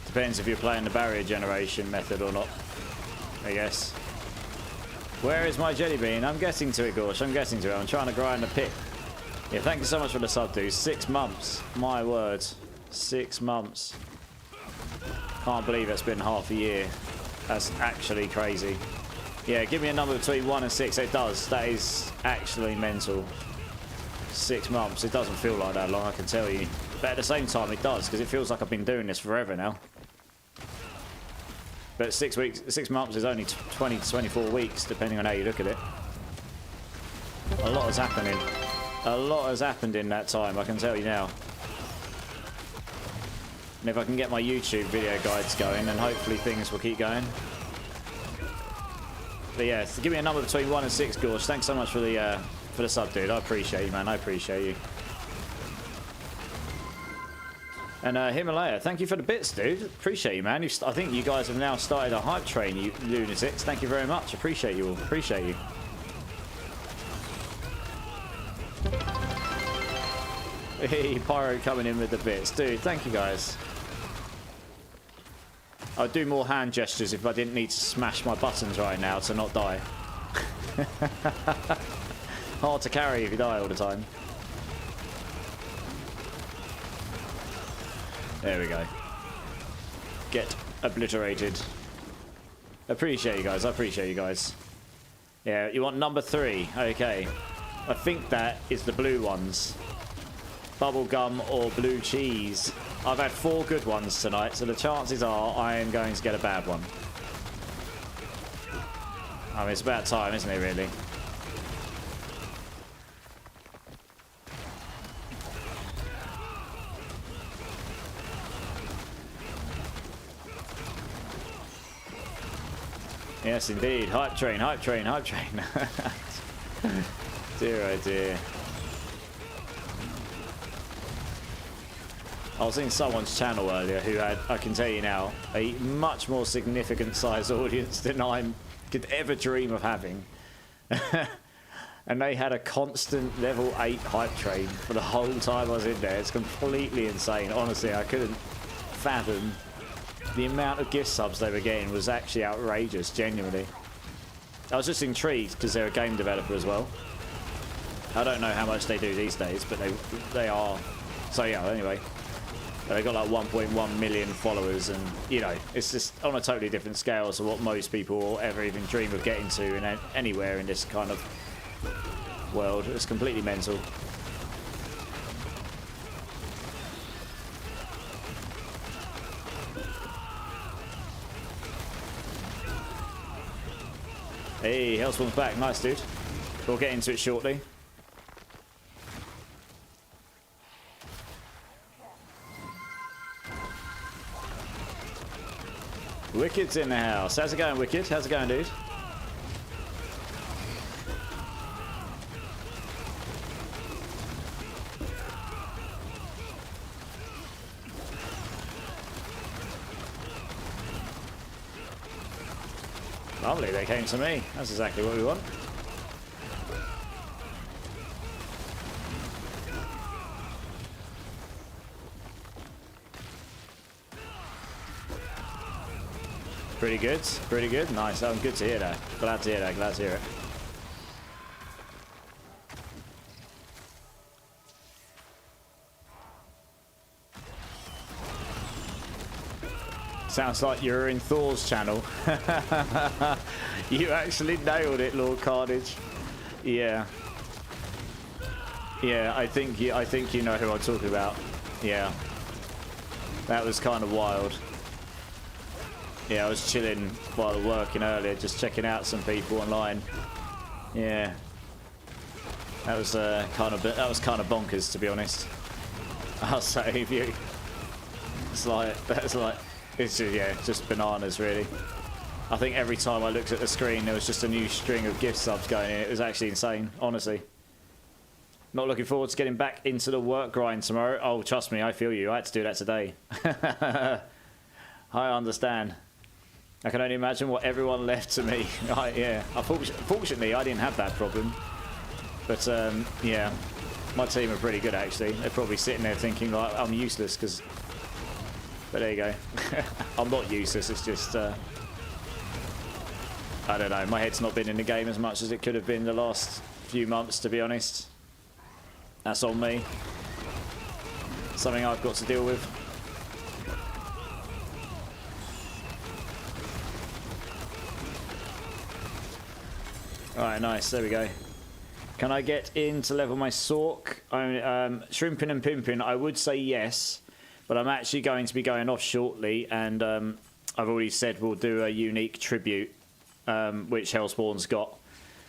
S1: Depends if you're playing the barrier generation method or not, I guess. Where is my jelly bean? I'm getting to it, Gorsh. I'm getting to it. I'm trying to grind the pit. Yeah, thank you so much for the sub, dude. 6 months. My word. 6 months. Can't believe it's been half a year. That's actually crazy. Yeah, give me a number between 1 and 6. It does. That is actually mental. 6 months. It doesn't feel like that long, I can tell you. But at the same time, it does, because it feels like I've been doing this forever now. But 6 months is only 20 to 24 weeks, depending on how you look at it. A lot has happened a lot has happened in that time, I can tell you now. And if I can get my YouTube video guides going, then hopefully things will keep going. But yeah, give me a number between 1 and 6, Gorge. Thanks so much for the sub, dude. I appreciate you, man. I appreciate you. And Himalaya, thank you for the bits, dude. Appreciate you, man. I think you guys have now started a hype train, you lunatics. Thank you very much. Appreciate you all. Appreciate you. Hey, Pyro coming in with the bits. Dude, thank you, guys. I'd do more hand gestures if I didn't need to smash my buttons right now to not die. Hard to carry if you die all the time. There we go. Get obliterated. Appreciate you guys. I appreciate you guys. Yeah, you want number 3. Okay. I think that is the blue ones. Bubblegum or blue cheese. I've had 4 good ones tonight, so the chances are I am going to get a bad one. I mean, it's about time, isn't it, really? Yes, indeed. Hype train, hype train, hype train. Dear, oh dear. I was in someone's channel earlier who had, I can tell you now, a much more significant size audience than I could ever dream of having. And they had a constant level 8 hype train for the whole time I was in there. It's completely insane. Honestly, I couldn't fathom the amount of gift subs they were getting. Was actually outrageous, genuinely. I was just intrigued because they're a game developer as well. I don't know how much they do these days, but they are. So yeah, anyway. They got like 1.1 million followers, and you know, it's just on a totally different scale to what most people will ever even dream of getting to in anywhere in this kind of world. It's completely mental. Hey, Hellspawn's back. Nice, dude. We'll get into it shortly. Wicked's in the house. How's it going, Wicked? How's it going, dude? Lovely, they came to me. That's exactly what we want. Pretty good, pretty good. Nice, I'm good to hear that. Glad to hear that, glad to hear it. Sounds like you're in Thor's channel. You actually nailed it, Lord Carnage. Yeah. Yeah, I think you know who I'm talking about. Yeah. That was kind of wild. Yeah, I was chilling while working earlier, just checking out some people online. Yeah. That was kind of bonkers, to be honest. I'll save you. It's like it's just, yeah, just bananas, really. I think every time I looked at the screen, there was just a new string of gift subs going in. It was actually insane, honestly. Not looking forward to getting back into the work grind tomorrow. Oh, trust me, I feel you. I had to do that today. I understand. I can only imagine what everyone left to me. Yeah, fortunately, I didn't have that problem. But, yeah, my team are pretty good, actually. They're probably sitting there thinking, like, I'm useless, because... But there you go. I'm not useless, it's just... I don't know, my head's not been in the game as much as it could have been the last few months, to be honest. That's on me. Something I've got to deal with. Alright, nice, there we go. Can I get in to level my Sork? Shrimping and pimping, I would say yes. But I'm actually going to be going off shortly, and I've already said we'll do a unique tribute, which Hellspawn's got.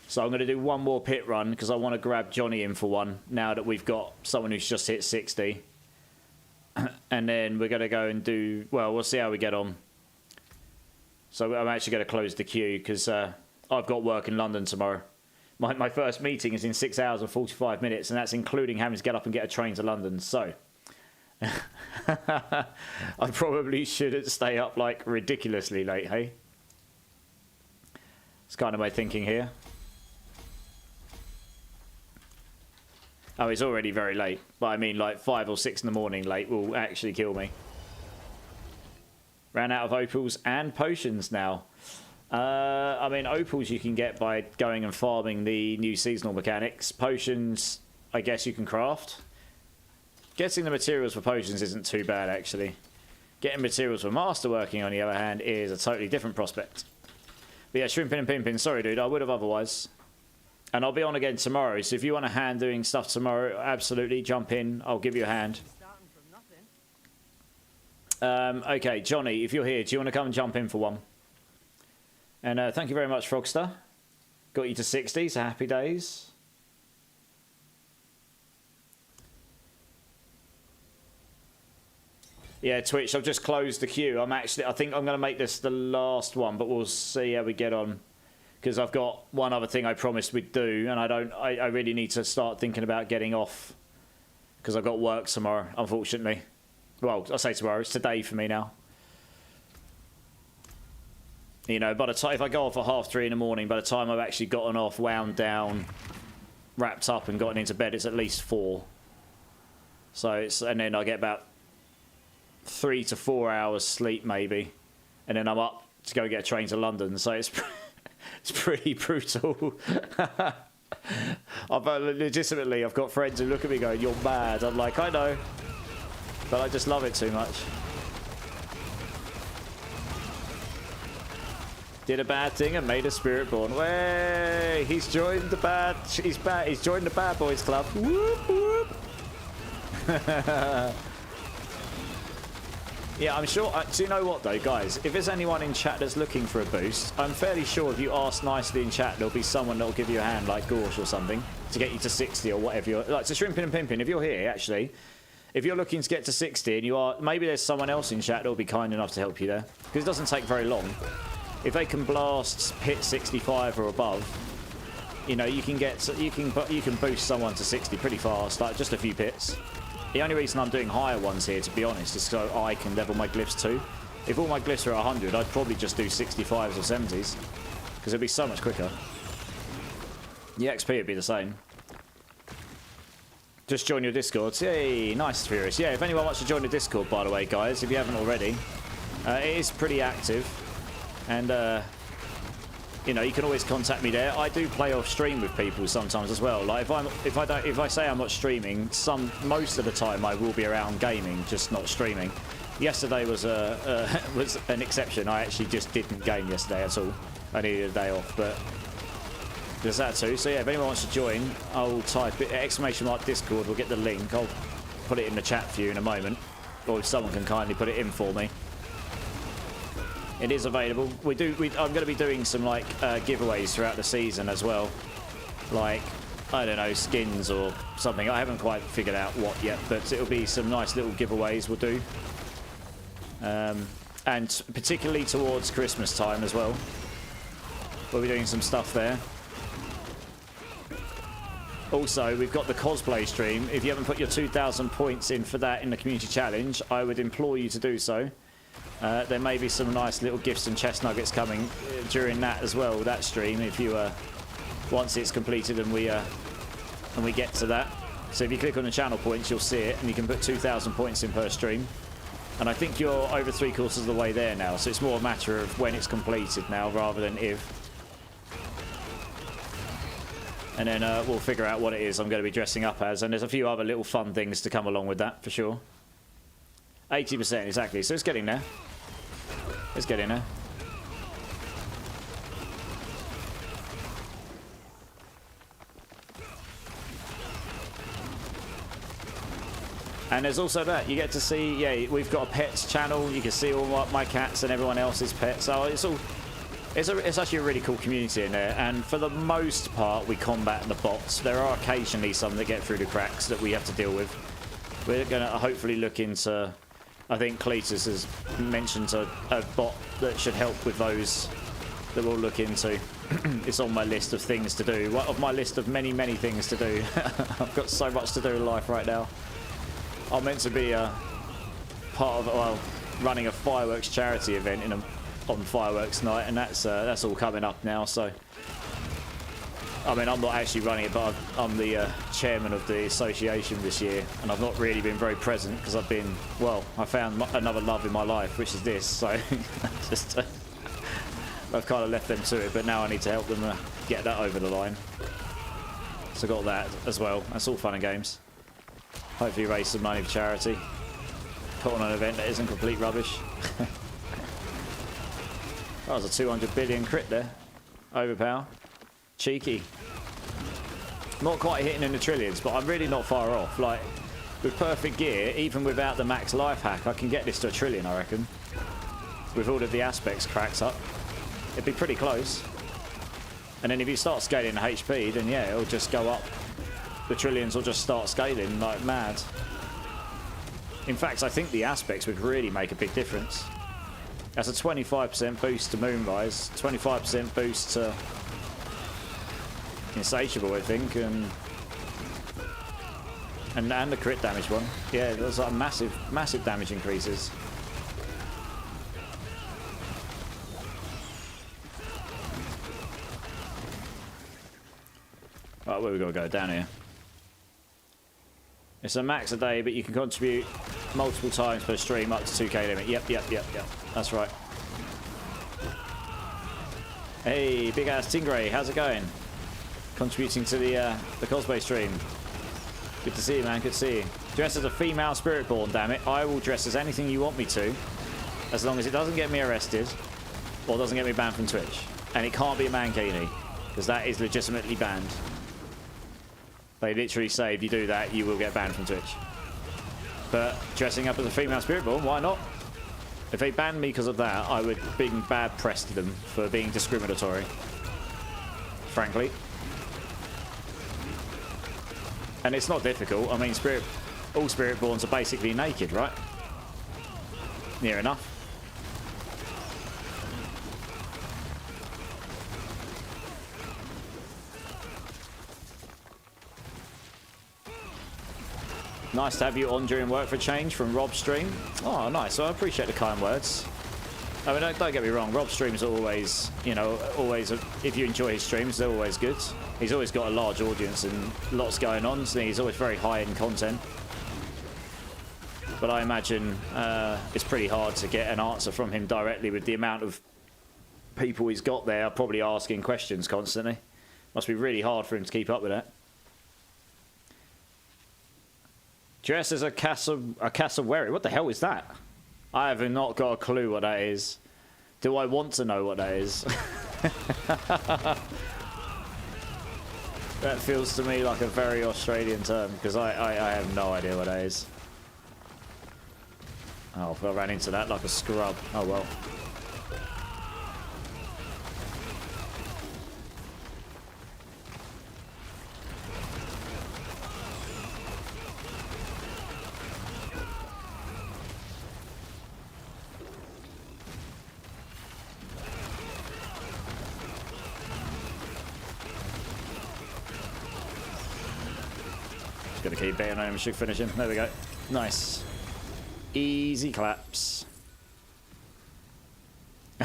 S1: So I'm going to do one more pit run, because I want to grab Johnny in for one, now that we've got someone who's just hit 60. And then we're going to go and do... Well, we'll see how we get on. So I'm actually going to close the queue, because I've got work in London tomorrow. My first meeting is in 6 hours and 45 minutes, and that's including having to get up and get a train to London, so... I probably shouldn't stay up like ridiculously late, hey? It's kind of my thinking here. Oh, it's already very late, but I mean like 5 or 6 in the morning late will actually kill me. Ran out of opals and potions now. I mean, opals you can get by going and farming the new seasonal mechanics. Potions, I guess you can craft. Getting the materials for potions isn't too bad, actually. Getting materials for masterworking, on the other hand, is a totally different prospect. But yeah, shrimping and pimping. Sorry, dude, I would have otherwise. And I'll be on again tomorrow, so if you want a hand doing stuff tomorrow, absolutely, jump in. I'll give you a hand. Okay, Johnny, if you're here, do you want to come and jump in for one? And thank you very much, Frogster. Got you to 60, so happy days. Yeah, Twitch, I've just closed the queue. I think I'm going to make this the last one, but we'll see how we get on. Because I've got one other thing I promised we'd do, and I really need to start thinking about getting off. Because I've got work tomorrow, unfortunately. Well, I say tomorrow, it's today for me now. You know, by the time, if I go off at 3:30 in the morning, by the time I've actually gotten off, wound down, wrapped up and gotten into bed, it's at least 4. So it's, and then I get about 3 to 4 hours sleep maybe, and then I'm up to go get a train to London. So it's pretty brutal. Legitimately, I've got friends who look at me going, "You're mad." I'm like, I know, but I just love it too much. Did a bad thing and made a Spiritborn. Way, he's joined the bad. He's joined the bad boys club. Whoop whoop. Yeah, I'm sure. Do you know what though, guys? If there's anyone in chat that's looking for a boost, I'm fairly sure if you ask nicely in chat, there'll be someone that'll give you a hand, like Gorsh or something, to get you to 60 or whatever. You're like to shrimping and pimping. If you're here, actually, if you're looking to get to 60 and you are, maybe there's someone else in chat that'll be kind enough to help you there, because it doesn't take very long. If they can blast pit 65 or above, you know, you can boost someone to 60 pretty fast, like just a few pits. The only reason I'm doing higher ones here, to be honest, is so I can level my glyphs too. If all my glyphs are at 100, I'd probably just do 65s or 70s, because it'd be so much quicker. The XP would be the same. Just join your Discord. Yay, nice, Furious. Yeah, if anyone wants to join the Discord, by the way, guys, if you haven't already, it is pretty active. And, you know, you can always contact me there. I do play off stream with people sometimes as well. Like if I say I'm not streaming, most of the time I will be around gaming, just not streaming. Yesterday was was an exception. I actually just didn't game yesterday at all. I needed a day off, but there's that too. So yeah, if anyone wants to join, I'll type it !Discord. We'll get the link. I'll put it in the chat for you in a moment, or if someone can kindly put it in for me. It is available. I'm going to be doing some like giveaways throughout the season as well. Like, I don't know, skins or something. I haven't quite figured out what yet, but it'll be some nice little giveaways we'll do. And particularly towards Christmas time as well. We'll be doing some stuff there. Also, we've got the cosplay stream. If you haven't put your 2,000 points in for that in the community challenge, I would implore you to do so. There may be some nice little gifts and chest nuggets coming during that as well, that stream, if you once it's completed and we get to that. So if you click on the channel points, you'll see it, and you can put 2,000 points in per stream. And I think you're over 3/4 of the way there now, so it's more a matter of when it's completed now rather than if. And then we'll figure out what it is I'm going to be dressing up as, and there's a few other little fun things to come along with that for sure. 80% exactly, so it's getting there. It's getting there. And there's also that, you get to see, yeah, we've got a pets channel, you can see all my cats and everyone else's pets, so it's actually a really cool community in there, and for the most part we combat the bots. There are occasionally some that get through the cracks that we have to deal with. We're going to hopefully look into, I think Cletus has mentioned a bot that should help with those that we'll look into. It's on my list of things to do, of my list of many, many things to do. I've got so much to do in life right now. I'm meant to be part of, well, running a fireworks charity event on fireworks night, and that's all coming up now. So, I mean, I'm not actually running it, but I'm the chairman of the association this year, and I've not really been very present because I've been, well, I found another love in my life, which is this. So, just I've kind of left them to it, but now I need to help them get that over the line. So, got that as well. That's all fun and games. Hopefully raise some money for charity. Put on an event that isn't complete rubbish. That was a 200 billion crit there. Overpower. Cheeky. Not quite hitting in the trillions, but I'm really not far off. Like, with perfect gear, even without the max life hack, I can get this to 1 trillion, I reckon. With all of the aspects cracked up. It'd be pretty close. And then if you start scaling the HP, then yeah, it'll just go up. The trillions will just start scaling like mad. In fact, I think the aspects would really make a big difference. That's a 25% boost to Moonrise, 25% boost to Insatiable, I think, and the crit damage one. Yeah, those are massive damage increases. Right, where we gotta go? Down here. It's a max a day, but you can contribute multiple times per stream up to 2k limit. Yep. That's right. Hey, big ass Tingray, how's it going? Contributing to the cosplay stream. Good to see you, man. Good to see you. Dress as a female Spiritborn, damn it. I will dress as anything you want me to, as long as it doesn't get me arrested or doesn't get me banned from Twitch. And it can't be a mankini, because that is legitimately banned. They literally say if you do that, you will get banned from Twitch. But dressing up as a female Spiritborn, why not? If they banned me because of that, I would be bad press to them for being discriminatory. Frankly. And it's not difficult. I mean, all Spiritborns are basically naked, right? Near enough. Nice to have you on during work for a change from Rob's stream. Oh, nice. So I appreciate the kind words. I mean, don't get me wrong. Rob's streams are always, you know, if you enjoy his streams, they're always good. He's always got a large audience and lots going on, so he's always very high in content. But I imagine it's pretty hard to get an answer from him directly with the amount of people he's got there probably asking questions constantly. Must be really hard for him to keep up with that. Dress as a cassowary. What the hell is that? I have not got a clue what that is. Do I want to know what that is? That feels to me like a very Australian term, because I have no idea what that is. Oh, I ran into that like a scrub. Oh well. Gonna keep betting on him, should finish him. There we go. Nice. Easy claps.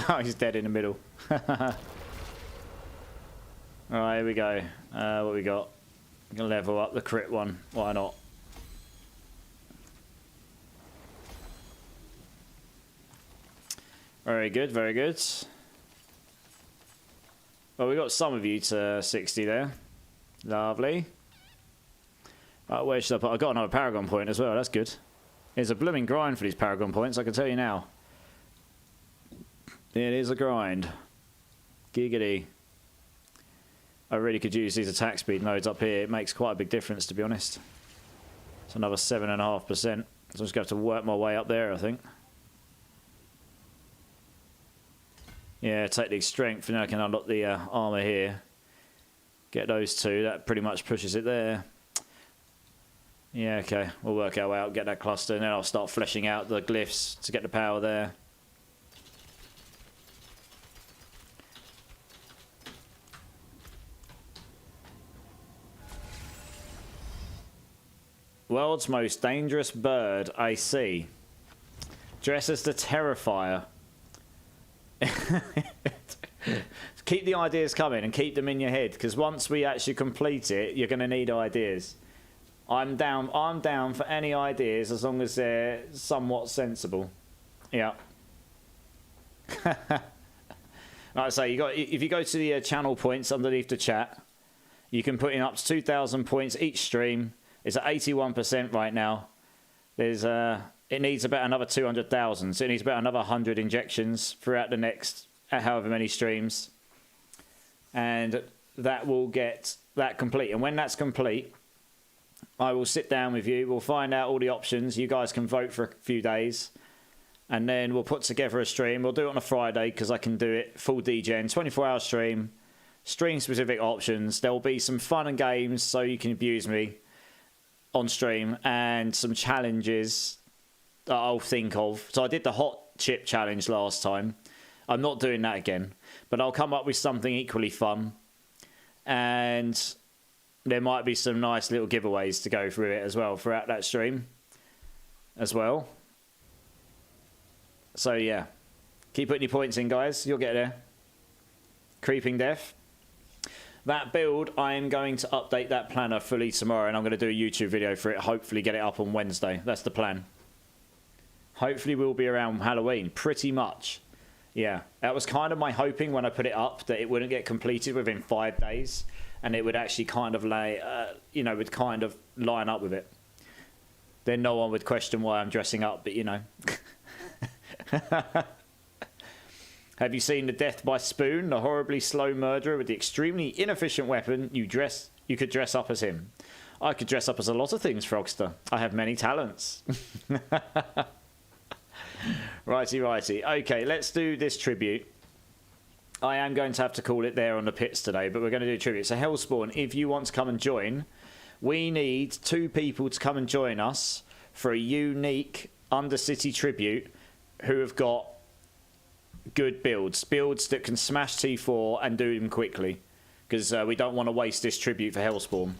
S1: Oh, he's dead in the middle. Alright, here we go. What we got? I'm gonna level up the crit one. Why not? Very good, very good. Well, we got some of you to 60 there. Lovely. Right, where should I put? I got another Paragon point as well. That's good. It's a blooming grind for these Paragon points, I can tell you now. It is a grind. Giggity. I really could use these attack speed nodes up here. It makes quite a big difference, to be honest. It's another 7.5%. So I'm just going to have to work my way up there, I think. Yeah, take the strength, and then I can unlock the armor here. Get those two. That pretty much pushes it there. Yeah, okay. We'll work our way out, get that cluster, and then I'll start fleshing out the glyphs to get the power there. World's most dangerous bird, I see. Dress as the Terrifier. Keep the ideas coming and keep them in your head, because once we actually complete it, you're going to need ideas. I'm down for any ideas as long as they're somewhat sensible. Yeah. Like I say, if you go to the channel points underneath the chat, you can put in up to 2,000 points each stream. It's at 81% right now. There's it needs about another 200,000, so it needs about another 100 injections throughout the next however many streams, and that will get that complete. And when that's complete, I will sit down with you. We'll find out all the options. You guys can vote for a few days, and then we'll put together a stream. We'll do it on a Friday because I can do it full DGen, 24-hour stream, stream-specific options. There will be some fun and games so you can abuse me on stream, and some challenges that I'll think of. So I did the hot chip challenge last time. I'm not doing that again, but I'll come up with something equally fun, and there might be some nice little giveaways to go through it as well throughout that stream as well. So yeah, keep putting your points in, guys. You'll get there. Creeping Death. That build, I am going to update that planner fully tomorrow, and I'm going to do a YouTube video for it. Hopefully get it up on Wednesday. That's the plan. Hopefully we'll be around Halloween, pretty much. Yeah, that was kind of my hoping when I put it up, that it wouldn't get completed within 5 days, and it would actually kind of lay, you know, would kind of line up with it. Then no one would question why I'm dressing up, but you know. Have you seen the Death by Spoon, the horribly slow murderer with the extremely inefficient weapon? You could dress up as him. I could dress up as a lot of things, Frogster. I have many talents. Righty, righty. Okay, let's do this tribute. I am going to have to call it there on the pits today, but we're going to do a tribute. So Hellspawn, if you want to come and join, we need 2 people to come and join us for a unique Undercity tribute who have got good builds that can smash T4 and do them quickly, because we don't want to waste this tribute for Hellspawn.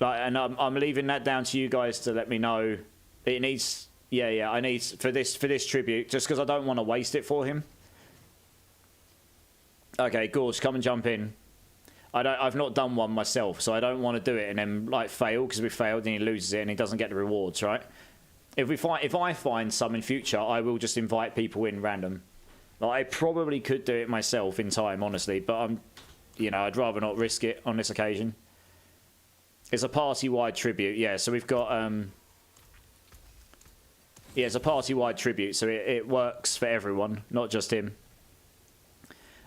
S1: And I'm leaving that down to you guys to let me know. It needs, yeah, I need for this tribute, just because I don't want to waste it for him. Okay, Gorge, come and jump in. I've not done one myself, so I don't want to do it and then like fail, because we failed and he loses it and he doesn't get the rewards, right? If I find some in future, I will just invite people in random. Like, I probably could do it myself in time, honestly, but I'd rather not risk it on this occasion. It's a party-wide tribute, yeah. So we've got yeah, it's a party-wide tribute, so it works for everyone, not just him.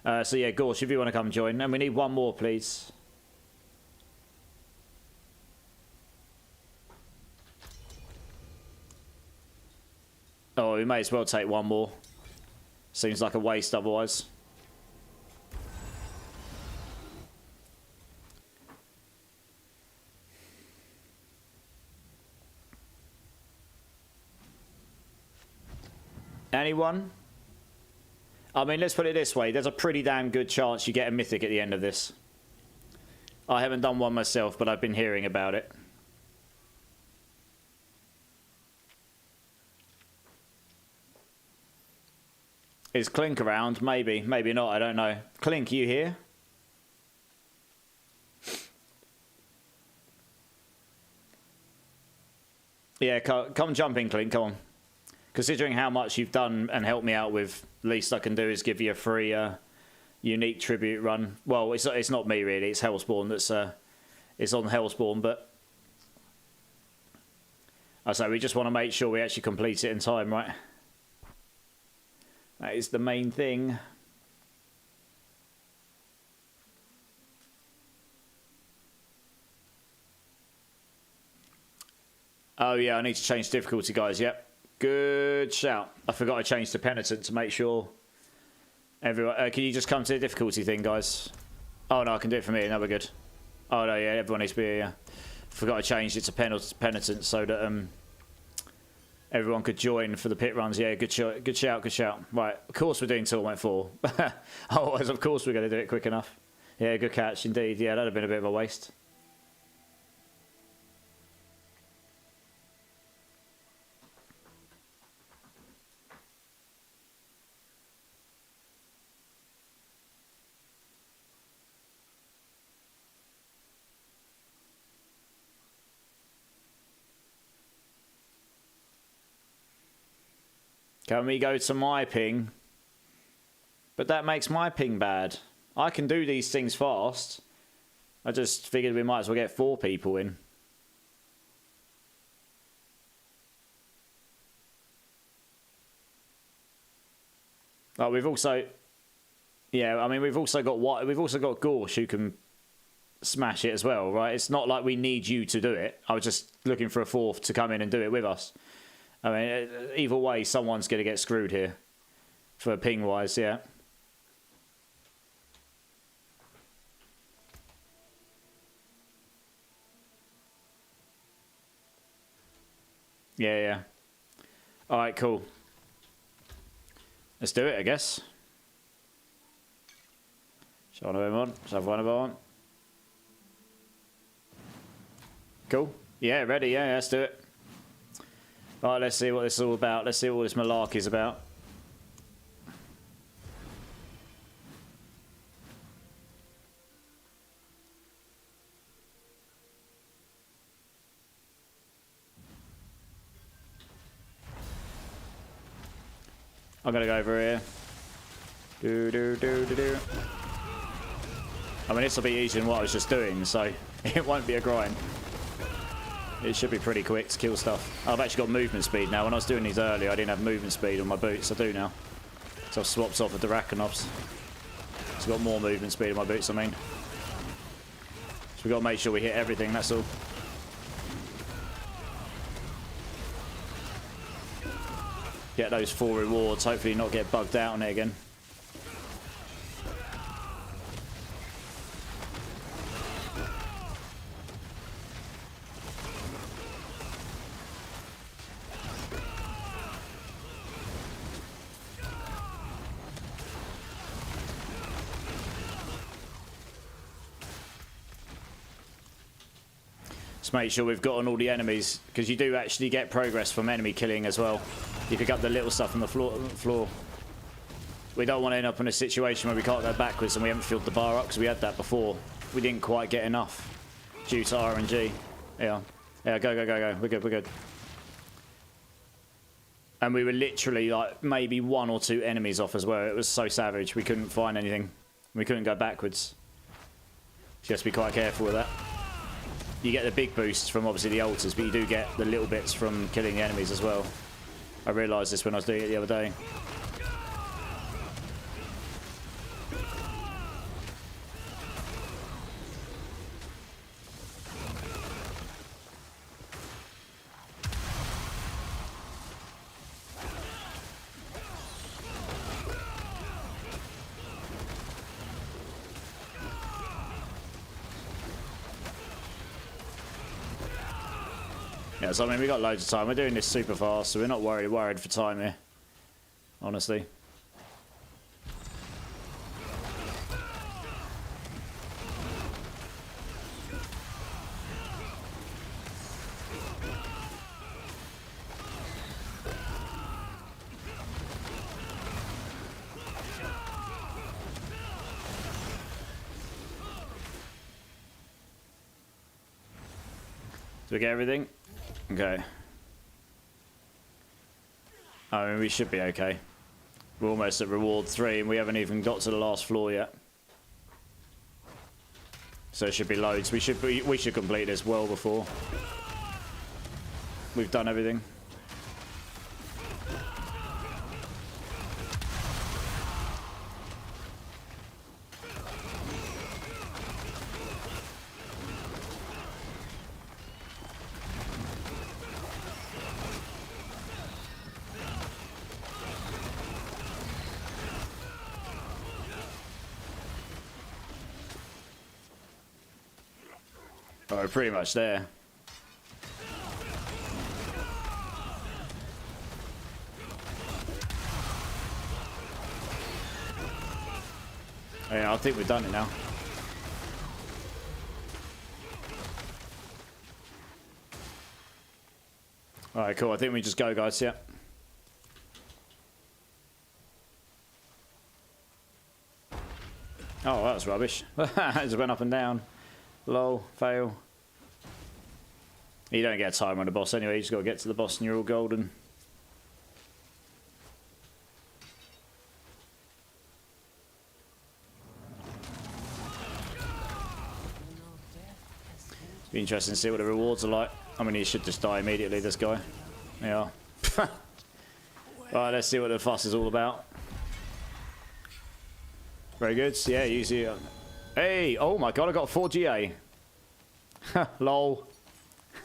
S1: So yeah, Gorsh, if you want to come join, and we need one more, please. Oh, we may as well take one more. Seems like a waste otherwise. Anyone? I mean, let's put it this way. There's a pretty damn good chance you get a mythic at the end of this. I haven't done one myself, but I've been hearing about it. Is Clink around? Maybe. Maybe not. I don't know. Clink, you here? Yeah, come jump in, Clink. Come on. Considering how much you've done and helped me out with, least I can do is give you a free unique tribute run. Well, it's not me really. It's Hellspawn that's it's on Hellspawn, but I say we just want to make sure we actually complete it in time, right? That is the main thing. Oh yeah, I need to change difficulty, guys. Yep. Good shout. I forgot I changed to Penitent to make sure everyone... can you just come to the difficulty thing, guys? Oh, no, I can do it for me. No, we're good. Oh, no, yeah, everyone needs to be here, yeah. Forgot I changed it to Penitent so that everyone could join for the pit runs. Yeah, good shout, good shout, good shout. Right, of course we're doing Torment 4. Otherwise, of course we're going to do it quick enough. Yeah, good catch, indeed. Yeah, that'd have been a bit of a waste. Can we go to my ping? But that makes my ping bad. I can do these things fast. I just figured we might as well get 4 people in. Oh, we've also... Yeah, I mean, we've also got Gorsh who can smash it as well, right? It's not like we need you to do it. I was just looking for a 4th to come in and do it with us. I mean, either way, someone's going to get screwed here. For ping-wise, yeah. Yeah, yeah. Alright, cool. Let's do it, I guess. Show one of them on. Let's have one of them on. Cool. Yeah, ready. Yeah, let's do it. Alright, let's see what this is all about. Let's see what this malarkey is about. I'm gonna go over here. Do. I mean, this will be easier than what I was just doing, so it won't be a grind. It should be pretty quick to kill stuff. I've actually got movement speed now. When I was doing these earlier, I didn't have movement speed on my boots. I do now. So I've swapped off with the Rakonovs. So I've got more movement speed on my boots, I mean. So we've got to make sure we hit everything, that's all. Get those 4 rewards, hopefully not get bugged out on it again. Let's make sure we've gotten all the enemies, because you do actually get progress from enemy killing as well. You pick up the little stuff on the floor. We don't want to end up in a situation where we can't go backwards and we haven't filled the bar up, because we had that before. We didn't quite get enough due to RNG. Yeah. Yeah, go. We're good. And we were literally like maybe 1 or 2 enemies off as well. It was so savage. We couldn't find anything. We couldn't go backwards. So you have to be quite careful with that. You get the big boosts from obviously the altars, but you do get the little bits from killing the enemies as well. I realised this when I was doing it the other day. Yeah, so I mean, we got loads of time. We're doing this super fast, so we're not worried for time here. Honestly. Do we get everything? Okay. I mean, we should be okay. We're almost at reward 3 and we haven't even got to the last floor yet. So it should be loads. We should complete this well before we've done everything. Oh, we're pretty much there. Oh, yeah, I think we've done it now. Alright, cool. I think we just go, guys. Yeah. Oh, that was rubbish. It just went up and down. Lol, fail. You don't get time on the boss anyway, you just got to get to the boss and you're all golden. Be interesting to see what the rewards are like. I mean, he should just die immediately, this guy. Yeah. Right, let's see what the fuss is all about. Very good. Yeah, easy. Hey, oh my god, I got 4 GA. Lol.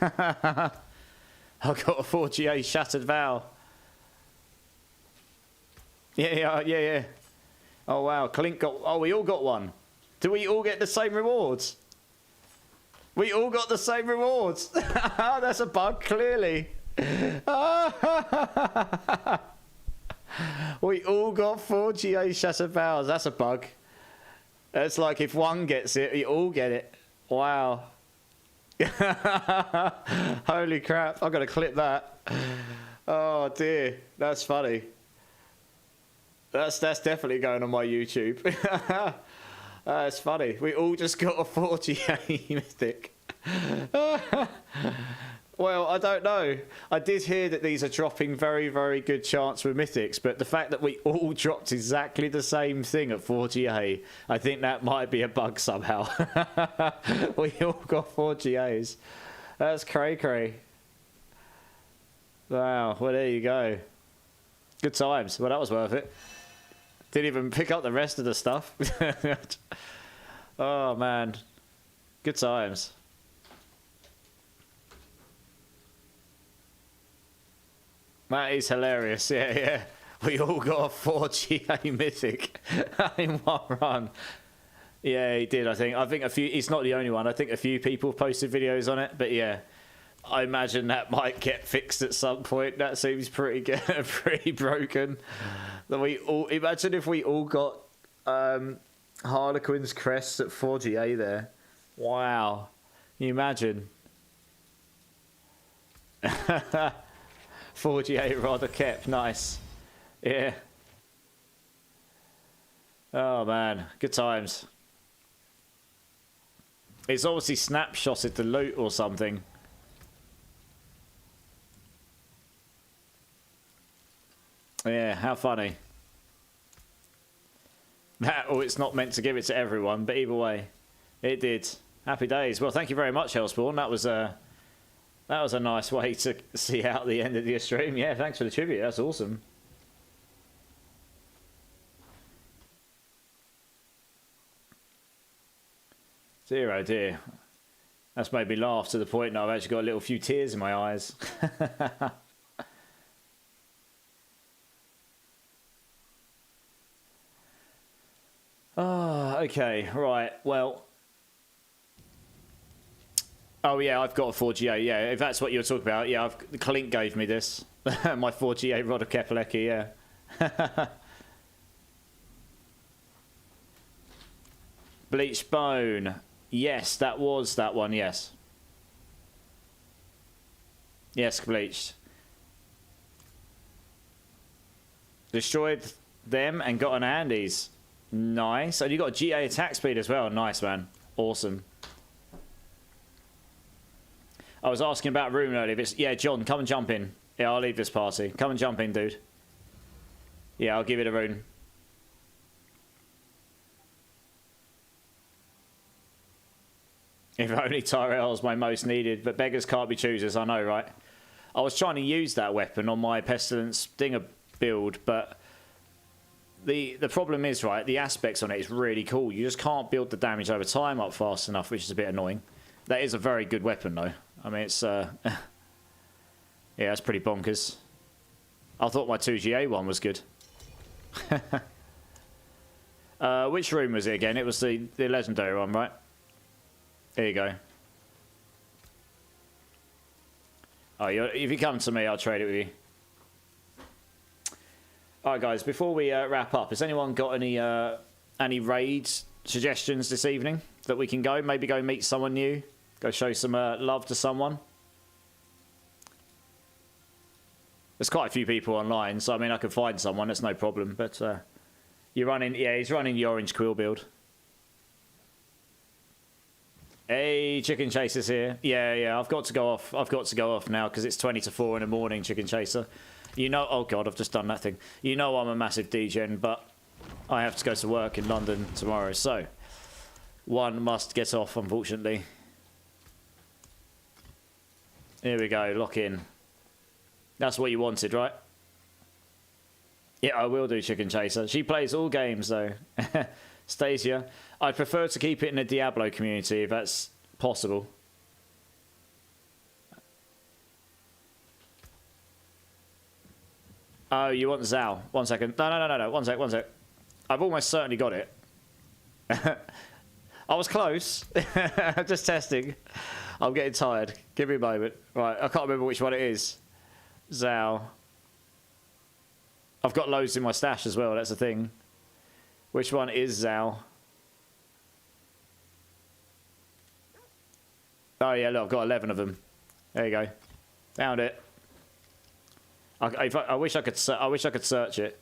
S1: I got a 4 GA Shattered Vow. Yeah. Oh wow, Clink got... Oh, we all got one. Do we all get the same rewards? We all got the same rewards. That's a bug, clearly. We all got 4 GA Shattered Powers. That's a bug. It's like if one gets it, you all get it. Wow. Holy crap. I've got to clip that. Oh dear. That's funny. That's definitely going on my YouTube. That's funny. We all just got a 4 GA Mythic. Well, I don't know. I did hear that these are dropping very, very good chance with Mythics, but the fact that we all dropped exactly the same thing at 4GA, I think that might be a bug somehow. We all got 4GAs. That's cray-cray. Wow, well, there you go. Good times. Well, that was worth it. Didn't even pick up the rest of the stuff. Oh, man. Good times. That is hilarious. Yeah. We all got a 4GA Mythic in one run. Yeah, he did, I think. A few... He's not the only one. I think a few people posted videos on it. But, yeah, I imagine that might get fixed at some point. That seems pretty good, pretty broken. That we all... Imagine if we all got Harlequin's crests at 4GA there. Wow. Can you imagine? 48 rather kept. Nice. Yeah. Oh man, good times. It's obviously snapshotted the loot or something. Yeah, how funny. That, or it's not meant to give it to everyone, but either way, it did. Happy days. Well, thank you very much, Hellspawn. That was a nice way to see out the end of the stream. Yeah, thanks for the tribute. That's awesome. Dear, oh dear. That's made me laugh to the point that I've actually got a little few tears in my eyes. Oh, okay. Right. Well... Oh yeah, I've got a 4GA. Yeah, if that's what you're talking about, yeah, Clink gave me this, my 4GA Rod of Kepelecki. Yeah. Bleached Bone. Yes, that was that one. Yes. Yes, bleached. Destroyed them and got an Andes. Nice. And you got a GA attack speed as well. Nice, man. Awesome. I was asking about room earlier. If it's, yeah, John, come and jump in. Yeah, I'll leave this party. Come and jump in, dude. Yeah, I'll give it a rune. If only Tyrell's my most needed, but beggars can't be choosers, I know, right? I was trying to use that weapon on my Pestilence Stinger build, but the problem is, right, the aspects on it is really cool. You just can't build the damage over time up fast enough, which is a bit annoying. That is a very good weapon, though. I mean, it's... yeah, that's pretty bonkers. I thought my 2GA one was good. Which room was it again? It was the legendary one, right? There you go. Oh, if you come to me, I'll trade it with you. Alright, guys, before we wrap up, has anyone got any raid suggestions this evening that we can go? Maybe go meet someone new? Go show some love to someone? There's quite a few people online, so I mean, I could find someone, that's no problem. But you're running, yeah, he's running the orange quill build. Hey, Chicken Chaser's here. Yeah, I've got to go off. I've got to go off now because it's 20 to 4 in the morning, Chicken Chaser. You know, oh God, I've just done that thing. You know I'm a massive degen, but I have to go to work in London tomorrow, so one must get off, unfortunately. Here we go, lock in. That's what you wanted, right? Yeah, I will do, Chicken Chaser. She plays all games, though. Stasia. I'd prefer to keep it in the Diablo community, if that's possible. Oh, you want Zal? 1 second. No. 1 sec. I've almost certainly got it. I was close. Just testing. I'm getting tired. Give me a moment. Right, I can't remember which one it is. Zhao. I've got loads in my stash as well, that's the thing. Which one is Zhao? Oh yeah, look, I've got 11 of them. There you go. Found it. I wish I could search it.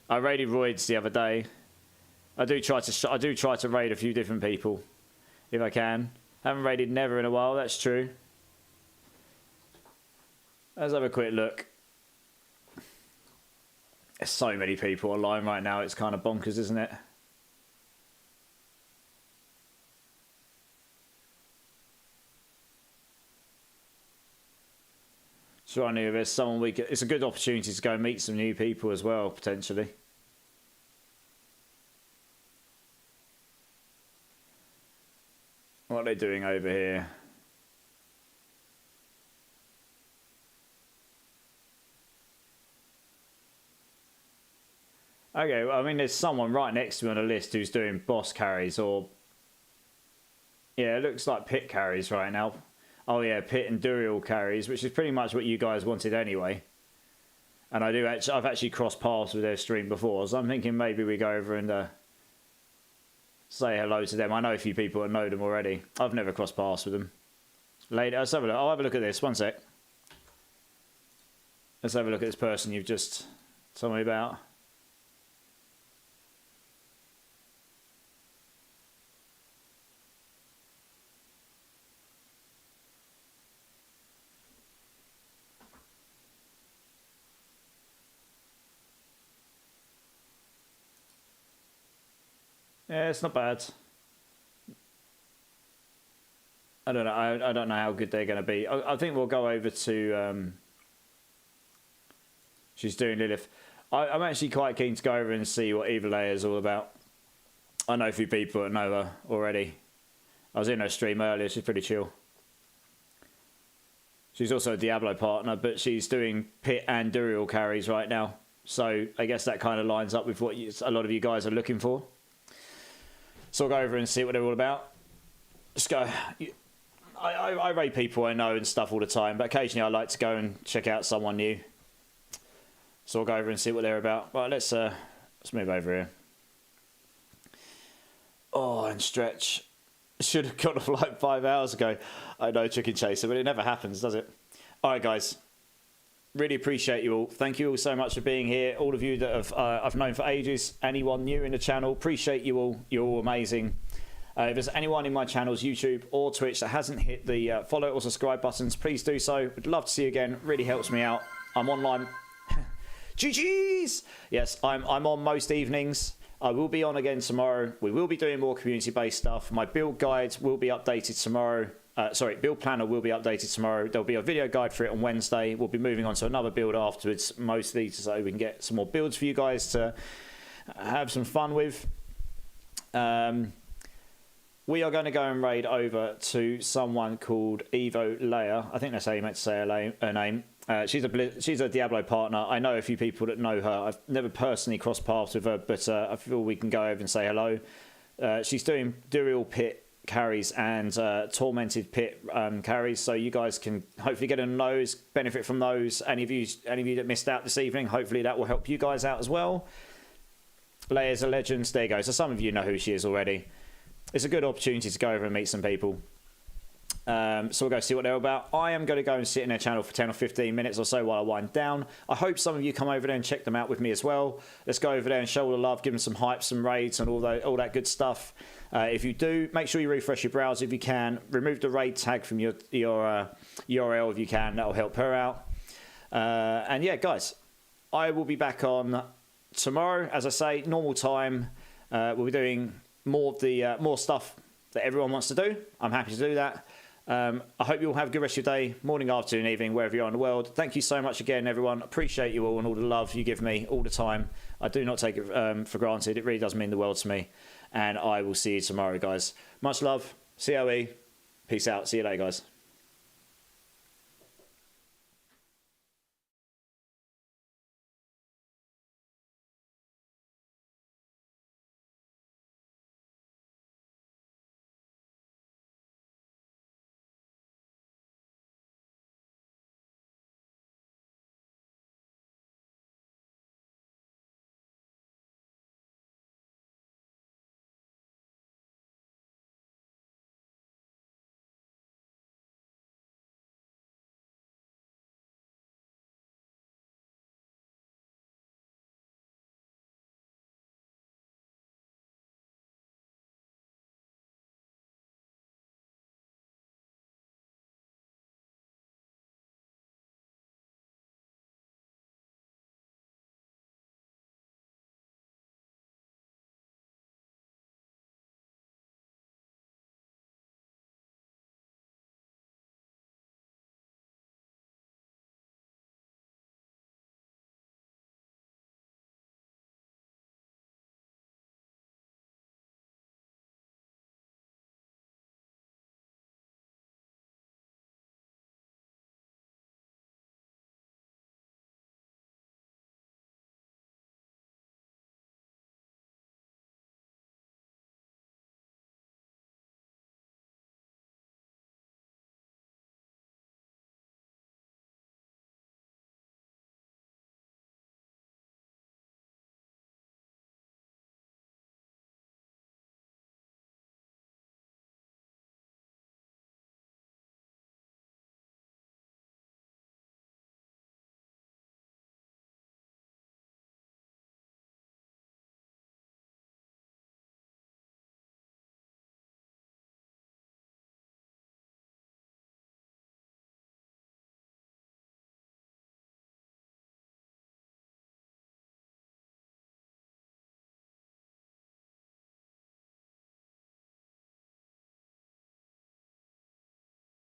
S1: I raided Roids the other day. I do try to raid a few different people if I can. Haven't raided Never in a while, that's true. Let's have a quick look. There's so many people online right now, it's kind of bonkers, isn't it? So I knew there's someone we could, it's a good opportunity to go and meet some new people as well, potentially. What are they doing over here? Okay, well, I mean, there's someone right next to me on the list who's doing boss carries or... Yeah, it looks like pit carries right now. Oh yeah, pit and Duriel carries, which is pretty much what you guys wanted anyway. And I've actually crossed paths with their stream before, so I'm thinking maybe we go over and say hello to them. I know a few people that know them already. I've never crossed paths with them. Later, let's have a look. I'll have a look at this. One sec. Let's have a look at this person you've just told me about. Yeah, it's not bad. I don't know. I don't know how good they're going to be. I think we'll go over to. She's doing Lilith. I'm actually quite keen to go over and see what Evil Leia is all about. I know a few people that know her already. I was in her stream earlier. She's pretty chill. She's also a Diablo partner, but she's doing pit and Duriel carries right now. So I guess that kind of lines up with what a lot of you guys are looking for. So I'll go over and see what they're all about. Just go. I raid people I know and stuff all the time, but occasionally I like to go and check out someone new. So I'll go over and see what they're about. Right, let's move over here. Oh, and stretch. Should have got off like 5 hours ago. I know, Chicken Chaser, but it never happens, does it? All right, guys. Really appreciate you all. Thank you all so much for being here. All of you that have I've known for ages. Anyone new in the channel, appreciate you all. You're all amazing. If there's anyone in my channels, YouTube or Twitch, that hasn't hit the follow or subscribe buttons, please do so. Would love to see you again. Really helps me out. I'm online. GG's! Yes, I'm on most evenings. I will be on again tomorrow. We will be doing more community-based stuff. My build guides will be updated tomorrow. Build planner will be updated tomorrow. There'll be a video guide for it on Wednesday. We'll be moving on to another build afterwards, mostly so we can get some more builds for you guys to have some fun with. We are going to go and raid over to someone called Evo Leia. I think that's how you meant to say her name. She's a Diablo partner. I know a few people that know her. I've never personally crossed paths with her, but I feel we can go over and say hello. She's doing Duriel Pit carries and Tormented Pit carries, so you guys can hopefully get on those, benefit from those. Any of you that missed out this evening, hopefully that will help you guys out as well. Leia's a legend. There you go. So some of you know who she is already. It's a good opportunity to go over and meet some people. So we'll go see what they're about. I am going to go and sit in their channel for 10 or 15 minutes or so while I wind down. I hope some of you come over there and check them out with me as well. Let's go over there and show all the love, give them some hype, some raids and all that good stuff. If you do, make sure you refresh your browser if you can. Remove the raid tag from your URL if you can. That'll help her out. And yeah, guys, I will be back on tomorrow. As I say, normal time. We'll be doing more stuff that everyone wants to do. I'm happy to do that. I hope you all have a good rest of your day, morning, afternoon, evening, wherever you are in the world. Thank you so much again, everyone. Appreciate you all and all the love you give me all the time. I do not take it for granted. It really does mean the world to me. And I will see you tomorrow, guys. Much love. COE. Peace out. See you later, guys.